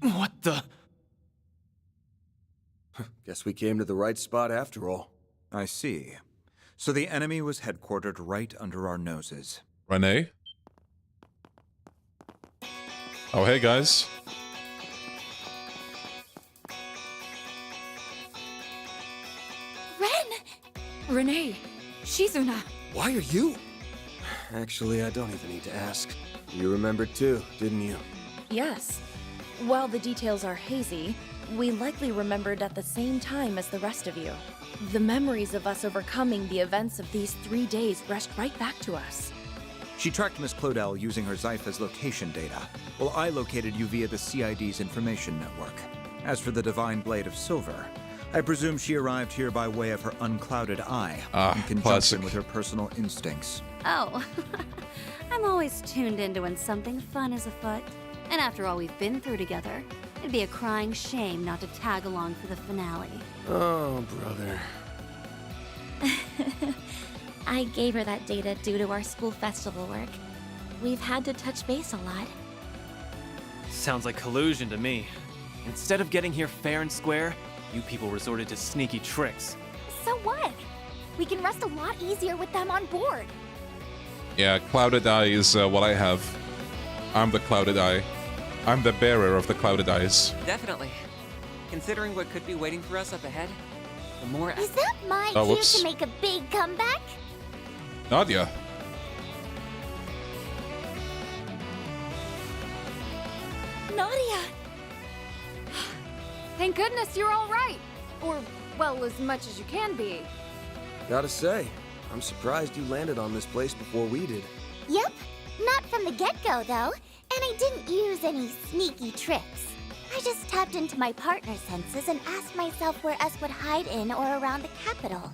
What the? Guess we came to the right spot after all. I see. So the enemy was headquartered right under our noses. Renee? Oh, hey guys. Ren! Renee! Shizuna! Why are you? Actually, I don't even need to ask. You remembered too, didn't you? Yes. While the details are hazy, we likely remembered at the same time as the rest of you. The memories of us overcoming the events of these 3 days rushed right back to us. She tracked Miss Clodell using her Zypha's location data, while I located you via the CID's information network. As for the Divine Blade of Silver, I presume she arrived here by way of her unclouded eye, in conjunction with her personal instincts. Oh, I'm always tuned into when something fun is afoot. And after all we've been through together, it'd be a crying shame not to tag along for the finale. Oh, brother. I gave her that data due to our school festival work. We've had to touch base a lot. Sounds like collusion to me. Instead of getting here fair and square, you people resorted to sneaky tricks. So what? We can rest a lot easier with them on board. Yeah, Clouded Eye is what I have. I'm the Clouded Eye. I'm the bearer of the Clouded Eyes. Definitely. Considering what could be waiting for us up ahead, the more... Is that my Oh, cue whoops. to make a big comeback? Nadia. Nadia! Thank goodness you're all right. Or, well, as much as you can be. Gotta say, I'm surprised you landed on this place before we did. Yep, not from the get-go though, and I didn't use any sneaky tricks. I just tapped into my partner's senses and asked myself where us would hide in or around the capital.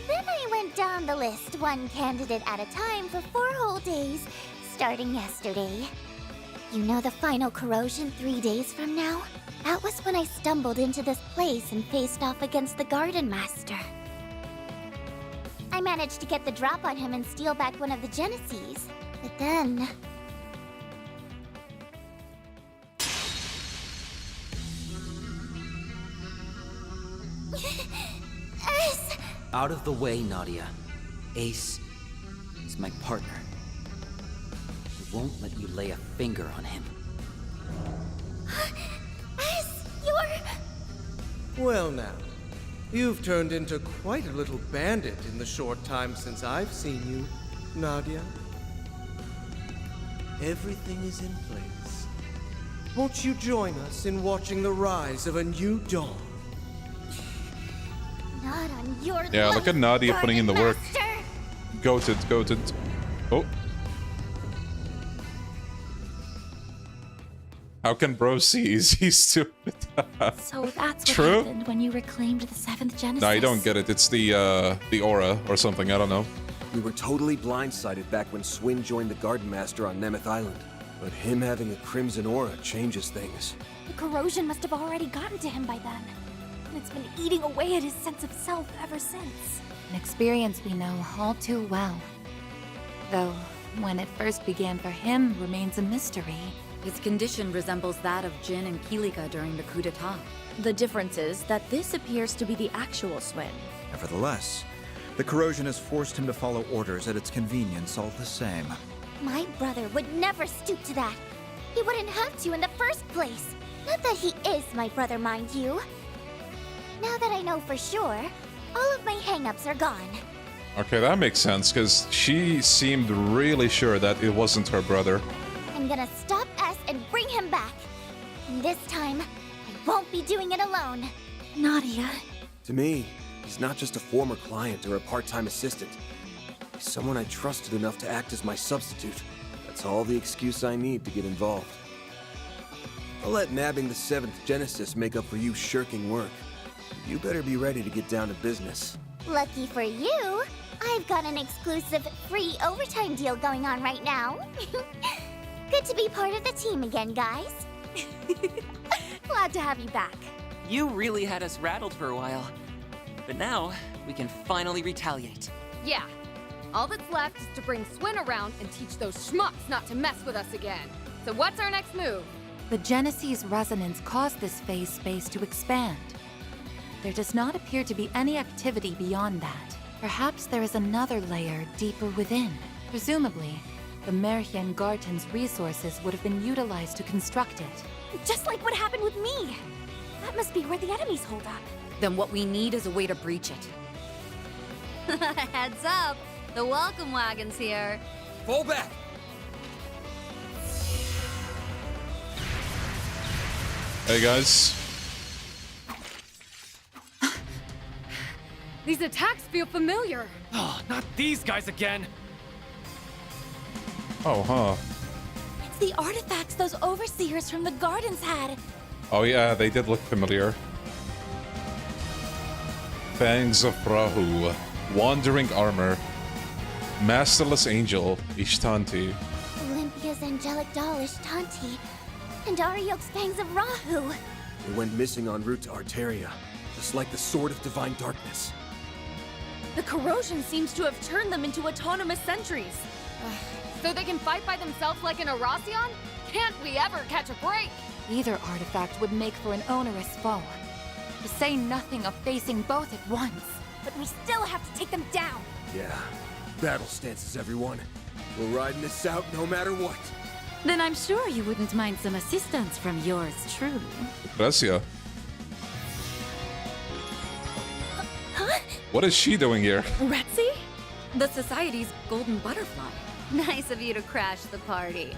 Then I went down the list, one candidate at a time for 4 whole days, starting yesterday. You know the final corrosion 3 days from now? That was when I stumbled into this place and faced off against the Gardenmaster. I managed to get the drop on him and steal back one of the Genesees, but then... Ace! Out of the way, Nadia. Ace is my partner. I won't let you lay a finger on him. Ace, you're... Well now, you've turned into quite a little bandit in the short time since I've seen you, Nadia. Everything is in place. Won't you join us in watching the rise of a new dawn? Not on your Yeah, look at Nadia putting in the work. Goated, goated. Oh. How can bro see? Is he stupid? So that's what True. happened when you reclaimed the 7th Genesis. No, you don't get it. It's the aura or something. I don't know. We were totally blindsided back when Swin joined the Gardenmaster on Nemeth Island. But him having a crimson aura changes things. The corrosion must have already gotten to him by then. And it's been eating away at his sense of self ever since. An experience we know all too well. Though, when it first began for him remains a mystery. His condition resembles that of Jin and Kilika during the coup d'etat. The difference is that this appears to be the actual Swin. Nevertheless, the corrosion has forced him to follow orders at its convenience all the same. My brother would never stoop to that. He wouldn't have to in the first place. Not that he is my brother, mind you. Now that I know for sure, all of my hang-ups are gone. Okay, that makes sense, because she seemed really sure that it wasn't her brother. I'm gonna stop S and bring him back. And this time, I won't be doing it alone. Nadia. To me, he's not just a former client or a part-time assistant. He's someone I trusted enough to act as my substitute. That's all the excuse I need to get involved. I'll let nabbing the 7th Genesis make up for you shirking work. You better be ready to get down to business. Lucky for you, I've got an exclusive free overtime deal going on right now. Good to be part of the team again, guys. Glad to have you back. You really had us rattled for a while. But now, we can finally retaliate. Yeah. All that's left is to bring Swin around and teach those schmucks not to mess with us again. So what's our next move? The Genesee's resonance caused this phase space to expand. There does not appear to be any activity beyond that. Perhaps there is another layer deeper within. Presumably, the Merhien Garten's resources would have been utilized to construct it. Just like what happened with me. That must be where the enemies hold up. Then what we need is a way to breach it. Heads up! The welcome wagon's here. Fall back! Hey guys. These attacks feel familiar. Oh, not these guys again! Oh, huh. It's the artifacts those overseers from the gardens had. Oh yeah, they did look familiar. Fangs of Rahu. Wandering Armor. Masterless Angel, Ishtanti. Olympia's angelic doll Ishtanti, and Ariok's fangs of Rahu. They went missing en route to Arteria, just like the Sword of Divine Darkness. The corrosion seems to have turned them into autonomous sentries. So they can fight by themselves like an Erasion? Can't we ever catch a break? Either artifact would make for an onerous foe. To say nothing of facing both at once. But we still have to take them down. Yeah. Battle stances, everyone. We're riding this out no matter what. Then I'm sure you wouldn't mind some assistance from yours truly. Gracia. What is she doing here? Retzi? The Society's golden butterfly. Nice of you to crash the party.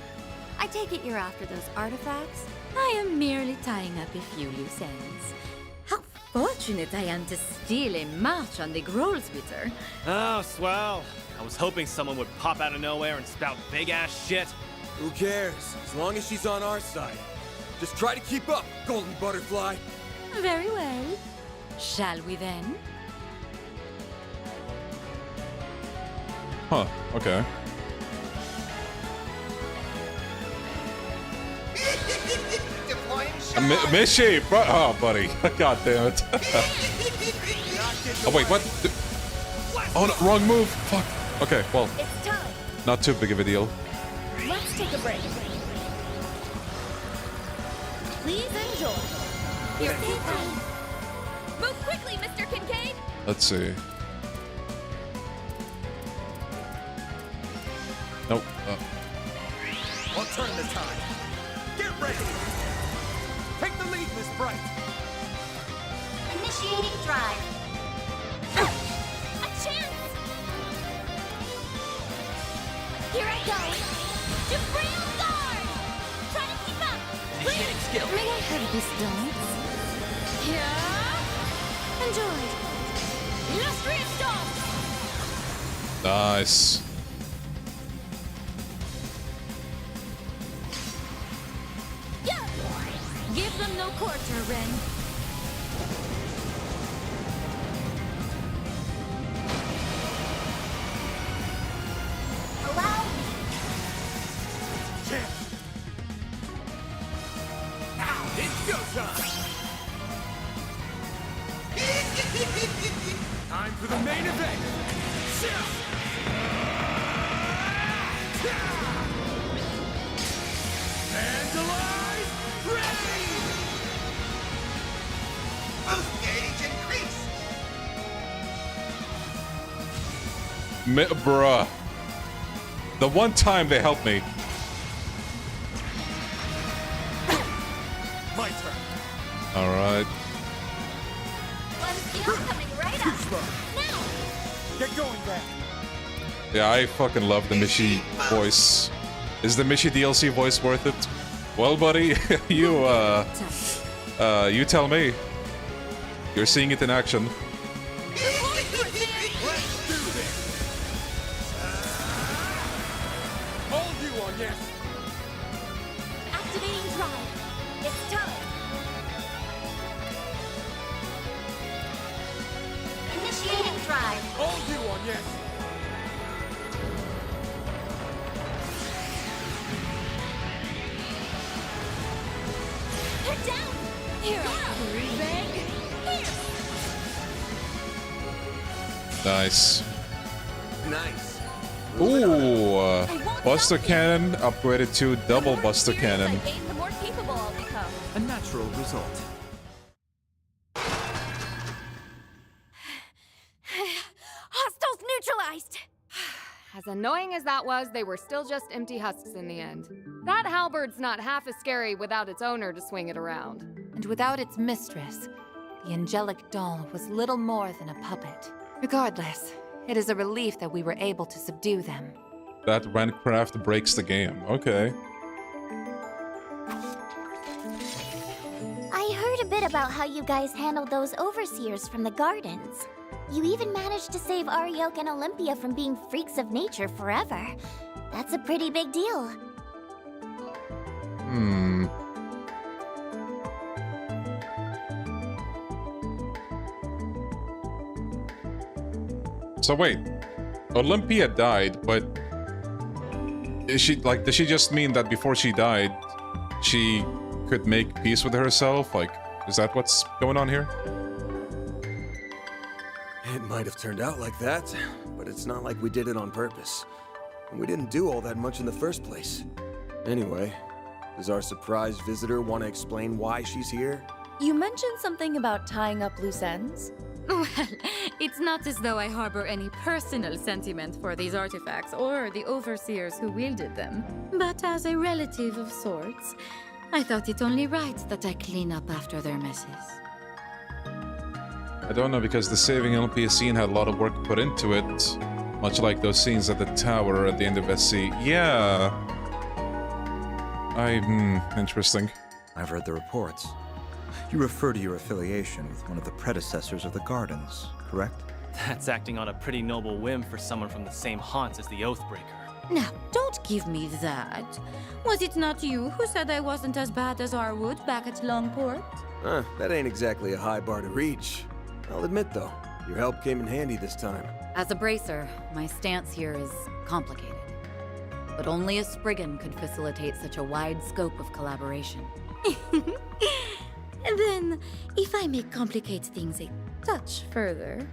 I take it you're after those artifacts? I am merely tying up a few loose ends. How fortunate I am to steal a march on the Grolswitter. Oh, swell. I was hoping someone would pop out of nowhere and spout big-ass shit. Who cares? As long as she's on our side. Just try to keep up, Golden Butterfly. Very well. Shall we then? Huh, okay. Mishy, bro. Oh, buddy. God damn it. Oh, wait, what? Oh, no, wrong move. Fuck. Okay, well. It's time. Not too big of a deal. Let's take a break. Please enjoy. You're safe. Move quickly, Mr. Kincaid. Let's see. Nope. I'll turn the tide. Get ready. Take the lead, Miss Bright. Initiating drive. A chance. Here I go. Supreme guard. Try to keep up. Initiating skill. May I have this dance? Yeah. Enjoy. Illustrious dance. Nice. Give them no quarter, Ren. Allow me. Now it's go time. Time for the main event. Vandalize, ready! Boost gauge increase. Bruh. The one time they helped me. My turn. Alright. One skill coming right up. Now. Get going there. Yeah, I fucking love the Mishy voice. Is the Mishy DLC voice worth it? Well, buddy, you tell me. You're seeing it in action. Let's do this. All you on yes. Activating drive. It's time. Initiating drive. All you on yes. They're down. Here I beg. Here. Nice. Nice. Ooh, Buster Cannon upgraded to double Buster Cannon. The more capable I'll become. A natural result. Hostiles neutralized. As annoying as that was, they were still just empty husks in the end. That halberd's not half as scary without its owner to swing it around. And without its mistress, the angelic doll was little more than a puppet. Regardless, it is a relief that we were able to subdue them. That Rancraft breaks the game. Okay. I heard a bit about how you guys handled those overseers from the gardens. You even managed to save Arioke and Olympia from being freaks of nature forever. That's a pretty big deal. Hmm. So wait, Olympia died, but is she like? Does she just mean that before she died, she could make peace with herself? Like, is that what's going on here? It might have turned out like that, but it's not like we did it on purpose. And we didn't do all that much in the first place. Anyway, does our surprise visitor want to explain why she's here? You mentioned something about tying up loose ends? Well, it's not as though I harbor any personal sentiment for these artifacts or the overseers who wielded them. But as a relative of sorts, I thought it only right that I clean up after their messes. I don't know, because the saving LP scene had a lot of work put into it. Much like those scenes at the tower at the end of SC. Yeah. Interesting. I've read the reports. You refer to your affiliation with one of the predecessors of the Gardens, correct? That's acting on a pretty noble whim for someone from the same haunts as the Oathbreaker. Now, don't give me that. Was it not you who said I wasn't as bad as Arwood back at Longport? That ain't exactly a high bar to reach. I'll admit, though, your help came in handy this time. As a bracer, my stance here is complicated. But only a Spriggan could facilitate such a wide scope of collaboration. Then, if I may complicate things a touch further,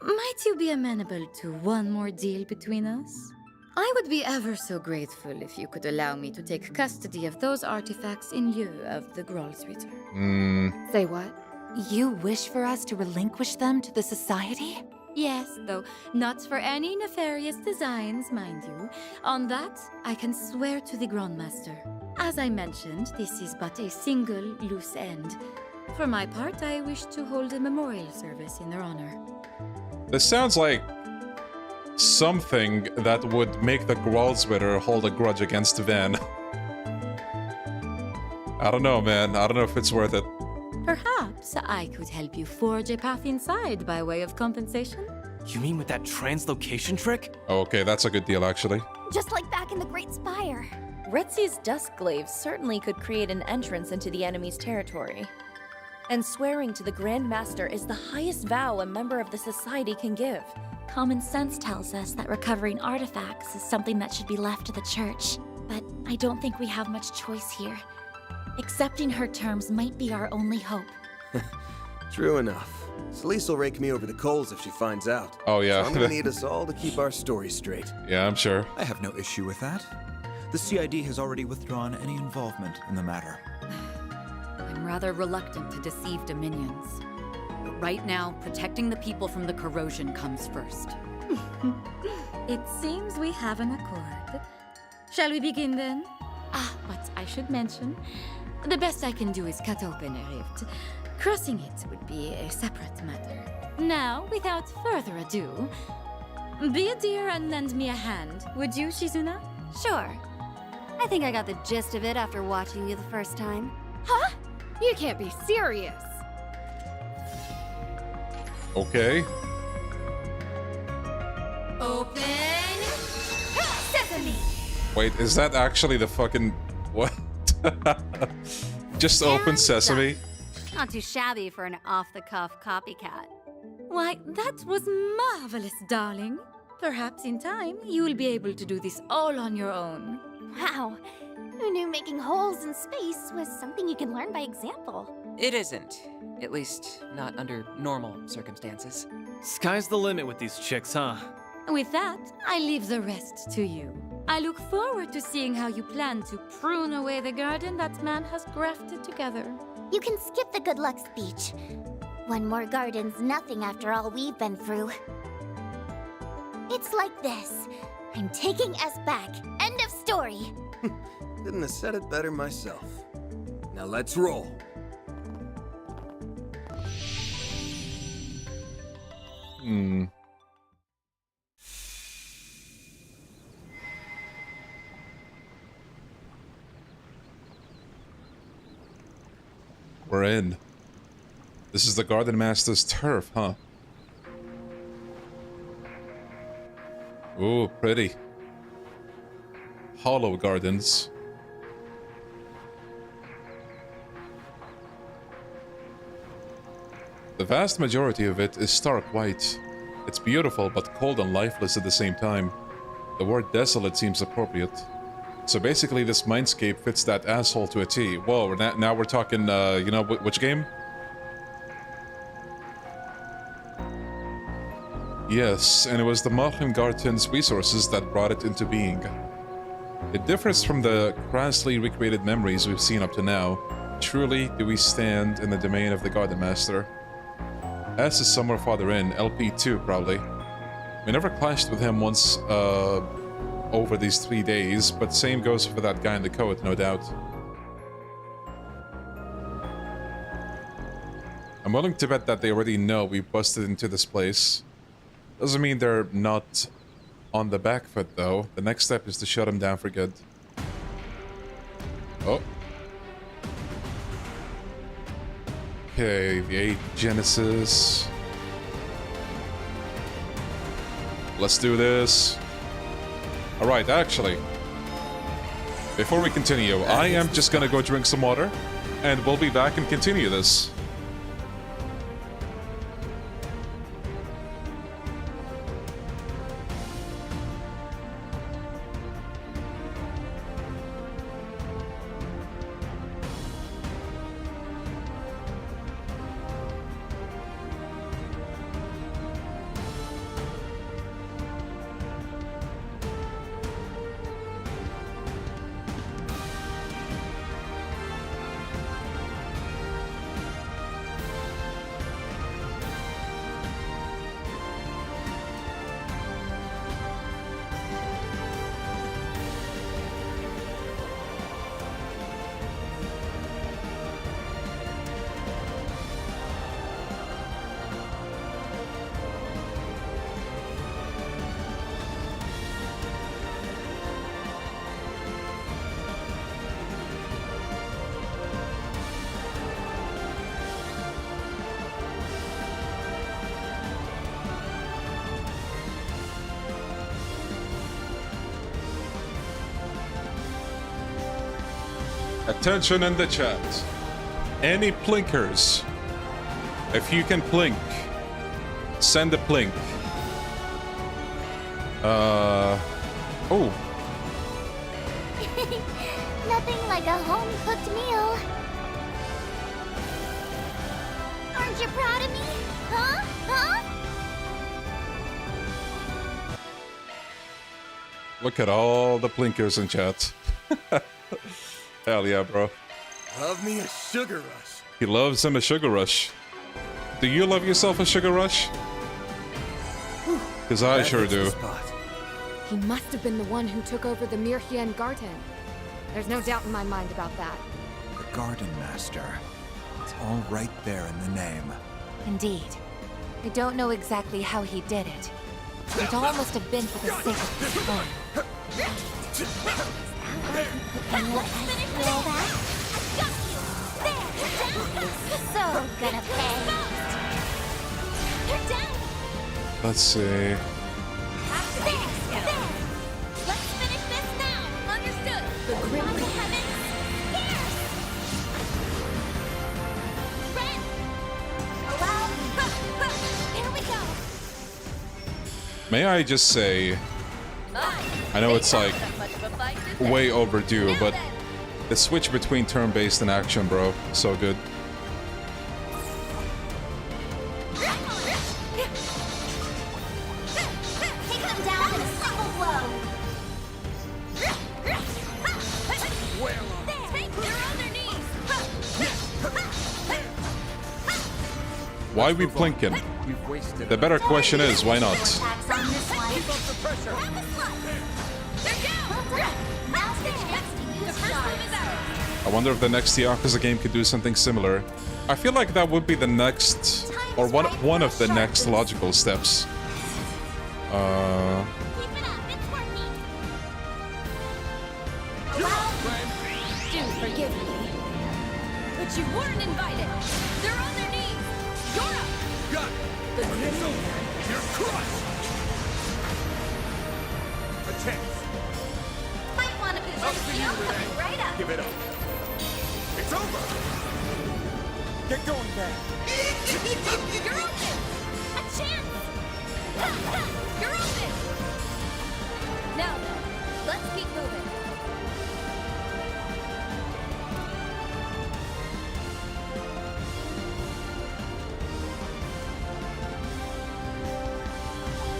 might you be amenable to one more deal between us? I would be ever so grateful if you could allow me to take custody of those artifacts in lieu of the Groll's return. Say what? You wish for us to relinquish them to the Society? Yes, though not for any nefarious designs, mind you. On that, I can swear to the Grandmaster. As I mentioned, this is but a single loose end. For my part, I wish to hold a memorial service in their honor. This sounds like something that would make the Gralswitter hold a grudge against Van. I don't know, man. I don't know if it's worth it. Perhaps I could help you forge a path inside by way of compensation? You mean with that translocation trick? Oh, okay, that's a good deal, actually. Just like back in the Great Spire. Retzi's Duskglaive certainly could create an entrance into the enemy's territory. And swearing to the Grand Master is the highest vow a member of the Society can give. Common sense tells us that recovering artifacts is something that should be left to the Church. But I don't think we have much choice here. Accepting her terms might be our only hope. True enough. Celise will rake me over the coals if she finds out. Oh, yeah. So I'm gonna need us all to keep our story straight. Yeah, I'm sure. I have no issue with that. The CID has already withdrawn any involvement in the matter. I'm rather reluctant to deceive Dominions. But right now, protecting the people from the corrosion comes first. It seems we have an accord. Shall we begin then? But I should mention, the best I can do is cut open a rift. Crossing it would be a separate matter. Now, without further ado, be a dear and lend me a hand, would you, Shizuna? Sure. I think I got the gist of it after watching you the first time. Huh? You can't be serious. Okay. Open sesame. Wait, is that actually the fucking... what? Just open sesame? Not too shabby for an off-the-cuff copycat. Why, that was marvelous, darling. Perhaps in time, you will be able to do this all on your own. Wow. Who knew making holes in space was something you can learn by example? It isn't. At least, not under normal circumstances. Sky's the limit with these chicks, huh? With that, I leave the rest to you. I look forward to seeing how you plan to prune away the garden that man has grafted together. You can skip the good luck speech. One more garden's nothing after all we've been through. It's like this. I'm taking us back. End of story. Couldn't have said it better myself. Now let's roll. We're in. This is the Gardenmaster's turf, huh? Ooh, pretty. Hollow gardens. The vast majority of it is stark white. It's beautiful, but cold and lifeless at the same time. The word desolate seems appropriate. So basically, this mindscape fits that asshole to a T. Whoa, now we're talking, you know, which game? Yes, and it was the Garten's resources that brought it into being. It differs from the crassly recreated memories we've seen up to now. Truly, do we stand in the domain of the Gardenmaster? S is somewhere farther in, LP2 probably. We never clashed with him once, over these 3 days, but same goes for that guy in the coat, no doubt. I'm willing to bet that they already know we busted into this place. Doesn't mean they're not on the back foot, though. The next step is to shut them down for good. Oh. Okay, the 8 Genesis. Let's do this. Alright, actually, before we continue, I am just gonna go drink some water, and we'll be back and continue this. Attention in the chat. Any plinkers? If you can plink, send a plink. Oh. Nothing like a home-cooked meal. Aren't you proud of me? Huh? Huh? Look at all the plinkers in chat. Hell yeah, bro. Love me a sugar rush. He loves him a sugar rush. Do you love yourself a sugar rush? Because I sure do. He must have been the one who took over the Mirhien Garden. There's no doubt in my mind about that. The Gardenmaster. It's all right there in the name. Indeed. I don't know exactly how he did it. It all must have been for the sake of his home. So gonna pay. They're down. Let's see. Let's finish this now. Understood. The grim heavens. Ren. Hello. Here we go. May I just say, I know it's like way overdue, but the switch between turn-based and action, bro, so good. Take them down in a single blow. They're on their knees. Why we plinking? The better question is, why not? I wonder if the next Yakuza game could do something similar. I feel like that would be the next, or one of the next logical steps. Do forgive me. But you weren't invited. They're on their knees. You're up. Got The it's over. You're crushed. A chance. Might want to position you coming right up. Give it up. It's over. Get going, man. You're open. A chance. You're open. Now then, let's keep moving.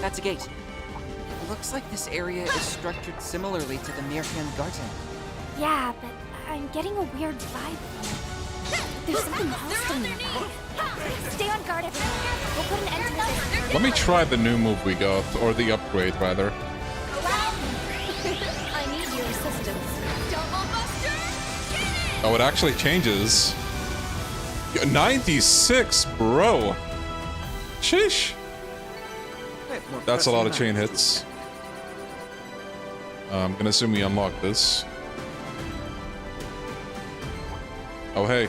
That's a gate. It looks like this area is structured similarly to the Mirhien Garden. Yeah, but I'm getting a weird vibe from it. There's something hostile nearby. Stay on guard, everyone. We'll put an end to this. Let me try the new move we got, or the upgrade, rather. I need your assistance. Double Buster! Oh, it actually changes. 96, bro. Sheesh. That's a lot of chain hits. I'm gonna assume we unlock this. Oh, hey.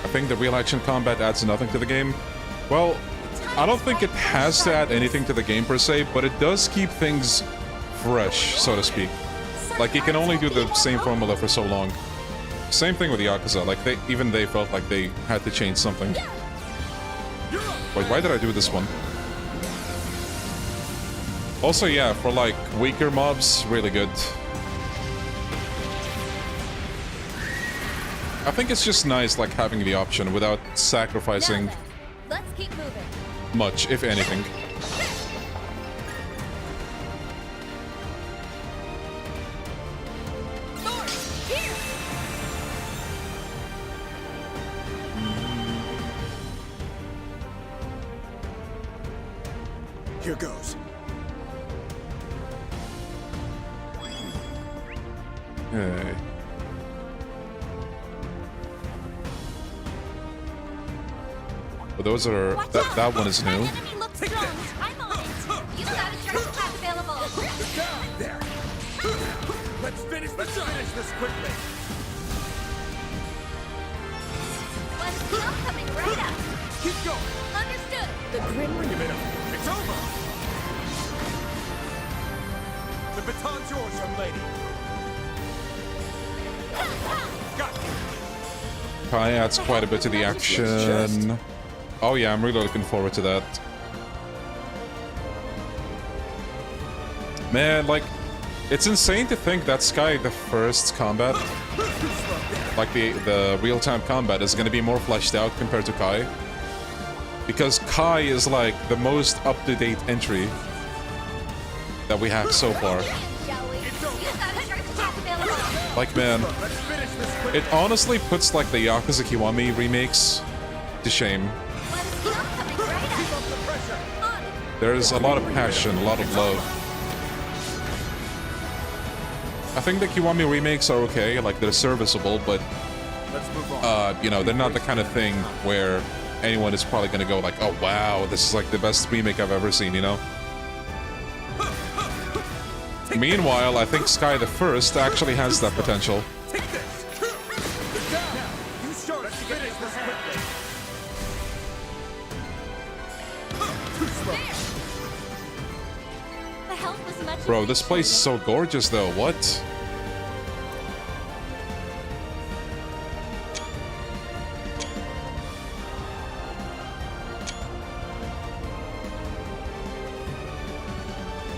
I think the real action combat adds nothing to the game. Well, I don't think it has to add anything to the game per se, but it does keep things fresh, so to speak. Like, you can only do the same formula for so long. Same thing with Yakuza, like, even they felt like they had to change something. Wait, why did I do this one? Also, yeah, for, like, weaker mobs, really good. I think it's just nice, like, having the option without sacrificing Let's keep moving. much, if anything. Here goes. Hey. Well, those are... That one is new. I'm on it. You got a charge pack available. There. Let's finish this quickly. One skill coming right up. Keep going. Understood. The Grim Give it up. It's over. The baton's yours, young lady. Got you. Kai adds quite a bit to the action. Oh yeah, I'm really looking forward to that. Man, like, it's insane to think that Sky, the first combat, like the real-time combat, is gonna be more fleshed out compared to Kai. Because Kai is like the most up-to-date entry that we have so far. Like, man, it honestly puts like the Yakuza Kiwami remakes to shame. There's a lot of passion, a lot of love. I think the Kiwami remakes are okay, like they're serviceable, but you know, they're not the kind of thing where anyone is probably gonna go like, oh wow, this is like the best remake I've ever seen, you know? Meanwhile, I think Sky the First actually has that potential. Bro, this place is so gorgeous though, what?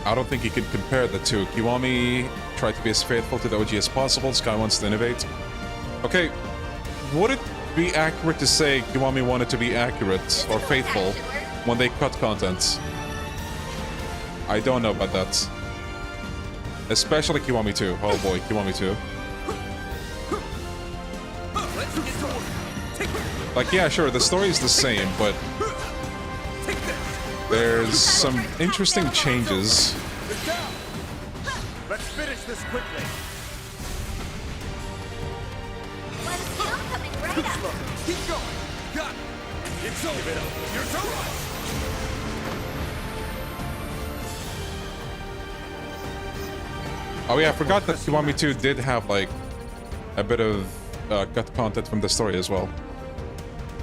I don't think you can compare the two. Kiwami tried to be as faithful to the OG as possible. Sky wants to innovate. Okay, would it be accurate to say Kiwami wanted to be accurate or faithful when they cut content? I don't know about that. Especially Kiwami 2. Oh boy, Kiwami 2. Like, yeah, sure, the story is the same, but there's some interesting changes. Let's finish this quickly. Keep going. Got it. It's over. You're so right. Oh yeah, I forgot that Kiwami 2 did have like a bit of cut content from the story as well.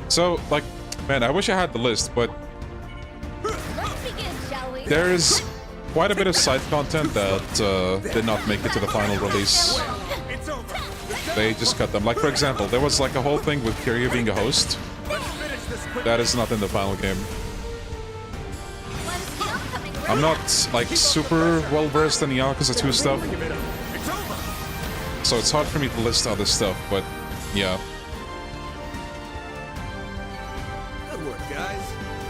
So, like, man, I wish I had the list, but there's quite a bit of side content that did not make it to the final release. They just cut them. Like, for example, there was like a whole thing with Kiryu being a host. That is not in the final game. I'm not, like, super well-versed in the Yakuza 2 stuff, so it's hard for me to list other stuff, but yeah. Good work, guys.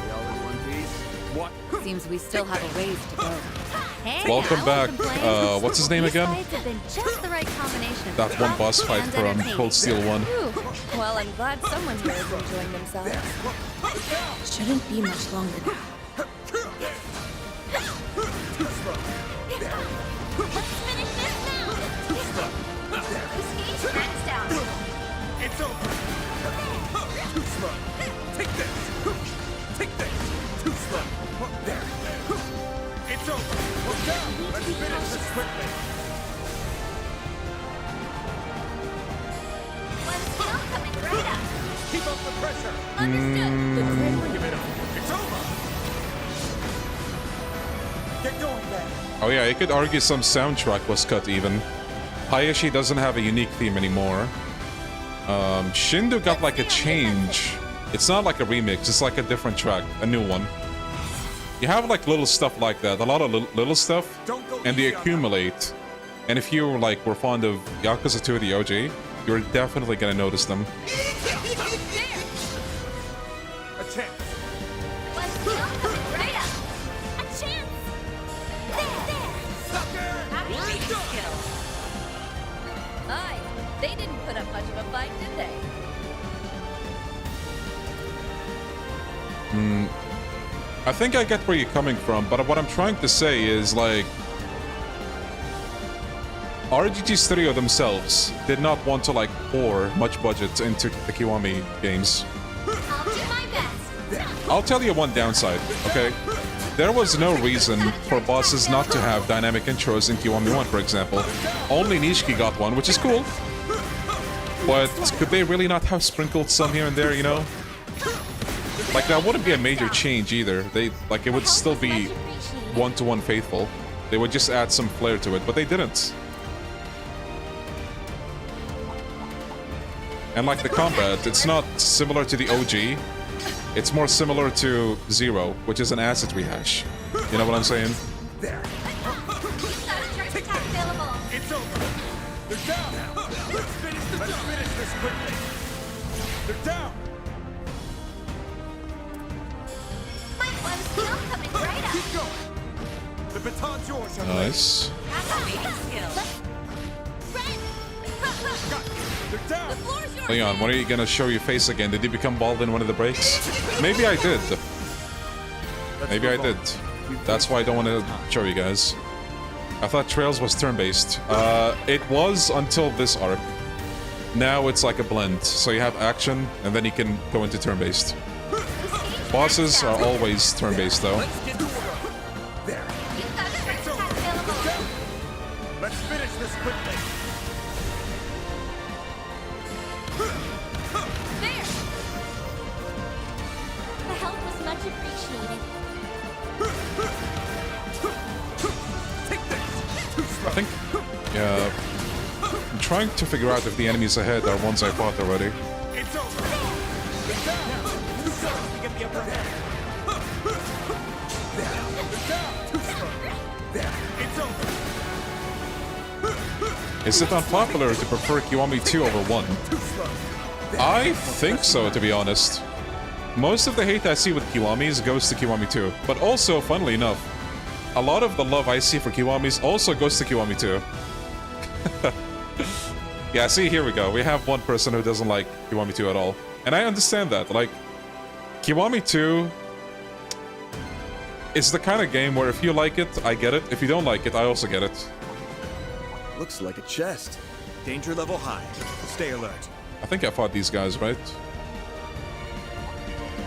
We all in one piece. What? Seems we still have a ways to go. Hey, Welcome back. What's his name again? These fights have been just the right combination. That one boss fight from Cold Steel 1. Well, I'm glad someone here is enjoying themselves. Shouldn't be much longer now. Let's finish this now! Escape next down! It's over! Too slow! Take this! Take this! Too slow! There! It's over! We're down! Let's finish this quickly! One skill coming right up! Keep up the pressure! Understood! Give it up! It's over! Get going, man! Oh yeah, you could argue some soundtrack was cut even. Hayashi doesn't have a unique theme anymore. Shindu got like a change. It's not like a remix, it's like a different track, a new one. You have like little stuff like that, a lot of little stuff, and they accumulate. And if you like were fond of Yakuza 2 the OG, you're definitely gonna notice them. A chance! One skill coming right up! A chance! There! Sucker! Skill! Aye, they didn't put up much of a fight, did they? I think I get where you're coming from, but what I'm trying to say is like RGG Studio themselves did not want to like pour much budget into the Kiwami games. I'll do my best! I'll tell you one downside, okay? There was no reason for bosses not to have dynamic intros in Kiwami 1, for example. Only Nishiki got one, which is cool. But could they really not have sprinkled some here and there, you know? Like, that wouldn't be a major change either. It would still be one-to-one faithful. They would just add some flair to it, but they didn't. And like the combat, it's not similar to the OG. It's more similar to Zero, which is an asset rehash. You know what I'm saying? There! It's over! They're down! Let's finish this quickly! They're down! One skill coming right up! Keep going! The baton's yours, young Nice. They're down! Leon, when are you gonna show your face again? Did you become bald in one of the breaks? Maybe I did. Maybe I did. That's why I don't want to show you guys. I thought Trails was turn-based. It was until this arc. Now it's like a blend. So you have action, and then you can go into turn-based. Bosses are always turn-based, though. There! It's over! Let's finish this quickly! There! The help was much appreciated. I think... Yeah... I'm trying to figure out if the enemies ahead are ones I fought already. It's over! They're down! Too slow to get the upper hand! There! They're down! Too slow! There! It's over! Is it unpopular to prefer Kiwami 2 over 1? I think so, to be honest. Most of the hate I see with Kiwamis goes to Kiwami 2. But also, funnily enough, a lot of the love I see for Kiwamis also goes to Kiwami 2. Yeah, see, here we go. We have one person who doesn't like Kiwami 2 at all. And I understand that. Like, Kiwami 2 is the kind of game where if you like it, I get it. If you don't like it, I also get it. Looks like a chest. Danger level high. Stay alert. I think I fought these guys, right?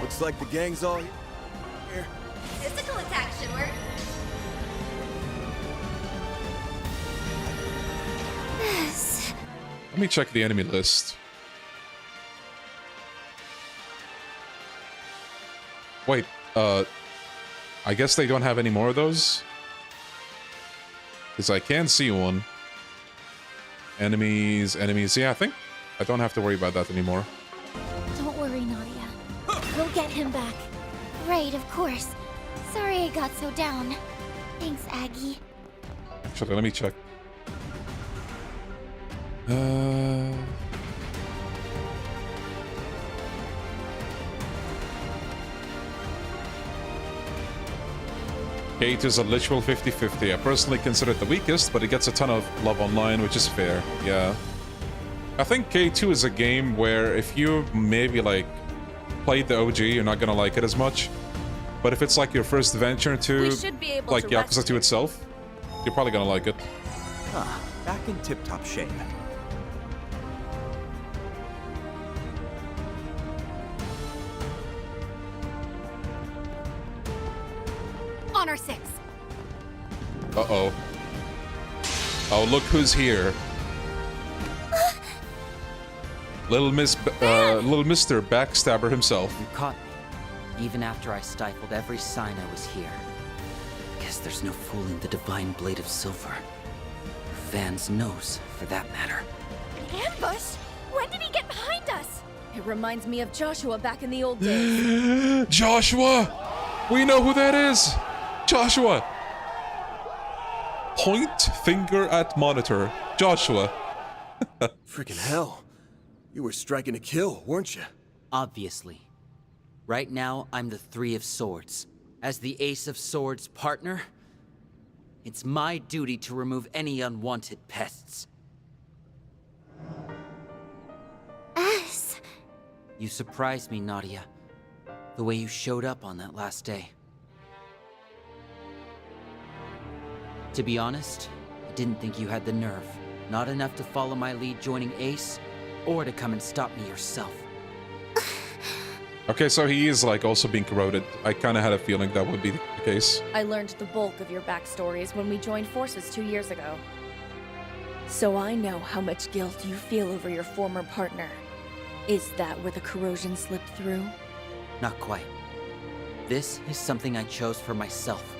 Looks like the gang's all here. Physical attack should work. Yes. Let me check the enemy list. Wait, I guess they don't have any more of those? Because I can see one. Enemies. Yeah, I think I don't have to worry about that anymore. Don't worry, Nadia. We'll get him back. Right, of course. Sorry I got so down. Thanks, Aggie. Actually, let me check. Kate is a literal 50-50. I personally consider it the weakest, but it gets a ton of love online, which is fair. Yeah. I think K2 is a game where if you maybe like played the OG, you're not gonna like it as much. But if it's like your first venture to like Yakuza 2 itself, you're probably gonna like it. Ah, back in tip-top shape. Honor 6. Uh-oh. Oh, look who's here. Little Mr. Backstabber himself. You caught me, even after I stifled every sign I was here. Guess there's no fooling the divine blade of silver. Van's nose, for that matter. An ambush? When did he get behind us? It reminds me of Joshua back in the old days. Joshua! We know who that is! Joshua! Point finger at monitor. Joshua. Freaking hell. You were striking to kill, weren't you? Obviously. Right now, I'm the Three of Swords. As the Ace of Swords partner, it's my duty to remove any unwanted pests. Us? You surprised me, Nadia. The way you showed up on that last day. To be honest, I didn't think you had the nerve. Not enough to follow my lead joining Ace, or to come and stop me yourself. Okay, so he is like also being corroded. I kind of had a feeling that would be the case. I learned the bulk of your backstories when we joined forces 2 years ago. So I know how much guilt you feel over your former partner. Is that where the corrosion slipped through? Not quite. This is something I chose for myself.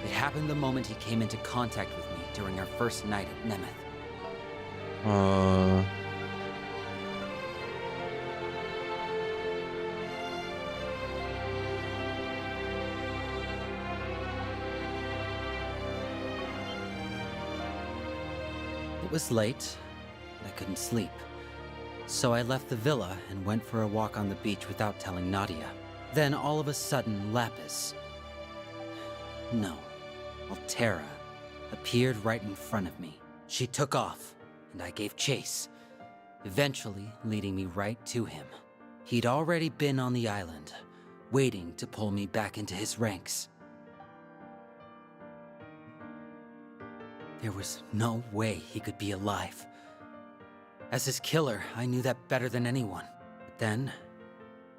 It happened the moment he came into contact with me during our first night at Nemeth. It was late, and I couldn't sleep. So I left the villa and went for a walk on the beach without telling Nadia. Then all of a sudden, Lapis... No, Altera appeared right in front of me. She took off, and I gave chase, eventually leading me right to him. He'd already been on the island, waiting to pull me back into his ranks. There was no way he could be alive. As his killer, I knew that better than anyone. But then,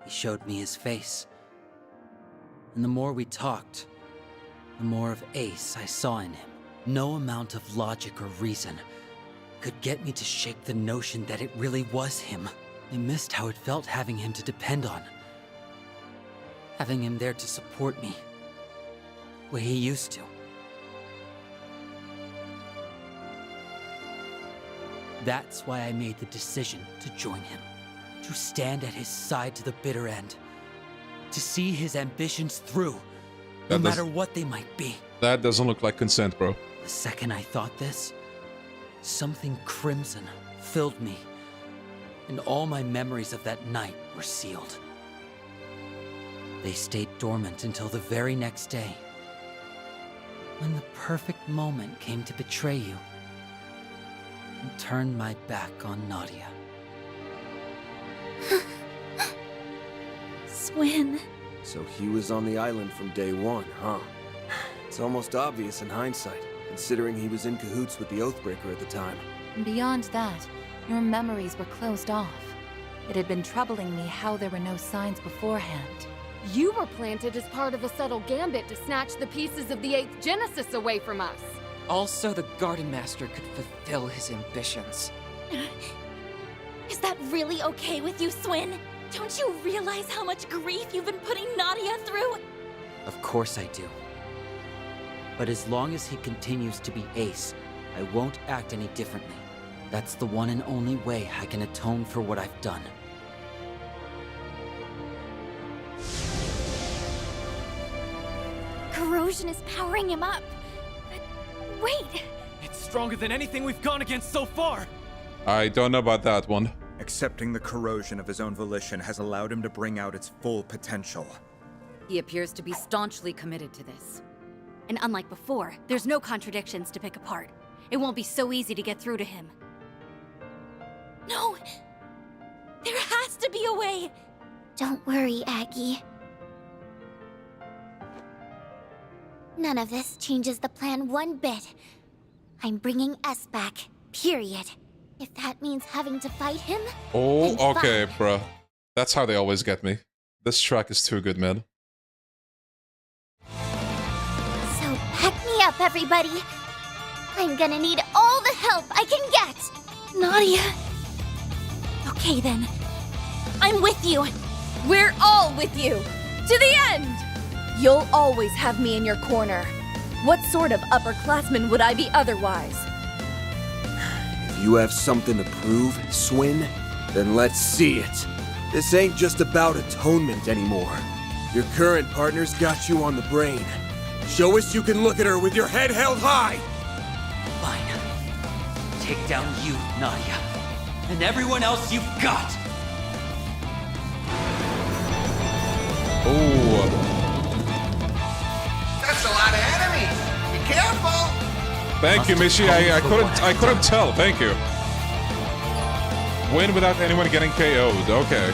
he showed me his face. And the more we talked, the more of Ace I saw in him. No amount of logic or reason could get me to shake the notion that it really was him. I missed how it felt having him to depend on. Having him there to support me, the way he used to. That's why I made the decision to join him. To stand at his side to the bitter end. To see his ambitions through, no matter what they might be. That doesn't look like consent, bro. The second I thought this, something crimson filled me, and all my memories of that night were sealed. They stayed dormant until the very next day, when the perfect moment came to betray you, and turn my back on Nadia. Swin. So he was on the island from day one, huh? It's almost obvious in hindsight, considering he was in cahoots with the Oathbreaker at the time. Beyond that, your memories were closed off. It had been troubling me how there were no signs beforehand. You were planted as part of a subtle gambit to snatch the pieces of the 8th Genesis away from us. Also, the Gardenmaster could fulfill his ambitions. Is that really okay with you, Swin? Don't you realize how much grief you've been putting Nadia through? Of course I do. But as long as he continues to be Ace, I won't act any differently. That's the one and only way I can atone for what I've done. Corrosion is powering him up. But wait! It's stronger than anything we've gone against so far! I don't know about that one. Accepting the corrosion of his own volition has allowed him to bring out its full potential. He appears to be staunchly committed to this. And unlike before, there's no contradictions to pick apart. It won't be so easy to get through to him. No! There has to be a way! Don't worry, Aggie. None of this changes the plan one bit. I'm bringing S back, period. If that means having to fight him, Oh, then okay, fine. bruh. That's how they always get me. This track is too good, man. So pack me up, everybody. I'm gonna need all the help I can get. Nadia. Okay then. I'm with you. We're all with you! To the end! You'll always have me in your corner. What sort of upperclassman would I be otherwise? If you have something to prove, Swin, then let's see it. This ain't just about atonement anymore. Your current partner's got you on the brain. Show us you can look at her with your head held high! Fine. Take down you, Nadia. And everyone else you've got! Oh. That's a lot of enemies. Be careful. Thank you, Mishi. I couldn't tell. Thank you. Win without anyone getting KO'd. Okay.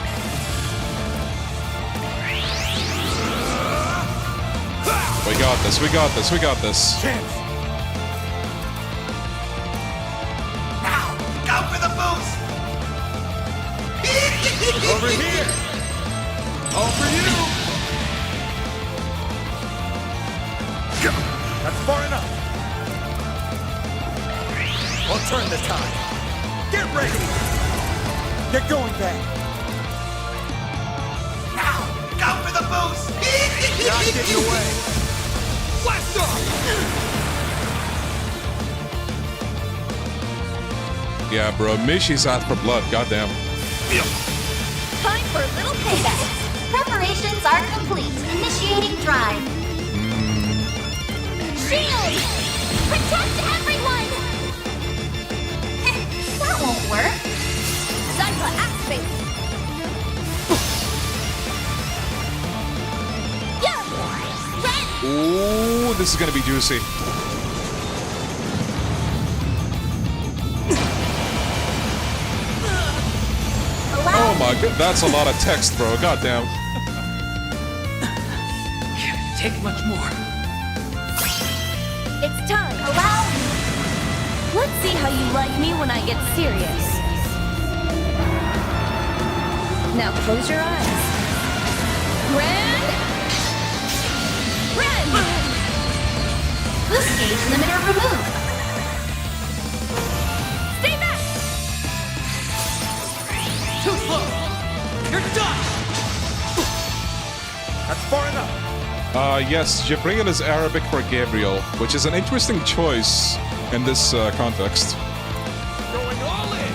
We got this. We got this. We got this. Now, go for the boost. Over here. All for you. That's far enough. We'll turn the tide. Get ready. Get going, Ben. Now, go for the boost. Not getting away. Blast off. Yeah, bro. Mishi's out for blood. Goddamn. Time for a little payback. Preparations are complete. Initiating drive. Shield! Protect everyone! That won't work. Zyla, activate! Yeah! Ren! Ooh, this is gonna be juicy. Oh my god, that's a lot of text, bro. Goddamn. Can't take much more. It's time. Allow me. Let's see how you like me when I get serious. Now close your eyes. Ren! Boost gauge limiter removed. Stay back! Too slow. You're done. That's far enough. Yes, Jibril is Arabic for Gabriel, which is an interesting choice in this context. Going all in.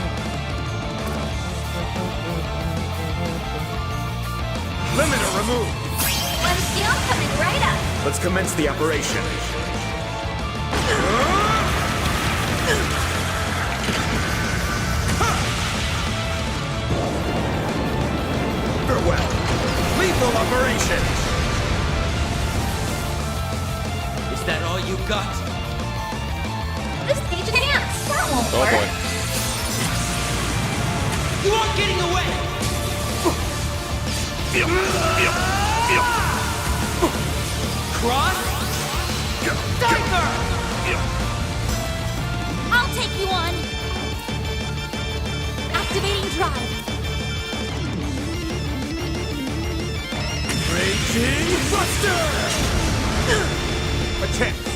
Limiter removed! One shield coming right up. Let's commence the operation. Farewell. Lethal operation. Is that all you got? This stage enhanced. That won't Oh work. boy. You aren't getting away! Cross? Diver. I'll take you on. Activating drive. Raging Buster. A chance.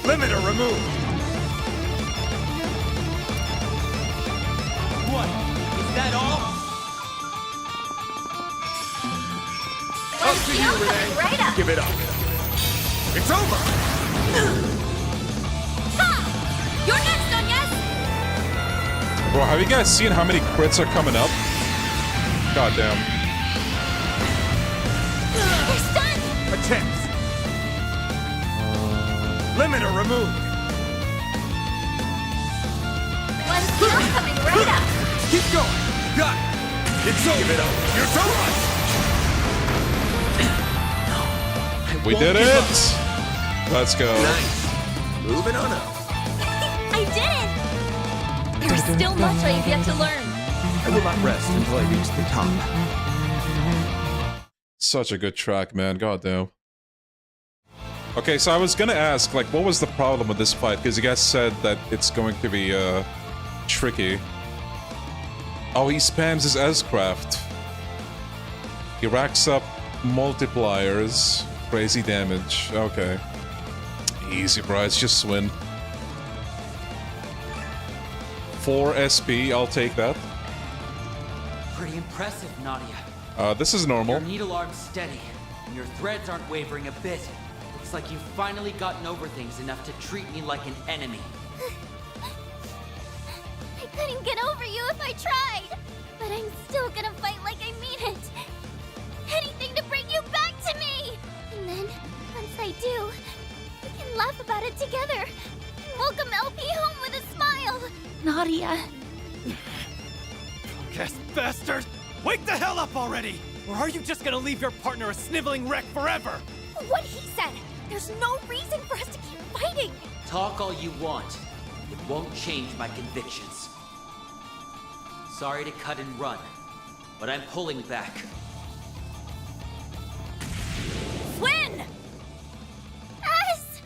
Limiter removed. What? Is that all? Up to you, Renee. Right up. Give it up. It's over. Ha! You're next, Onyes! Bro, have you guys seen how many crits are coming up? Goddamn. They're stunned! A chance. Limiter removed. One shield coming right up. Keep going. Got it. It's over. Give it up. You're done. We did it! Let's go. Nice. Moving on up. I did it! Your still much I have yet to learn. I will not rest until I reach the top. Such a good track, man. Goddamn. Okay, so I was gonna ask, like, what was the problem with this fight? Because you guys said that it's going to be, tricky. Oh, he spams his S-craft. He racks up multipliers. Crazy damage. Okay. Easy, Bryce. Just win. 4 SP. I'll take that. Pretty impressive, Nadia. This is normal. Your needle arm's steady, and your threads aren't wavering a bit. Looks like you've finally gotten over things enough to treat me like an enemy. I couldn't get over you if I tried, but I'm still gonna fight like I mean it. Anything to bring you back to me! And then, once I do, we can laugh about it together and welcome LP home with a smile. Nadia. Guess bastard! Wake the hell up already! Or are you just gonna leave your partner a sniveling wreck forever? What he said! There's no reason for us to keep fighting! Talk all you want. It won't change my convictions. Sorry to cut and run, but I'm pulling back. Win! Us!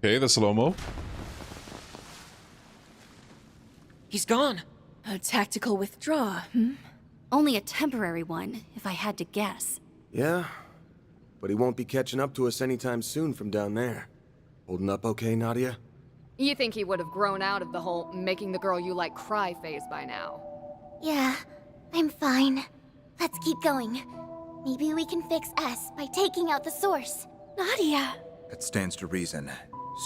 Okay, the slow-mo. He's gone. A tactical withdrawal, Only a temporary one, if I had to guess. Yeah, but he won't be catching up to us anytime soon from down there. Holding up okay, Nadia? You think he would have grown out of the whole making the girl you like cry phase by now? Yeah, I'm fine. Let's keep going. Maybe we can fix S by taking out the source. Nadia! It stands to reason,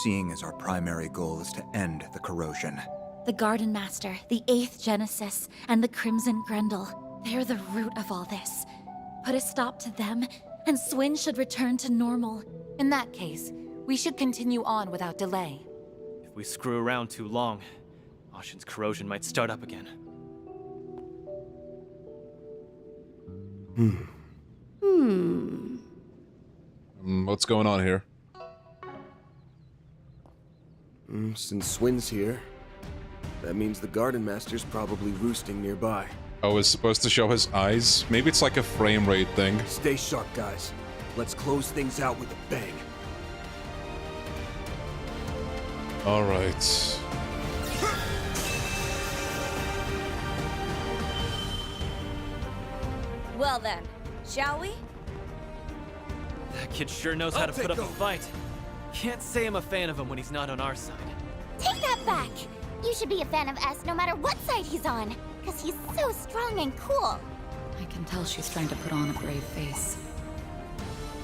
seeing as our primary goal is to end the corrosion. The Gardenmaster, the 8th Genesis, and the Crimson Grendel. They're the root of all this. Put a stop to them, and Swin should return to normal. In that case, we should continue on without delay. If we screw around too long, Ashen's corrosion might start up again. What's going on here? Since Swin's here, that means the Gardenmaster's probably roosting nearby. Oh, it's supposed to show his eyes? Maybe it's like a frame rate thing. Stay sharp, guys. Let's close things out with a bang. Alright. Well then, shall we? That kid sure knows how to put up a fight. Can't say I'm a fan of him when he's not on our side. Take that back! You should be a fan of S no matter what side he's on, because he's so strong and cool. I can tell she's trying to put on a brave face.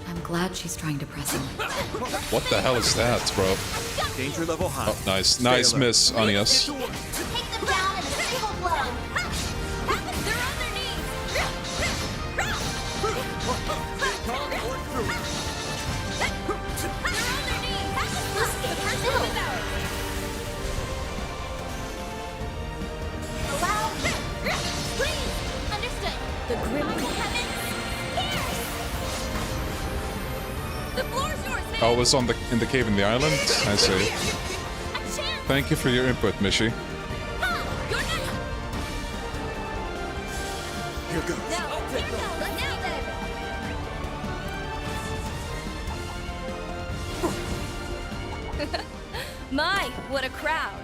I'm glad she's trying to press him. What the hell is that, bro? Danger level high. Oh, nice. Nice miss, Anias. Take them down in a single blow. They're on their knees. The grim The floor's yours, man. Oh, it was on in the cave in the island? I see. Thank you for your input, Mishi. Here goes. My, what a crowd.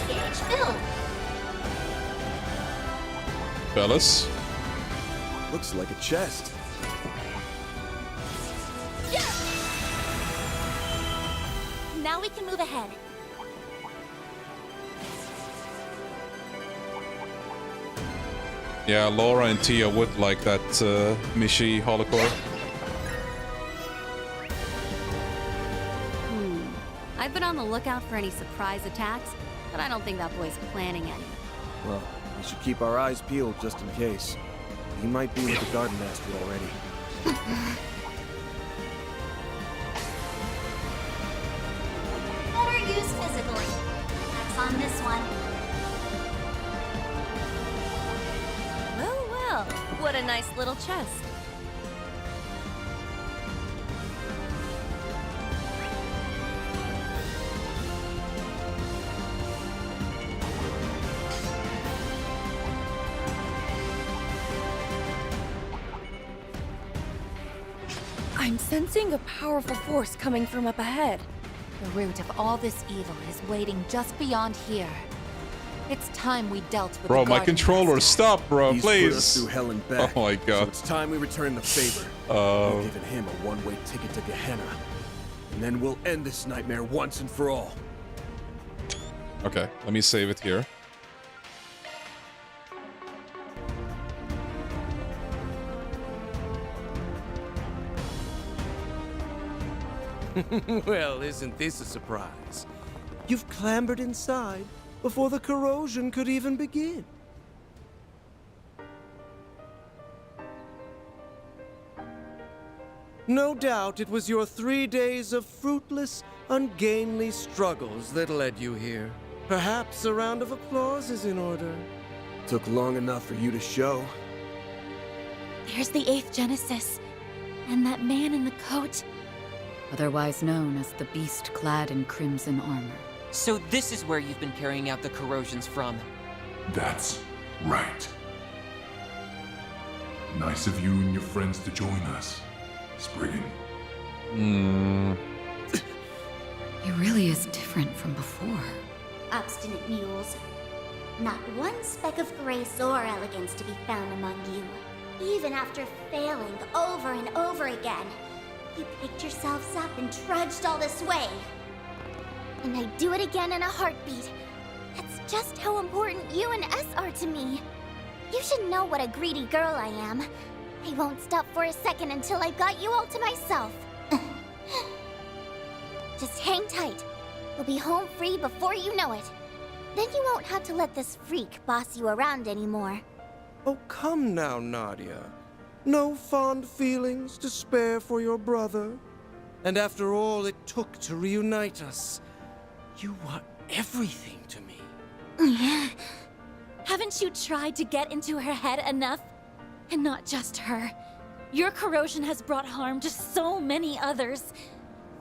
Stage filled. Fellas? Looks like a chest. Now we can move ahead. Yeah, Laura and Tia would like that Mishi holocore. I've been on the lookout for any surprise attacks, but I don't think that boy's planning any. Well, we should keep our eyes peeled just in case. He might be with the Gardenmaster already. a nice little chest. I'm sensing a powerful force coming from up ahead. The root of all this evil is waiting just beyond here. It's time we dealt with Bro, the my Garden controller, Master. stop, bro, He's put us please. through hell and back. Oh my god. So it's time we return the favor. We're giving him a one-way ticket to Gehenna. And then we'll end this nightmare once and for all. Okay, let me save it here. Well, isn't this a surprise? You've clambered inside before the corrosion could even begin. No doubt it was your 3 days of fruitless, ungainly struggles that led you here. Perhaps a round of applause is in order. Took long enough for you to show. There's the 8th Genesis. And that man in the coat. Otherwise known as the beast clad in crimson armor. So this is where you've been carrying out the corrosions from. That's right. Nice of you and your friends to join us, Spriggan. He really is different from before. Obstinate mules. Not one speck of grace or elegance to be found among you. Even after failing over and over again, you picked yourselves up and trudged all this way. And I'd do it again in a heartbeat. That's just how important you and S are to me. You should know what a greedy girl I am. I won't stop for a second until I've got you all to myself. Just hang tight. We'll be home free before you know it. Then you won't have to let this freak boss you around anymore. Oh, come now, Nadia. No fond feelings to spare for your brother. And after all it took to reunite us, you were everything to me. Haven't you tried to get into her head enough? And not just her. Your corrosion has brought harm to so many others,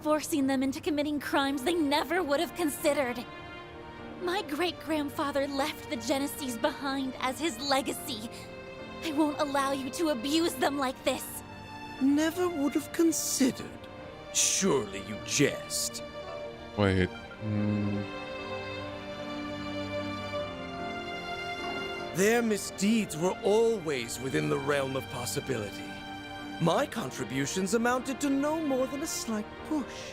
forcing them into committing crimes they never would have considered. My great-grandfather left the Genesees behind as his legacy. I won't allow you to abuse them like this. Never would have considered. Surely you jest. Wait. Their misdeeds were always within the realm of possibility. My contributions amounted to no more than a slight push.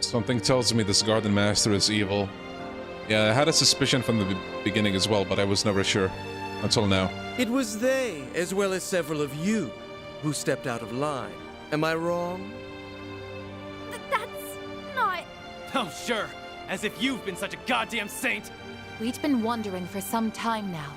Something tells me this Garden Master is evil. Yeah, I had a suspicion from the beginning as well, but I was never sure. Until now. It was they, as well as several of you, who stepped out of line. Am I wrong? That's not... Oh, sure. As if you've been such a goddamn saint. We'd been wondering for some time now.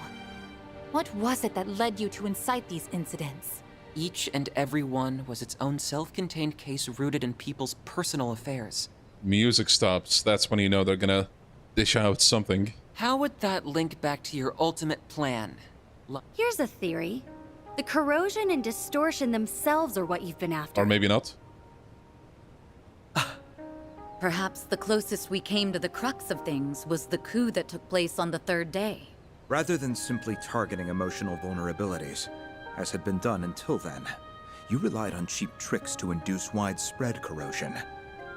What was it that led you to incite these incidents? Each and every one was its own self-contained case rooted in people's personal affairs. Music stops. That's when you know they're gonna dish out something. How would that link back to your ultimate plan? Here's a theory. The corrosion and distortion themselves are what you've been after. Or maybe not. Perhaps the closest we came to the crux of things was the coup that took place on the 3rd day. Rather than simply targeting emotional vulnerabilities, as had been done until then, you relied on cheap tricks to induce widespread corrosion.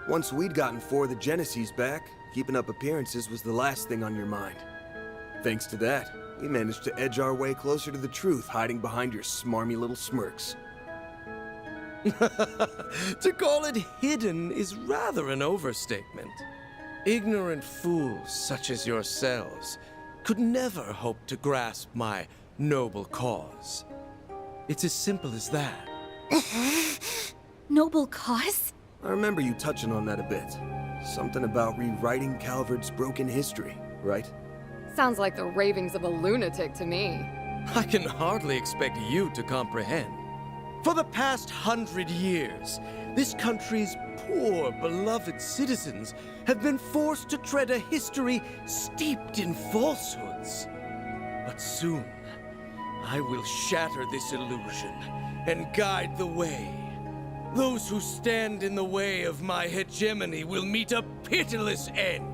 Once we'd gotten 4 of the Genesees back, keeping up appearances was the last thing on your mind. Thanks to that, we managed to edge our way closer to the truth, hiding behind your smarmy little smirks. To call it hidden is rather an overstatement. Ignorant fools such as yourselves could never hope to grasp my noble cause. It's as simple as that. Noble cause? I remember you touching on that a bit. Something about rewriting Calvard's broken history, right? Sounds like the ravings of a lunatic to me. I can hardly expect you to comprehend. For the past 100 years, this country's poor, beloved citizens have been forced to tread a history steeped in falsehoods. But soon, I will shatter this illusion and guide the way. Those who stand in the way of my hegemony will meet a pitiless end.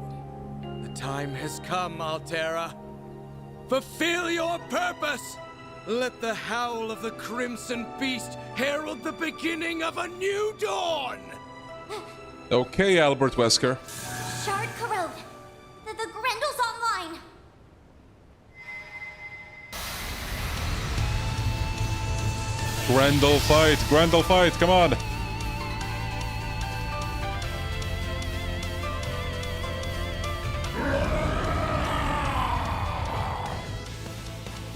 The time has come, Altera. Fulfill your purpose! Let the howl of the Crimson Beast herald the beginning of a new dawn! Okay, Albert Wesker. Shard corrode. The Grendel's online. Grendel fight, come on.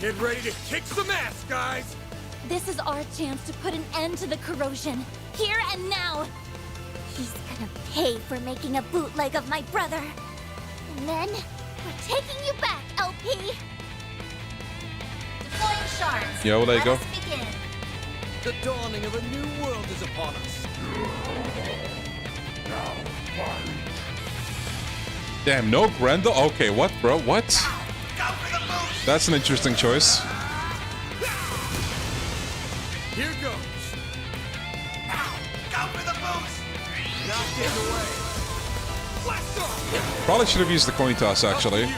Get ready to kick some ass, guys! This is our chance to put an end to the corrosion, here and now. He's gonna pay for making a bootleg of my brother. And then, we're taking you back, LP. Deploying shards. Yo, there you go. Let us begin. The dawning of a new world is upon us. Damn, no Grendel? Okay, what, bro? What? That's an interesting choice. Here goes. Go for the boost. Not getting away. Blast off. Probably should have used the coin toss, actually. Might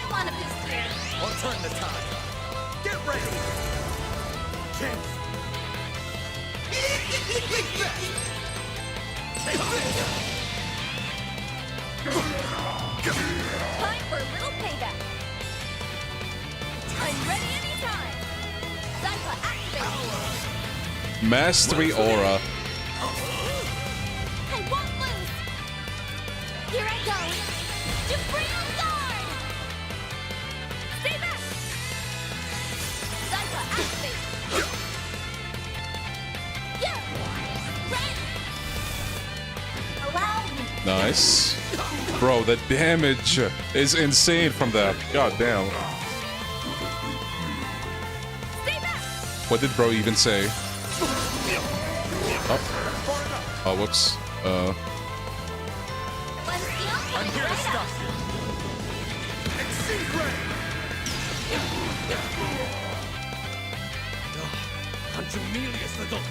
want to boost here. Or turn the tide. Get ready. Chance. Time for a little payback. I'm ready anytime. Zypha, activate. Mastery Aura. I won't lose. Here I go. Supreme Guard. Stay back. Zypha, activate. Yeah. Right. Allow me. Nice. Bro, the damage is insane from that. God damn. What did bro even say? Oh, oh whoops. I'm here to stop you. Exceed ready. Contumelious little.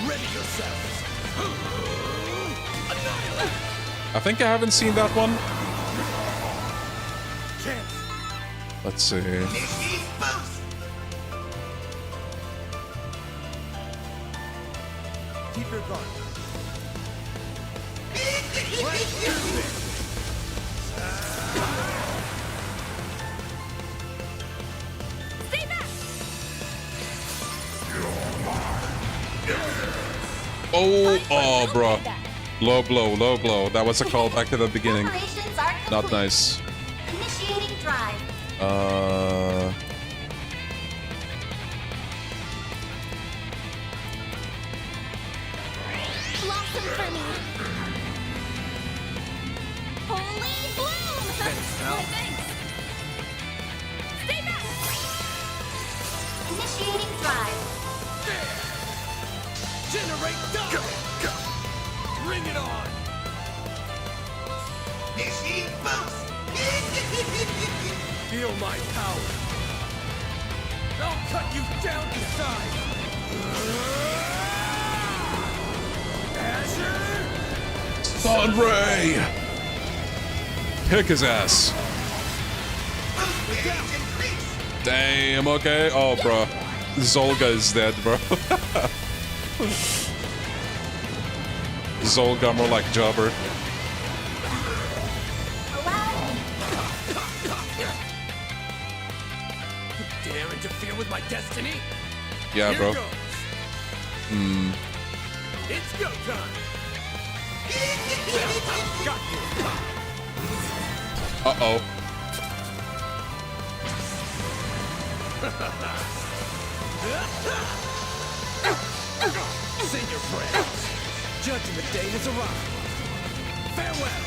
Ready yourselves. Annihilate. I think I haven't seen that one. Chance. Let's see. Keep your guard. Stay back. Oh, bro. Low blow. That was a call back to the beginning. Preparations are complete. Not nice. Initiating drive. Blossom for me. Holy bloom. Thanks, pal. Thanks. Stay back. Initiating drive. Generate double. Bring it on. Machine boost. Feel my power. I'll cut you down to size. Azure. Sun Ray! Kick his ass. Damn, okay. Oh, bro. Zolga is dead, bro. Zolga more like Jobber. Dare interfere with my destiny? Yeah, Here bro. goes. It's go time. Got you. Uh-oh. Say your prayers. Judgment Day has arrived. Farewell.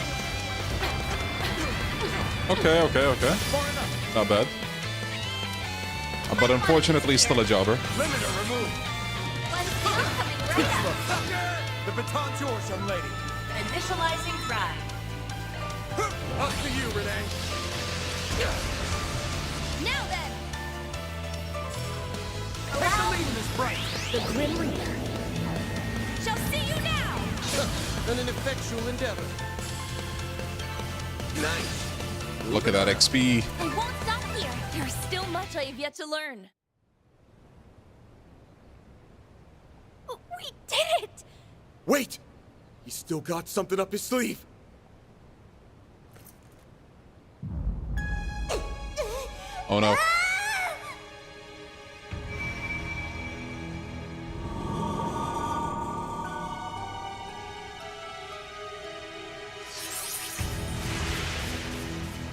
Okay. Not bad. But unfortunately, still a jobber. Limiter removed. The baton's yours, young lady. Initializing drive. Up to you, Renee. Now then! The Grim Reaper. Shall see you now! An ineffectual endeavor. Nice. Look at that XP. I won't stop here. There's still much I have yet to learn. We did it! Wait! He's still got something up his sleeve. Oh no.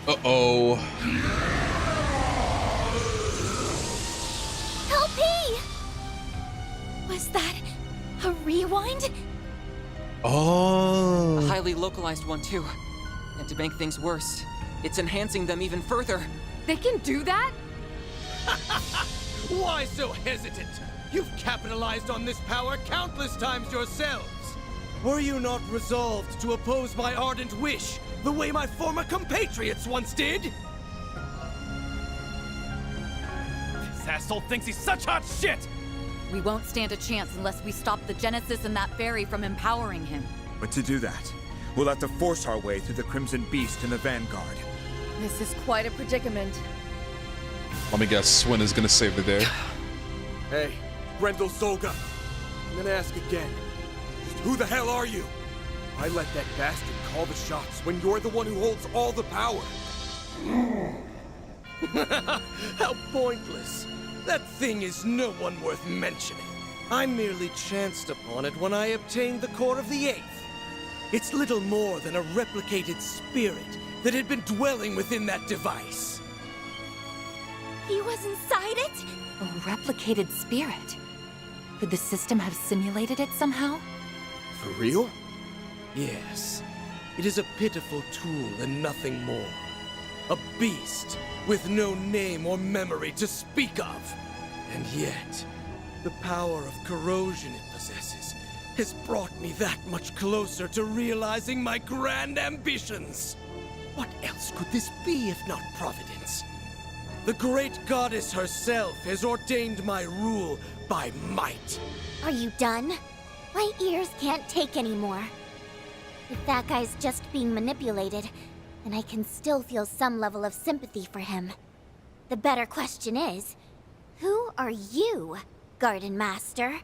Uh-oh. Help me! Was that a rewind? Oh. A highly localized one, too. And to make things worse, it's enhancing them even further. They can do that? Why so hesitant? You've capitalized on this power countless times yourselves. Were you not resolved to oppose my ardent wish, the way my former compatriots once did? This asshole thinks he's such hot shit! We won't stand a chance unless we stop the Genesis and that fairy from empowering him. But to do that, we'll have to force our way through the Crimson Beast and the Vanguard. This is quite a predicament. Let me guess, Swin is gonna save the day. Hey, Grendel Solga. I'm gonna ask again. Just who the hell are you? I let that bastard call the shots when you're the one who holds all the power. How pointless. That thing is no one worth mentioning. I merely chanced upon it when I obtained the core of the Eighth. It's little more than a replicated spirit that had been dwelling within that device. He was inside it? A replicated spirit? Could the system have simulated it somehow? For real? Yes. It is a pitiful tool and nothing more. A beast with no name or memory to speak of. And yet, the power of corrosion it possesses has brought me that much closer to realizing my grand ambitions. What else could this be if not Providence? The great goddess herself has ordained my rule by might. Are you done? My ears can't take anymore. If that guy's just being manipulated, then I can still feel some level of sympathy for him. The better question is, who are you, Garden Master?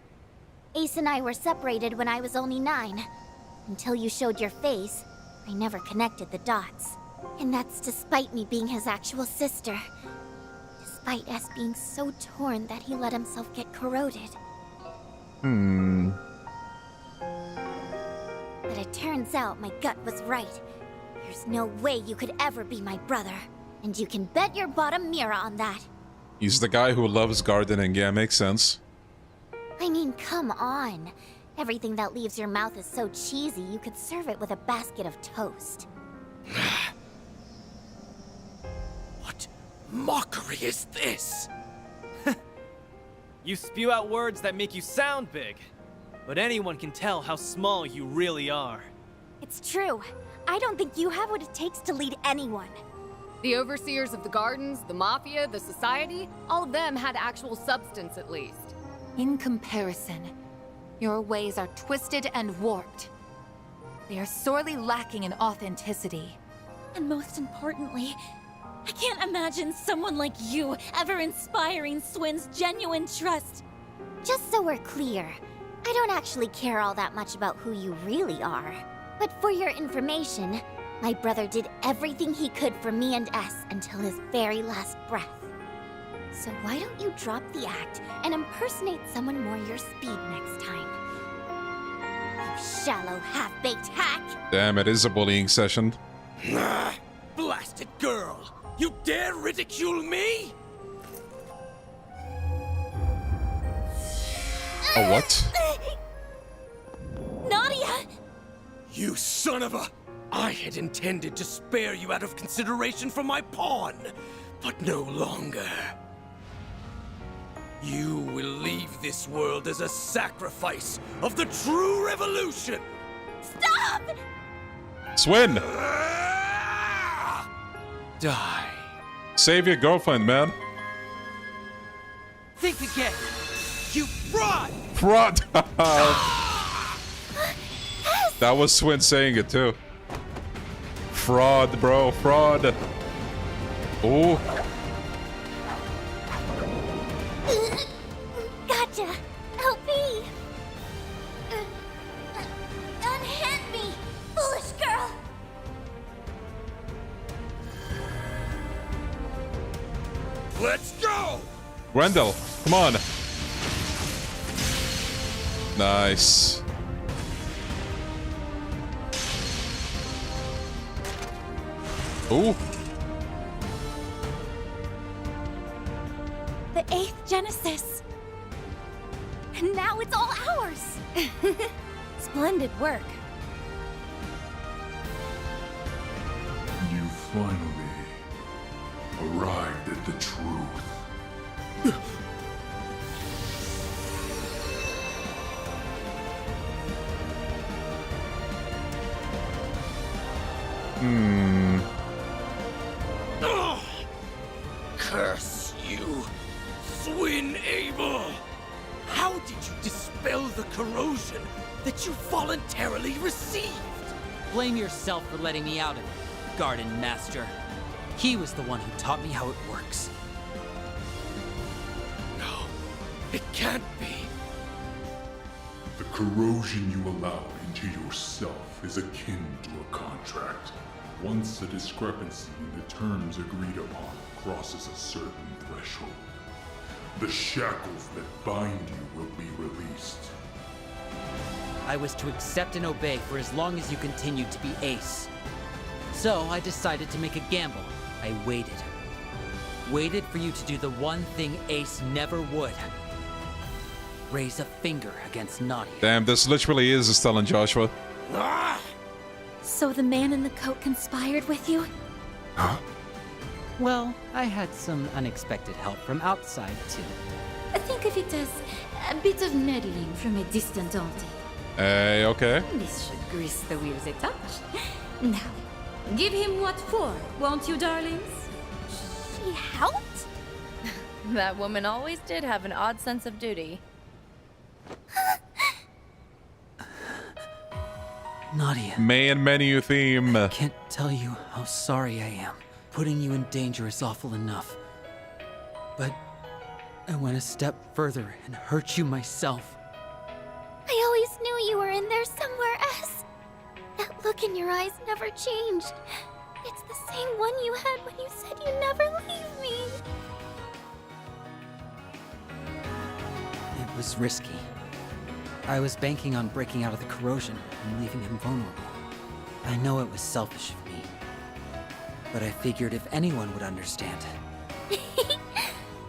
Ace and I were separated when I was only 9. Until you showed your face, I never connected the dots. And that's despite me being his actual sister. Despite us being so torn that he let himself get corroded. But it turns out my gut was right. There's no way you could ever be my brother. And you can bet your bottom mirror on that. He's the guy who loves gardening. Yeah, makes sense. I mean, come on. Everything that leaves your mouth is so cheesy, you could serve it with a basket of toast. What mockery is this? You spew out words that make you sound big, but anyone can tell how small you really are. It's true. I don't think you have what it takes to lead anyone. The overseers of the gardens, the mafia, the society, all of them had actual substance at least. In comparison, your ways are twisted and warped. They are sorely lacking in authenticity. And most importantly, I can't imagine someone like you ever inspiring Swin's genuine trust. Just so we're clear, I don't actually care all that much about who you really are. But for your information, my brother did everything he could for me and S until his very last breath. So why don't you drop the act and impersonate someone more your speed next time? You shallow, half-baked hack! Damn, it is a bullying session. Blasted girl! You dare ridicule me? A what? Nadia! You son of a... I had intended to spare you out of consideration for my pawn, but no longer. You will leave this world as a sacrifice of the true revolution! Stop! Swin! Die Save your girlfriend, man. Think again. You fraud! Fraud! That was Swin saying it too. Fraud, bro, fraud. Oh. Gotcha! Help me! Unhand me, foolish girl! Let's go! Grendel, come on. Nice. Ooh. The 8th Genesis. And now it's all ours. Splendid work. You finally arrived at the truth. Curse you, Swin Abel! How did you dispel the corrosion that you voluntarily received? Blame yourself for letting me out of it, Garden Master. He was the one who taught me how it works. No, it can't be. The corrosion you allow into yourself is akin to a contract. Once a discrepancy in the terms agreed upon crosses a certain threshold, the shackles that bind you will be released. I was to accept and obey for as long as you continued to be Ace. So I decided to make a gamble. I waited. Waited for you to do the one thing Ace never would. Raise a finger against Nadia. Damn, this literally is Estelle and Joshua. So the man in the coat conspired with you? Huh? Well, I had some unexpected help from outside, too. Think of it as a bit of meddling from a distant auntie. Hey, okay. This should grease the wheels a touch. Now, give him what for, won't you, darlings? She helped? That woman always did have an odd sense of duty. Nadia. Main menu theme. I can't tell you how sorry I am. Putting you in danger is awful enough. But I went a step further and hurt you myself. I always knew you were in there somewhere else. That look in your eyes never changed. It's the same one you had when you said you'd never leave me. It was risky. I was banking on breaking out of the corrosion and leaving him vulnerable. I know it was selfish of me, but I figured if anyone would understand.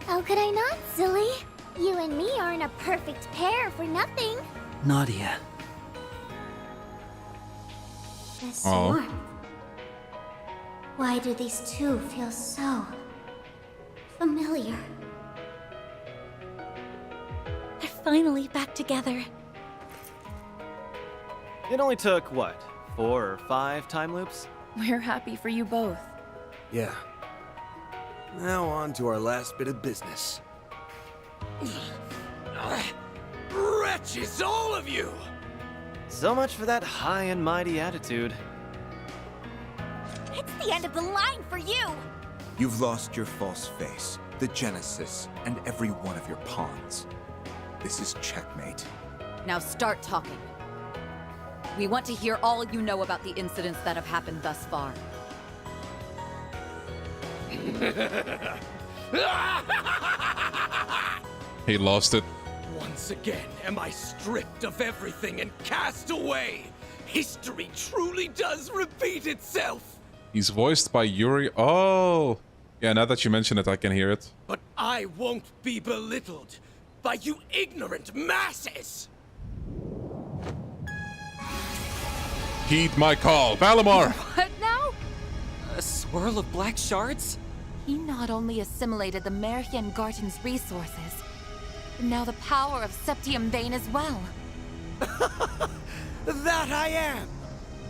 How could I not, silly? You and me aren't a perfect pair for nothing. Nadia. The sword. Why do these two feel so familiar? They're finally back together. It only took, what, 4 or 5 time loops? We're happy for you both. Yeah. Now on to our last bit of business. Wretches, all of you! So much for that high and mighty attitude. It's the end of the line for you! You've lost your false face, the Genesis, and every one of your pawns. This is checkmate. Now start talking. We want to hear all you know about the incidents that have happened thus far. He lost it. Once again am I stripped of everything and cast away. History truly does repeat itself. He's voiced by Yuri. Oh. Yeah, now that you mention it, I can hear it. But I won't be belittled by you ignorant masses. Heed my call. Valimar! What now? A swirl of black shards? He not only assimilated the Merhian Garten's resources, but now the power of Septium Bane as well. That I am.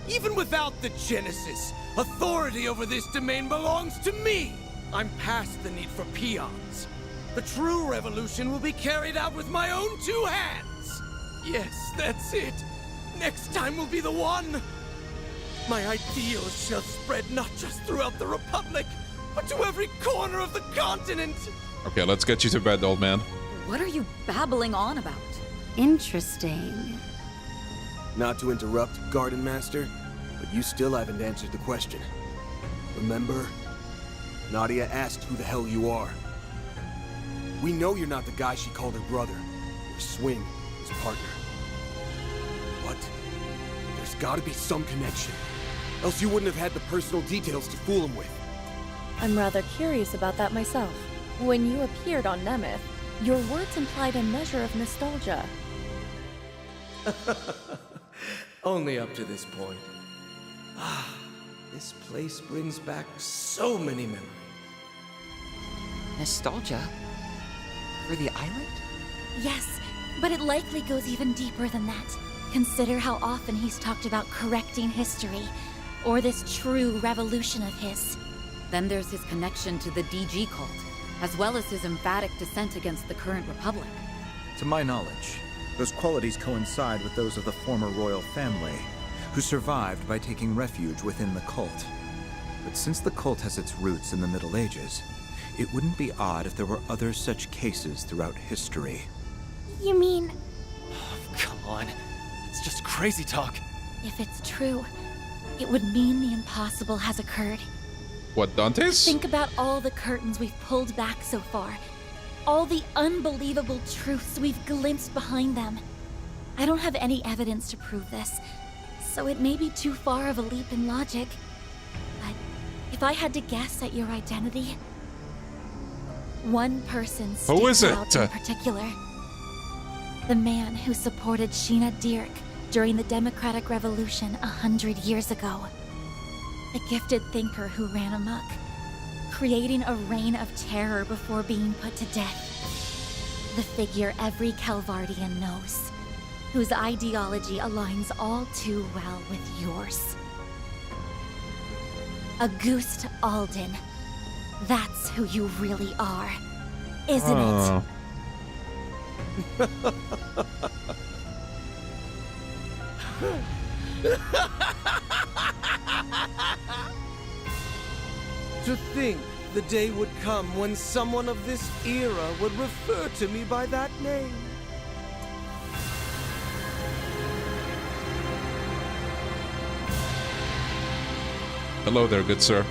Even without the Genesis, authority over this domain belongs to me. I'm past the need for peons. The true revolution will be carried out with my own two hands. Yes, that's it. Next time will be the one. My ideals shall spread not just throughout the Republic, but to every corner of the continent. Okay, let's get you to bed, old man. What are you babbling on about? Interesting. Not to interrupt, Garden Master, but you still haven't answered the question. Remember? Nadia asked who the hell you are. We know you're not the guy she called her brother, or Swing, his partner. But there's gotta be some connection. Else you wouldn't have had the personal details to fool him with. I'm rather curious about that myself. When you appeared on Nemeth, your words implied a measure of nostalgia. Only up to this point. Ah, this place brings back so many memories. Nostalgia? For the island? Yes, but it likely goes even deeper than that. Consider how often he's talked about correcting history, or this true revolution of his. Then there's his connection to the DG cult, as well as his emphatic dissent against the current republic. To my knowledge, those qualities coincide with those of the former royal family, who survived by taking refuge within the cult. But since the cult has its roots in the Middle Ages, it wouldn't be odd if there were other such cases throughout history. You mean... Come on. It's just crazy talk. If it's true, it would mean the impossible has occurred. What, Dante's? Think about all the curtains we've pulled back so far. All the unbelievable truths we've glimpsed behind them. I don't have any evidence to prove this, so it may be too far of a leap in logic. But if I had to guess at your identity, one person stands out in particular. The man who supported Sheena Dirk during the Democratic Revolution 100 years ago. The gifted thinker who ran amok, creating a reign of terror before being put to death. The figure every Calvardian knows, whose ideology aligns all too well with yours. Auguste Alden. That's who you really are, isn't it? To think the day would come when someone of this era would refer to me by that name. Hello there, good sir.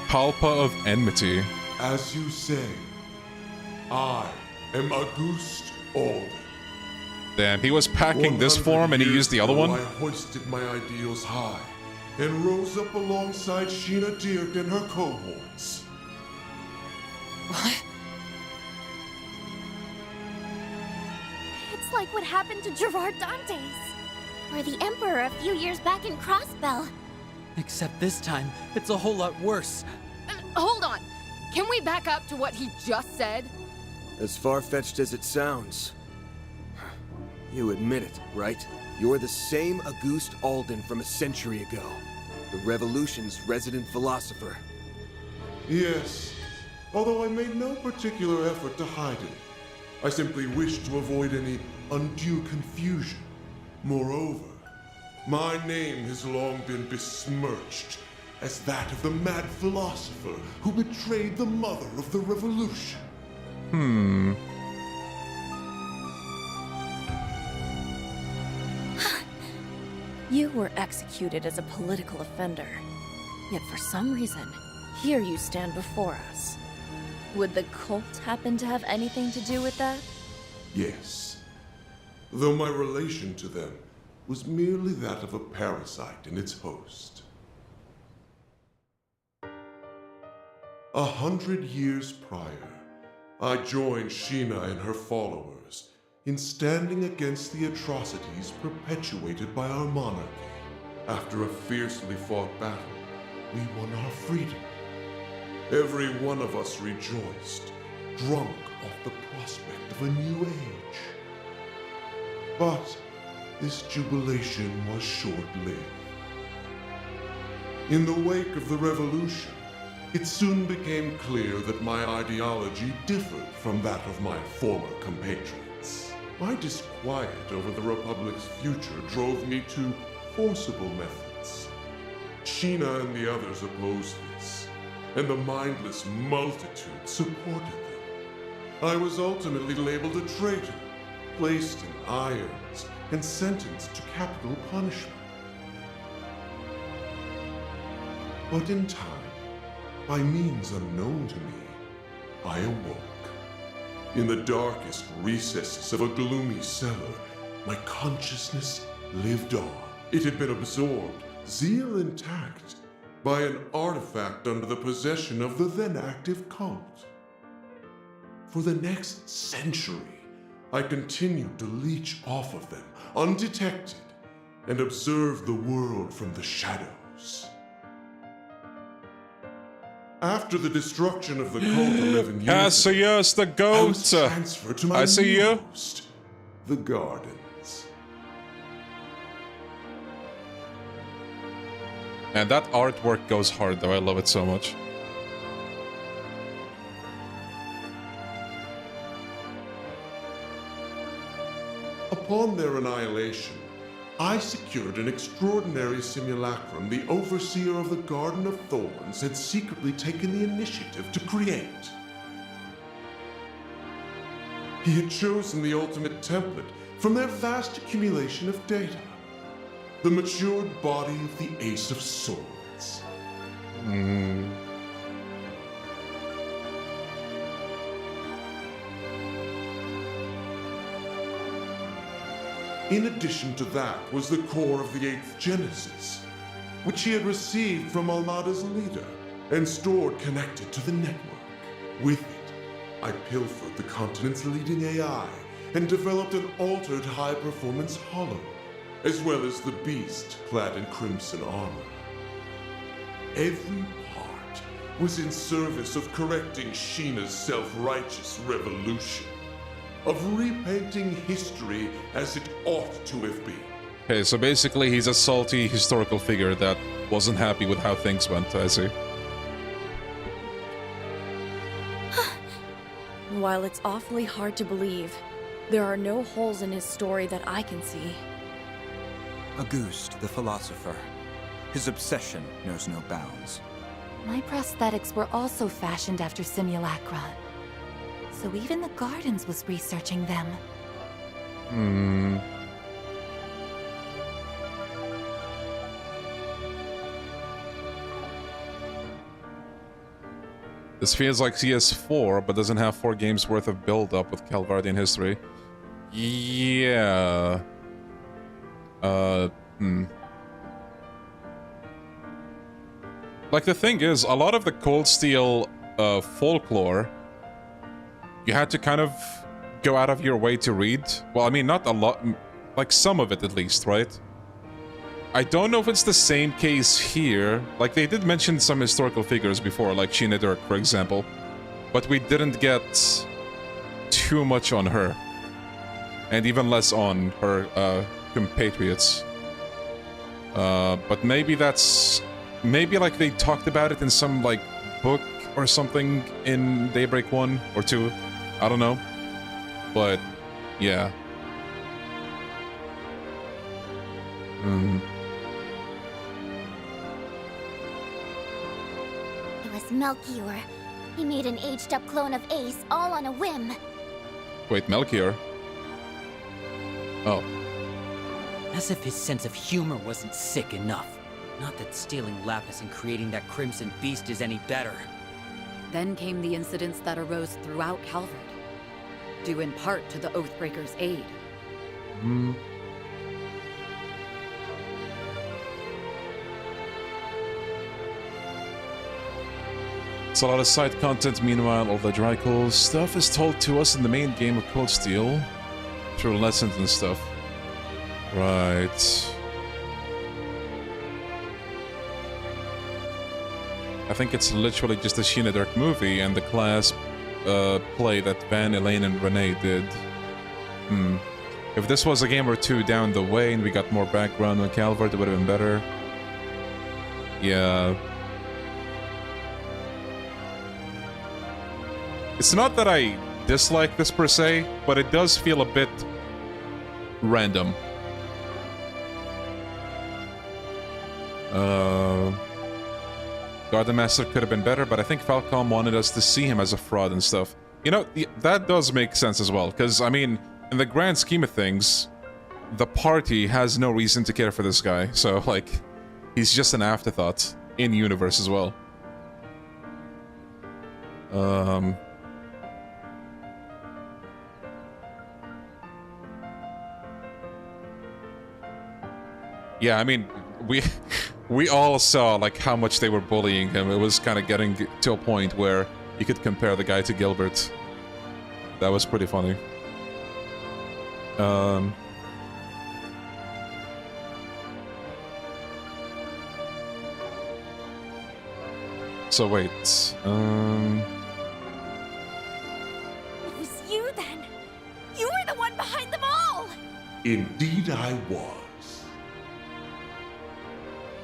Palpa of Enmity. As you say, I am Auguste Alden. Damn, he was packing this form and he used the other one? I hoisted my ideals high and rose up alongside Sheena Dirk and her cohorts. What? It's like what happened to Gerard Dantes. Or the Emperor a few years back in Crossbell. Except this time, it's a whole lot worse. Hold on. Can we back up to what he just said? As far-fetched as it sounds. You admit it, right? You're the same Auguste Alden from a century ago. The Revolution's resident philosopher. Yes, although I made no particular effort to hide it. I simply wished to avoid any undue confusion. Moreover, my name has long been besmirched as that of the mad philosopher who betrayed the mother of the revolution. You were executed as a political offender. Yet for some reason, here you stand before us. Would the cult happen to have anything to do with that? Yes. Though my relation to them was merely that of a parasite in its host. 100 years prior, I joined Sheena and her followers in standing against the atrocities perpetuated by our monarchy. After a fiercely fought battle, we won our freedom. Every one of us rejoiced, drunk off the prospect of a new age. But this jubilation was short-lived. In the wake of the revolution, it soon became clear that my ideology differed from that of my former compatriots. My disquiet over the Republic's future drove me to forcible methods. Sheena and the others opposed this, and the mindless multitude supported them. I was ultimately labeled a traitor, placed in irons, and sentenced to capital punishment. But in time, by means unknown to me, I awoke. In the darkest recesses of a gloomy cellar, my consciousness lived on. It had been absorbed, zeal intact, by an artifact under the possession of the then active cult. For the next century, I continued to leech off of them, undetected, and observe the world from the shadows. After the destruction of the cult 11 years Cassius the goat! I was transferred to my I see you. post, the Gardens. Man, that artwork goes hard though, I love it so much. Upon their annihilation, I secured an extraordinary simulacrum the Overseer of the Garden of Thorns had secretly taken the initiative to create. He had chosen the ultimate template from their vast accumulation of data. The matured body of the Ace of Swords. In addition to that was the core of the 8th Genesis, which he had received from Almada's leader and stored connected to the network. With it, I pilfered the continent's leading AI and developed an altered high-performance hollow, as well as the beast clad in crimson armor. Every part was in service of correcting Sheena's self-righteous revolution, of repainting history as it ought to have been. Okay, so basically he's a salty historical figure that wasn't happy with how things went, I see. While it's awfully hard to believe, there are no holes in his story that I can see. Auguste, the philosopher. His obsession knows no bounds. My prosthetics were also fashioned after simulacra. So even the Gardens was researching them. This feels like CS4, but doesn't have 4 games worth of build-up with Calvardian history. Yeah. Like, the thing is, a lot of the Cold Steel folklore, you had to kind of go out of your way to read. Well, I mean, not a lot, like some of it at least, right? I don't know if it's the same case here. Like, they did mention some historical figures before, like Sheena Dirk, for example. But we didn't get too much on her. And even less on her compatriots. But maybe that's... Maybe, like, they talked about it in some, like, book or something in Daybreak 1 or 2. I don't know. But, yeah. It was Melchior. He made an aged-up clone of Ace all on a whim. Wait, Melchior? Oh. As if his sense of humor wasn't sick enough. Not that stealing Lapis and creating that Crimson Beast is any better. Then came the incidents that arose throughout Calvard, due in part to the Oathbreaker's aid. It's a lot of side content. Meanwhile, all the Drycool stuff is told to us in the main game of Cold Steel through lessons and stuff. Right. I think it's literally just a Sheena Dirk movie and the class play that Van, Elaine, and Renee did. If this was a game or two down the way and we got more background on Calvert, it would have been better. Yeah. It's not that I dislike this per se, but it does feel a bit random. GARDENMASTER could have been better, but I think Falcom wanted us to see him as a fraud and stuff. You know, that does make sense as well, because, I mean, in the grand scheme of things, the party has no reason to care for this guy, so, like, he's just an afterthought in-universe as well. Yeah, I mean, we all saw, like, how much they were bullying him. It was kind of getting to a point where you could compare the guy to Gilbert. That was pretty funny. So wait, It was you then! You were the one behind them all! Indeed I was.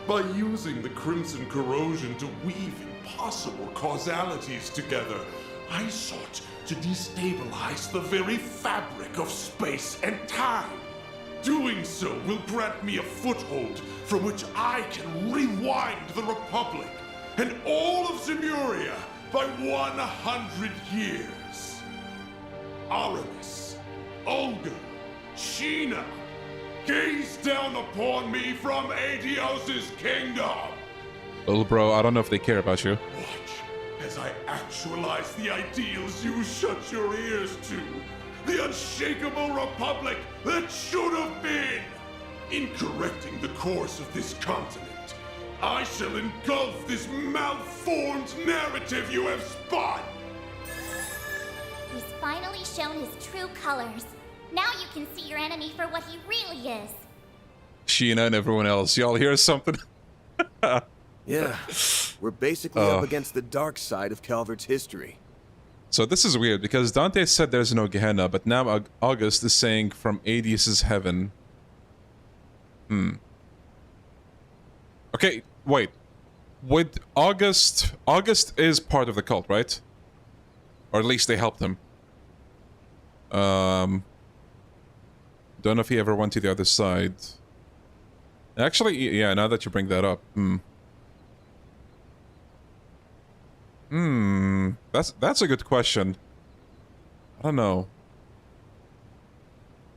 By using the Crimson Corrosion to weave impossible causalities together, I sought to destabilize the very fabric of space and time. Doing so will grant me a foothold from which I can rewind the Republic and all of Zemuria by 100 years. Aramis, Olga, Sheena, gaze down upon me from Aetios' kingdom! Well, bro, I don't know if they care about you. Watch as I actualize the ideals you shut your ears to. The unshakable republic that should have been! In correcting the course of this continent, I shall engulf this malformed narrative you have spun! He's finally shown his true colors. Now you can see your enemy for what he really is. Sheena and everyone else, y'all hear something? Yeah, we're basically up against the dark side of Calvert's history. So this is weird, because Dante said there's no Gehenna, but now August is saying from Aetius' heaven. Okay, wait. With August is part of the cult, right? Or at least they helped him. Don't know if he ever went to the other side. Actually, yeah, now that you bring that up. That's a good question. I don't know.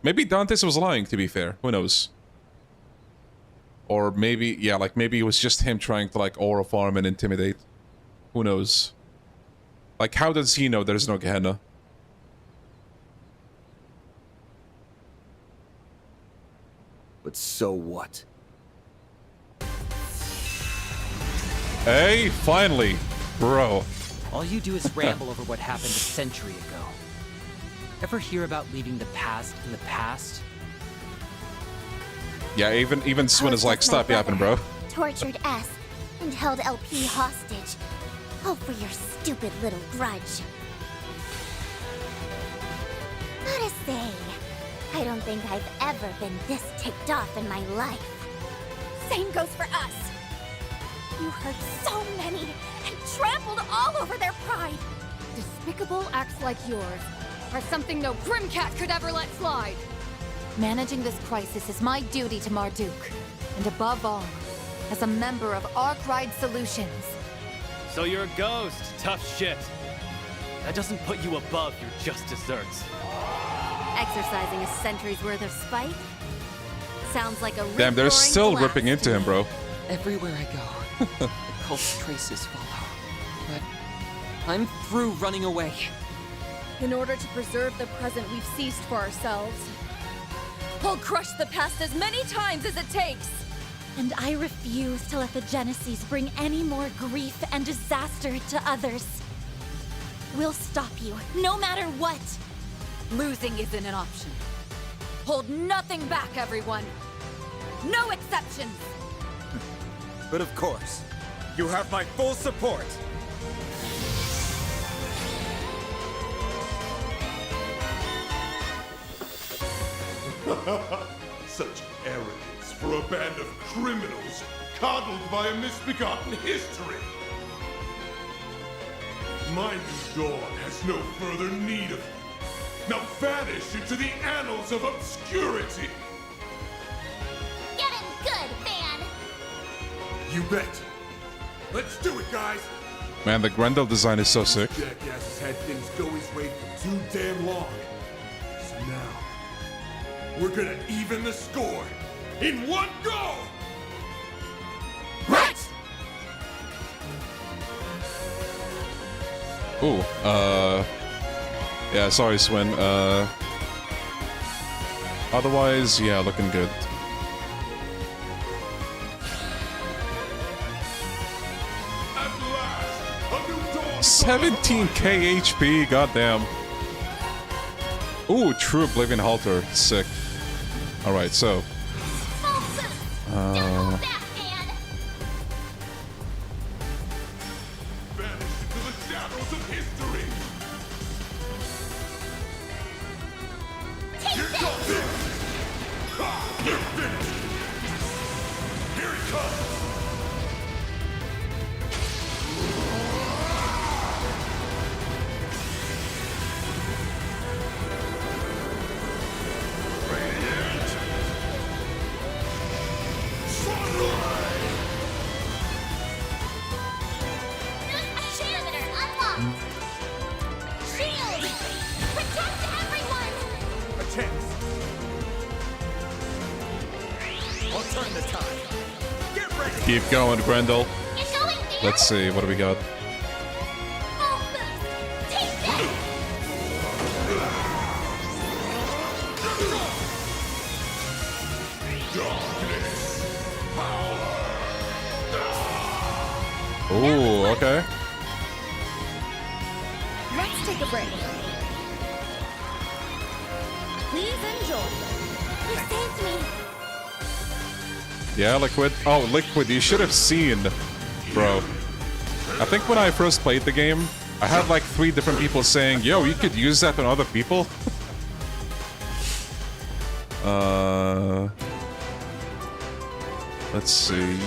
Maybe Dantes was lying, to be fair. Who knows? Or maybe, yeah, like maybe it was just him trying to like aura farm and intimidate. Who knows? Like, how does he know there's no Gehenna? But so what? Hey, finally, bro. All you do is ramble over what happened a century ago. Ever hear about leaving the past in the past? Yeah, even Swin is like, stop yapping, bro. Tortured S and held LP hostage. All for your stupid little grudge. Gotta say, I don't think I've ever been this ticked off in my life. Same goes for us. You hurt so many and trampled all over their pride. Despicable acts like yours are something no Grimcat could ever let slide. Managing this crisis is my duty to Marduk, and above all, as a member of Arkwright Solutions. So you're a ghost, tough shit. That doesn't put you above your just desserts. Exercising a century's worth of spite? Sounds like a Damn, they're still ripping into him, bro. Everywhere I go, the cult's traces follow. But I'm through running away. In order to preserve the present we've seized for ourselves, I'll crush the past as many times as it takes! And I refuse to let the Genesis bring any more grief and disaster to others. We'll stop you, no matter what! Losing isn't an option. Hold nothing back, everyone! No exceptions! But of course, you have my full support! Such arrogance for a band of criminals coddled by a misbegotten history. My new dawn has no further need of you. Now vanish into the annals of obscurity. Get him good, Fan! You bet. Let's do it, guys. Man, the Grendel design is so sick. Jackass has had things go his way for too damn long. So now, we're gonna even the score in one go! Right! Ooh, yeah, sorry, Swin. Otherwise, yeah, looking good. 17k HP, goddamn. Ooh, True Oblivion Halter, sick. Alright, so. Here it comes! 'll turn the tide. Get ready. Keep going, Grendel. Let's see, what do we got? Ooh, okay. Let's take a break. Please enjoy. You saved me. Yeah, Liquid. Oh, Liquid, you should have seen, bro. I think when I first played the game, I had like 3 different people saying, yo, you could use that on other people. Let's see.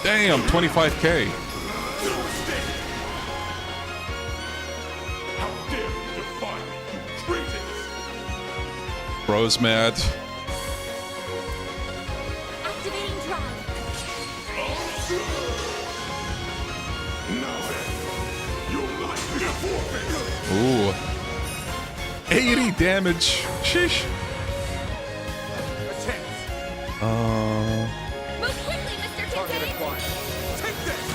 Damn, 25k. Bro's mad. Activating drive. Ooh. 80 damage. Sheesh. Move quickly, Mr. Target acquired. Take this!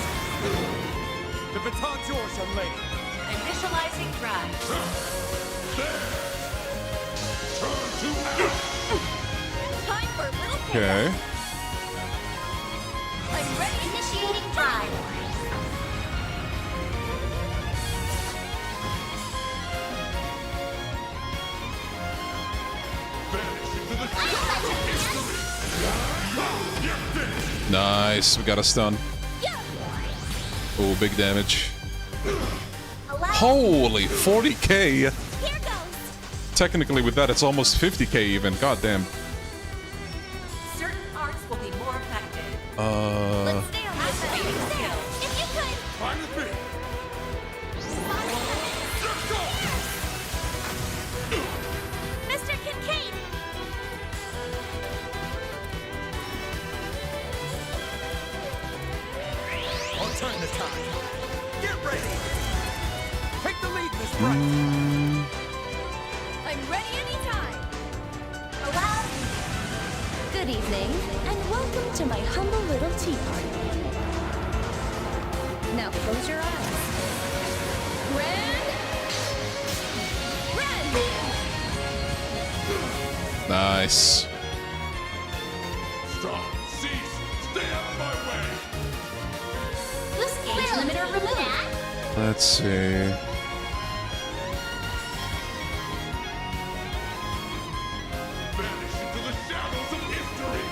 The baton's yours, young lady. Initializing drive. Time for a little Okay. I'm ready. Initiating drive. Nice, we got a stun. Oh, big damage. Holy 40k! Here goes. Technically, with that, it's almost 50k even. God damn. Certain arts will be more effective. Let's stay on this side. If you could. Fine with me. Mr. Kincaid. I'll turn the tide. Get ready. Take the lead, Miss Bright. I'm ready anytime. Allow me. Good evening, and welcome to my humble little tea party. Now close your eyes. Nice. Stop. Cease. Stay out of my way. Boost gauge limiter removed. Let's see. Vanish into the shadows of history.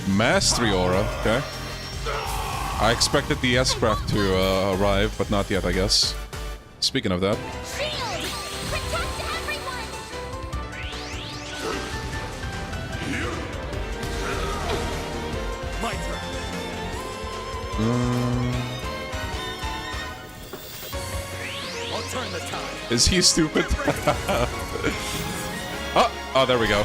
Mastery aura, okay. I expected the S-craft to arrive, but not yet, I guess. Speaking of that. My turn. I'll turn the tide. Is he stupid? Oh, there we go.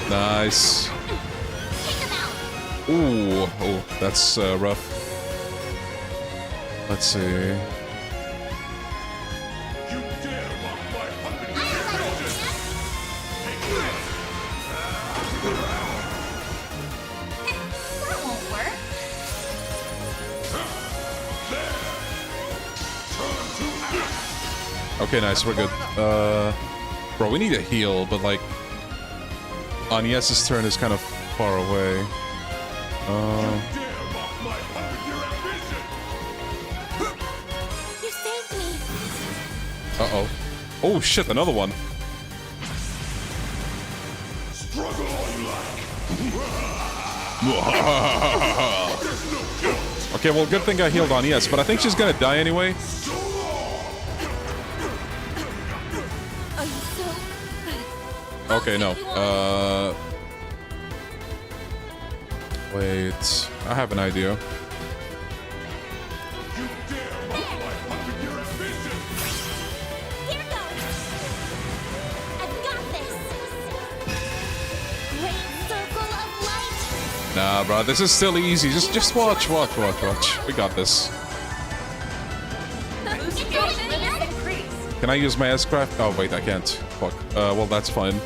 Nice. Ooh, oh, that's rough. Let's see. Okay, nice, we're good. Bro, we need a heal, but like... Agnes's turn is kind of far away. You saved me. Uh-oh. Oh shit, another one. Okay, well, good thing I healed Agnes, but I think she's gonna die anyway. Okay, no. Wait. I have an idea. Nah, bro, this is still easy. Just watch. We got this. Can I use my S-craft? Oh, wait, I can't. Fuck. Well, that's fine.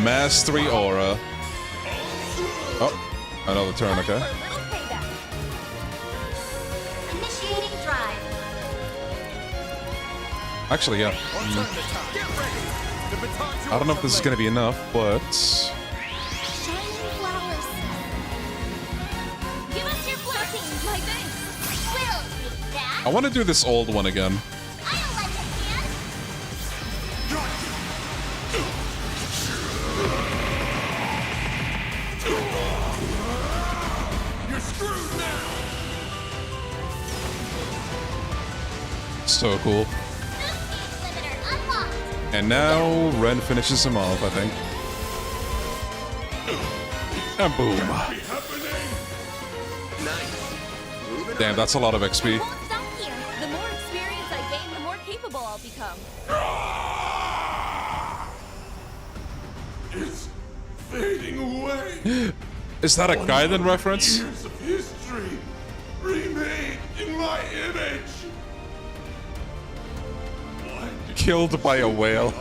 Mastery aura. Oh, another turn, okay. Initiating drive. Actually, yeah. I don't know if this is gonna be enough, but... Shining flowers. Give us your blessings, my thanks. We'll take that. I want to do this old one again. So cool. And now Ren finishes him off, I think. And boom. Damn, that's a lot of XP. Won't stop here. The more experience I gain, the more capable I'll become. It's fading away. Is that a Gaiden reference? Years of history remade in my image. Killed by a whale.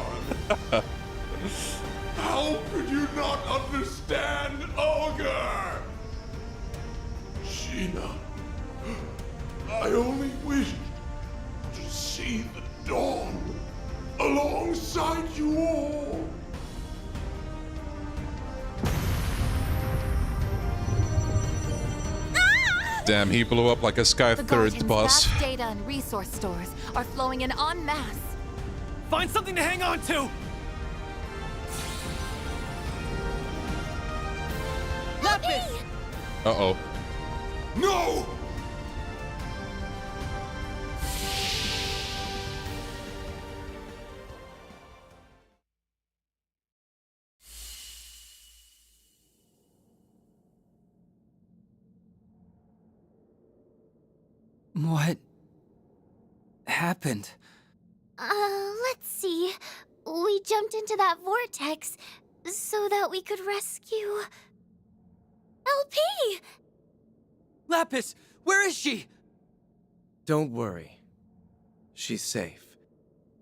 How could you not understand, Ogre? Sheena, I only wished to see the dawn alongside you all. Damn, he blew up like a Sky The Third Guardian's boss. vast data and resource stores are flowing in en masse. Find something to hang on to! Lapis! Uh-oh. No! What happened? Let's see. We jumped into that vortex so that we could rescue... LP! Lapis, where is she? Don't worry. She's safe.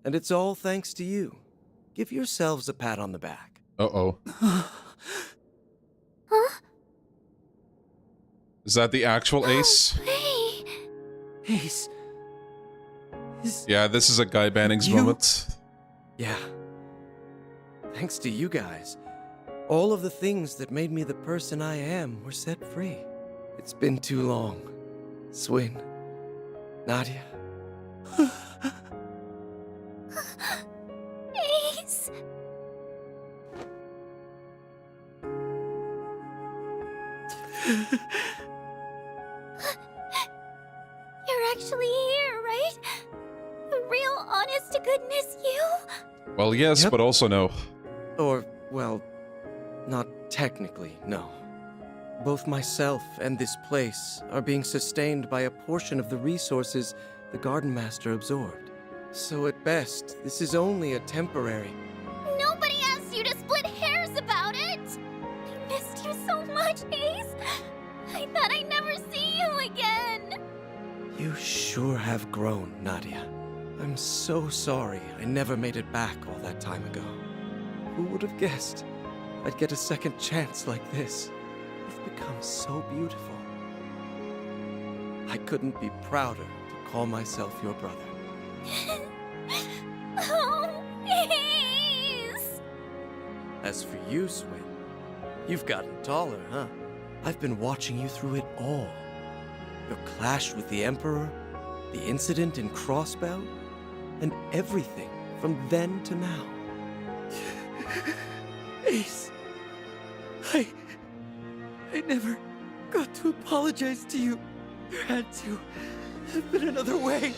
And it's all thanks to you. Give yourselves a pat on the back. Uh-oh. Huh? Is that the actual Ace? Hey! Ace. Yeah, this is a Guy Banning's moment. Yeah. Thanks to you guys, all of the things that made me the person I am were set free. It's been too long. Swin, Nadia. Ace! You're actually here, right? The real, honest-to-goodness you? Well, yes, but also no. Or, well, not technically, no. Both myself and this place are being sustained by a portion of the resources the Gardenmaster absorbed. So at best, this is only a temporary... Nobody asked you to split hairs about it! I missed you so much, Ace! I thought I'd never see you again! You sure have grown, Nadia. I'm so sorry I never made it back all that time ago. Who would have guessed I'd get a second chance like this? You've become so beautiful. I couldn't be prouder to call myself your brother. Oh, Ace! As for you, Swin, you've gotten taller, huh? I've been watching you through it all. Your clash with the Emperor, the incident in Crossbell, and everything from then to now. Ace, I never got to apologize to you. There had to have been another way.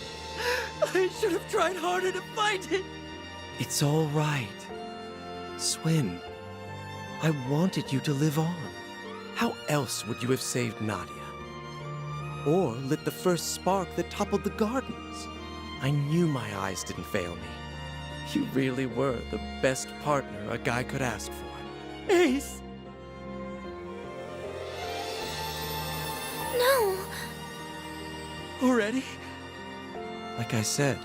I should have tried harder to find it. It's all right. Swin, I wanted you to live on. How else would you have saved Nadia? Or lit the first spark that toppled the gardens? I knew my eyes didn't fail me. You really were the best partner a guy could ask for. Ace! No. Already? Like I said,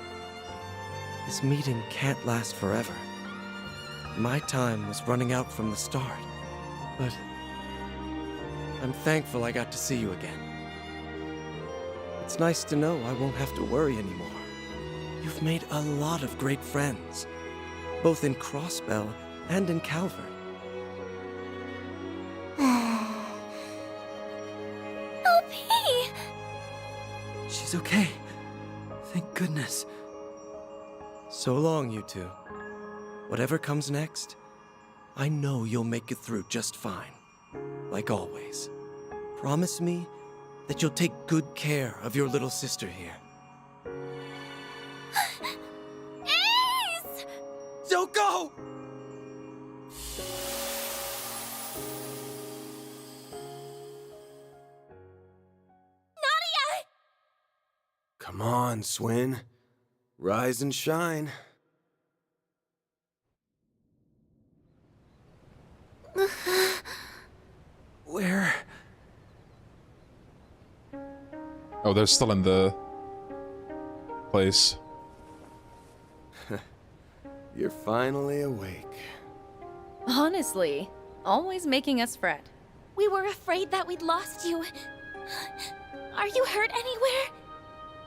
this meeting can't last forever. My time was running out from the start, but I'm thankful I got to see you again. It's nice to know I won't have to worry anymore. You've made a lot of great friends, both in Crossbell and in Calvert. LP! She's okay. Thank goodness. So long, you two. Whatever comes next, I know you'll make it through just fine. Like always. Promise me that you'll take good care of your little sister here. Ace! Don't go! Nadia! Come on, Swin. Rise and shine. Where? Oh, they're still in the place. You're finally awake. Honestly, always making us fret. We were afraid that we'd lost you. Are you hurt anywhere?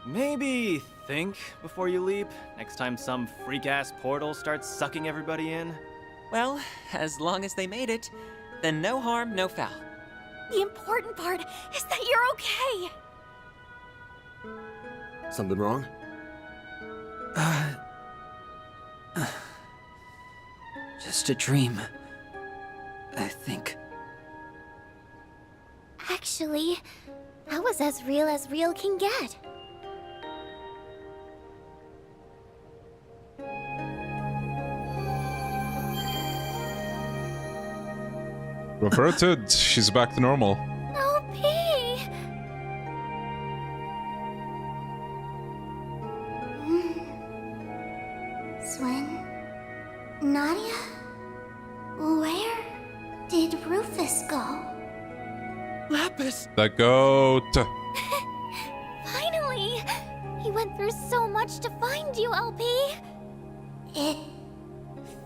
Maybe think before you leap, next time some freak-ass portal starts sucking everybody in. Well, as long as they made it, then no harm, no foul. The important part is that you're okay. Something wrong? Just a dream, I think. Actually, that was as real can get. Reverted. She's back to normal. LP! Swin? Nadia? Where did Rufus go? Lapis! The goat. Finally! He went through so much to find you, LP! It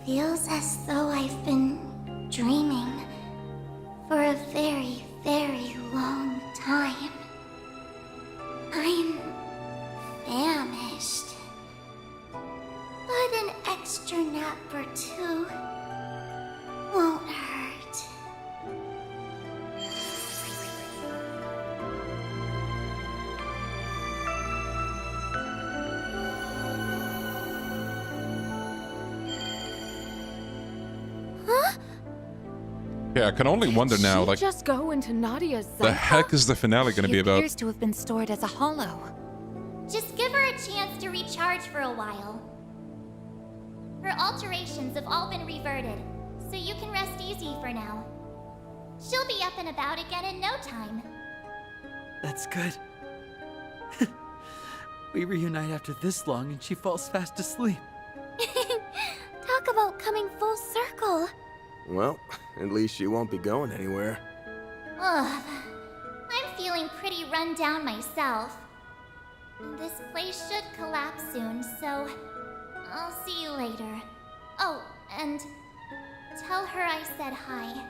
feels as though I've been dreaming for a very, very long time. I'm famished. extra nap or two won't hurt. Yeah, I can only wonder now, like, just go into Nadia's the heck is the finale gonna be about? Appears to have been stored as a hollow. Just give her a chance to recharge for a while. Her alterations have all been reverted, so you can rest easy for now. She'll be up and about again in no time. That's good. We reunite after this long and she falls fast asleep. Talk about coming full circle. Well, at least she won't be going anywhere. Ugh. I'm feeling pretty run down myself. This place should collapse soon, so I'll see you later. Oh, and tell her I said hi.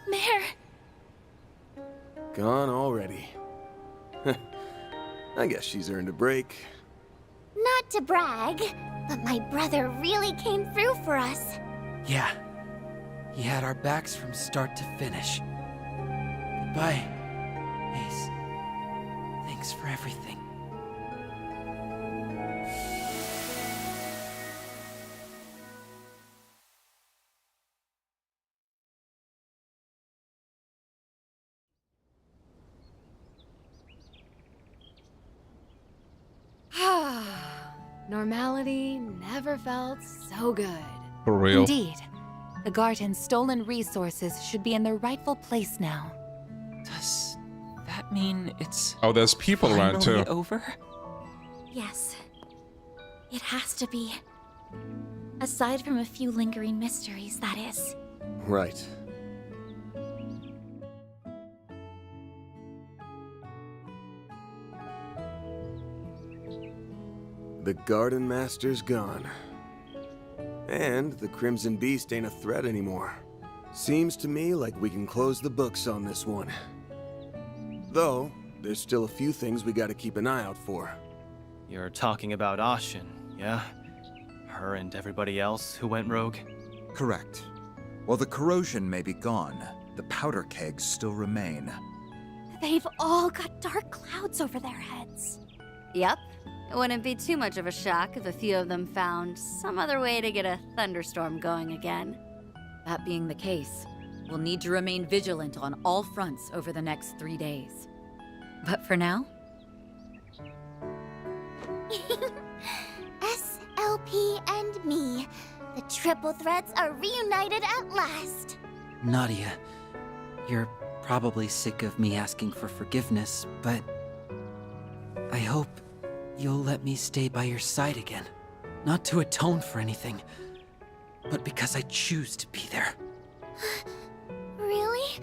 Mare! Gone already. I guess she's earned a break. Not to brag, but my brother really came through for us. Yeah. He had our backs from start to finish. Goodbye, Ace. Thanks for everything. Normality never felt so good. For real. Indeed. The garden's stolen resources should be in their rightful place now. Does that mean it's Oh, there's people around too. finally over? Yes. It has to be. Aside from a few lingering mysteries, that is. Right. The Garden Master's gone. And the Crimson Beast ain't a threat anymore. Seems to me like we can close the books on this one. Though, there's still a few things we gotta keep an eye out for. You're talking about Ashin, yeah? Her and everybody else who went rogue? Correct. While the corrosion may be gone, the powder kegs still remain. They've all got dark clouds over their heads. Yep. It wouldn't be too much of a shock if a few of them found some other way to get a thunderstorm going again. That being the case, we'll need to remain vigilant on all fronts over the next 3 days. But for now... SLP and me. The triple threats are reunited at last. Nadia, you're probably sick of me asking for forgiveness, but I hope you'll let me stay by your side again. Not to atone for anything, but because I choose to be there. Really?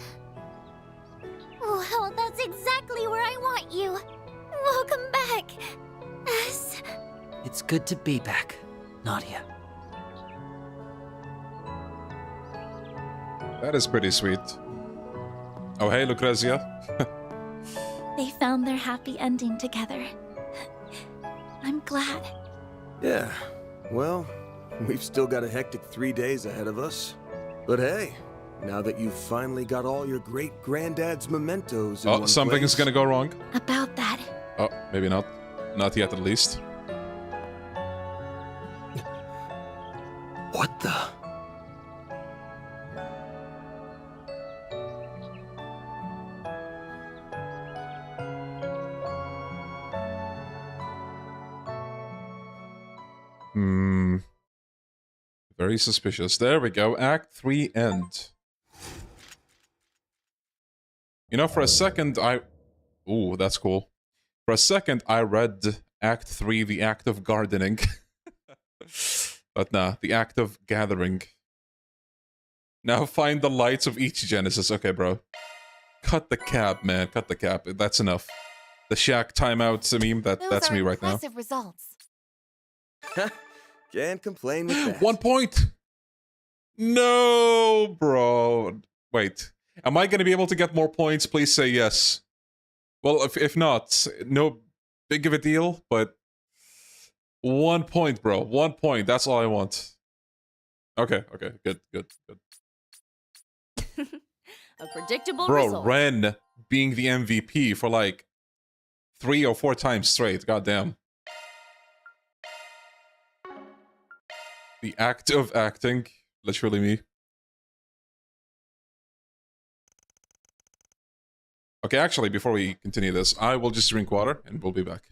Well, that's exactly where I want you. Welcome back, S. It's good to be back, Nadia. That is pretty sweet. Oh, hey, Lucrezia. They found their happy ending together. I'm glad. Yeah, well, we've still got a hectic 3 days ahead of us. But hey, now that you've finally got all your great-granddad's mementos in Oh, one something place, is gonna go wrong. About that. Oh, maybe not. Not yet, at least. What the? Very suspicious. There we go. Act 3 end. You know, for a second I... Ooh, that's cool. For a second I read Act 3, the act of gardening. But nah, the act of gathering. Now find the lights of each Genesis. Okay, bro. Cut the cap, man. Cut the cap. That's enough. The Shaq timeout meme, that's me right now. Impressive results. Can't complain with that. 1 point! No, bro. Wait. Am I going to be able to get more points? Please say yes. Well, if not, no big of a deal, but 1 point, bro. 1 point. That's all I want. Okay, okay. Good, good, good. A predictable Bro, result. Ren being the MVP for like 3 or 4 times straight. Goddamn. The act of acting. Literally me. Okay, actually, before we continue this, I will just drink water and we'll be back.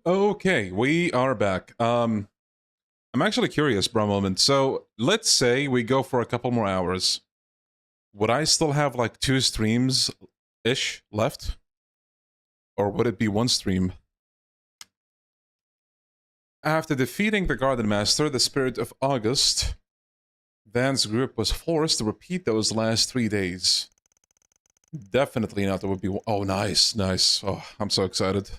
Okay, we are back. I'm actually curious, bro, moment. So, let's say we go for a couple more hours. Would I still have like 2 streams-ish left? Or would it be 1 stream? After defeating the Gardenmaster, the Spirit of August, Van's group was forced to repeat those last 3 days. Definitely not. That would be... Oh, nice, nice. Oh, I'm so excited.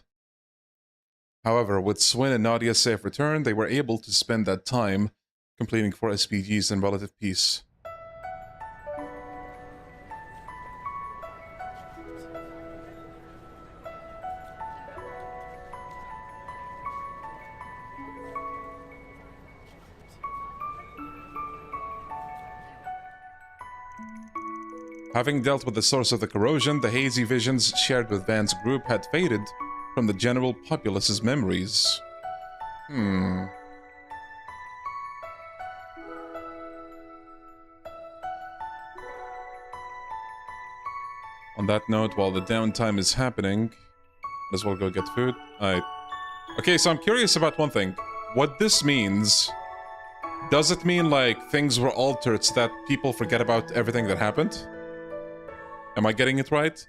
However, with Swin and Nadia's safe return, they were able to spend that time completing 4 SPGs in relative peace. Having dealt with the source of the corrosion, the hazy visions shared with Van's group had faded from the general populace's memories. On that note, while the downtime is happening, might as well go get food. Okay, so I'm curious about one thing. What this means... Does it mean, like, things were altered so that people forget about everything that happened? Am I getting it right?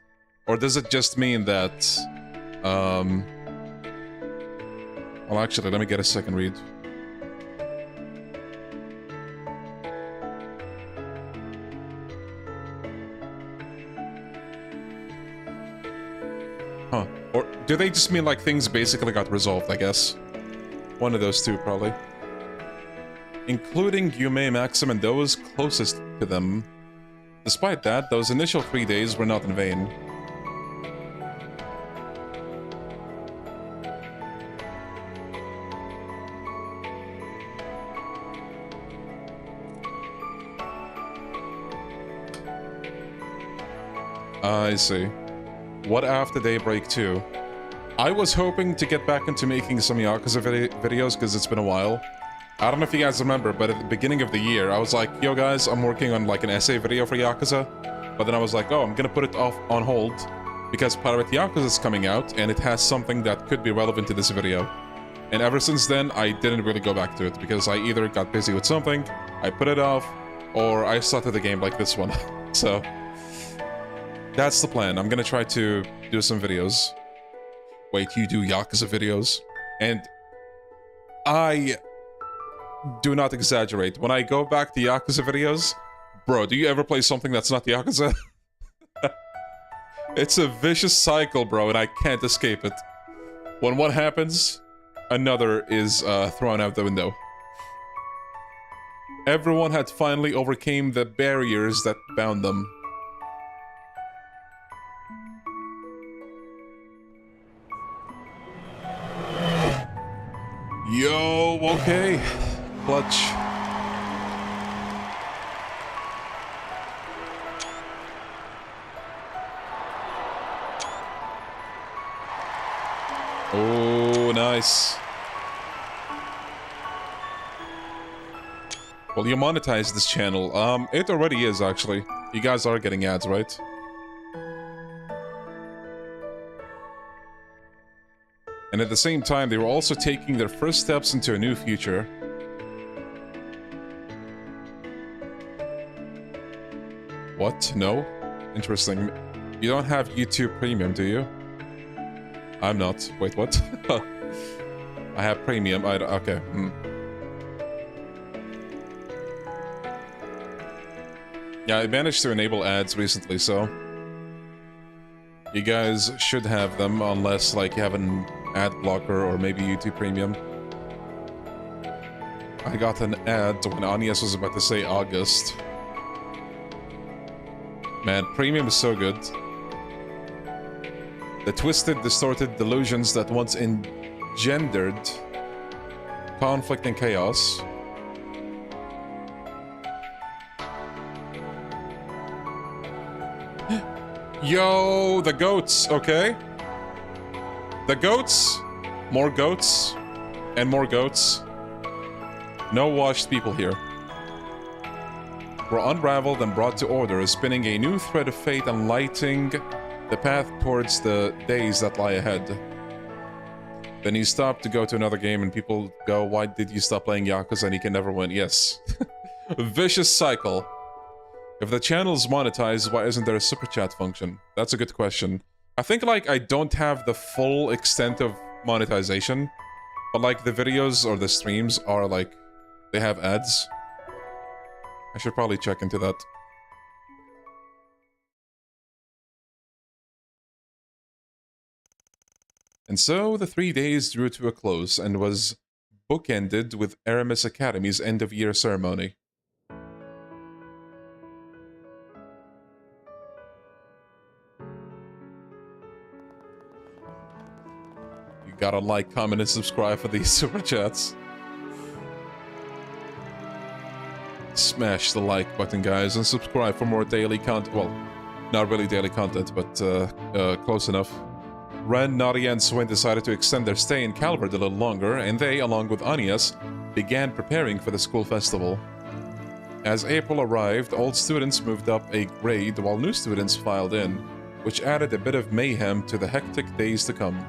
Or does it just mean that... Well, actually, let me get a second read. Huh. Or do they just mean like things basically got resolved, I guess? One of those two, probably. Including Yume, Maxim, and those closest to them. Despite that, those initial 3 days were not in vain. I see. What after Daybreak 2? I was hoping to get back into making some Yakuza videos because it's been a while. I don't know if you guys remember, but at the beginning of the year, I was like, yo guys, I'm working on like an essay video for Yakuza. But then I was like, oh, I'm gonna put it off on hold because Pirate Yakuza is coming out and it has something that could be relevant to this video. And ever since then, I didn't really go back to it because I either got busy with something, I put it off, or I started a game like this one. So, that's the plan. I'm gonna try to do some videos. Wait, you do Yakuza videos? And I do not exaggerate. When I go back to Yakuza videos, bro, do you ever play something that's not Yakuza? It's a vicious cycle, bro, and I can't escape it. When one happens, another is thrown out the window. Everyone had finally overcame the barriers that bound them. Yo, okay. Clutch. Oh, nice. Well, you monetize this channel. It already is, actually. You guys are getting ads, right? And at the same time, they were also taking their first steps into a new future. What? No? Interesting. You don't have YouTube Premium, do you? I'm not. Wait, what? I have Premium. Okay. Yeah, I managed to enable ads recently, so... You guys should have them, unless, like, you have an ad blocker or maybe YouTube Premium. I got an ad when Agnes was about to say August. Man, Premium is so good. The twisted, distorted delusions that once engendered conflict and chaos. Yo, the goats, okay? The goats, more goats, and more goats. No washed people here. Were unraveled and brought to order, spinning a new thread of fate and lighting the path towards the days that lie ahead. Then you stop to go to another game and people go, why did you stop playing Yakuza and you can never win? Yes. Vicious cycle. If the channel is monetized, why isn't there a super chat function? That's a good question. I think, like, I don't have the full extent of monetization, but, like, the videos or the streams are, like, they have ads. I should probably check into that. And so, the 3 days drew to a close and was bookended with Aramis Academy's end-of-year ceremony. You gotta like, comment, and subscribe for these super chats. Smash the like button, guys, and subscribe for more daily content. Well, not really daily content, but close enough. Ren, Nadia, and Swin decided to extend their stay in Calvert a little longer, and they, along with Agnes, began preparing for the school festival. As April arrived, old students moved up a grade while new students filed in, which added a bit of mayhem to the hectic days to come.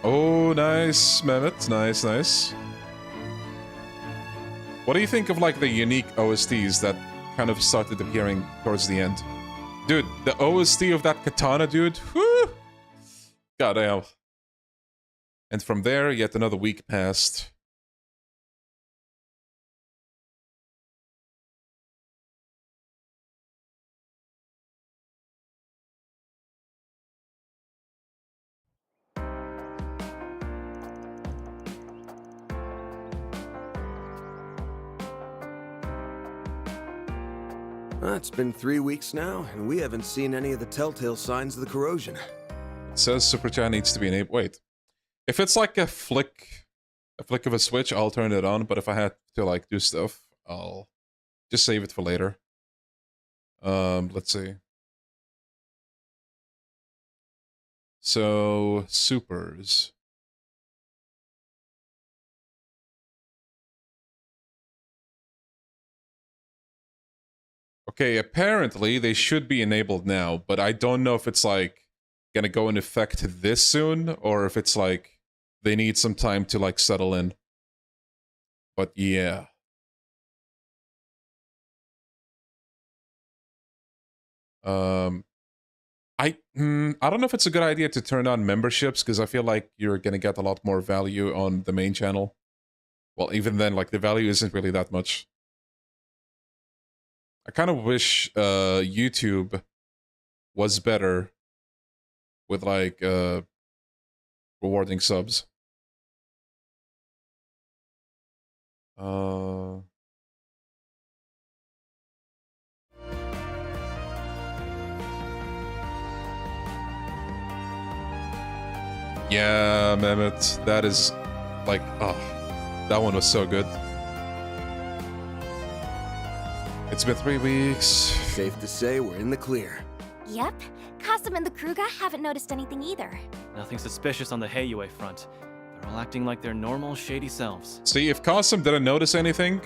Oh, nice, Mehmet. Nice, nice. What do you think of, like, the unique OSTs that kind of started appearing towards the end? Dude, the OST of that katana, dude, whew! Goddamn. And from there, yet another week passed. It's been 3 weeks now, and we haven't seen any of the telltale signs of the corrosion. It says Super Chat needs to be enabled. Wait. If it's like a flick a flick of a switch, I'll turn it on. But if I had to like do stuff, I'll just save it for later. Let's see. So supers. Okay, apparently they should be enabled now, but I don't know if it's like gonna go in effect this soon or if it's like they need some time to like settle in. But yeah. I don't know if it's a good idea to turn on memberships because I feel like you're gonna get a lot more value on the main channel. Well, even then, like the value isn't really that much. I kind of wish YouTube was better with like rewarding subs. Yeah, Mehmet, that is like, oh, that one was so good. It's been 3 weeks. Safe to say we're in the clear. Yep. Kasim and the Kruga haven't noticed anything either. Nothing suspicious on the Heiyue front. They're all acting like their normal, shady selves. See, if Kasim didn't notice anything,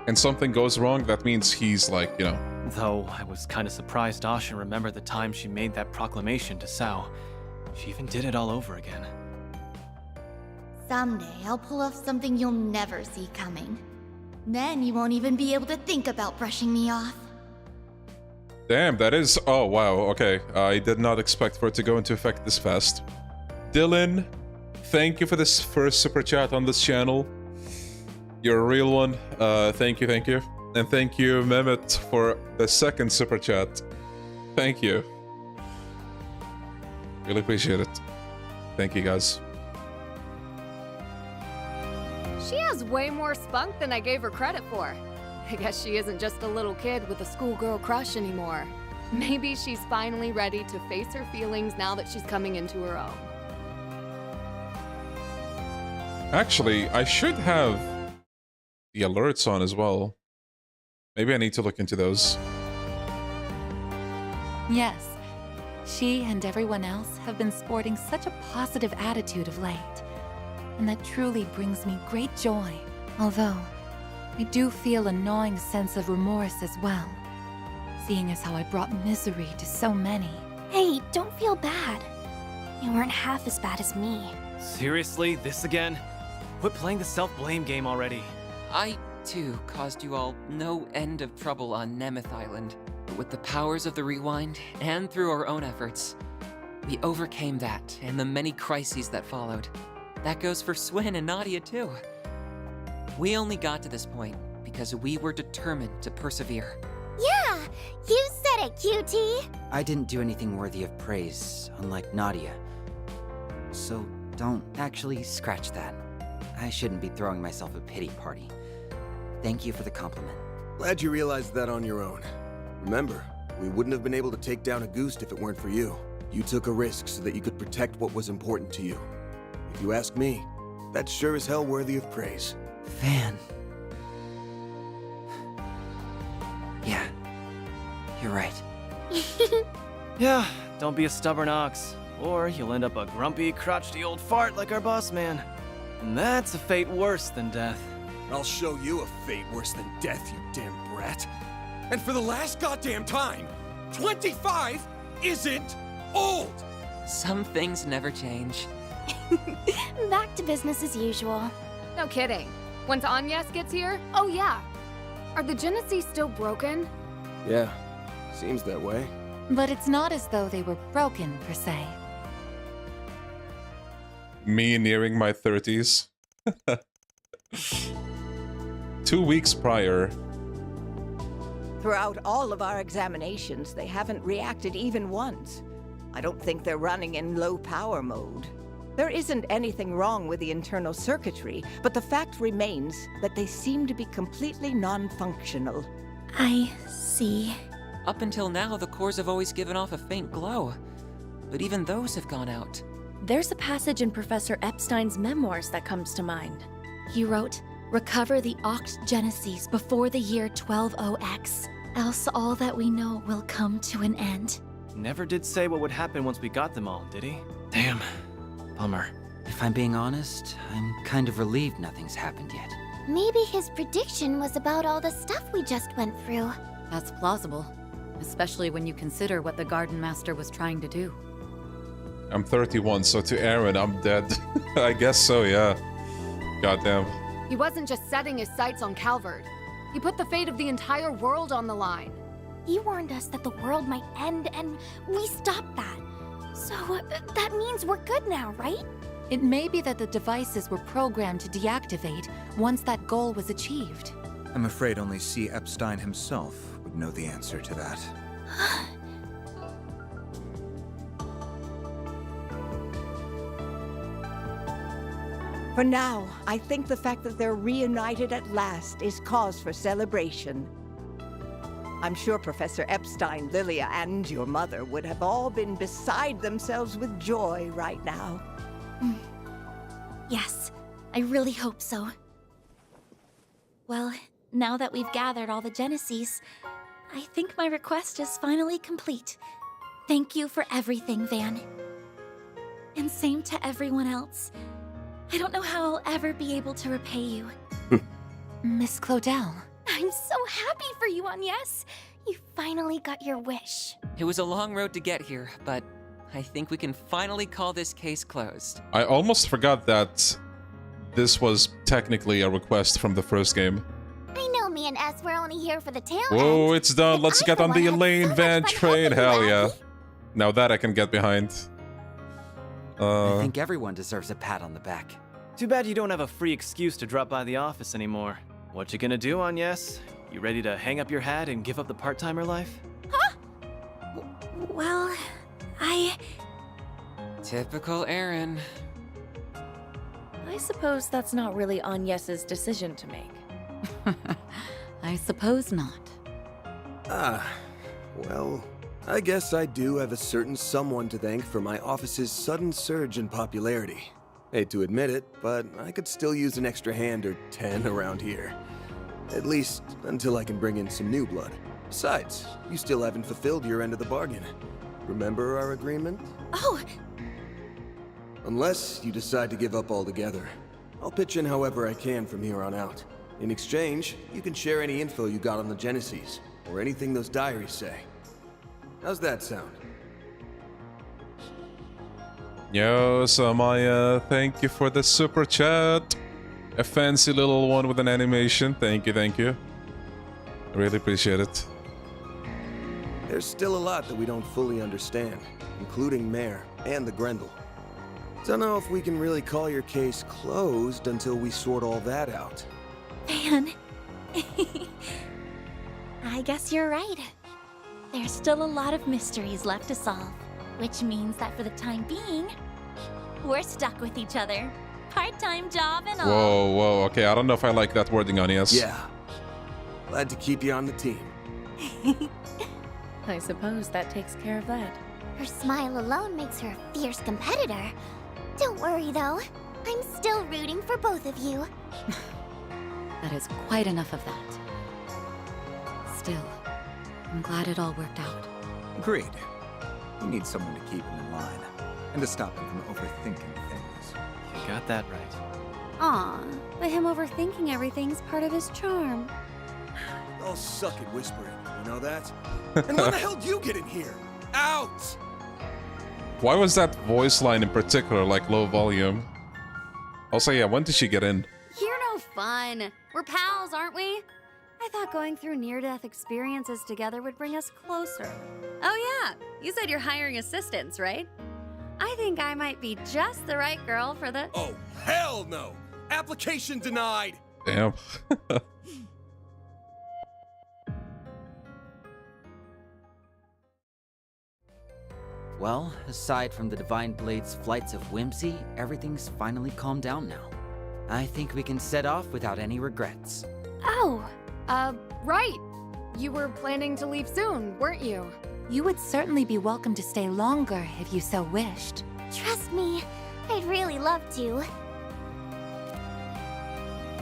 and something goes wrong, that means he's like, you know. Though I was kind of surprised Asha remembered the time she made that proclamation to Sao. She even did it all over again. Someday I'll pull off something you'll never see coming. Then you won't even be able to think about brushing me off. Damn, that is... Oh, wow, okay. I did not expect for it to go into effect this fast. Dylan, thank you for this first super chat on this channel. You're a real one. Thank you, thank you. And thank you, Mehmet, for the second super chat. Thank you. Really appreciate it. Thank you, guys. She has way more spunk than I gave her credit for. I guess she isn't just a little kid with a schoolgirl crush anymore. Maybe she's finally ready to face her feelings now that she's coming into her own. Actually, I should have the alerts on as well. Maybe I need to look into those. Yes, she and everyone else have been sporting such a positive attitude of late. And that truly brings me great joy. Although, I do feel a gnawing sense of remorse as well, seeing as how I brought misery to so many. Hey, don't feel bad. You weren't half as bad as me. Seriously? This again? Quit playing the self-blame game already. I, too, caused you all no end of trouble on Nemeth Island. But with the powers of the Rewind, and through our own efforts, we overcame that and the many crises that followed. That goes for Swin and Nadia, too. We only got to this point because we were determined to persevere. Yeah! You said it, cutie! I didn't do anything worthy of praise, unlike Nadia. So don't actually scratch that. I shouldn't be throwing myself a pity party. Thank you for the compliment. Glad you realized that on your own. Remember, we wouldn't have been able to take down Auguste if it weren't for you. You took a risk so that you could protect what was important to you. If you ask me, that's sure as hell worthy of praise. Van. Yeah, you're right. Yeah, don't be a stubborn ox, or you'll end up a grumpy, crotchety old fart like our boss man. And that's a fate worse than death. I'll show you a fate worse than death, you damn brat. And for the last goddamn time, 25 isn't old! Some things never change. Back to business as usual. No kidding. Once Agnes gets here, oh yeah. Are the Genesee still broken? Yeah, seems that way. But it's not as though they were broken, per se. Me nearing my 30s. 2 weeks prior. Throughout all of our examinations, they haven't reacted even once. I don't think they're running in low power mode. There isn't anything wrong with the internal circuitry, but the fact remains that they seem to be completely non-functional. I see. Up until now, the cores have always given off a faint glow. But even those have gone out. There's a passage in Professor Epstein's memoirs that comes to mind. He wrote, "Recover the Oct Genesis before the year 120X, else all that we know will come to an end." Never did say what would happen once we got them all, did he? Damn. Bummer. If I'm being honest, I'm kind of relieved nothing's happened yet. Maybe his prediction was about all the stuff we just went through. That's plausible, especially when you consider what the Gardenmaster was trying to do. I'm 31, so to Aaron, I'm dead. I guess so, yeah. Goddamn. He wasn't just setting his sights on Calvard. He put the fate of the entire world on the line. He warned us that the world might end, and we stopped that. So, that means we're good now, right? It may be that the devices were programmed to deactivate once that goal was achieved. I'm afraid only C. Epstein himself would know the answer to that. For now, I think the fact that they're reunited at last is cause for celebration. I'm sure Professor Epstein, Lilia, and your mother would have all been beside themselves with joy right now. Yes, I really hope so. Well, now that we've gathered all the Genesis, I think my request is finally complete. Thank you for everything, Van. And same to everyone else. I don't know how I'll ever be able to repay you. Miss Claudel. I'm so happy for you, Agnes. You finally got your wish. It was a long road to get here, but I think we can finally call this case closed. I almost forgot that this was technically a request from the first game. I know me and S were only here for the tail Whoa, end. it's done. Let's get on the Elaine Van train. Hell yeah. Now that I can get behind. I think everyone deserves a pat on the back. Too bad you don't have a free excuse to drop by the office anymore. What you gonna do, Agnes? You ready to hang up your hat and give up the part-timer life? Well, Typical Aaron. I suppose that's not really Agnes's decision to make. I suppose not. Well, I guess I do have a certain someone to thank for my office's sudden surge in popularity. Hate to admit it, but I could still use an extra hand or 10 around here. At least until I can bring in some new blood. Besides, you still haven't fulfilled your end of the bargain. Remember our agreement? Oh! Unless you decide to give up altogether. I'll pitch in however I can from here on out. In exchange, you can share any info you got on the Genesis, or anything those diaries say. How's that sound? Yo, Samaya, thank you for the super chat. A fancy little one with an animation. Thank you, thank you. I really appreciate it. There's still a lot that we don't fully understand, including Mare and the Grendel. Don't know if we can really call your case closed until we sort all that out. Van. I guess you're right. There's still a lot of mysteries left to solve, which means that for the time being, we're stuck with each other. Part-time job and all. Whoa, whoa, okay, I don't know if I like that wording, Agnes. Yeah. Glad to keep you on the team. I suppose that takes care of that. Her smile alone makes her a fierce competitor. Don't worry, though. I'm still rooting for both of you. That is quite enough of that. Still, I'm glad it all worked out. Agreed. You need someone to keep him in line, and to stop him from overthinking things. You got that right. Aw, but him overthinking everything's part of his charm. I'll suck at whispering, you know that? And when the hell do you get in here? Out! Why was that voice line in particular like low volume? Also, yeah, when did she get in? You're no fun. We're pals, aren't we? I thought going through near-death experiences together would bring us closer. Oh yeah, you said you're hiring assistants, right? I think I might be just the right girl for the— Oh, hell no! Application denied! Damn. Well, aside from the Divine Blade's flights of whimsy, everything's finally calmed down now. I think we can set off without any regrets. Oh! Right! You were planning to leave soon, weren't you? You would certainly be welcome to stay longer if you so wished. Trust me, I'd really love to.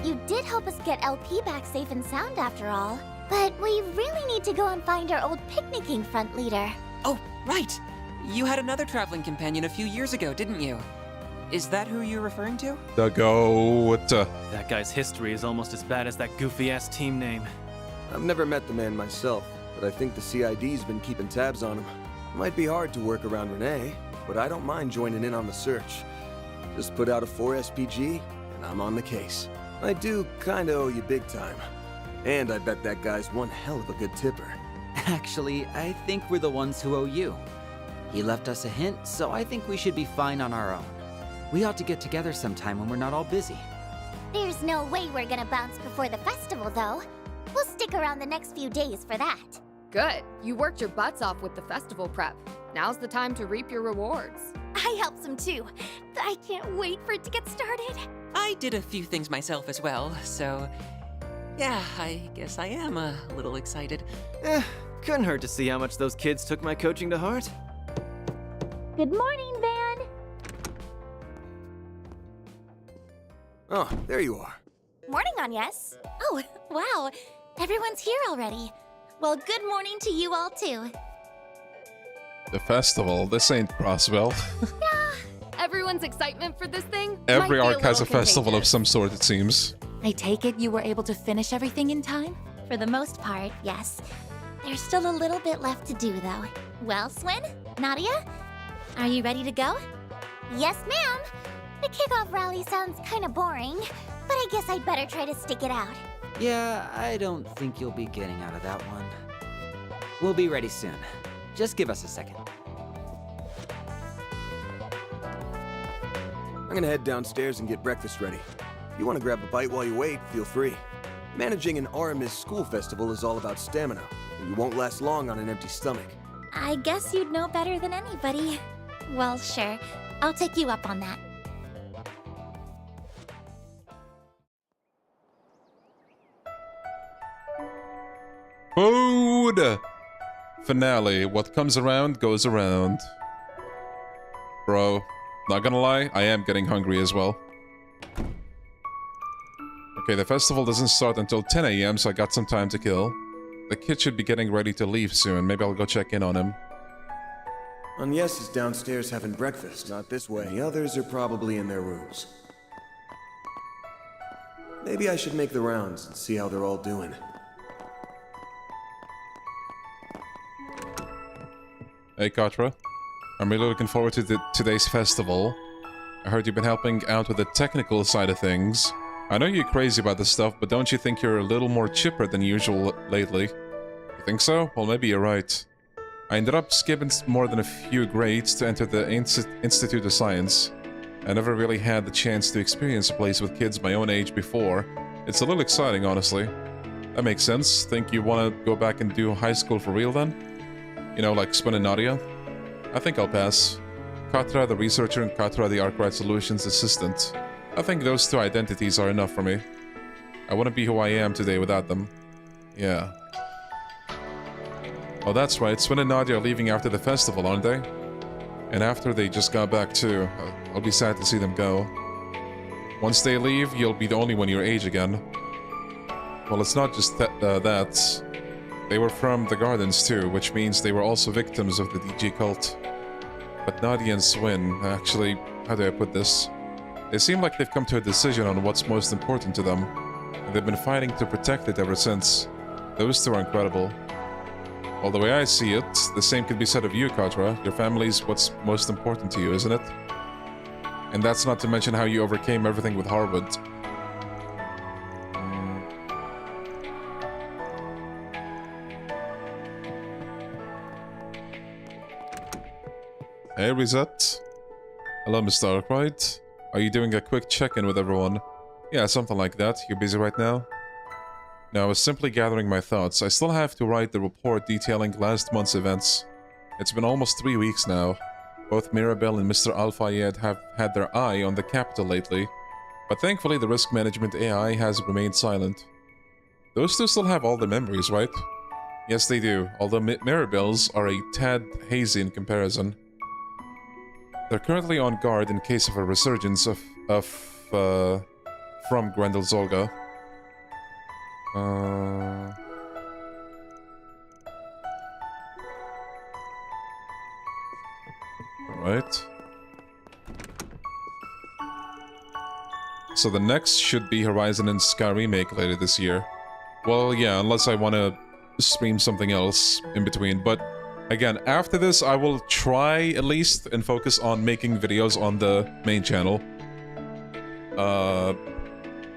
You did help us get LP back safe and sound after all. But we really need to go and find our old picnicking front leader. Oh, right! You had another traveling companion a few years ago, didn't you? Is that who you're referring to? The goat. That guy's history is almost as bad as that goofy-ass team name. I've never met the man myself, but I think the CID's been keeping tabs on him. Might be hard to work around Renee, but I don't mind joining in on the search. Just put out a 4 SPG, and I'm on the case. I do kinda owe you big time. And I bet that guy's one hell of a good tipper. Actually, I think we're the ones who owe you. He left us a hint, so I think we should be fine on our own. We ought to get together sometime when we're not all busy. There's no way we're gonna bounce before the festival, though. We'll stick around the next few days for that. Good. You worked your butts off with the festival prep. Now's the time to reap your rewards. I helped some too. I can't wait for it to get started. I did a few things myself as well, so... yeah, I guess I am a little excited. Couldn't hurt to see how much those kids took my coaching to heart. Good morning, Van. Oh, there you are. Morning, Agnes. Oh, wow. Everyone's here already. Well, good morning to you all too. The festival. This ain't Crossville. Everyone's excitement for this thing? Every arc has a festival of some sort, it seems. I take it you were able to finish everything in time? For the most part, yes. There's still a little bit left to do, though. Well, Swin, Nadia, are you ready to go? Yes, ma'am. The kickoff rally sounds kind of boring, but I guess I'd better try to stick it out. Yeah, I don't think you'll be getting out of that one. We'll be ready soon. Just give us a second. I'm gonna head downstairs and get breakfast ready. If you want to grab a bite while you wait, feel free. Managing an Aramis school festival is all about stamina, and you won't last long on an empty stomach. I guess you'd know better than anybody. Well, sure. I'll take you up on that. Food! Finale. What comes around goes around. Bro, not gonna lie, I am getting hungry as well. Okay, the festival doesn't start until 10 AM, so I got some time to kill. The kid should be getting ready to leave soon. Maybe I'll go check in on him. Agnes is downstairs having breakfast, not this way. The others are probably in their rooms. Maybe I should make the rounds and see how they're all doing. Hey, Katra. I'm really looking forward to today's festival. I heard you've been helping out with the technical side of things. I know you're crazy about this stuff, but don't you think you're a little more chipper than usual lately? You think so? Well, maybe you're right. I ended up skipping more than a few grades to enter the Institute of Science. I never really had the chance to experience a place with kids my own age before. It's a little exciting, honestly. That makes sense. Think you want to go back and do high school for real then? You know, like Spin and Nadia? I think I'll pass. Katra the researcher and Katra the Arkwright Solutions assistant. I think those two identities are enough for me. I wouldn't be who I am today without them. Yeah. Oh, that's right. Swin and Nadia are leaving after the festival, aren't they? And after they just got back too. I'll be sad to see them go. Once they leave, you'll be the only one your age again. Well, it's not just that. They were from the Gardens too, which means they were also victims of the DG cult. But Nadia and Swin, actually, how do I put this? They seem like they've come to a decision on what's most important to them, and they've been fighting to protect it ever since. Those two are incredible. Well, the way I see it, the same can be said of you, Katra. Your family's what's most important to you, isn't it? And that's not to mention how you overcame everything with Harwood. Hey, Reset. Hello, Mr. Arkwright. Are you doing a quick check-in with everyone? Yeah, something like that. You're busy right now? No, I was simply gathering my thoughts. I still have to write the report detailing last month's events. It's been almost 3 weeks now. Both Mirabelle and Mr. Al-Fayed have had their eye on the capital lately, but thankfully the risk management AI has remained silent. Those two still have all the memories, right? Yes, they do, although Mirabelle's are a tad hazy in comparison. They're currently on guard in case of a resurgence of from Grendel Zolga. Alright. So the next should be Horizon and Sky Remake later this year. Well, yeah, unless I want to stream something else in between. But again, after this, I will try at least and focus on making videos on the main channel.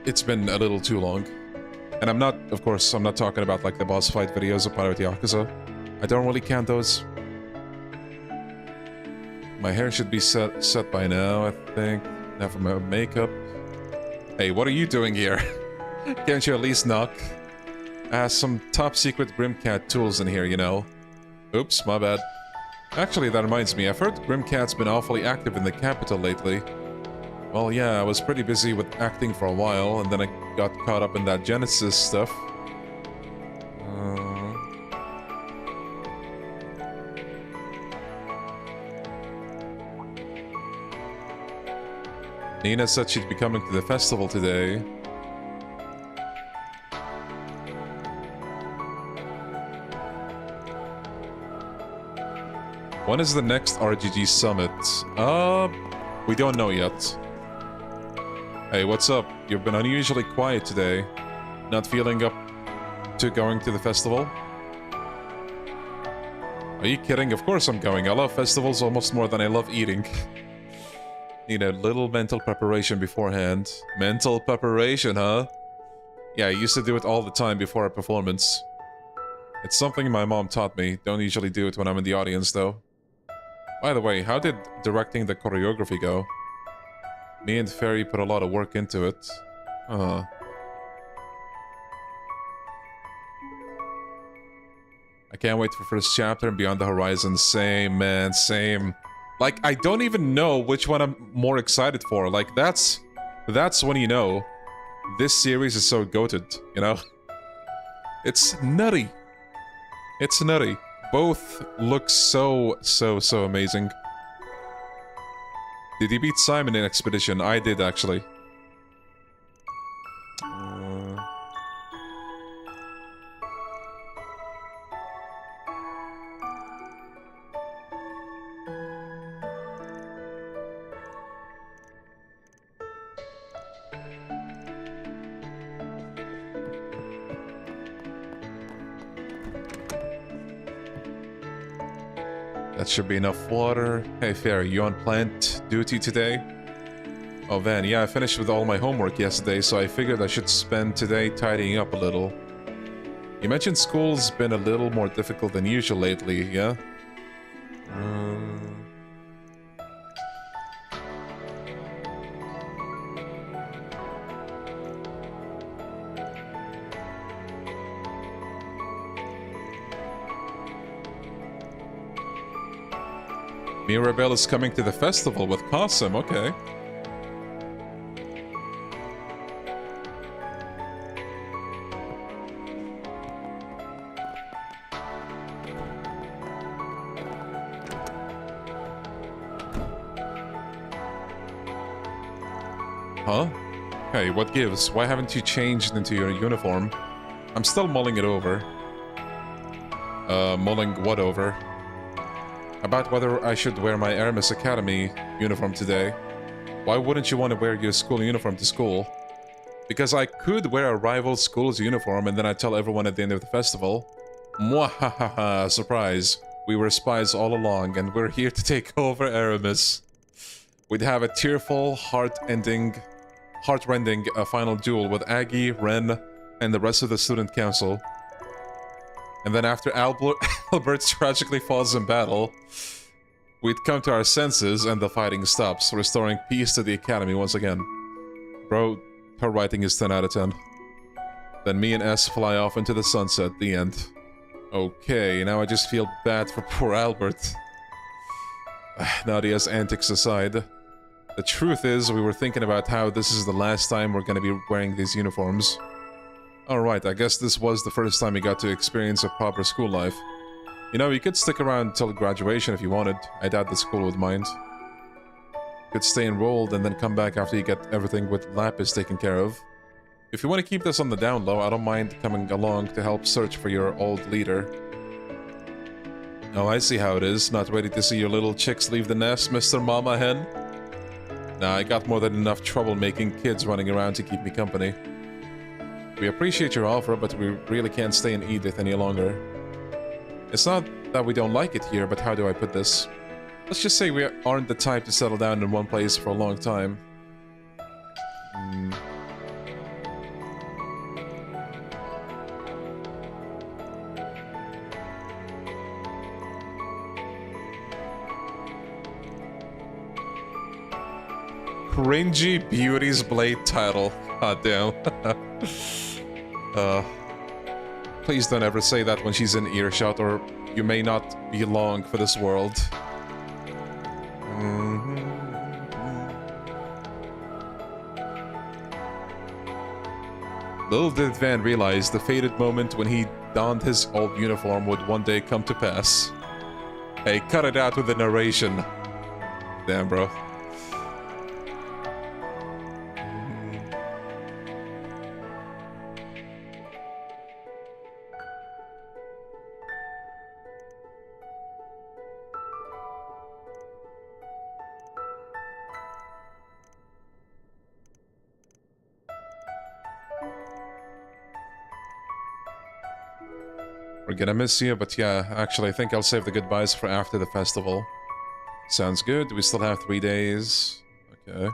It's been a little too long. And I'm not, of course, I'm not talking about like the boss fight videos of Pirate Yakuza. I don't really count those. My hair should be set by now, I think. Now for my makeup. Hey, what are you doing here? Can't you at least knock? I have some top secret Grimcat tools in here, you know. Oops, my bad. Actually, that reminds me, I've heard Grimcat's been awfully active in the capital lately. Well, yeah, I was pretty busy with acting for a while, and then I got caught up in that Genesis stuff. Nina said she'd be coming to the festival today. When is the next RGG summit? We don't know yet. Hey, what's up? You've been unusually quiet today. Not feeling up to going to the festival? Are you kidding? Of course I'm going. I love festivals almost more than I love eating. Need a little mental preparation beforehand. Mental preparation, huh? Yeah, I used to do it all the time before a performance. It's something my mom taught me. Don't usually do it when I'm in the audience, though. By the way, how did directing the choreography go? Me and Ferry put a lot of work into it. I can't wait for first chapter and Beyond the Horizon. Same, man, same. Like, I don't even know which one I'm more excited for. Like, that's when you know this series is so goated, you know? It's nutty. It's nutty. Both look so amazing. Did you beat Simon in Expedition? I did, actually. That should be enough water. Hey, Fairy, you on plant duty today? Oh, Van, yeah, I finished with all my homework yesterday, so I figured I should spend today tidying up a little. You mentioned school's been a little more difficult than usual lately, yeah? Mirabelle is coming to the festival with Qasim, okay. Huh? Hey, what gives? Why haven't you changed into your uniform? I'm still mulling it over. Mulling what over? About whether I should wear my Aramis Academy uniform today. Why wouldn't you want to wear your school uniform to school? Because I could wear a rival school's uniform and then I'd tell everyone at the end of the festival. Mwahaha, surprise. We were spies all along and we're here to take over Aramis. We'd have a tearful, heart-rending final duel with Aggie, Ren, and the rest of the student council. And then after Albert tragically falls in battle, we'd come to our senses and the fighting stops, restoring peace to the academy once again. Bro, her writing is 10 out of 10. Then me and S fly off into the sunset, the end. Okay, now I just feel bad for poor Albert. Nadia's antics aside, the truth is we were thinking about how this is the last time we're gonna be wearing these uniforms. Alright, I guess this was the first time you got to experience a proper school life. You know, you could stick around till graduation if you wanted. I doubt the school would mind. could stay enrolled and then come back after you get everything with Lapis taken care of. If you want to keep this on the down low, I don't mind coming along to help search for your old leader. Oh, I see how it is. Not ready to see your little chicks leave the nest, Mr. Mama Hen? Nah, I got more than enough trouble making kids running around to keep me company. We appreciate your offer, but we really can't stay in Edith any longer. It's not that we don't like it here, but how do I put this? Let's just say we aren't the type to settle down in one place for a long time. Cringy Beauty's Blade title. God damn. Please don't ever say that when she's in earshot, or you may not be long for this world. Little did Van realize the fated moment when he donned his old uniform would one day come to pass. Hey, cut it out with the narration. Damn, bro. We're gonna miss you, but yeah, actually I think I'll save the goodbyes for after the festival. Sounds good. We still have 3 days. Okay.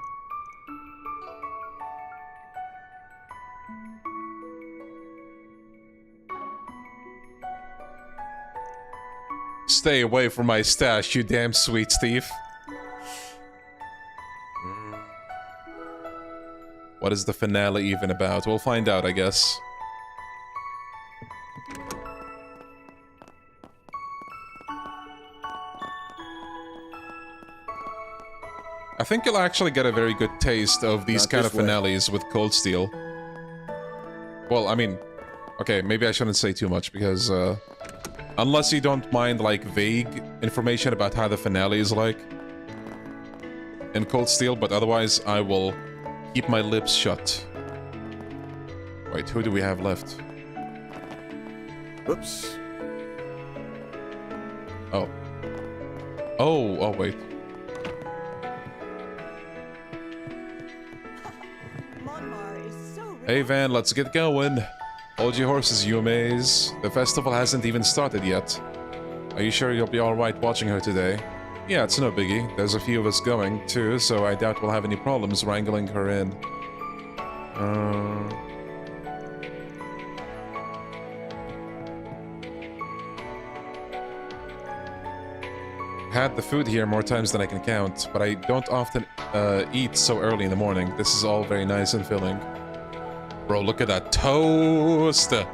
Stay away from my stash, you damn sweet thief. What is the finale even about? We'll find out, I guess. I think you'll actually get a very good taste of these kind of finales with Cold Steel. Well, I mean, okay, maybe I shouldn't say too much because, unless you don't mind, like, vague information about how the finale is like in Cold Steel, but otherwise I will keep my lips shut. Wait, who do we have left? Oops. Oh. Oh, wait. Hey Van, let's get going. Hold your horses, Yume's. The festival hasn't even started yet. Are you sure you'll be alright watching her today? Yeah, it's no biggie. There's a few of us going, too, so I doubt we'll have any problems wrangling her in. Had the food here more times than I can count, but I don't often eat so early in the morning. This is all very nice and filling. Bro, look at that toast! The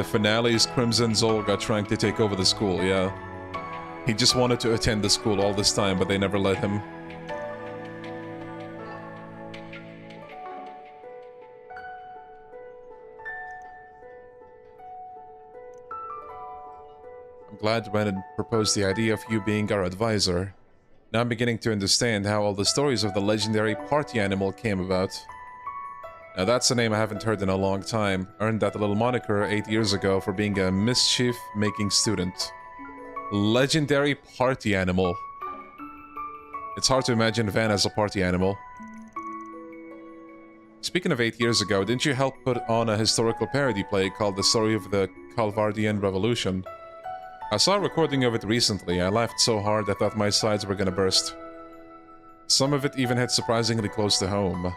finale's Crimson Zolga trying to take over the school, yeah. He just wanted to attend the school all this time, but they never let him. I'm glad Brennan proposed the idea of you being our advisor. Now I'm beginning to understand how all the stories of the legendary party animal came about. Now that's a name I haven't heard in a long time. Earned that little moniker 8 years ago for being a mischief-making student. Legendary party animal. It's hard to imagine Van as a party animal. Speaking of 8 years ago, didn't you help put on a historical parody play called The Story of the Calvardian Revolution? I saw a recording of it recently. I laughed so hard I thought my sides were gonna burst. Some of it even hit surprisingly close to home.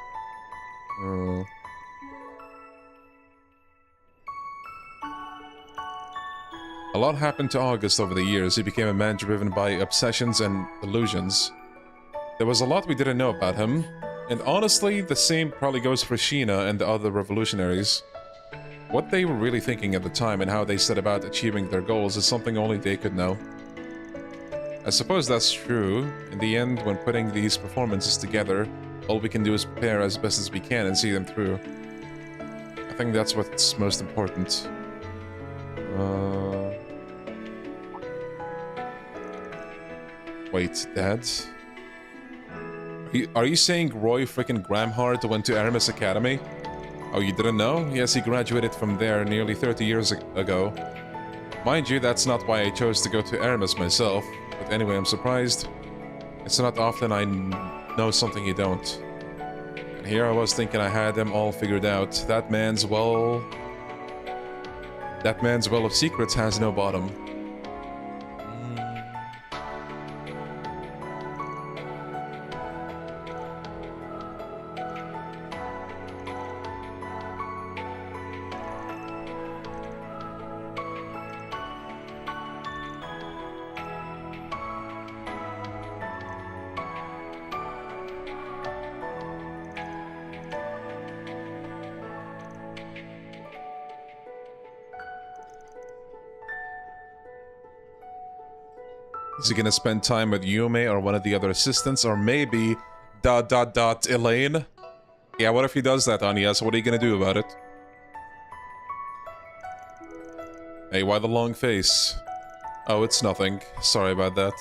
A lot happened to August over the years. He became a man driven by obsessions and illusions. There was a lot we didn't know about him, and honestly, the same probably goes for Sheena and the other revolutionaries. What they were really thinking at the time and how they set about achieving their goals is something only they could know. I suppose that's true. In the end, when putting these performances together, all we can do is prepare as best as we can and see them through. I think that's what's most important. Wait, Dad? Are you saying Roy frickin' Gramhart went to Aramis Academy? Oh, you didn't know? Yes, he graduated from there nearly 30 years ago. Mind you, that's not why I chose to go to Aramis myself. But anyway, I'm surprised. It's not often I know something you don't. And here I was thinking I had them all figured out. That man's well of secrets has no bottom. Is he gonna spend time with Yume or one of the other assistants, or maybe ... Elaine? Yeah, what if he does that, Anya? So what are you gonna do about it? Hey, why the long face? Oh, it's nothing. Sorry about that.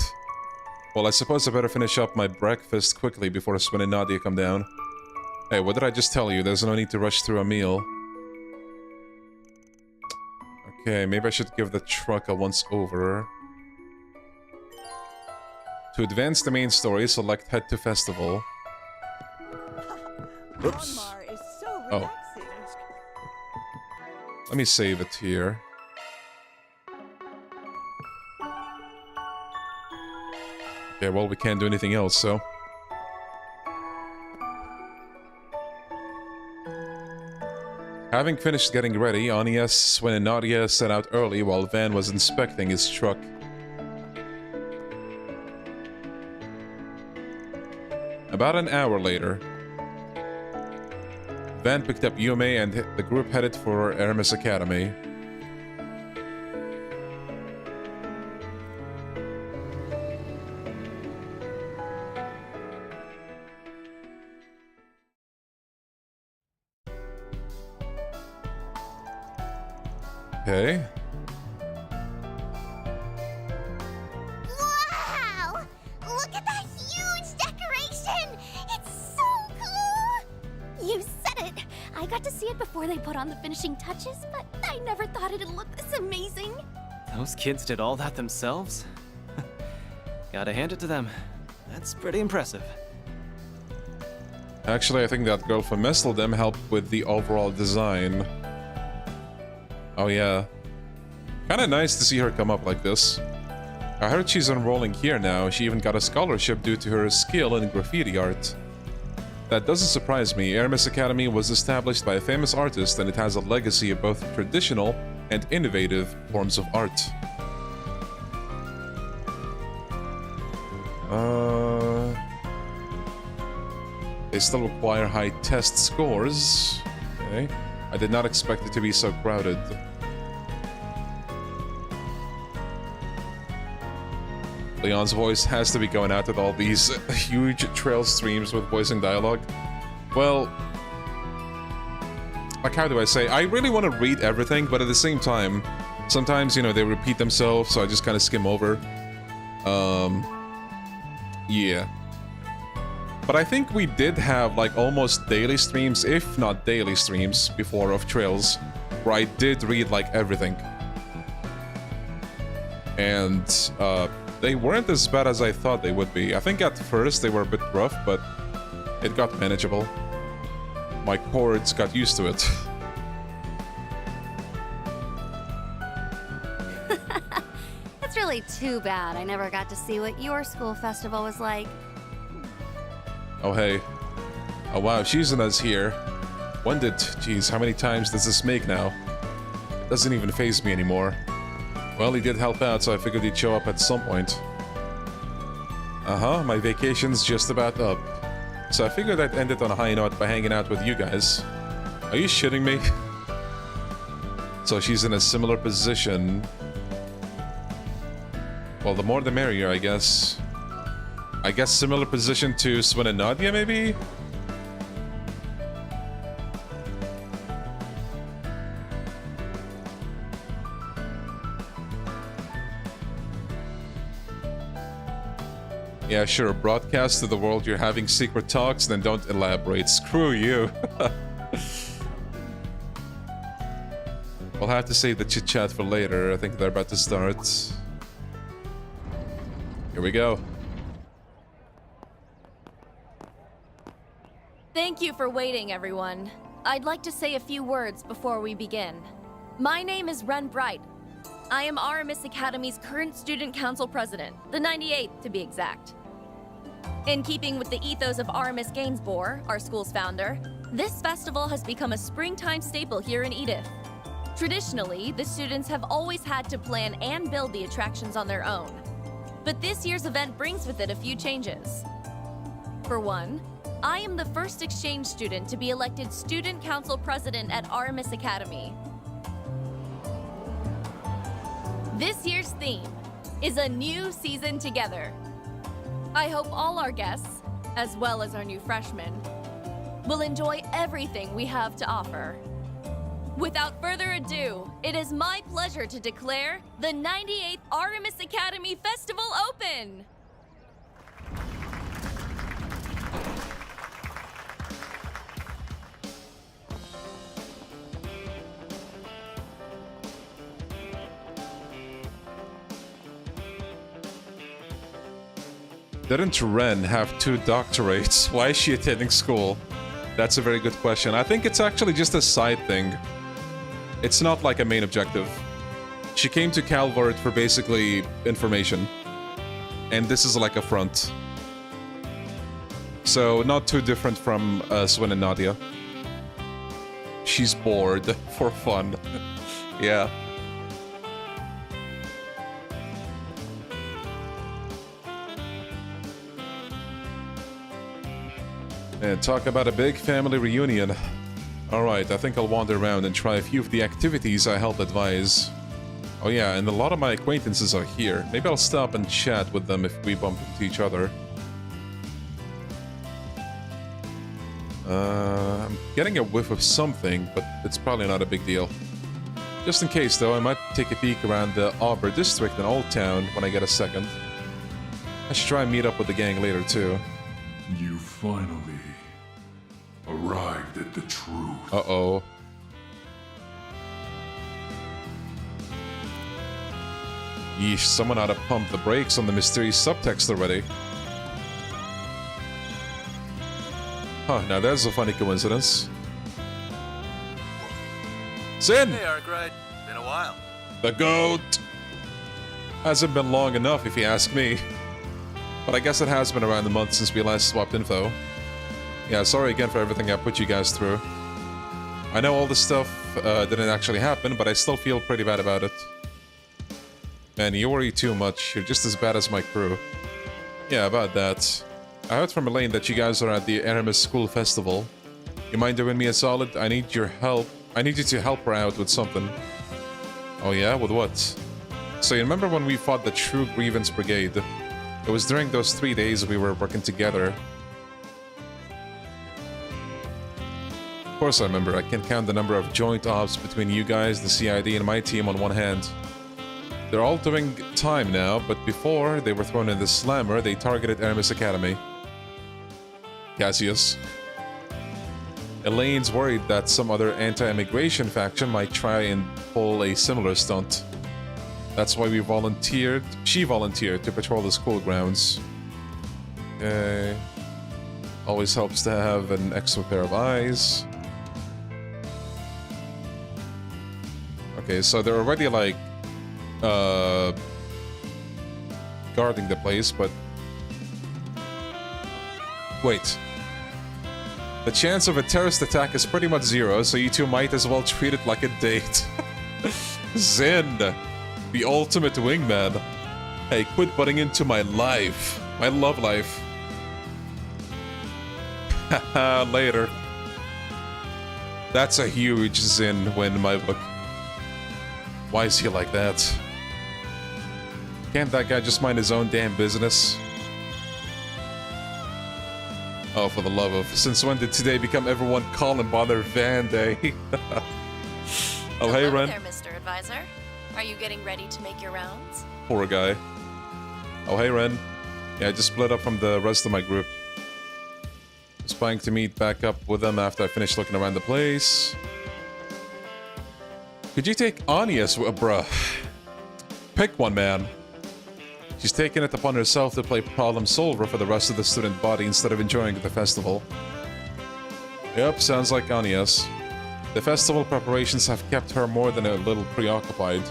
Well, I suppose I better finish up my breakfast quickly before Swin and Nadia come down. Hey, what did I just tell you? There's no need to rush through a meal. Okay, maybe I should give the truck a once-over. To advance the main story, select Head to Festival. Oops. Oh. Let me save it here. Okay, well, we can't do anything else, so... Having finished getting ready, Anya, Swin, and Nadia set out early while Van was inspecting his truck. About an hour later, Van picked up Yume and the group headed for Aramis Academy. Okay. Wow! Look at that huge decoration! It's so cool! You said it! I got to see it before they put on the finishing touches, but I never thought it'd look this amazing. Those kids did all that themselves? Gotta hand it to them. That's pretty impressive. Actually, I think that girl from Messeldem helped with the overall design. Oh yeah. Kinda nice to see her come up like this. I heard she's enrolling here now. She even got a scholarship due to her skill in graffiti art. That doesn't surprise me. Aramis Academy was established by a famous artist, and it has a legacy of both traditional and innovative forms of art. They still require high test scores. Okay. I did not expect it to be so crowded. Leon's voice has to be going out with all these huge trail streams with voice and dialogue. Well, like, how do I say? I really want to read everything, but at the same time, sometimes, you know, they repeat themselves, so I just kind of skim over. Yeah. But I think we did have, like, almost daily streams, if not daily streams, before of Trails, where I did read, like, everything. And, they weren't as bad as I thought they would be. I think at first they were a bit rough, but it got manageable. My chords got used to it. It's really too bad I never got to see what your school festival was like. Oh, hey. Oh, wow, Shizuna's here. When did... Geez, how many times does this make now? It doesn't even faze me anymore. Well, he did help out, so I figured he'd show up at some point. Uh-huh, my vacation's just about up. So I figured I'd end it on a high note by hanging out with you guys. Are you shitting me? So she's in a similar position. Well, the more the merrier, I guess. I guess similar position to Swin and Nadia, maybe? Yeah, sure. Broadcast to the world you're having secret talks, then don't elaborate. Screw you. We'll have to save the chit-chat for later. I think they're about to start. Here we go. Thank you for waiting, everyone. I'd like to say a few words before we begin. My name is Ren Bright. I am Aramis Academy's current student council president, the 98th to be exact. In keeping with the ethos of Aramis Gainsborough, our school's founder, this festival has become a springtime staple here in Edith. Traditionally, the students have always had to plan and build the attractions on their own. But this year's event brings with it a few changes. For one, I am the first exchange student to be elected student council president at Aramis Academy. This year's theme is a new season together. I hope all our guests, as well as our new freshmen, will enjoy everything we have to offer. Without further ado, it is my pleasure to declare the 98th Aramis Academy Festival open! Didn't Ren have 2 doctorates? Why is she attending school? That's a very good question. I think it's actually just a side thing. It's not like a main objective. She came to Calvert for basically information. And this is like a front. So not too different from Swin and Nadia. She's bored for fun. Yeah. And talk about a big family reunion. Alright, I think I'll wander around and try a few of the activities I helped advise. Oh yeah, and a lot of my acquaintances are here. Maybe I'll stop and chat with them if we bump into each other. I'm getting a whiff of something, but it's probably not a big deal. Just in case though, I might take a peek around the Auber district in Old Town when I get a second. I should try and meet up with the gang later too. You finally arrived at the truth. Uh-oh. Yeesh, someone ought to pump the brakes on the mysterious subtext already. Huh, now there's a funny coincidence. Sin! Hey, Arkwright. Been a while. The goat! Hasn't been long enough if you ask me. But I guess it has been around a month since we last swapped info. Yeah, sorry again for everything I put you guys through. I know all this stuff didn't actually happen, but I still feel pretty bad about it. Man, you worry too much. You're just as bad as my crew. Yeah, about that. I heard from Elaine that you guys are at the Aramis School Festival. You mind doing me a solid? I need your help. I need you to help her out with something. Oh yeah? With what? So you remember when we fought the True Grievance Brigade? It was during those 3 days we were working together. Of course I remember. I can count the number of joint ops between you guys, the CID, and my team on one hand. They're all doing time now, but before they were thrown in the slammer, they targeted Aramis Academy. Cassius. Elaine's worried that some other anti-immigration faction might try and pull a similar stunt. That's why she volunteered to patrol the school grounds. Okay. Always helps to have an extra pair of eyes. Okay, so they're already like guarding the place, but wait. The chance of a terrorist attack is pretty much 0, so you two might as well treat it like a date. Zen, the ultimate wingman. Hey, quit butting into my life. My love life. Haha, later. That's a huge Zen win in my book. Why is he like that? Can't that guy just mind his own damn business? Oh, for the love of... Since when did today become everyone call and bother Van Day? Oh, hey, Ren. Hello there, Mr. Advisor. Are you getting ready to make your rounds? Poor guy. Oh, hey, Ren. Yeah, I just split up from the rest of my group. Was planning to meet back up with them after I finished looking around the place. Could you take Anya's, bruh? Pick one, man. She's taken it upon herself to play problem solver for the rest of the student body instead of enjoying the festival. Yep, sounds like Anya's. The festival preparations have kept her more than a little preoccupied.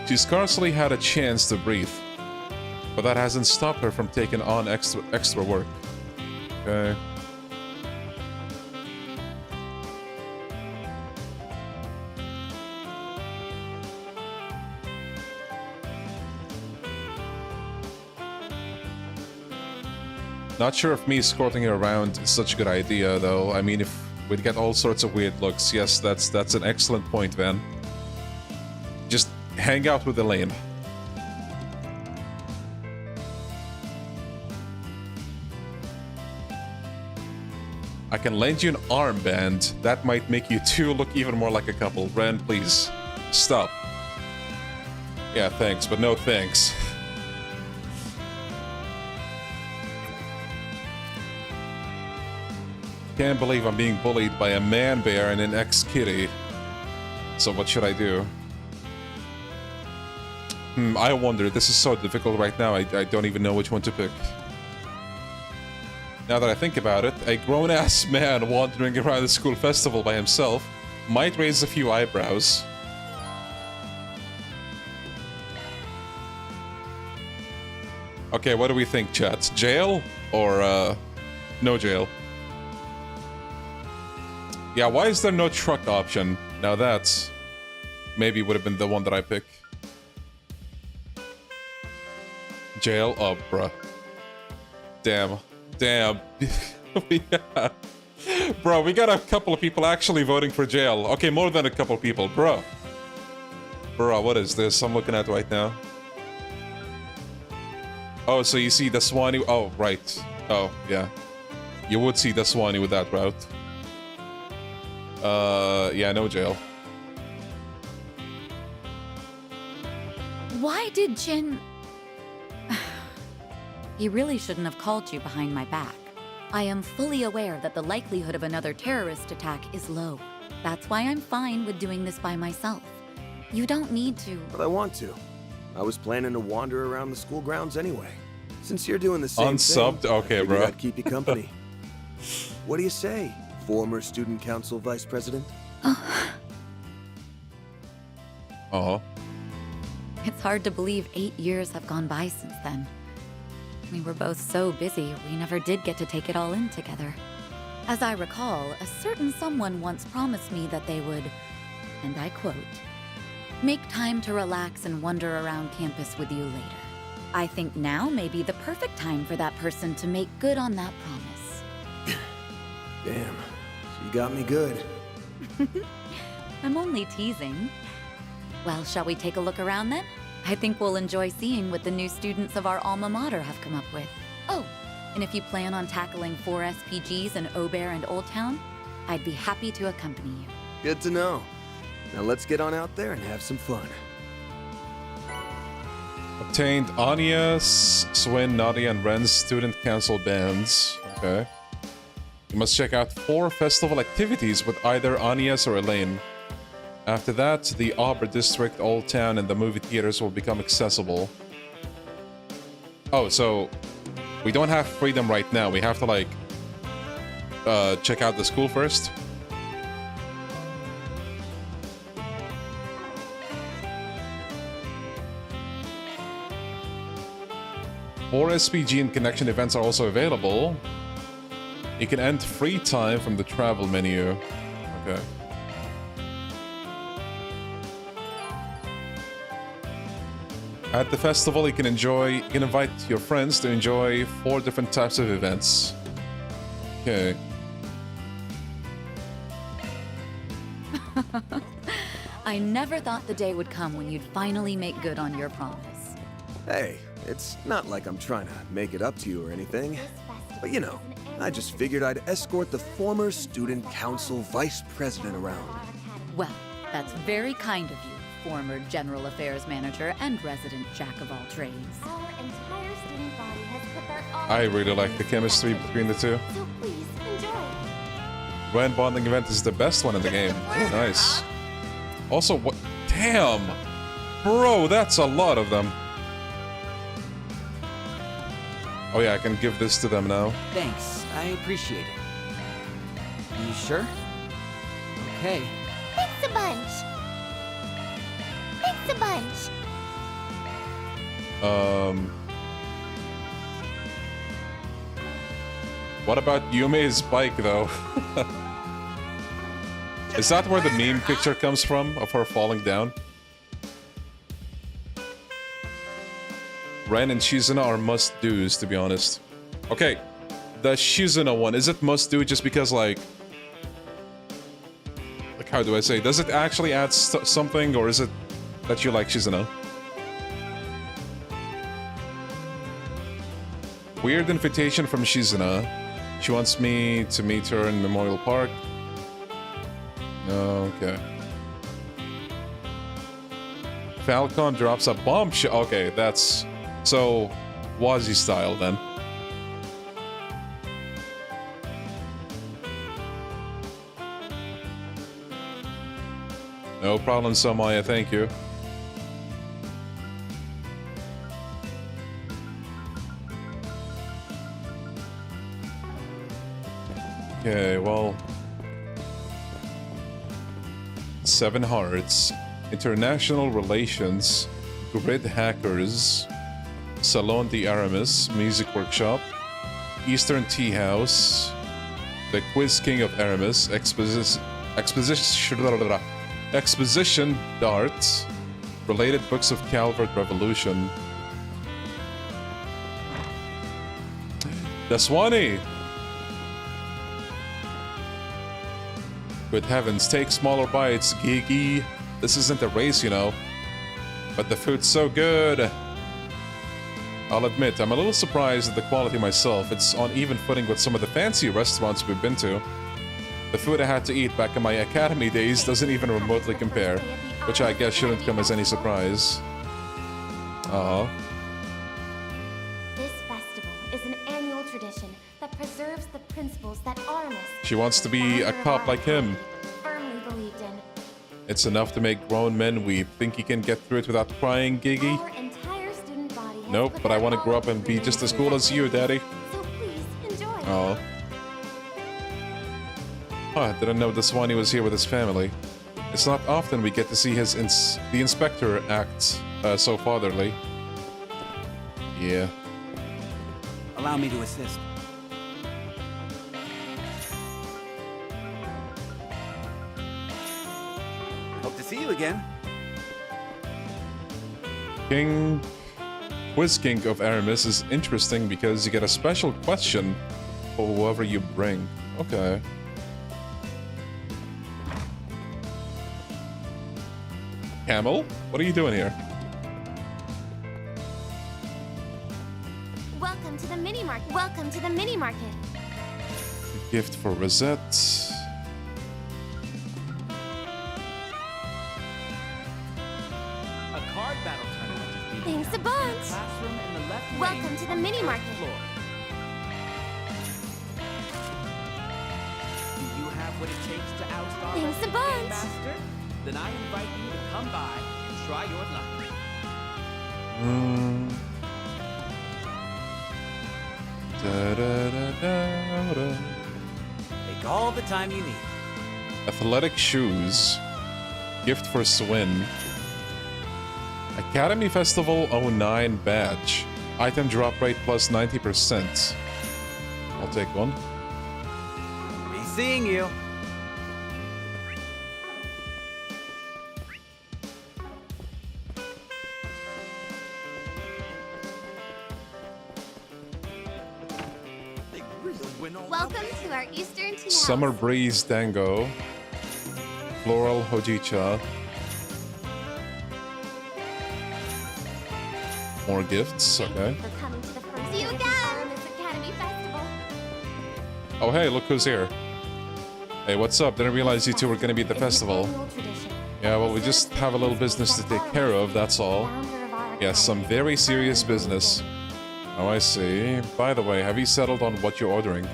She's scarcely had a chance to breathe. But that hasn't stopped her from taking on extra work. Okay. Not sure if me escorting her around is such a good idea, though. I mean, if we'd get all sorts of weird looks, yes, that's an excellent point, Van. Just hang out with Elaine. I can lend you an armband. That might make you two look even more like a couple. Ren, please, stop. Yeah, thanks, but no thanks. Can't believe I'm being bullied by a man bear and an ex-kitty. So what should I do? I wonder. This is so difficult right now. I don't even know which one to pick. Now that I think about it, a grown-ass man wandering around the school festival by himself might raise a few eyebrows. Okay, what do we think, chat? Jail? Or, no jail? Yeah, why is there no truck option? Now that's... maybe would have been the one that I pick. Jail? Oh, bruh. Damn. Damn. Yeah. Bro, we got a couple of people actually voting for jail. Okay, more than a couple of people. Bro. Bro, what is this I'm looking at right now? Oh, so you see the Swanee... Oh, right. Oh, yeah. You would see the Swanee with that route. Yeah, no jail. Why did Jin... He really shouldn't have called you behind my back. I am fully aware that the likelihood of another terrorist attack is low. That's why I'm fine with doing this by myself. You don't need to... But I want to. I was planning to wander around the school grounds anyway. Since you're doing the same Unsubbed? thing, okay, bro. I'd keep you company. What do you say, former student council vice president? Uh-huh. It's hard to believe 8 years have gone by since then. We were both so busy, we never did get to take it all in together. As I recall, a certain someone once promised me that they would, and I quote, make time to relax and wander around campus with you later. I think now may be the perfect time for that person to make good on that promise. Damn, you got me good. I'm only teasing. Well, shall we take a look around then? I think we'll enjoy seeing what the new students of our alma mater have come up with. Oh, and if you plan on tackling 4 SPGs in Aubert and Old Town, I'd be happy to accompany you. Good to know. Now let's get on out there and have some fun. Obtained Anya, Swin, Nadia, and Ren's student council bands. Okay. You must check out 4 festival activities with either Anya's or Elaine. After that, the Auber District, Old Town, and the movie theaters will become accessible. Oh, so we don't have freedom right now. We have to, like, check out the school first. More SPG and connection events are also available. You can end free time from the travel menu. Okay. At the festival, you can invite your friends to enjoy 4 different types of events. Okay. I never thought the day would come when you'd finally make good on your promise. Hey, it's not like I'm trying to make it up to you or anything. But you know, I just figured I'd escort the former student council vice president around. Well, that's very kind of you, former general affairs manager and resident jack of all trades. Our entire student body has put their all I really like the chemistry between the two. So please, enjoy. Grand bonding event is the best one in the game. Oh, nice. Also, what? Damn! Bro, that's a lot of them. Oh yeah, I can give this to them now. Thanks, I appreciate it. You sure? Okay. Thanks a bunch. Thanks a bunch. What about Yume's bike, though? Is that where the meme picture comes from, of her falling down? Ren and Shizuna are must-dos, to be honest. Okay, the Shizuna one, is it must-do just because, like, how do I say? Does it actually add something, or is it that you like Shizuna? Weird invitation from Shizuna. She wants me to meet her in Memorial Park. Okay. Falcon drops a bombshell. Okay, that's... So, Wazi style, then. No problem, Samaya, thank you. Okay, well... 7 hearts. International relations. Grid hackers. Salon de Aramis. Music workshop. Eastern Tea House. The Quiz King of Aramis. Exposition Darts. Related books of Calvert Revolution. Daswani! Good heavens, take smaller bites, Gigi. This isn't a race, you know. But the food's so good. I'll admit, I'm a little surprised at the quality myself. It's on even footing with some of the fancy restaurants we've been to. The food I had to eat back in my academy days doesn't even remotely compare, which I guess shouldn't come as any surprise. This festival is an annual tradition that preserves the principles that Aramis, She wants to be a cop like him. firmly believed in. It's enough to make grown men weep. Think you can get through it without crying, Gigi? Our entire student body has Nope, put but I their want to all grow up and into be the just as history cool of as you, Daddy. So please, enjoy. Oh. I didn't know Daswani was here with his family. It's not often we get to see the inspector act so fatherly. Yeah. Allow me to assist. Hope to see you again. Quiz King of Aramis is interesting because you get a special question for whoever you bring. Okay. Camel? What are you doing here? Welcome to the mini market. Welcome to the mini market. Gift for Rosette. A card battle tournament is being Thanks a held in bunch. classroom in the left wing Welcome to the on mini first market. floor. Do you have what it takes to oust our Thanks a resident bunch. Game Master? Then I invite you to come by and try your luck. Take all the time you need. Athletic shoes. Gift for Swin. Academy Festival 09 badge. Item drop rate plus 90%. I'll take one. Be seeing you. Welcome to our Eastern Tea House. Summer Breeze Dango. Floral Hojicha. More gifts, okay. For coming to the first See you again. Academy Festival. Oh hey, look who's here. Hey, what's up? Didn't realize you two were gonna be at the festival. Yeah, well, we just have a little business to take care of, that's all. Yeah, some very serious business. Oh, I see. By the way, have you settled on what you're ordering?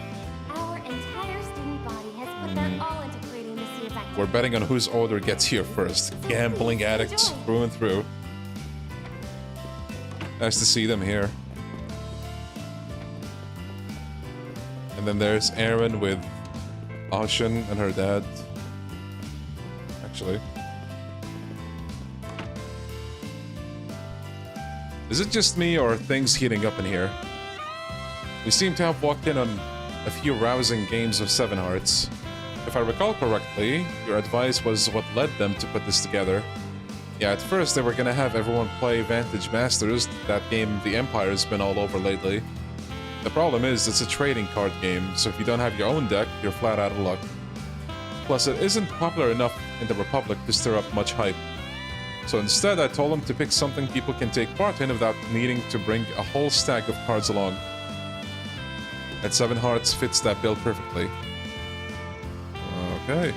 Our entire student body has put their all into creating this year's activity. We're betting on whose order gets here first. Gambling addicts through and through. Nice to see them here. And then there's Erin with Ashen and her dad. Actually. Is it just me or are things heating up in here? We seem to have walked in on a few rousing games of Seven Hearts. If I recall correctly, your advice was what led them to put this together. Yeah, at first they were gonna have everyone play Vantage Masters, that game the Empire's been all over lately. The problem is, it's a trading card game, so if you don't have your own deck, you're flat out of luck. Plus, it isn't popular enough in the Republic to stir up much hype. So instead, I told them to pick something people can take part in without needing to bring a whole stack of cards along. And Seven Hearts fits that bill perfectly. Okay.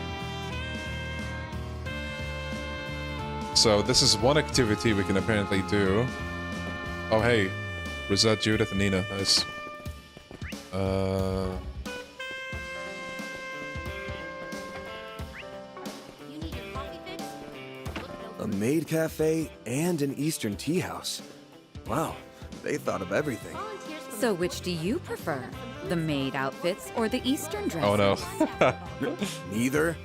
So this is one activity we can apparently do. Oh hey, Rosette, Judith, and Nina. Nice. A maid cafe and an Eastern tea house. Wow, they thought of everything. So which do you prefer? The maid outfits or the Eastern dresses? Oh no. Neither?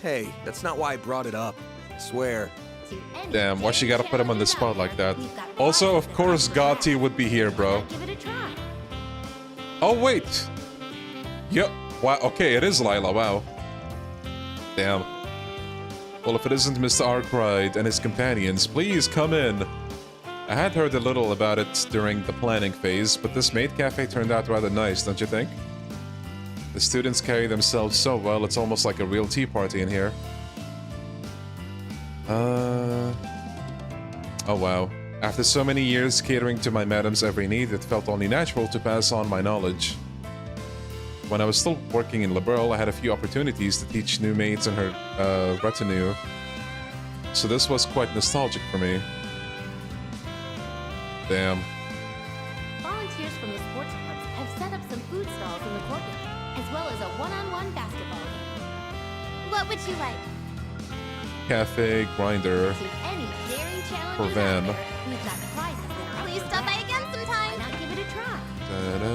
Hey, that's not why I brought it up. I swear. Damn, why she gotta put him on the spot like that? Also, of course, Gotti would be here, bro. Oh, wait! Yep. Wow, okay, it is Lila, wow. Damn. Well, if it isn't Mr. Arkwright and his companions, please come in. I had heard a little about it during the planning phase, but this maid cafe turned out rather nice, don't you think? The students carry themselves so well, it's almost like a real tea party in here. Oh wow. After so many years catering to my madam's every need, it felt only natural to pass on my knowledge. When I was still working in Liberal, I had a few opportunities to teach new maids and her retinue. So this was quite nostalgic for me. Damn. Volunteers from the sports clubs have set up some food stalls in the courtyard, as well as a one-on-one basketball game. What would you like? Cafe grinder To any daring for challenges out Van. there, we've got prizes that are. Please stop by again sometime. Why not give it a try? Ta-da.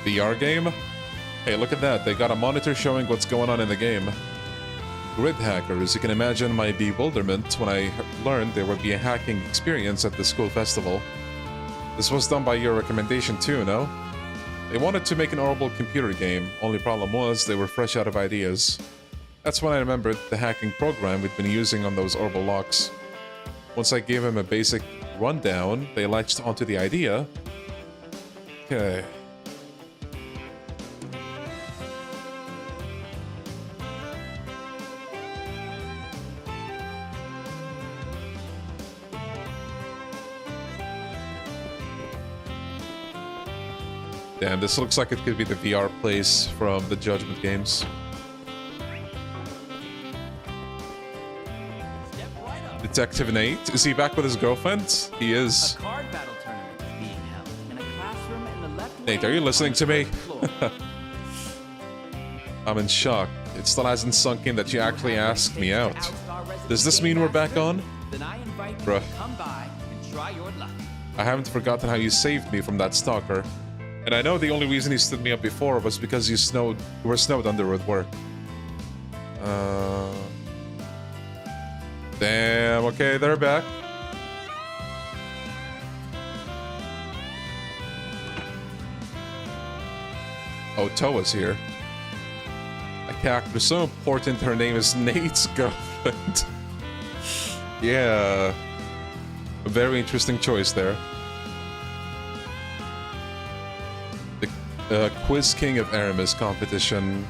VR game? Hey, look at that. They got a monitor showing what's going on in the game. Grid hackers. You can imagine my bewilderment when I learned there would be a hacking experience at the school festival. This was done by your recommendation too, no? They wanted to make an horrible computer game. Only problem was they were fresh out of ideas. That's when I remembered the hacking program we'd been using on those orbital locks. Once I gave them a basic rundown, they latched onto the idea. Okay. Damn, this looks like it could be the VR place from the Judgment games. Detective Nate, is he back with his girlfriend? He is. A card battle tournament is being held in a classroom in the left Nate, are you listening to me? I'm in shock. It still hasn't sunk in that you actually asked me out. Does this mean we're back on? Then I invite you Bruh. to come by and try your luck. I haven't forgotten how you saved me from that stalker. And I know the only reason he stood me up before was because you were snowed under with work. Damn, okay, they're back. Oh, Toa's here. A character so important her name is Nate's girlfriend. Yeah. A very interesting choice there. The Quiz King of Aramis competition.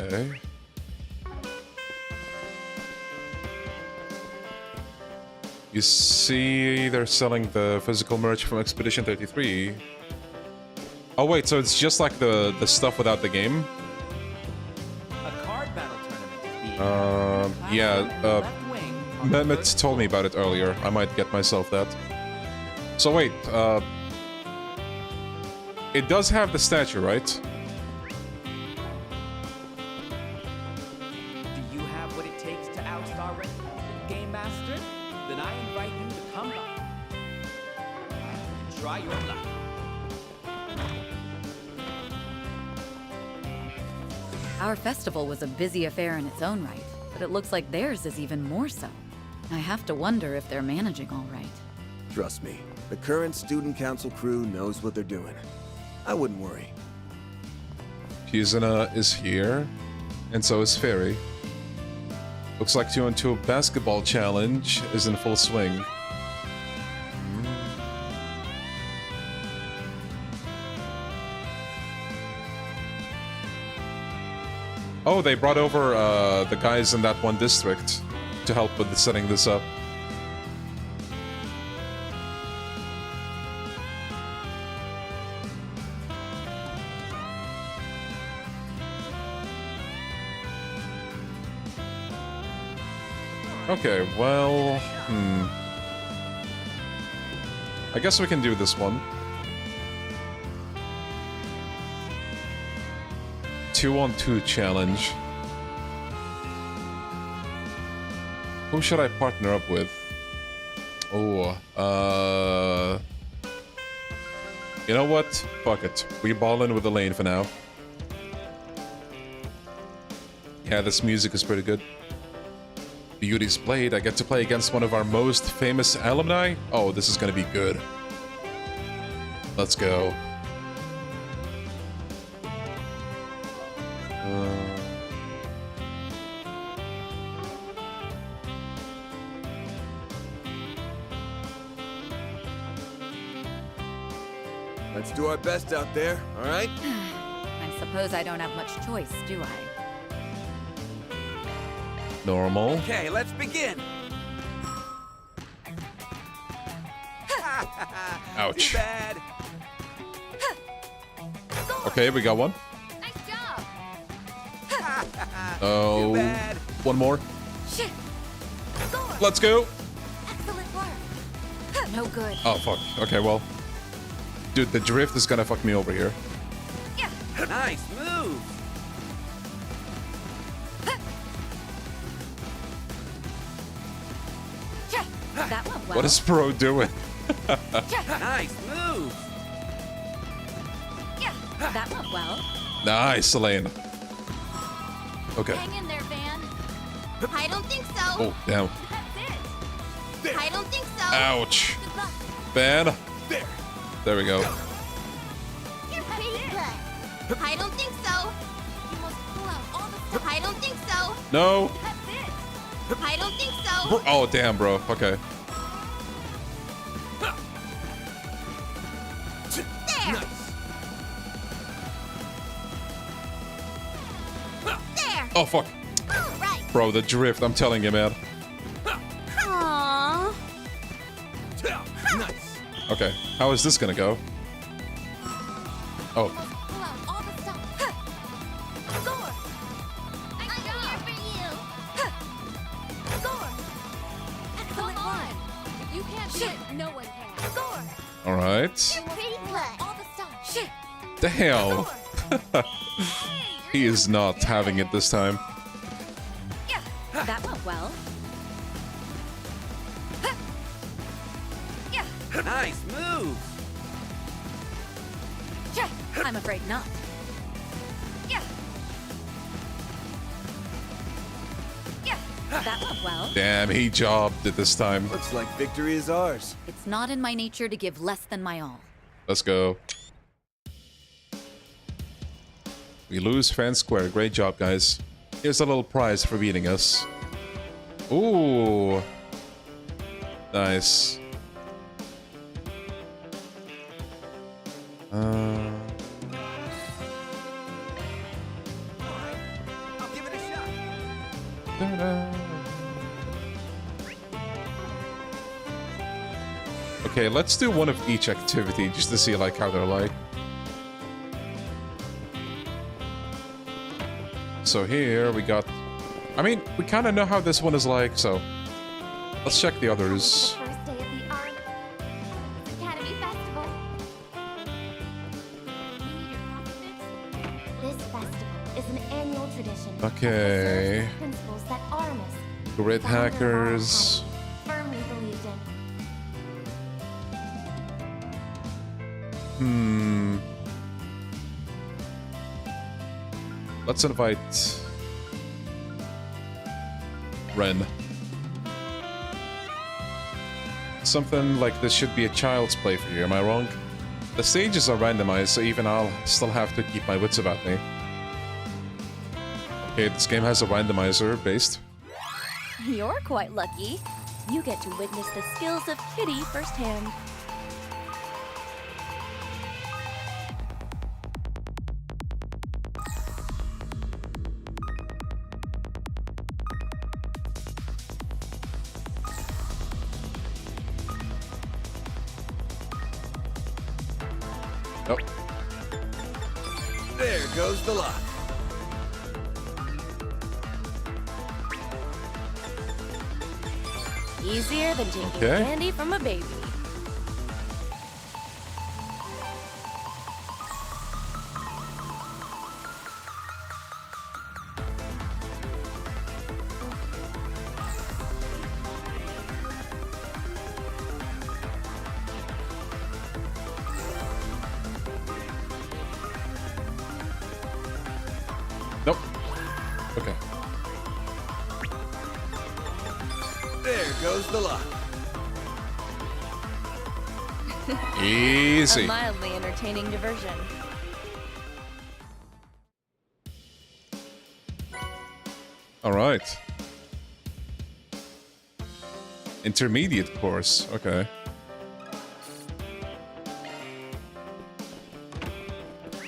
Okay. You see, they're selling the physical merch from Expedition 33. Oh wait, so it's just like the stuff without the game? A card battle tournament is being Yeah, Mehmet told me about it earlier. I might get myself that. So wait, it does have the statue, right? Do you have what it takes to oust our Game Master? Then I invite you to come by and try your luck. Our festival was a busy affair in its own right, but it looks like theirs is even more so. I have to wonder if they're managing all right. Trust me, the current student council crew knows what they're doing. I wouldn't worry. Kizuna is here, and so is Fairy. Looks like 2-on-2 basketball challenge is in full swing. Oh, they brought over the guys in that one district to help with setting this up. Okay, well, I guess we can do this one. 2-on-2 challenge. Who should I partner up with? Oh, you know what? Fuck it. We ball in with Elaine for now. Yeah, this music is pretty good. Beauty's Blade. I get to play against one of our most famous alumni. Oh, this is gonna be good. Let's go. Let's do our best out there, all right? I suppose I don't have much choice, do I? Normal. Okay, let's begin. Ouch. Too bad. Okay, we got one. Oh, one more. Shit. Let's go. Excellent work. No good. Oh, fuck. Okay, well. Dude, the drift is gonna fuck me over here. Nice move. That went well. What is Pro doing? Nice move. That went well. Nice, Elaine. Okay. Hang in there, Van. I don't think so. Oh, damn. I don't think so. Ouch. Van. There we go. You're pretty good. I don't think so. You must pull out all the stuff. I don't think so. No. I don't think so. Oh, damn, bro. Okay. There. There. Oh, fuck. All right. Bro, the drift. I'm telling you, man. Aww. Nice. Okay. How is this gonna go? Oh. Pull out all the stuff. Score. I'm here for you. Score. Excellent one. If you can't do it, no one can. Score. All right. You're pretty good. All the stuff. Shit. The hell. He is not having it this time. That went well. Nice move. I'm afraid not. That went well. Damn, he jobbed it this time. Looks like victory is ours. It's not in my nature to give less than my all. Let's go. We lose fan square. Great job, guys. Here's a little prize for beating us. Ooh. Nice. Okay, let's do one of each activity just to see like how they're like. So here we got... I mean, we kind of know how this one is like, so... Let's check the others. First day of the Art Academy Festival. This festival is an annual tradition. Okay. Principles that Artemis, Grid hackers. firmly believed in. Let's invite Ren. Something like this should be a child's play for you, am I wrong? The stages are randomized, so even I'll still have to keep my wits about me. Okay, this game has a randomizer based. You're quite lucky. You get to witness the skills of Kitty firsthand. Nope. There goes the lock. Easier than taking Okay. candy from a baby. Nope. Okay. There goes the lock. Easy. A mildly entertaining diversion. All right. Intermediate course. Okay.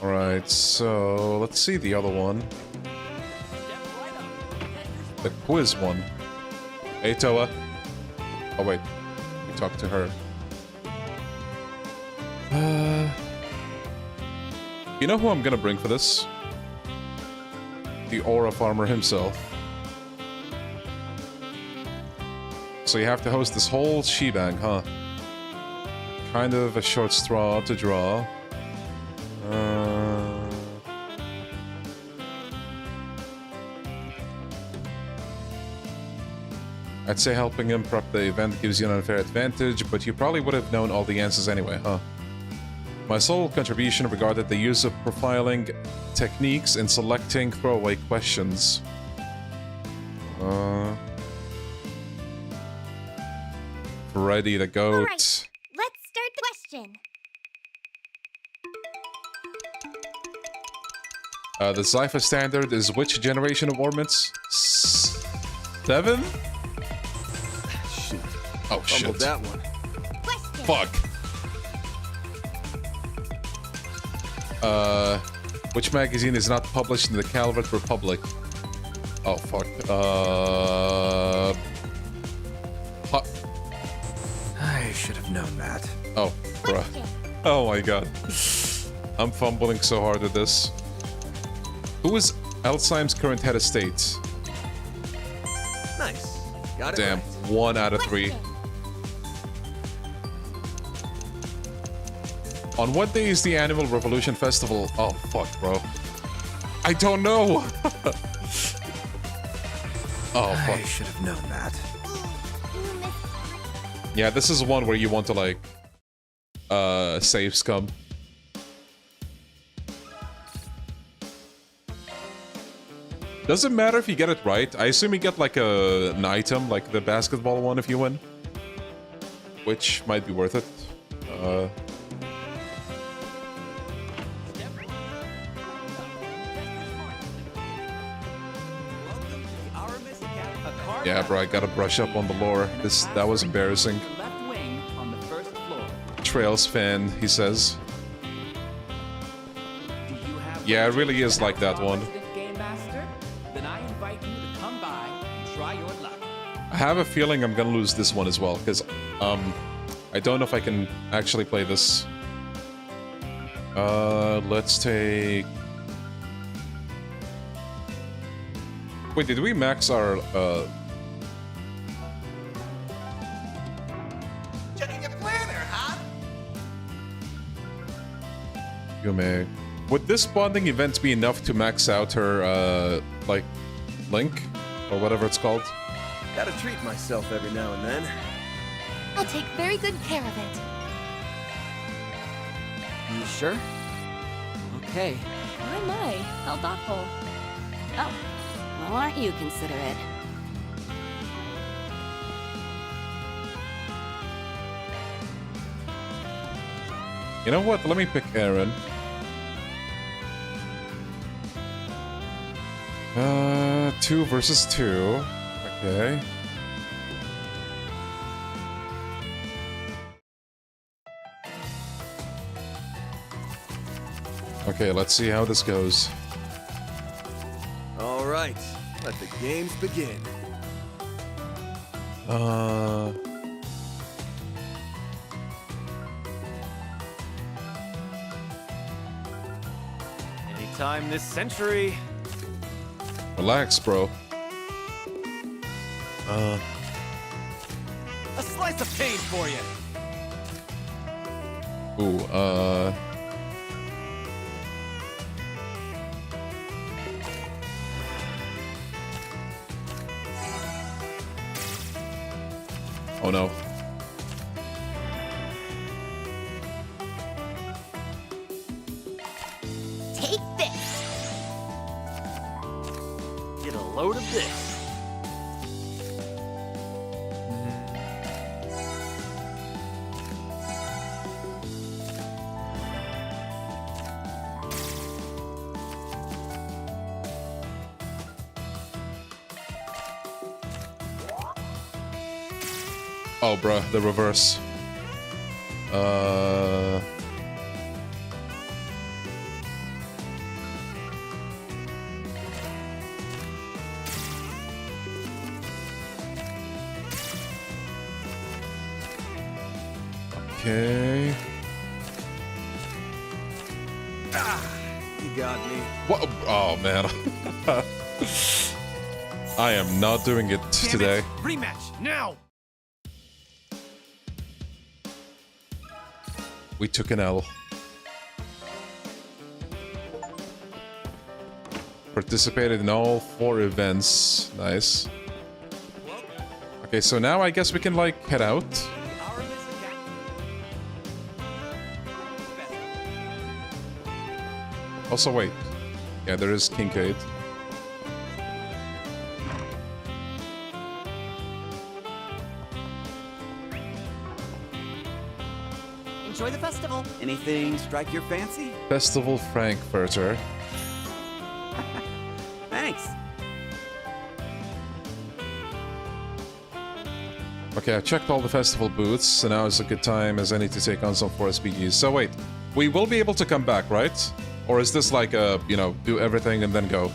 All right. So let's see the other one. The quiz one. Hey, Toa. Oh wait, we talked to her. You know who I'm gonna bring for this? The Aura Farmer himself. So you have to host this whole shebang, huh? Kind of a short straw to draw. I'd say helping him prep the event gives you an unfair advantage, but you probably would have known all the answers anyway, huh? My sole contribution regarded the use of profiling techniques in selecting throwaway questions. Freddy the goat. All right, let's start the question. The Zypher standard is which generation of ornaments? 7? Shit. Oh shit. Fumbled that one. Fuck. Which magazine is not published in the Calvert Republic? Oh fuck. I should have known that. Oh, bruh. Oh my god. I'm fumbling so hard at this. Who is Alzheimer's current head of state? Nice. Got it. Damn, Right. 1 out of 3. On what day is the annual Revolution Festival? Oh, fuck, bro. I don't know! Oh, fuck. I should have known that. Yeah, this is one where you want to, like, save scum. Doesn't matter if you get it right. I assume you get, like, an item, like the basketball one if you win. Which might be worth it. Yeah, bro, I gotta brush up on the lore. That was embarrassing. Left wing on the first floor. Trails fan, he says. Yeah, it really is like that one. Game Master? Then I invite you to come by and I have a feeling I'm gonna lose this one as well, because I don't know if I can actually play this. Let's take... Wait, did we max our Checking your planner, huh? Yume. Would this bonding event be enough to max out her like link or whatever it's called? Gotta treat myself every now and then. I'll take very good care of it. You sure? Okay. My, how thoughtful. Oh, well, aren't you considerate? You know what? Let me pick Aaron. 2 versus 2. Okay. Okay, let's see how this goes. All right, let the games begin. Anytime this century. Relax, bro. A slice of pain for you. Ooh, oh no. Take this. Get a load of this. Oh, bruh, the reverse. Okay. You got me. What? Oh, man. I am not doing it today. Rematch now. We took an L. Participated in all 4 events. Nice. Okay, so now I guess we can, like, head out. Also, wait. Yeah, there is Kincaid. Enjoy the festival. Anything strike your fancy? Festival Frankfurter. Thanks. Okay, I checked all the festival booths, so now is a good time as any to take on some 4 SPGs. So wait, we will be able to come back, right? Or is this like a, you know, do everything and then go?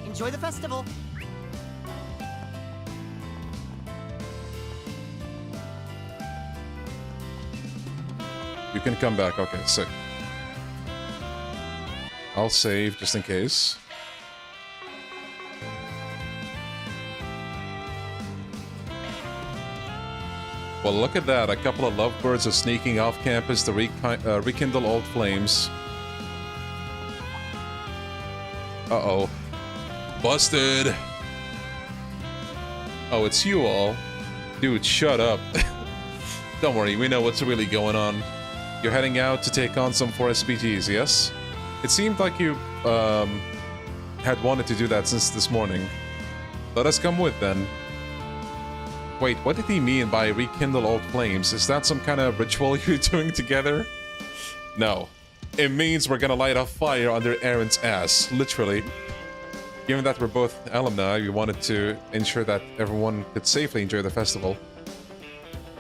Enjoy the festival. You can come back. Okay, sick. I'll save just in case. Well, look at that. A couple of lovebirds are sneaking off campus to rekindle old flames. Uh-oh. Busted! Oh, it's you all. Dude, shut up. Don't worry, we know what's really going on. You're heading out to take on some 4 SPGs, yes? It seemed like you, had wanted to do that since this morning. Let us come with, then. Wait, what did he mean by rekindle old flames? Is that some kind of ritual you're doing together? No. It means we're gonna light a fire under Aaron's ass, literally. Given that we're both alumni, we wanted to ensure that everyone could safely enjoy the festival.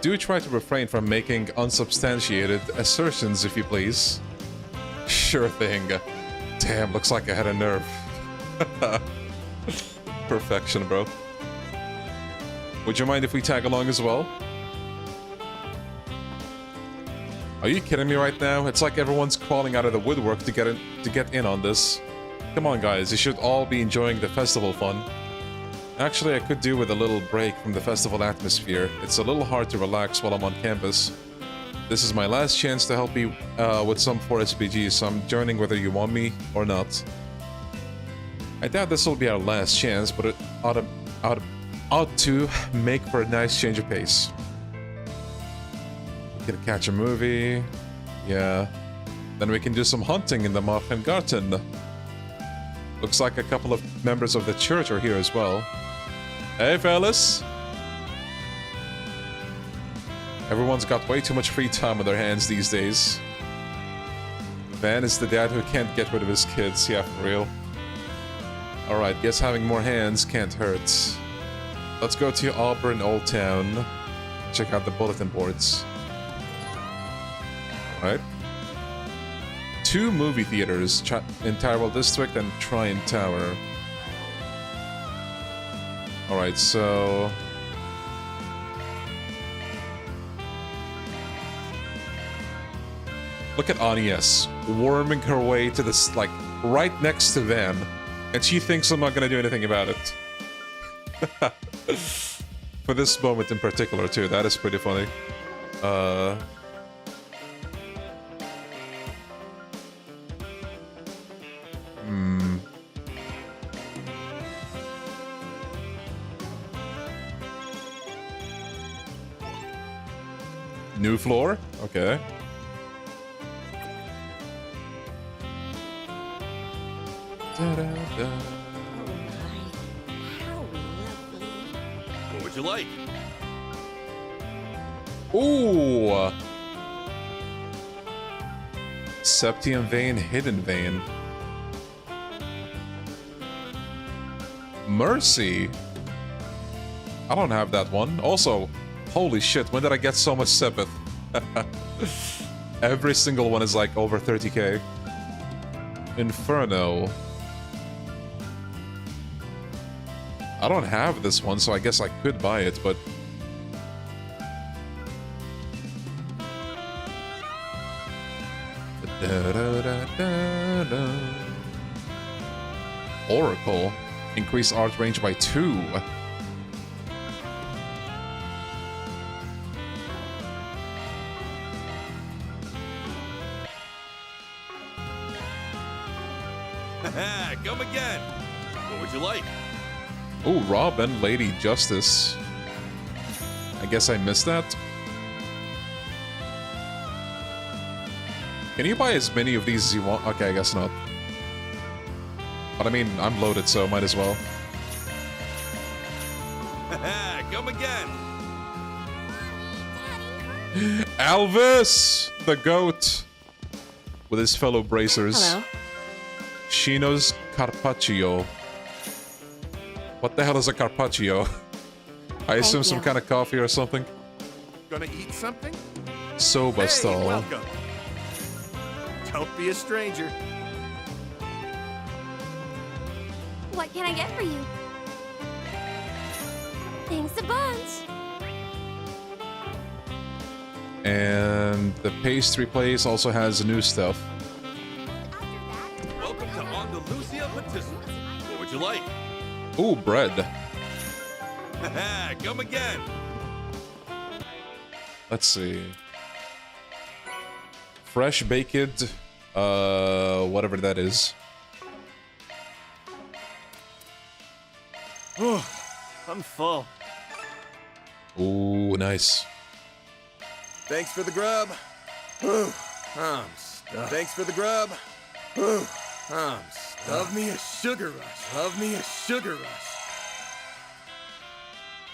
Do try to refrain from making unsubstantiated assertions, if you please. Sure thing. Damn, looks like I had a nerve. Perfection, bro. Would you mind if we tag along as well? Are you kidding me right now? It's like everyone's crawling out of the woodwork to get in on this. Come on, guys. You should all be enjoying the festival fun. Actually, I could do with a little break from the festival atmosphere. It's a little hard to relax while I'm on campus. This is my last chance to help you with some 4SPGs, so I'm joining whether you want me or not. I doubt this will be our last chance, but it ought to make for a nice change of pace. Gonna catch a movie. Yeah. Then we can do some hunting in the Bartending. Looks like a couple of members of the church are here as well. Hey, fellas. Everyone's got way too much free time on their hands these days. Van is the dad who can't get rid of his kids. Yeah, for real. Alright, guess having more hands can't hurt. Let's go to Auburn Old Town. Check out the bulletin boards. Alright. 2 movie theaters in Tyrell District and Trine Tower. Alright, so... Look at Anies, worming her way to this, like, right next to Van. And she thinks I'm not gonna do anything about it. For this moment in particular, too. That is pretty funny. New floor? Okay. What would you like? Ooh! Septium vein, hidden vein. Mercy? I don't have that one. Also, holy shit, when did I get so much Sepith? Every single one is like over 30k. Inferno. I don't have this one, so I guess I could buy it, but... Oracle. Increase art range by 2. Come again. What would you like? Oh, Robin, Lady Justice. I guess I missed that. Can you buy as many of these as you want? Okay, I guess not. But I mean, I'm loaded, so might as well. Come again. Alvis, the goat, with his fellow bracers. Hello. Shino's Carpaccio. What the hell is a Carpaccio? I assume some kind of coffee or something. Gonna eat something? Soba stall. Welcome. Don't be a stranger. What can I get for you? Thanks a bunch. And the pastry place also has new stuff. Welcome to Andalusia Patisserie. What would you like? Ooh, bread. Come again. Let's see. Fresh baked, whatever that is. I'm full. Ooh, nice. Thanks for the grub. I'm stuffed. Thanks for the grub. I'm stuffed. Love me a sugar rush. Love me a sugar rush.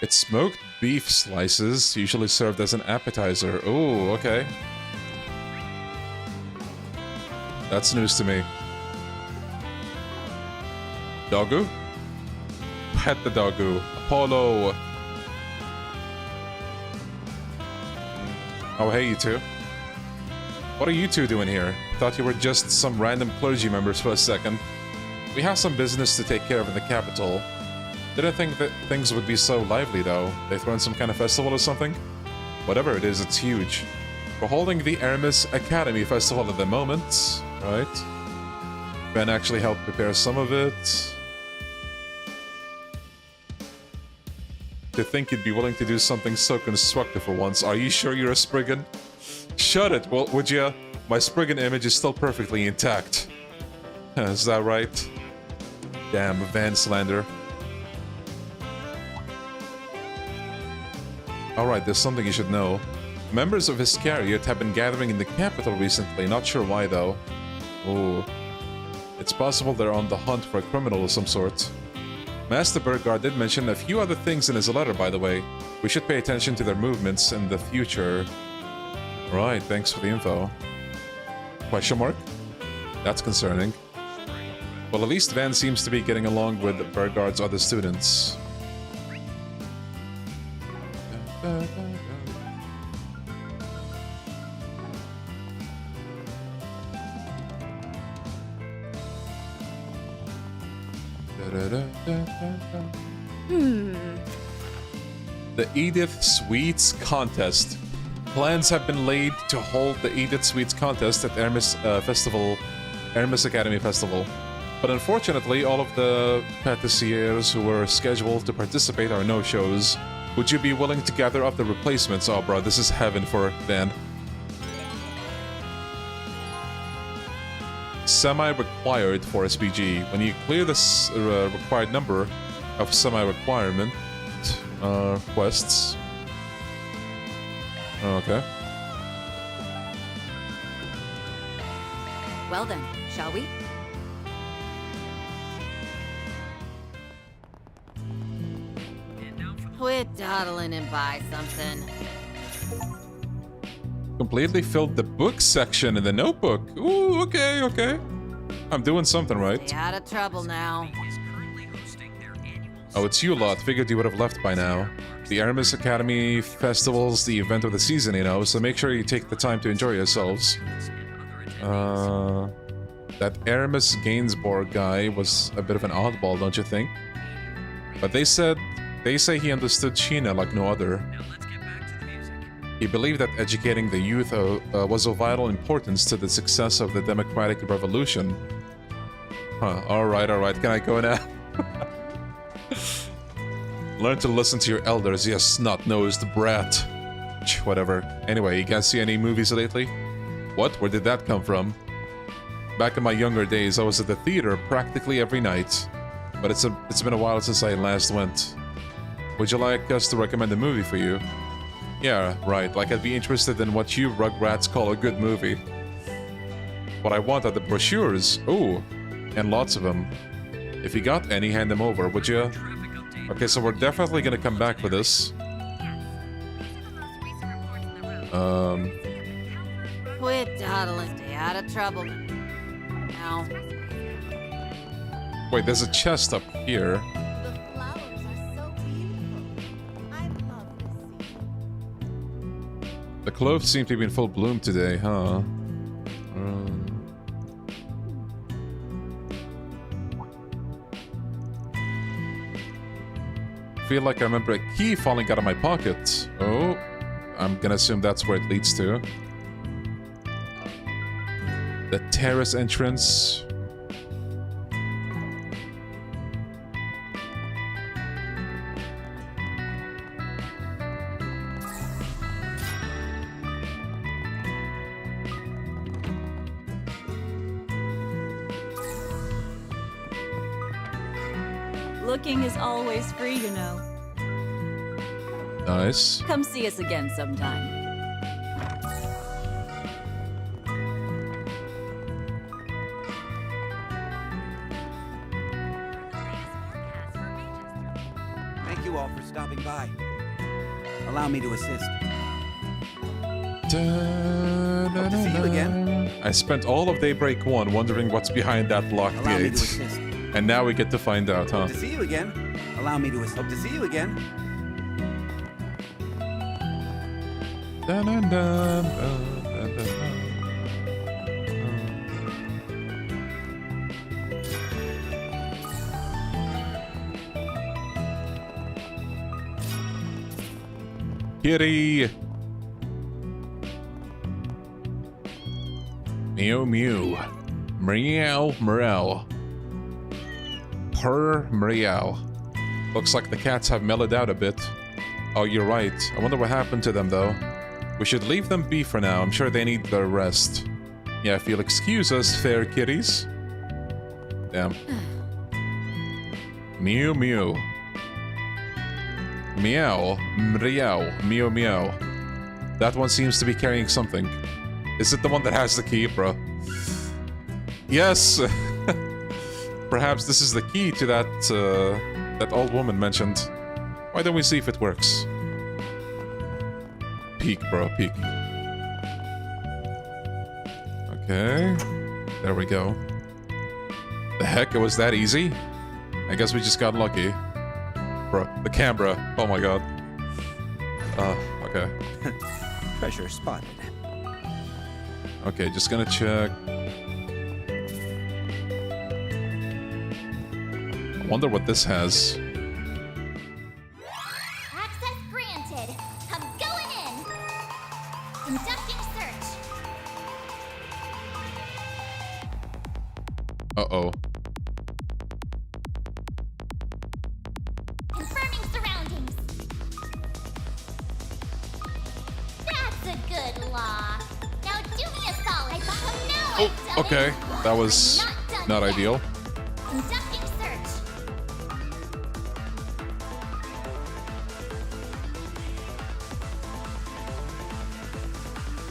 It's smoked beef slices, usually served as an appetizer. Ooh, okay. That's news to me. Doggo? Pet the doggo. Apollo. Oh, hey, you two. What are you two doing here? Thought you were just some random clergy members for a second. We have some business to take care of in the capital. Didn't think that things would be so lively, though. They throw in some kind of festival or something? Whatever it is, it's huge. We're holding the Aramis Academy Festival at the moment, right? Ben actually helped prepare some of it. To think you'd be willing to do something so constructive for once. Are you sure you're a Spriggan? Shut it, well, would ya? My Spriggan image is still perfectly intact. Is that right? Damn, Van slander. Alright, there's something you should know. Members of Iscariot have been gathering in the capital recently, not sure why though. Ooh. It's possible they're on the hunt for a criminal of some sort. Master Burgard did mention a few other things in his letter, by the way. We should pay attention to their movements in the future. Right, thanks for the info. Question mark? That's concerning. Well, at least Van seems to be getting along with Burgard's other students. The Edith Sweets Contest. Plans have been laid to hold the Edith Sweets Contest at Aramis Academy Festival. But unfortunately, all of the patissiers who were scheduled to participate are no-shows. Would you be willing to gather up the replacements? Oh, bro, this is heaven for Van. Semi-required for SPG. When you clear this required number of semi-requirement quests. Okay. Well then, shall we? Quit dawdling and buy something. Completely filled the book section in the notebook. Ooh, okay, okay. I'm doing something right. Stay out of trouble now. Oh, it's you lot. Figured you would have left by now. The Aramis Academy Festival's the event of the season, you know, so make sure you take the time to enjoy yourselves. That Aramis Gainsborough guy was a bit of an oddball, don't you think? But they say he understood Sheena like no other. He believed that educating the youth was of vital importance to the success of the democratic revolution. Huh, alright, can I go now? Learn to listen to your elders, you snot-nosed brat. Whatever. Anyway, you guys see any movies lately? What? Where did that come from? Back in my younger days, I was at the theater practically every night. But it's been a while since I last went. Would you like us to recommend a movie for you? Yeah, right. Like I'd be interested in what you rugrats call a good movie. What I want are the brochures. Ooh, and lots of them. If you got any, hand them over, would you? Okay, so we're definitely gonna come back for this. Quit dawdling. Stay out of trouble. Now. Wait, there's a chest up here. The cloves seem to be in full bloom today, huh? Feel like I remember a key falling out of my pocket. Oh, I'm gonna assume that's where it leads to. The terrace entrance. Looking is always free, you know. Nice. Come see us again sometime. Thank you all for stopping by. Allow me to assist. Hope to see you again. I spent all of Daybreak 1 wondering what's behind that locked Allow me to gate. assist. And now we get to find out, huh? Hope to see you again. Allow me to assist. Hope to see you again. Kitty! Mew mew. Meow meow. Purr meow. Looks like the cats have mellowed out a bit. Oh, you're right. I wonder what happened to them, though. We should leave them be for now. I'm sure they need their rest. Yeah, if you'll excuse us, fair kitties. Damn. Mew mew. Meow. Meow. Meow meow. That one seems to be carrying something. Is it the one that has the key, bro? Yes! Perhaps this is the key to that, that old woman mentioned. Why don't we see if it works? Peek, bro, peek. Okay. There we go. The heck, it was that easy? I guess we just got lucky. Bro, the camera. Oh my god. Okay. Treasure spotted. Okay, just gonna check. I wonder what this has. Access granted. I'm going in. Conducting search. Uh-oh. Confirming surroundings. That's a good lock. Now do me a solid. Oh, okay. That was not ideal. Conducting search.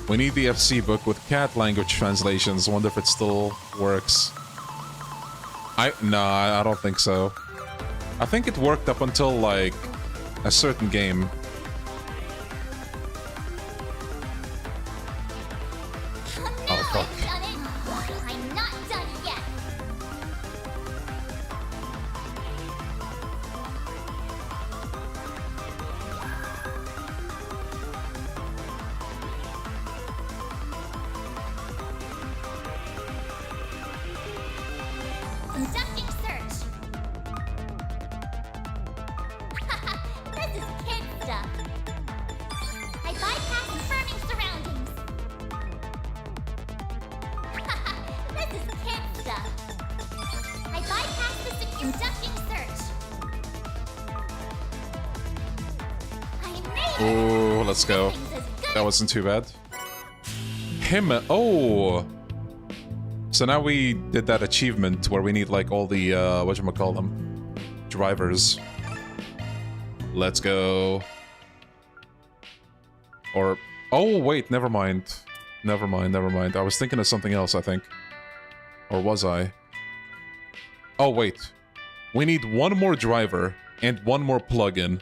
We need the FC book with cat language translations. I wonder if it still works. Nah, I don't think so. I think it worked up until, like, a certain game. Oh, fuck. I'm not done yet. Conducting search. This is kid stuff. I bypass confirming surroundings. This is kid stuff. I bypass the conducting search. I made it. Oh, let's go. That wasn't too bad. Him. Oh. So now we did that achievement where we need like all the whatchamacallem drivers. Let's go. Or oh wait, never mind. Never mind. I was thinking of something else, I think. Or was I? Oh wait. We need one more driver and one more plugin.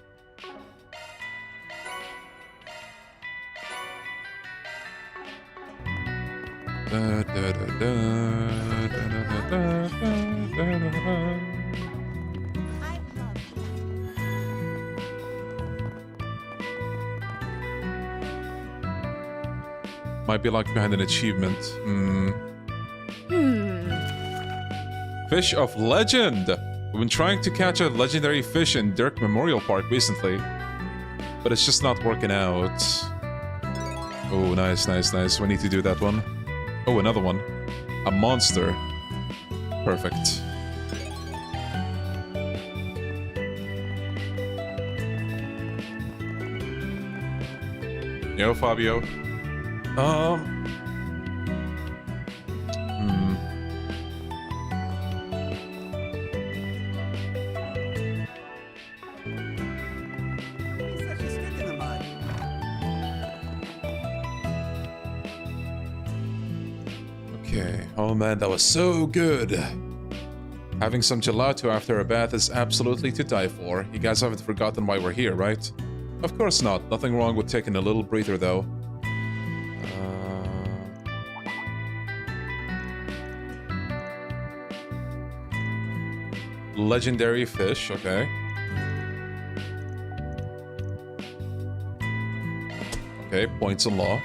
Might be like behind an achievement. Fish of legend! We've been trying to catch a legendary fish in Dirk Memorial Park recently, but it's just not working out. Oh, nice. We need to do that one. Oh, another one. A monster. Perfect. Yo, Fabio. Okay. Oh man, that was so good. Having some gelato after a bath is absolutely to die for. You guys haven't forgotten why we're here, right? Of course not. Nothing wrong with taking a little breather, though. Legendary fish, okay. Okay, points in law.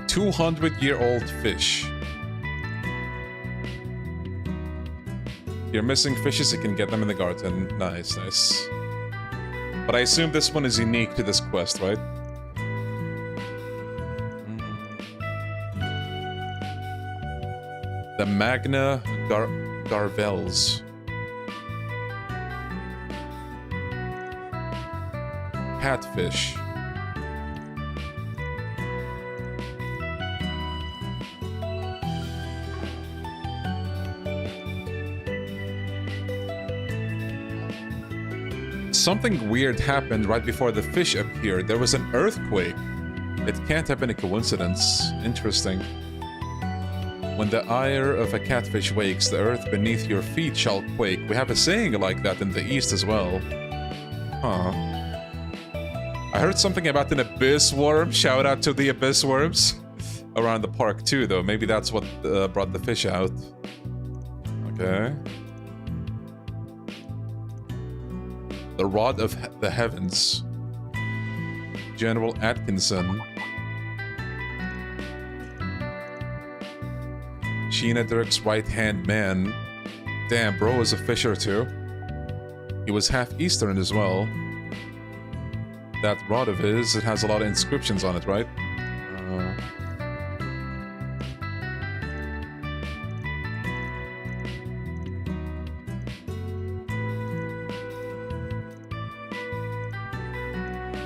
200-year-old fish. you're missing fishes, you can get them in the garden. Nice, nice. But I assume this one is unique to this quest, right? The Magna Garvels. Catfish. Something weird happened right before the fish appeared. There was an earthquake. It can't have been a coincidence. Interesting. When the ire of a catfish wakes, the earth beneath your feet shall quake. We have a saying like that in the East as well. Huh. I heard something about an abyss worm. Shout out to the abyss worms. Around the park too, though. Maybe that's what brought the fish out. Okay. The Rod of the Heavens. General Atkinson. Sheena Dirk's right-hand man. Damn, bro was a fisher too. He was half Eastern as well. That rod of his, it has a lot of inscriptions on it, right?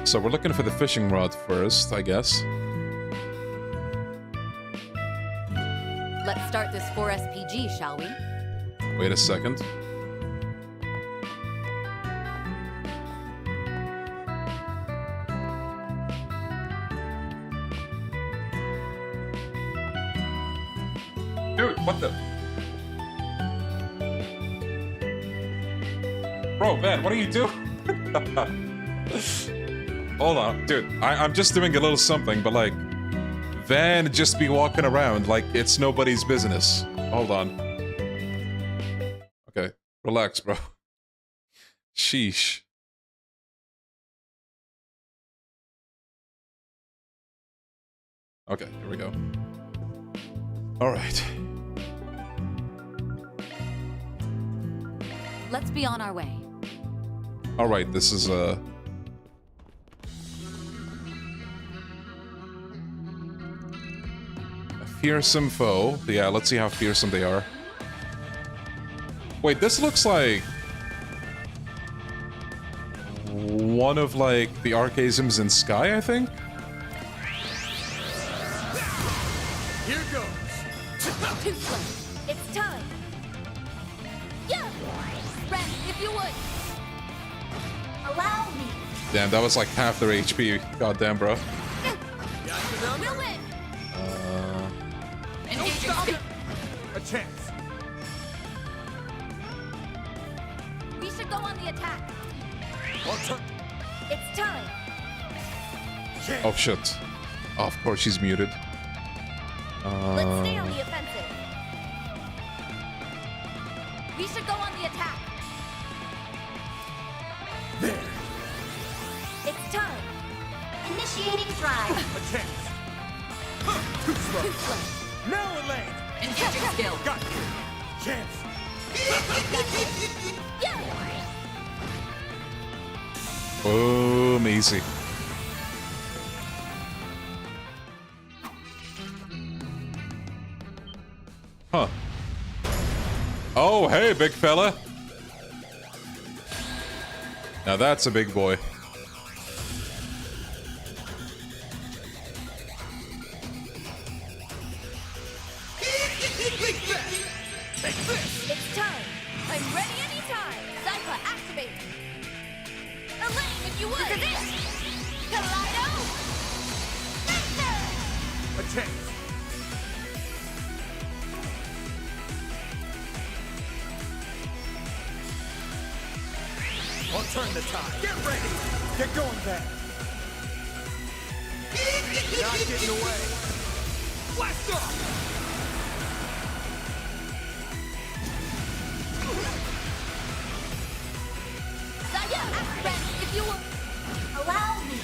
So we're looking for the fishing rod first, I guess. Let's start this 4 SPG, shall we? Wait a second. Dude, what the? Bro, man, what are you doing? Hold on, dude. I'm just doing a little something, but like, Van just be walking around like it's nobody's business. Hold on. Okay, relax, bro. Sheesh. Okay, here we go. All right. Let's be on our way. All right, this is a fearsome foe. Yeah, let's see how fearsome they are. Wait, this looks like one of like the archaisms in Sky, I think. Here goes. Too slow. It's time. Yeah. Ren, if you would. Allow me. Damn, that was like half their HP. Goddamn, bro. We'll win. A chance. We should go on the attack. It's time. Oh shit. Oh, of course she's muted. Let's stay on the offensive. We should go on the attack. There. It's time. Initiating drive. A chance. Too slow. Too slow. Now Elaine. Engaging skill. Got you. Chance. Yeah. Boom, easy. Huh. Oh, hey, big fella. Now that's a big boy. It's time. I'm ready anytime. Zypha, activate. Elaine, if you would. Kaleido. A chance. I'll turn the tide. Get ready. Get going, Van. Not getting away. Blast off. Zaya, Ren, if you will. Allow me.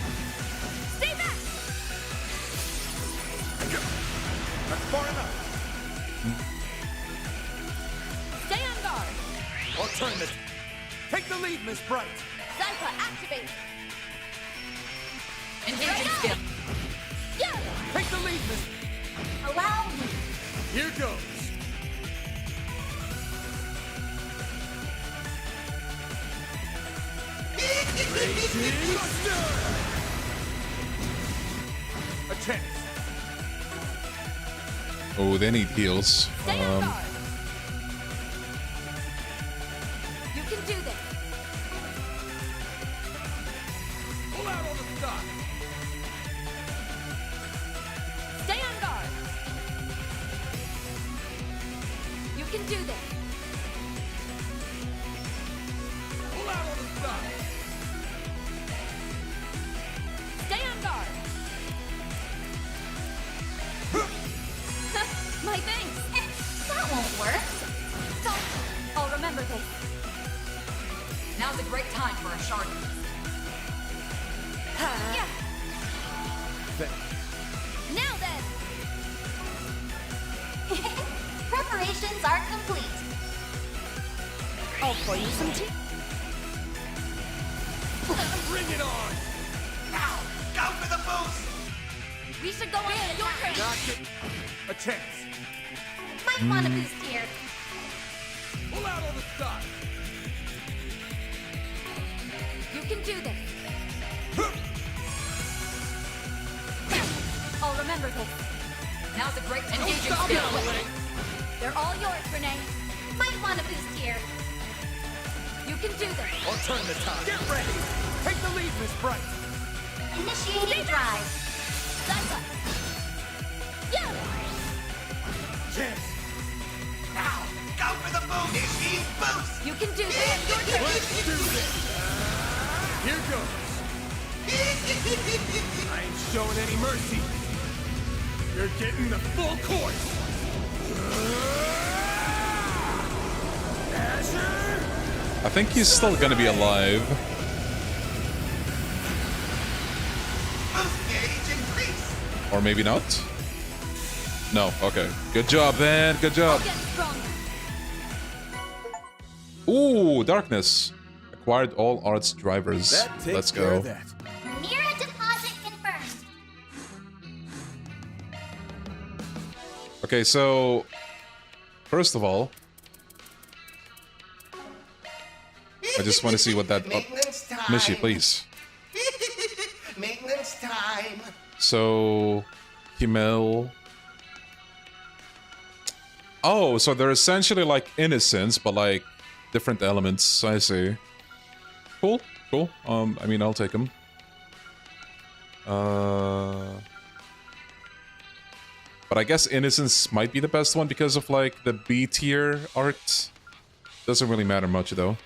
Stay back. That's far enough. Stay on guard. I'll turn this. Take the lead, Miss Bright. Zypha, activate! Engaging skill. Yeah! Take the lead, Miss. Allow me. Here goes. Raging Buster! A chance. Oh, they need heals. Stay on guard. You can do this. Pull out all the stock. Stay on guard. You can do this. Pull out all the stock. Stay on guard. My thanks. That won't work. I'll remember this. Now's a great time for a shard. Yeah. Now then. Preparations are complete. I'll pour you some tea. Bring it on. Now, go for the boost. We should go in. Your turn. Not get a chance. Might want a boost here. Pull out all the stock. You can do this. I'll remember this. Now's a great time. Don't Engaging stop skill. now, Renee. They're all yours, Renee. Might want a boost here. You can do this. I'll turn the tide. Get ready. Take the lead, Miss Bright. Initiating drive. Zypha. Yeah. Chance. Now, go for the boost. Initiate boost. You can do this. Your turn. Let's do this. Here goes. I ain't showing any mercy. You're getting the full course. Azure. I think he's still gonna be alive. Boost gauge increase. Or maybe not. No, okay. Good job, man. Good job. Get stronger. Ooh, darkness. Acquired all arts drivers. That takes Let's care go. of that. Mira deposit confirmed. Okay, so first of all, I just want to see what that. Maintenance time. Mishi, please. Maintenance time. So, Himmel. Oh, so they're essentially like innocents, but like different elements. I see. Cool, cool. I mean, I'll take them. But I guess innocence might be the best one because of like the B tier art. Doesn't really matter much though.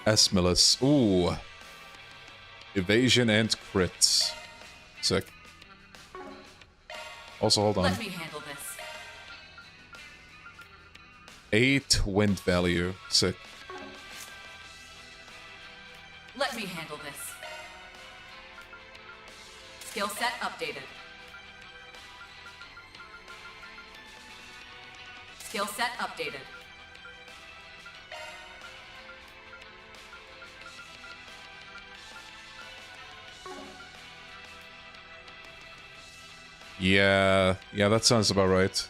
Esmilus. Ooh. Evasion and crits. Sick. Also, hold on. Let me handle this. 8 wind value. Sick. Let me handle this. Skill set updated. Skill set updated. Yeah, that sounds about right.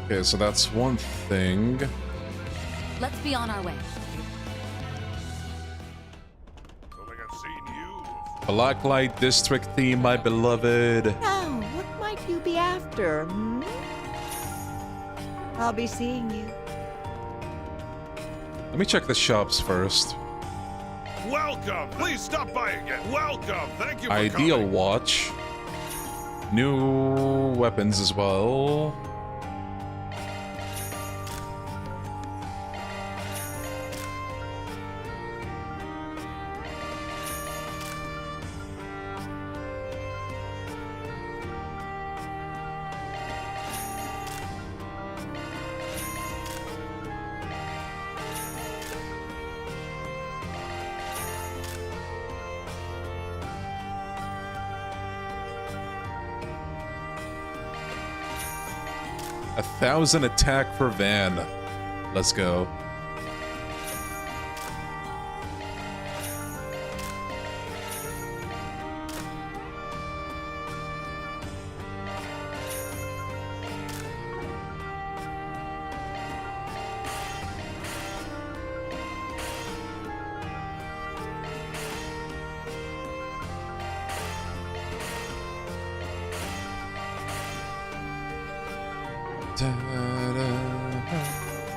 Okay, so that's one thing. Let's be on our way. Blacklight District theme, my beloved. Now, what might you be after, hmm? I'll be seeing you. Let me check the shops first. Welcome. Please stop by again. Welcome. Thank you for Ideal coming. watch. New weapons as well. 1,000 attack per van. Let's go.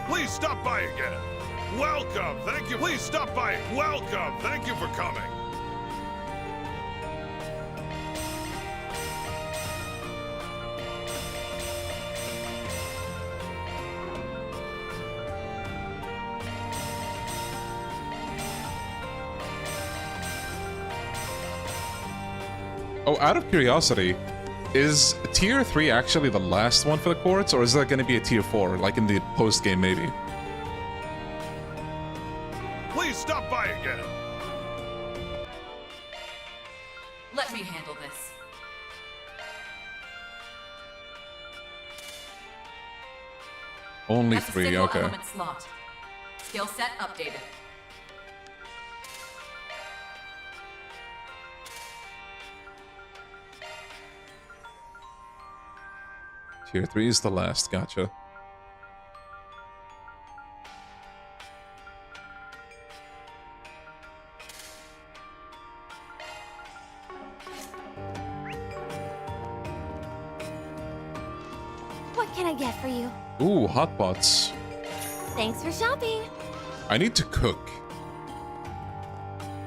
Please stop by again. Welcome. Thank you. Please stop by. Welcome. Thank you for coming. Oh, out of curiosity, is tier 3 actually the last one for the courts, or is that going to be a tier 4, like in the post-game maybe? Please stop by again. Let me handle this. Only That's a 3, single okay. element slot. Skill set updated. Tier 3 is the last, gotcha. What can I get for you? Ooh, hot pots. Thanks for shopping. I need to cook.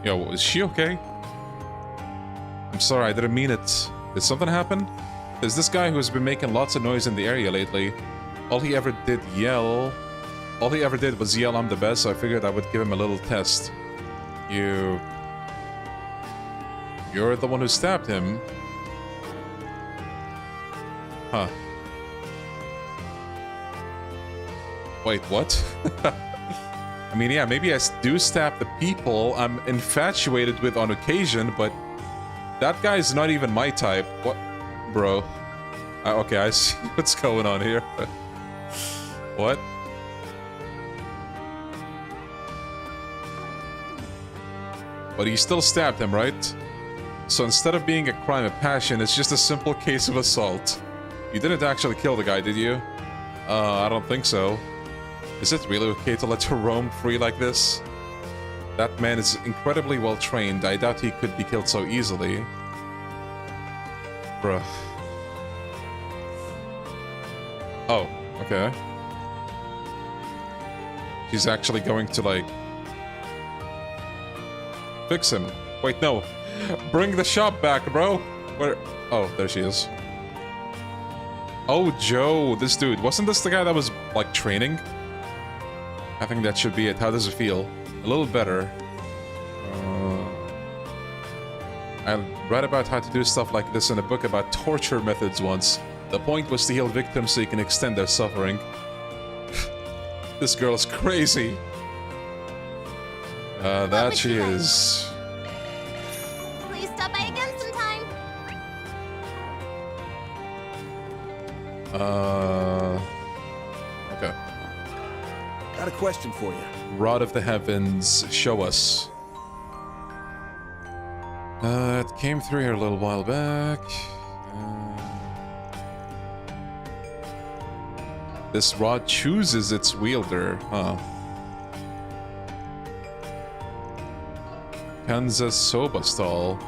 Yo, is she okay? I'm sorry, I didn't mean it. Did something happen? There's this guy who's been making lots of noise in the area lately. All he ever did was yell, I'm the best, so I figured I would give him a little test. You're the one who stabbed him. Huh. Wait, what? I mean, yeah, maybe I do stab the people I'm infatuated with on occasion, but that guy's not even my type. What? Bro. Okay, I see what's going on here. What? But he still stabbed him, right? So instead of being a crime of passion, it's just a simple case of assault. You didn't actually kill the guy, did you? I don't think so. Is it really okay to let her roam free like this? That man is incredibly well trained. I doubt he could be killed so easily. Bruh. Oh, okay. She's actually going to, like, fix him. Wait, no. Bring the shop back, bro. Where? Oh, there she is. Oh, Joe, this dude. Wasn't this the guy that was, like, training? I think that should be it. How does it feel? A little better. I read about how to do stuff like this in a book about torture methods once. The point was to heal victims so you can extend their suffering. This girl's crazy. That she is. Please stop by again sometime. Okay. Got a question for you. Rod of the Heavens, show us. It came through here a little while back. This rod chooses its wielder, huh? Kansas Sobastall.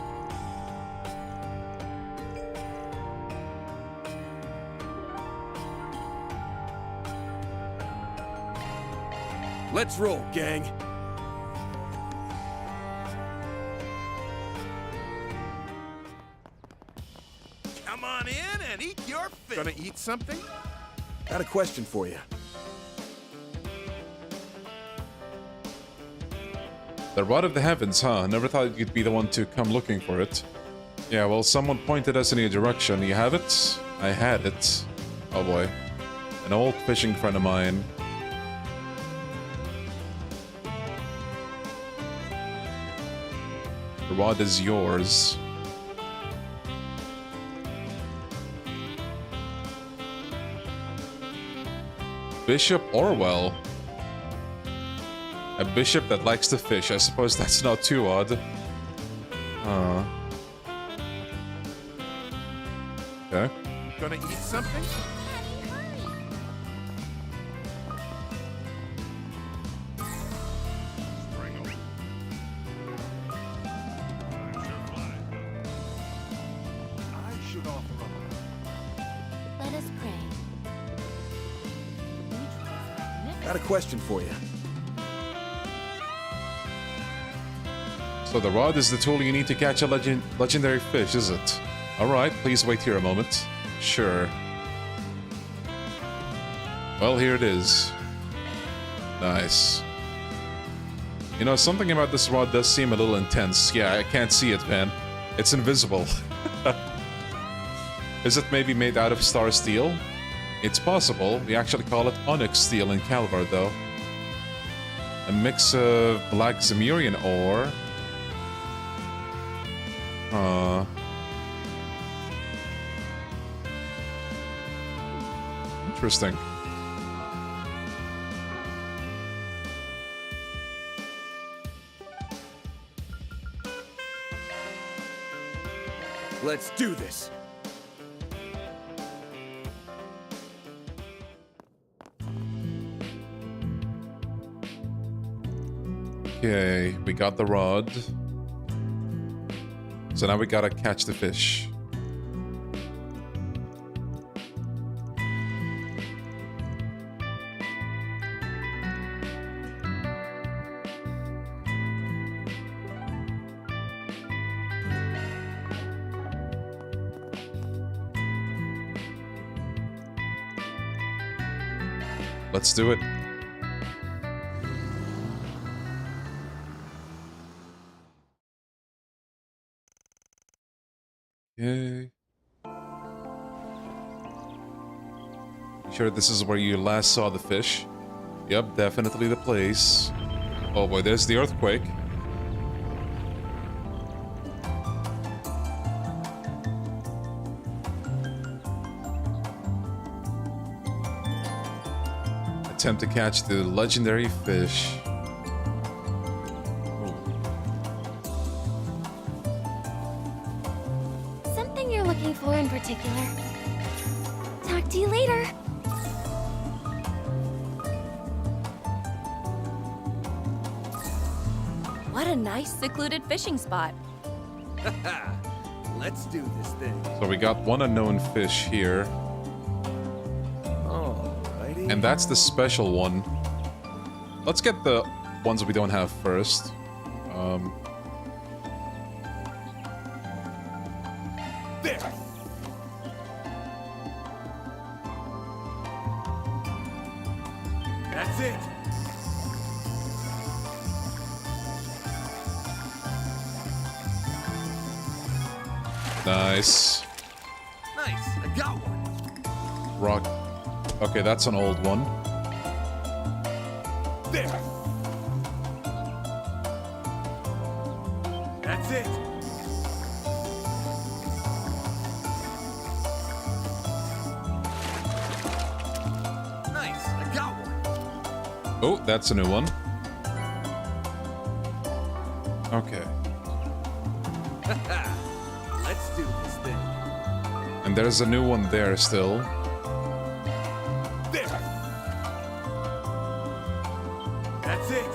Let's roll, gang. Come on in and eat your fill. Gonna eat something? Got a question for you. The Rod of the Heavens, huh? Never thought you'd be the one to come looking for it. Yeah, well, someone pointed us in a direction. You have it? I had it. Oh boy. An old fishing friend of mine. The rod is yours. Bishop Orwell. A bishop that likes to fish. I suppose that's not too odd. Okay. Gonna eat something? Let us pray. Got a question for you. So the rod is the tool you need to catch a legendary fish, is it? Alright, please wait here a moment. Sure. Well, here it is. Nice. You know, something about this rod does seem a little intense. Yeah, I can't see it, man. It's invisible. Is it maybe made out of star steel? It's possible. We actually call it onyx steel in Calvar, though. A mix of black Zemurian ore. Interesting. Let's do this. Okay, we got the rod. So now we gotta catch the fish. Let's do it. Yay. You sure this is where you last saw the fish? Yep, definitely the place. Oh boy, there's the earthquake. Attempt to catch the legendary fish. Something you're looking for in particular. Talk to you later. What a nice secluded fishing spot. Let's do this thing. So we got one unknown fish here. Alrighty. And that's the special one. Let's get the ones we don't have first. There. That's it. Nice. Nice. I got one. Rock. Okay, that's an old one. There. That's it. Nice. I got one. Oh, that's a new one. Okay. Let's do this thing. And there's a new one there still. There. That's it.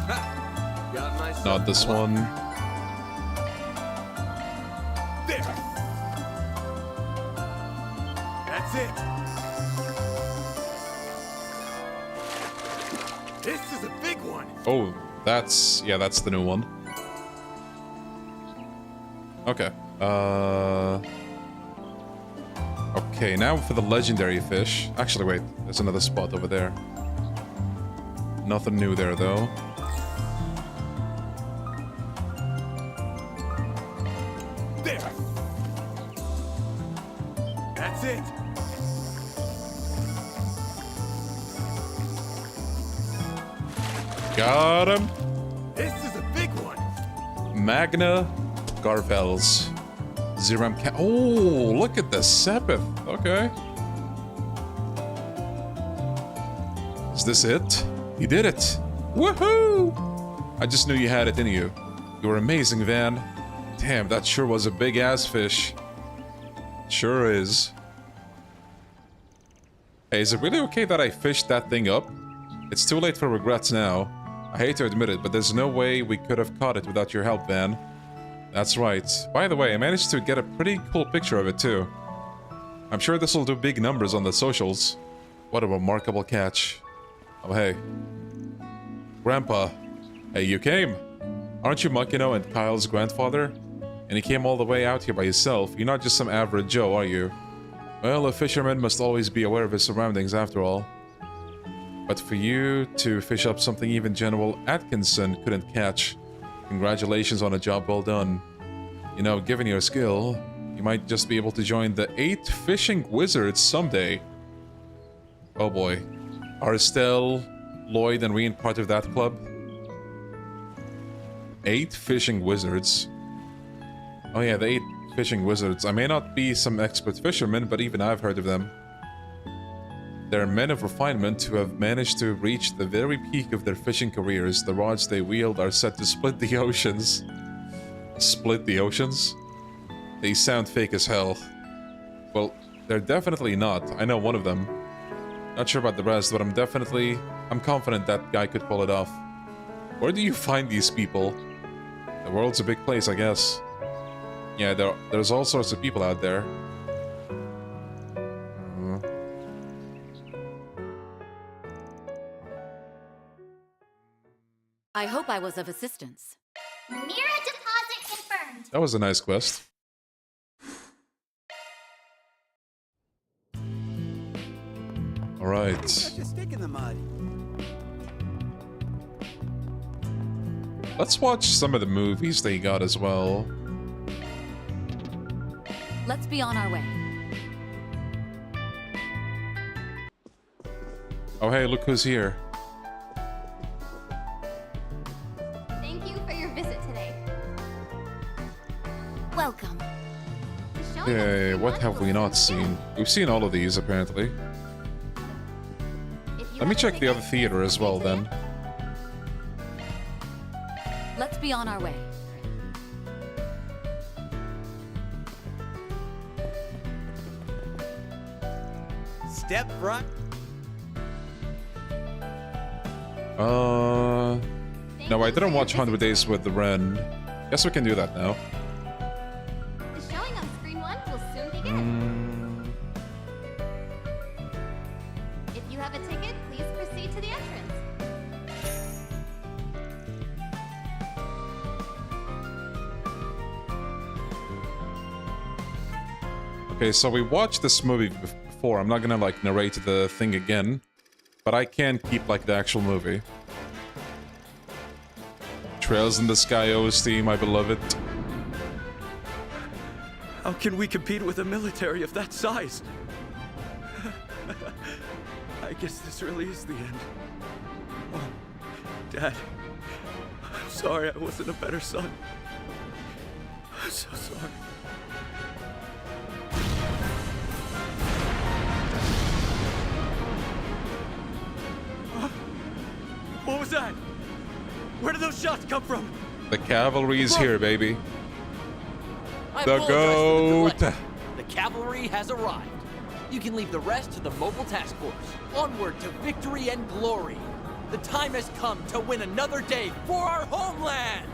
Ha. Got myself Not this one. There. That's it. This is a big one. Oh, that's the new one. Okay. Okay, now for the legendary fish. Actually, wait, there's another spot over there. Nothing new there, though. There. That's it. Got him. This is a big one. Magna Garvels. Ziram oh, look at the Sepith. Okay. Is this it? You did it. Woohoo! I just knew you had it in you. You were amazing, Van. Damn, that sure was a big-ass fish. Sure is. Hey, is it really okay that I fished that thing up? It's too late for regrets now. I hate to admit it, but there's no way we could have caught it without your help, Van. That's right. By the way, I managed to get a pretty cool picture of it, too. I'm sure this will do big numbers on the socials. What a remarkable catch. Oh, hey. Grandpa. Hey, you came. Aren't you Makino and Kyle's grandfather? And you came all the way out here by yourself. You're not just some average Joe, are you? Well, a fisherman must always be aware of his surroundings, after all. But for you to fish up something even General Atkinson couldn't catch, congratulations on a job well done. You know, given your skill, you might just be able to join the 8 Fishing Wizards someday. Oh boy. Are Estelle, Lloyd, and Reen part of that club? 8 Fishing Wizards. Oh yeah, the 8 Fishing Wizards. I may not be some expert fisherman, but even I've heard of them. They're men of refinement who have managed to reach the very peak of their fishing careers. The rods they wield are set to split the oceans. Split the oceans? They sound fake as hell. Well, they're definitely not. I know one of them. Not sure about the rest, but I'm confident that guy could pull it off. Where do you find these people? The world's a big place, I guess. Yeah, there's all sorts of people out there. I hope I was of assistance. Mira deposit confirmed. That was a nice quest. All right. Such a stick in the mud. Let's watch some of the movies they got as well. Let's be on our way. Oh hey, look who's here. Thank you for your visit today. Welcome. Okay, what have we not seen? We've seen all of these, apparently. Let me check the other theater as well, then. Let's be on our way. Step front. No, I didn't watch 100 Days with the Wren. Guess we can do that now. The showing on screen 1 will soon begin. If you have a ticket, please proceed to the entrance. Okay, so we watched this movie before. I'm not gonna, like, narrate the thing again. But I can keep, like, the actual movie. Trails in the Sky OST, my beloved. How can we compete with a military of that size? I guess this really is the end. Oh, Dad. I'm sorry I wasn't a better son. I'm so sorry. What was that? Where did those shots come from? The cavalry's here, baby. I The apologize for goat. delay. The cavalry has arrived. You can leave the rest to the mobile task force. Onward to victory and glory. The time has come to win another day for our homeland.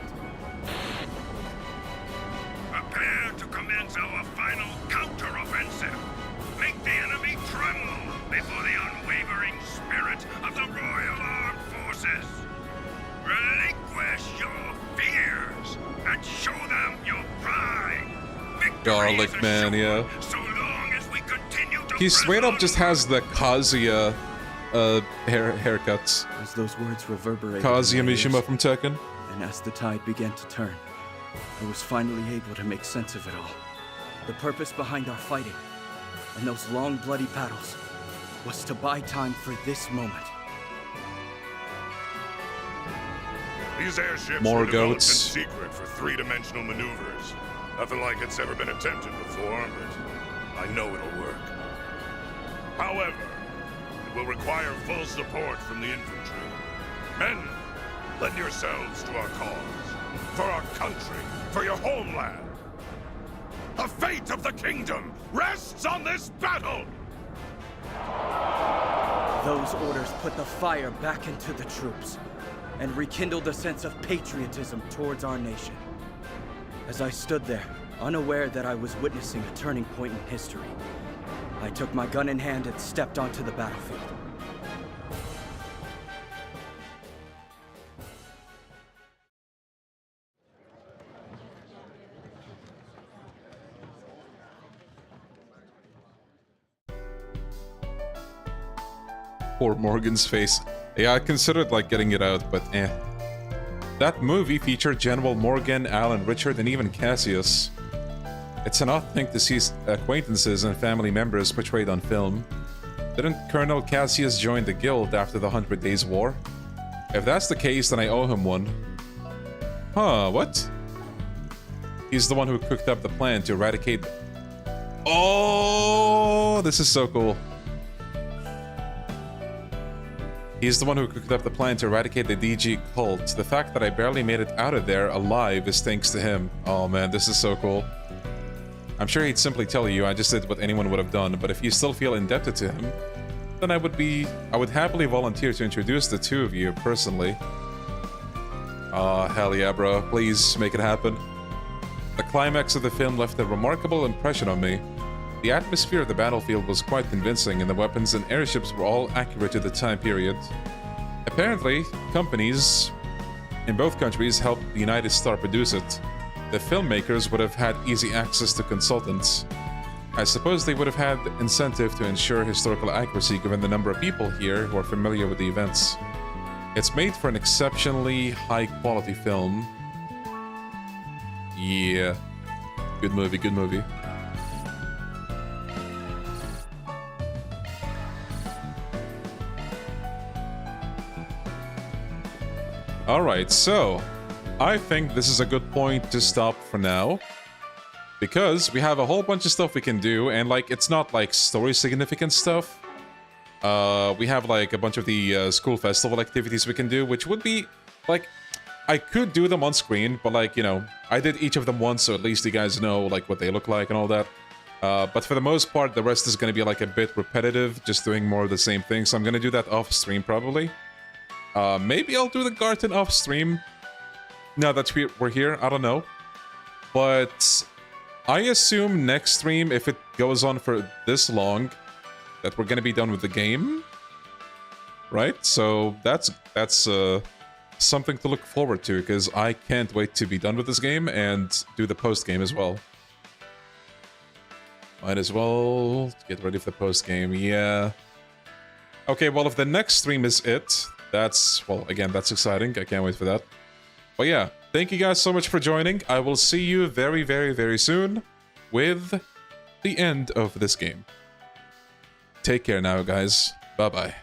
Prepare to commence our final counter-offensive. Make the enemy tremble before the unwavering spirit of the Royal Armed Forces. Relinquish your fears and show them your pride. Garlic man, yeah. So long as we continue to He straight up just has the Kazuya haircuts. As those words reverberated, Kazuya in my Mishima ears, from Tekken. and as the tide began to turn, I was finally able to make sense of it all. The purpose behind our fighting, and those long bloody battles, was to buy time for this moment. These airships More were developed goats. in secret for 3-dimensional maneuvers. Nothing like it's ever been attempted before, but I know it'll work. However, it will require full support from the infantry. Men, lend yourselves to our cause. For our country, for your homeland. The fate of the kingdom rests on this battle! Those orders put the fire back into the troops and rekindled a sense of patriotism towards our nation. As I stood there, unaware that I was witnessing a turning point in history, I took my gun in hand and stepped onto the battlefield. Poor Morgan's face. Yeah, I considered like getting it out, but eh. That movie featured General Morgan, Alan Richard, and even Cassius. It's an odd thing to see acquaintances and family members portrayed on film. Didn't Colonel Cassius join the guild after the 100 Days War? If that's the case, then I owe him one. Huh, what? He's the one who cooked up the plan to eradicate... Oh, this is so cool. He's the one who cooked up the plan to eradicate the DG cult. The fact that I barely made it out of there alive is thanks to him. Oh man, this is so cool. I'm sure he'd simply tell you I just did what anyone would have done, but if you still feel indebted to him, then I would happily volunteer to introduce the two of you personally. Aw, hell yeah, bro. Please make it happen. The climax of the film left a remarkable impression on me. The atmosphere of the battlefield was quite convincing, and the weapons and airships were all accurate to the time period. Apparently, companies in both countries helped the United Star produce it. The filmmakers would have had easy access to consultants. I suppose they would have had incentive to ensure historical accuracy given the number of people here who are familiar with the events. It's made for an exceptionally high-quality film. Yeah. Good movie, good movie. Alright, so I think this is a good point to stop for now, because we have a whole bunch of stuff we can do, and like it's not like story significant stuff. We have like a bunch of the school festival activities we can do, which would be like, I could do them on screen, but like, you know, I did each of them once, so at least you guys know like what they look like and all that. But for the most part, the rest is going to be like a bit repetitive, just doing more of the same thing, so I'm going to do that off stream probably. Maybe I'll do the garden off stream now that we're here, I don't know. But I assume next stream, if it goes on for this long, that we're gonna be done with the game. Right? So that's something to look forward to, because I can't wait to be done with this game and do the post-game as well. Might as well get ready for the post-game, yeah. Okay, well, if the next stream is it, that's, well, again, that's exciting. I can't wait for that. But yeah, thank you guys so much for joining. I will see you very, very, very soon with the end of this game. Take care now, guys. Bye-bye.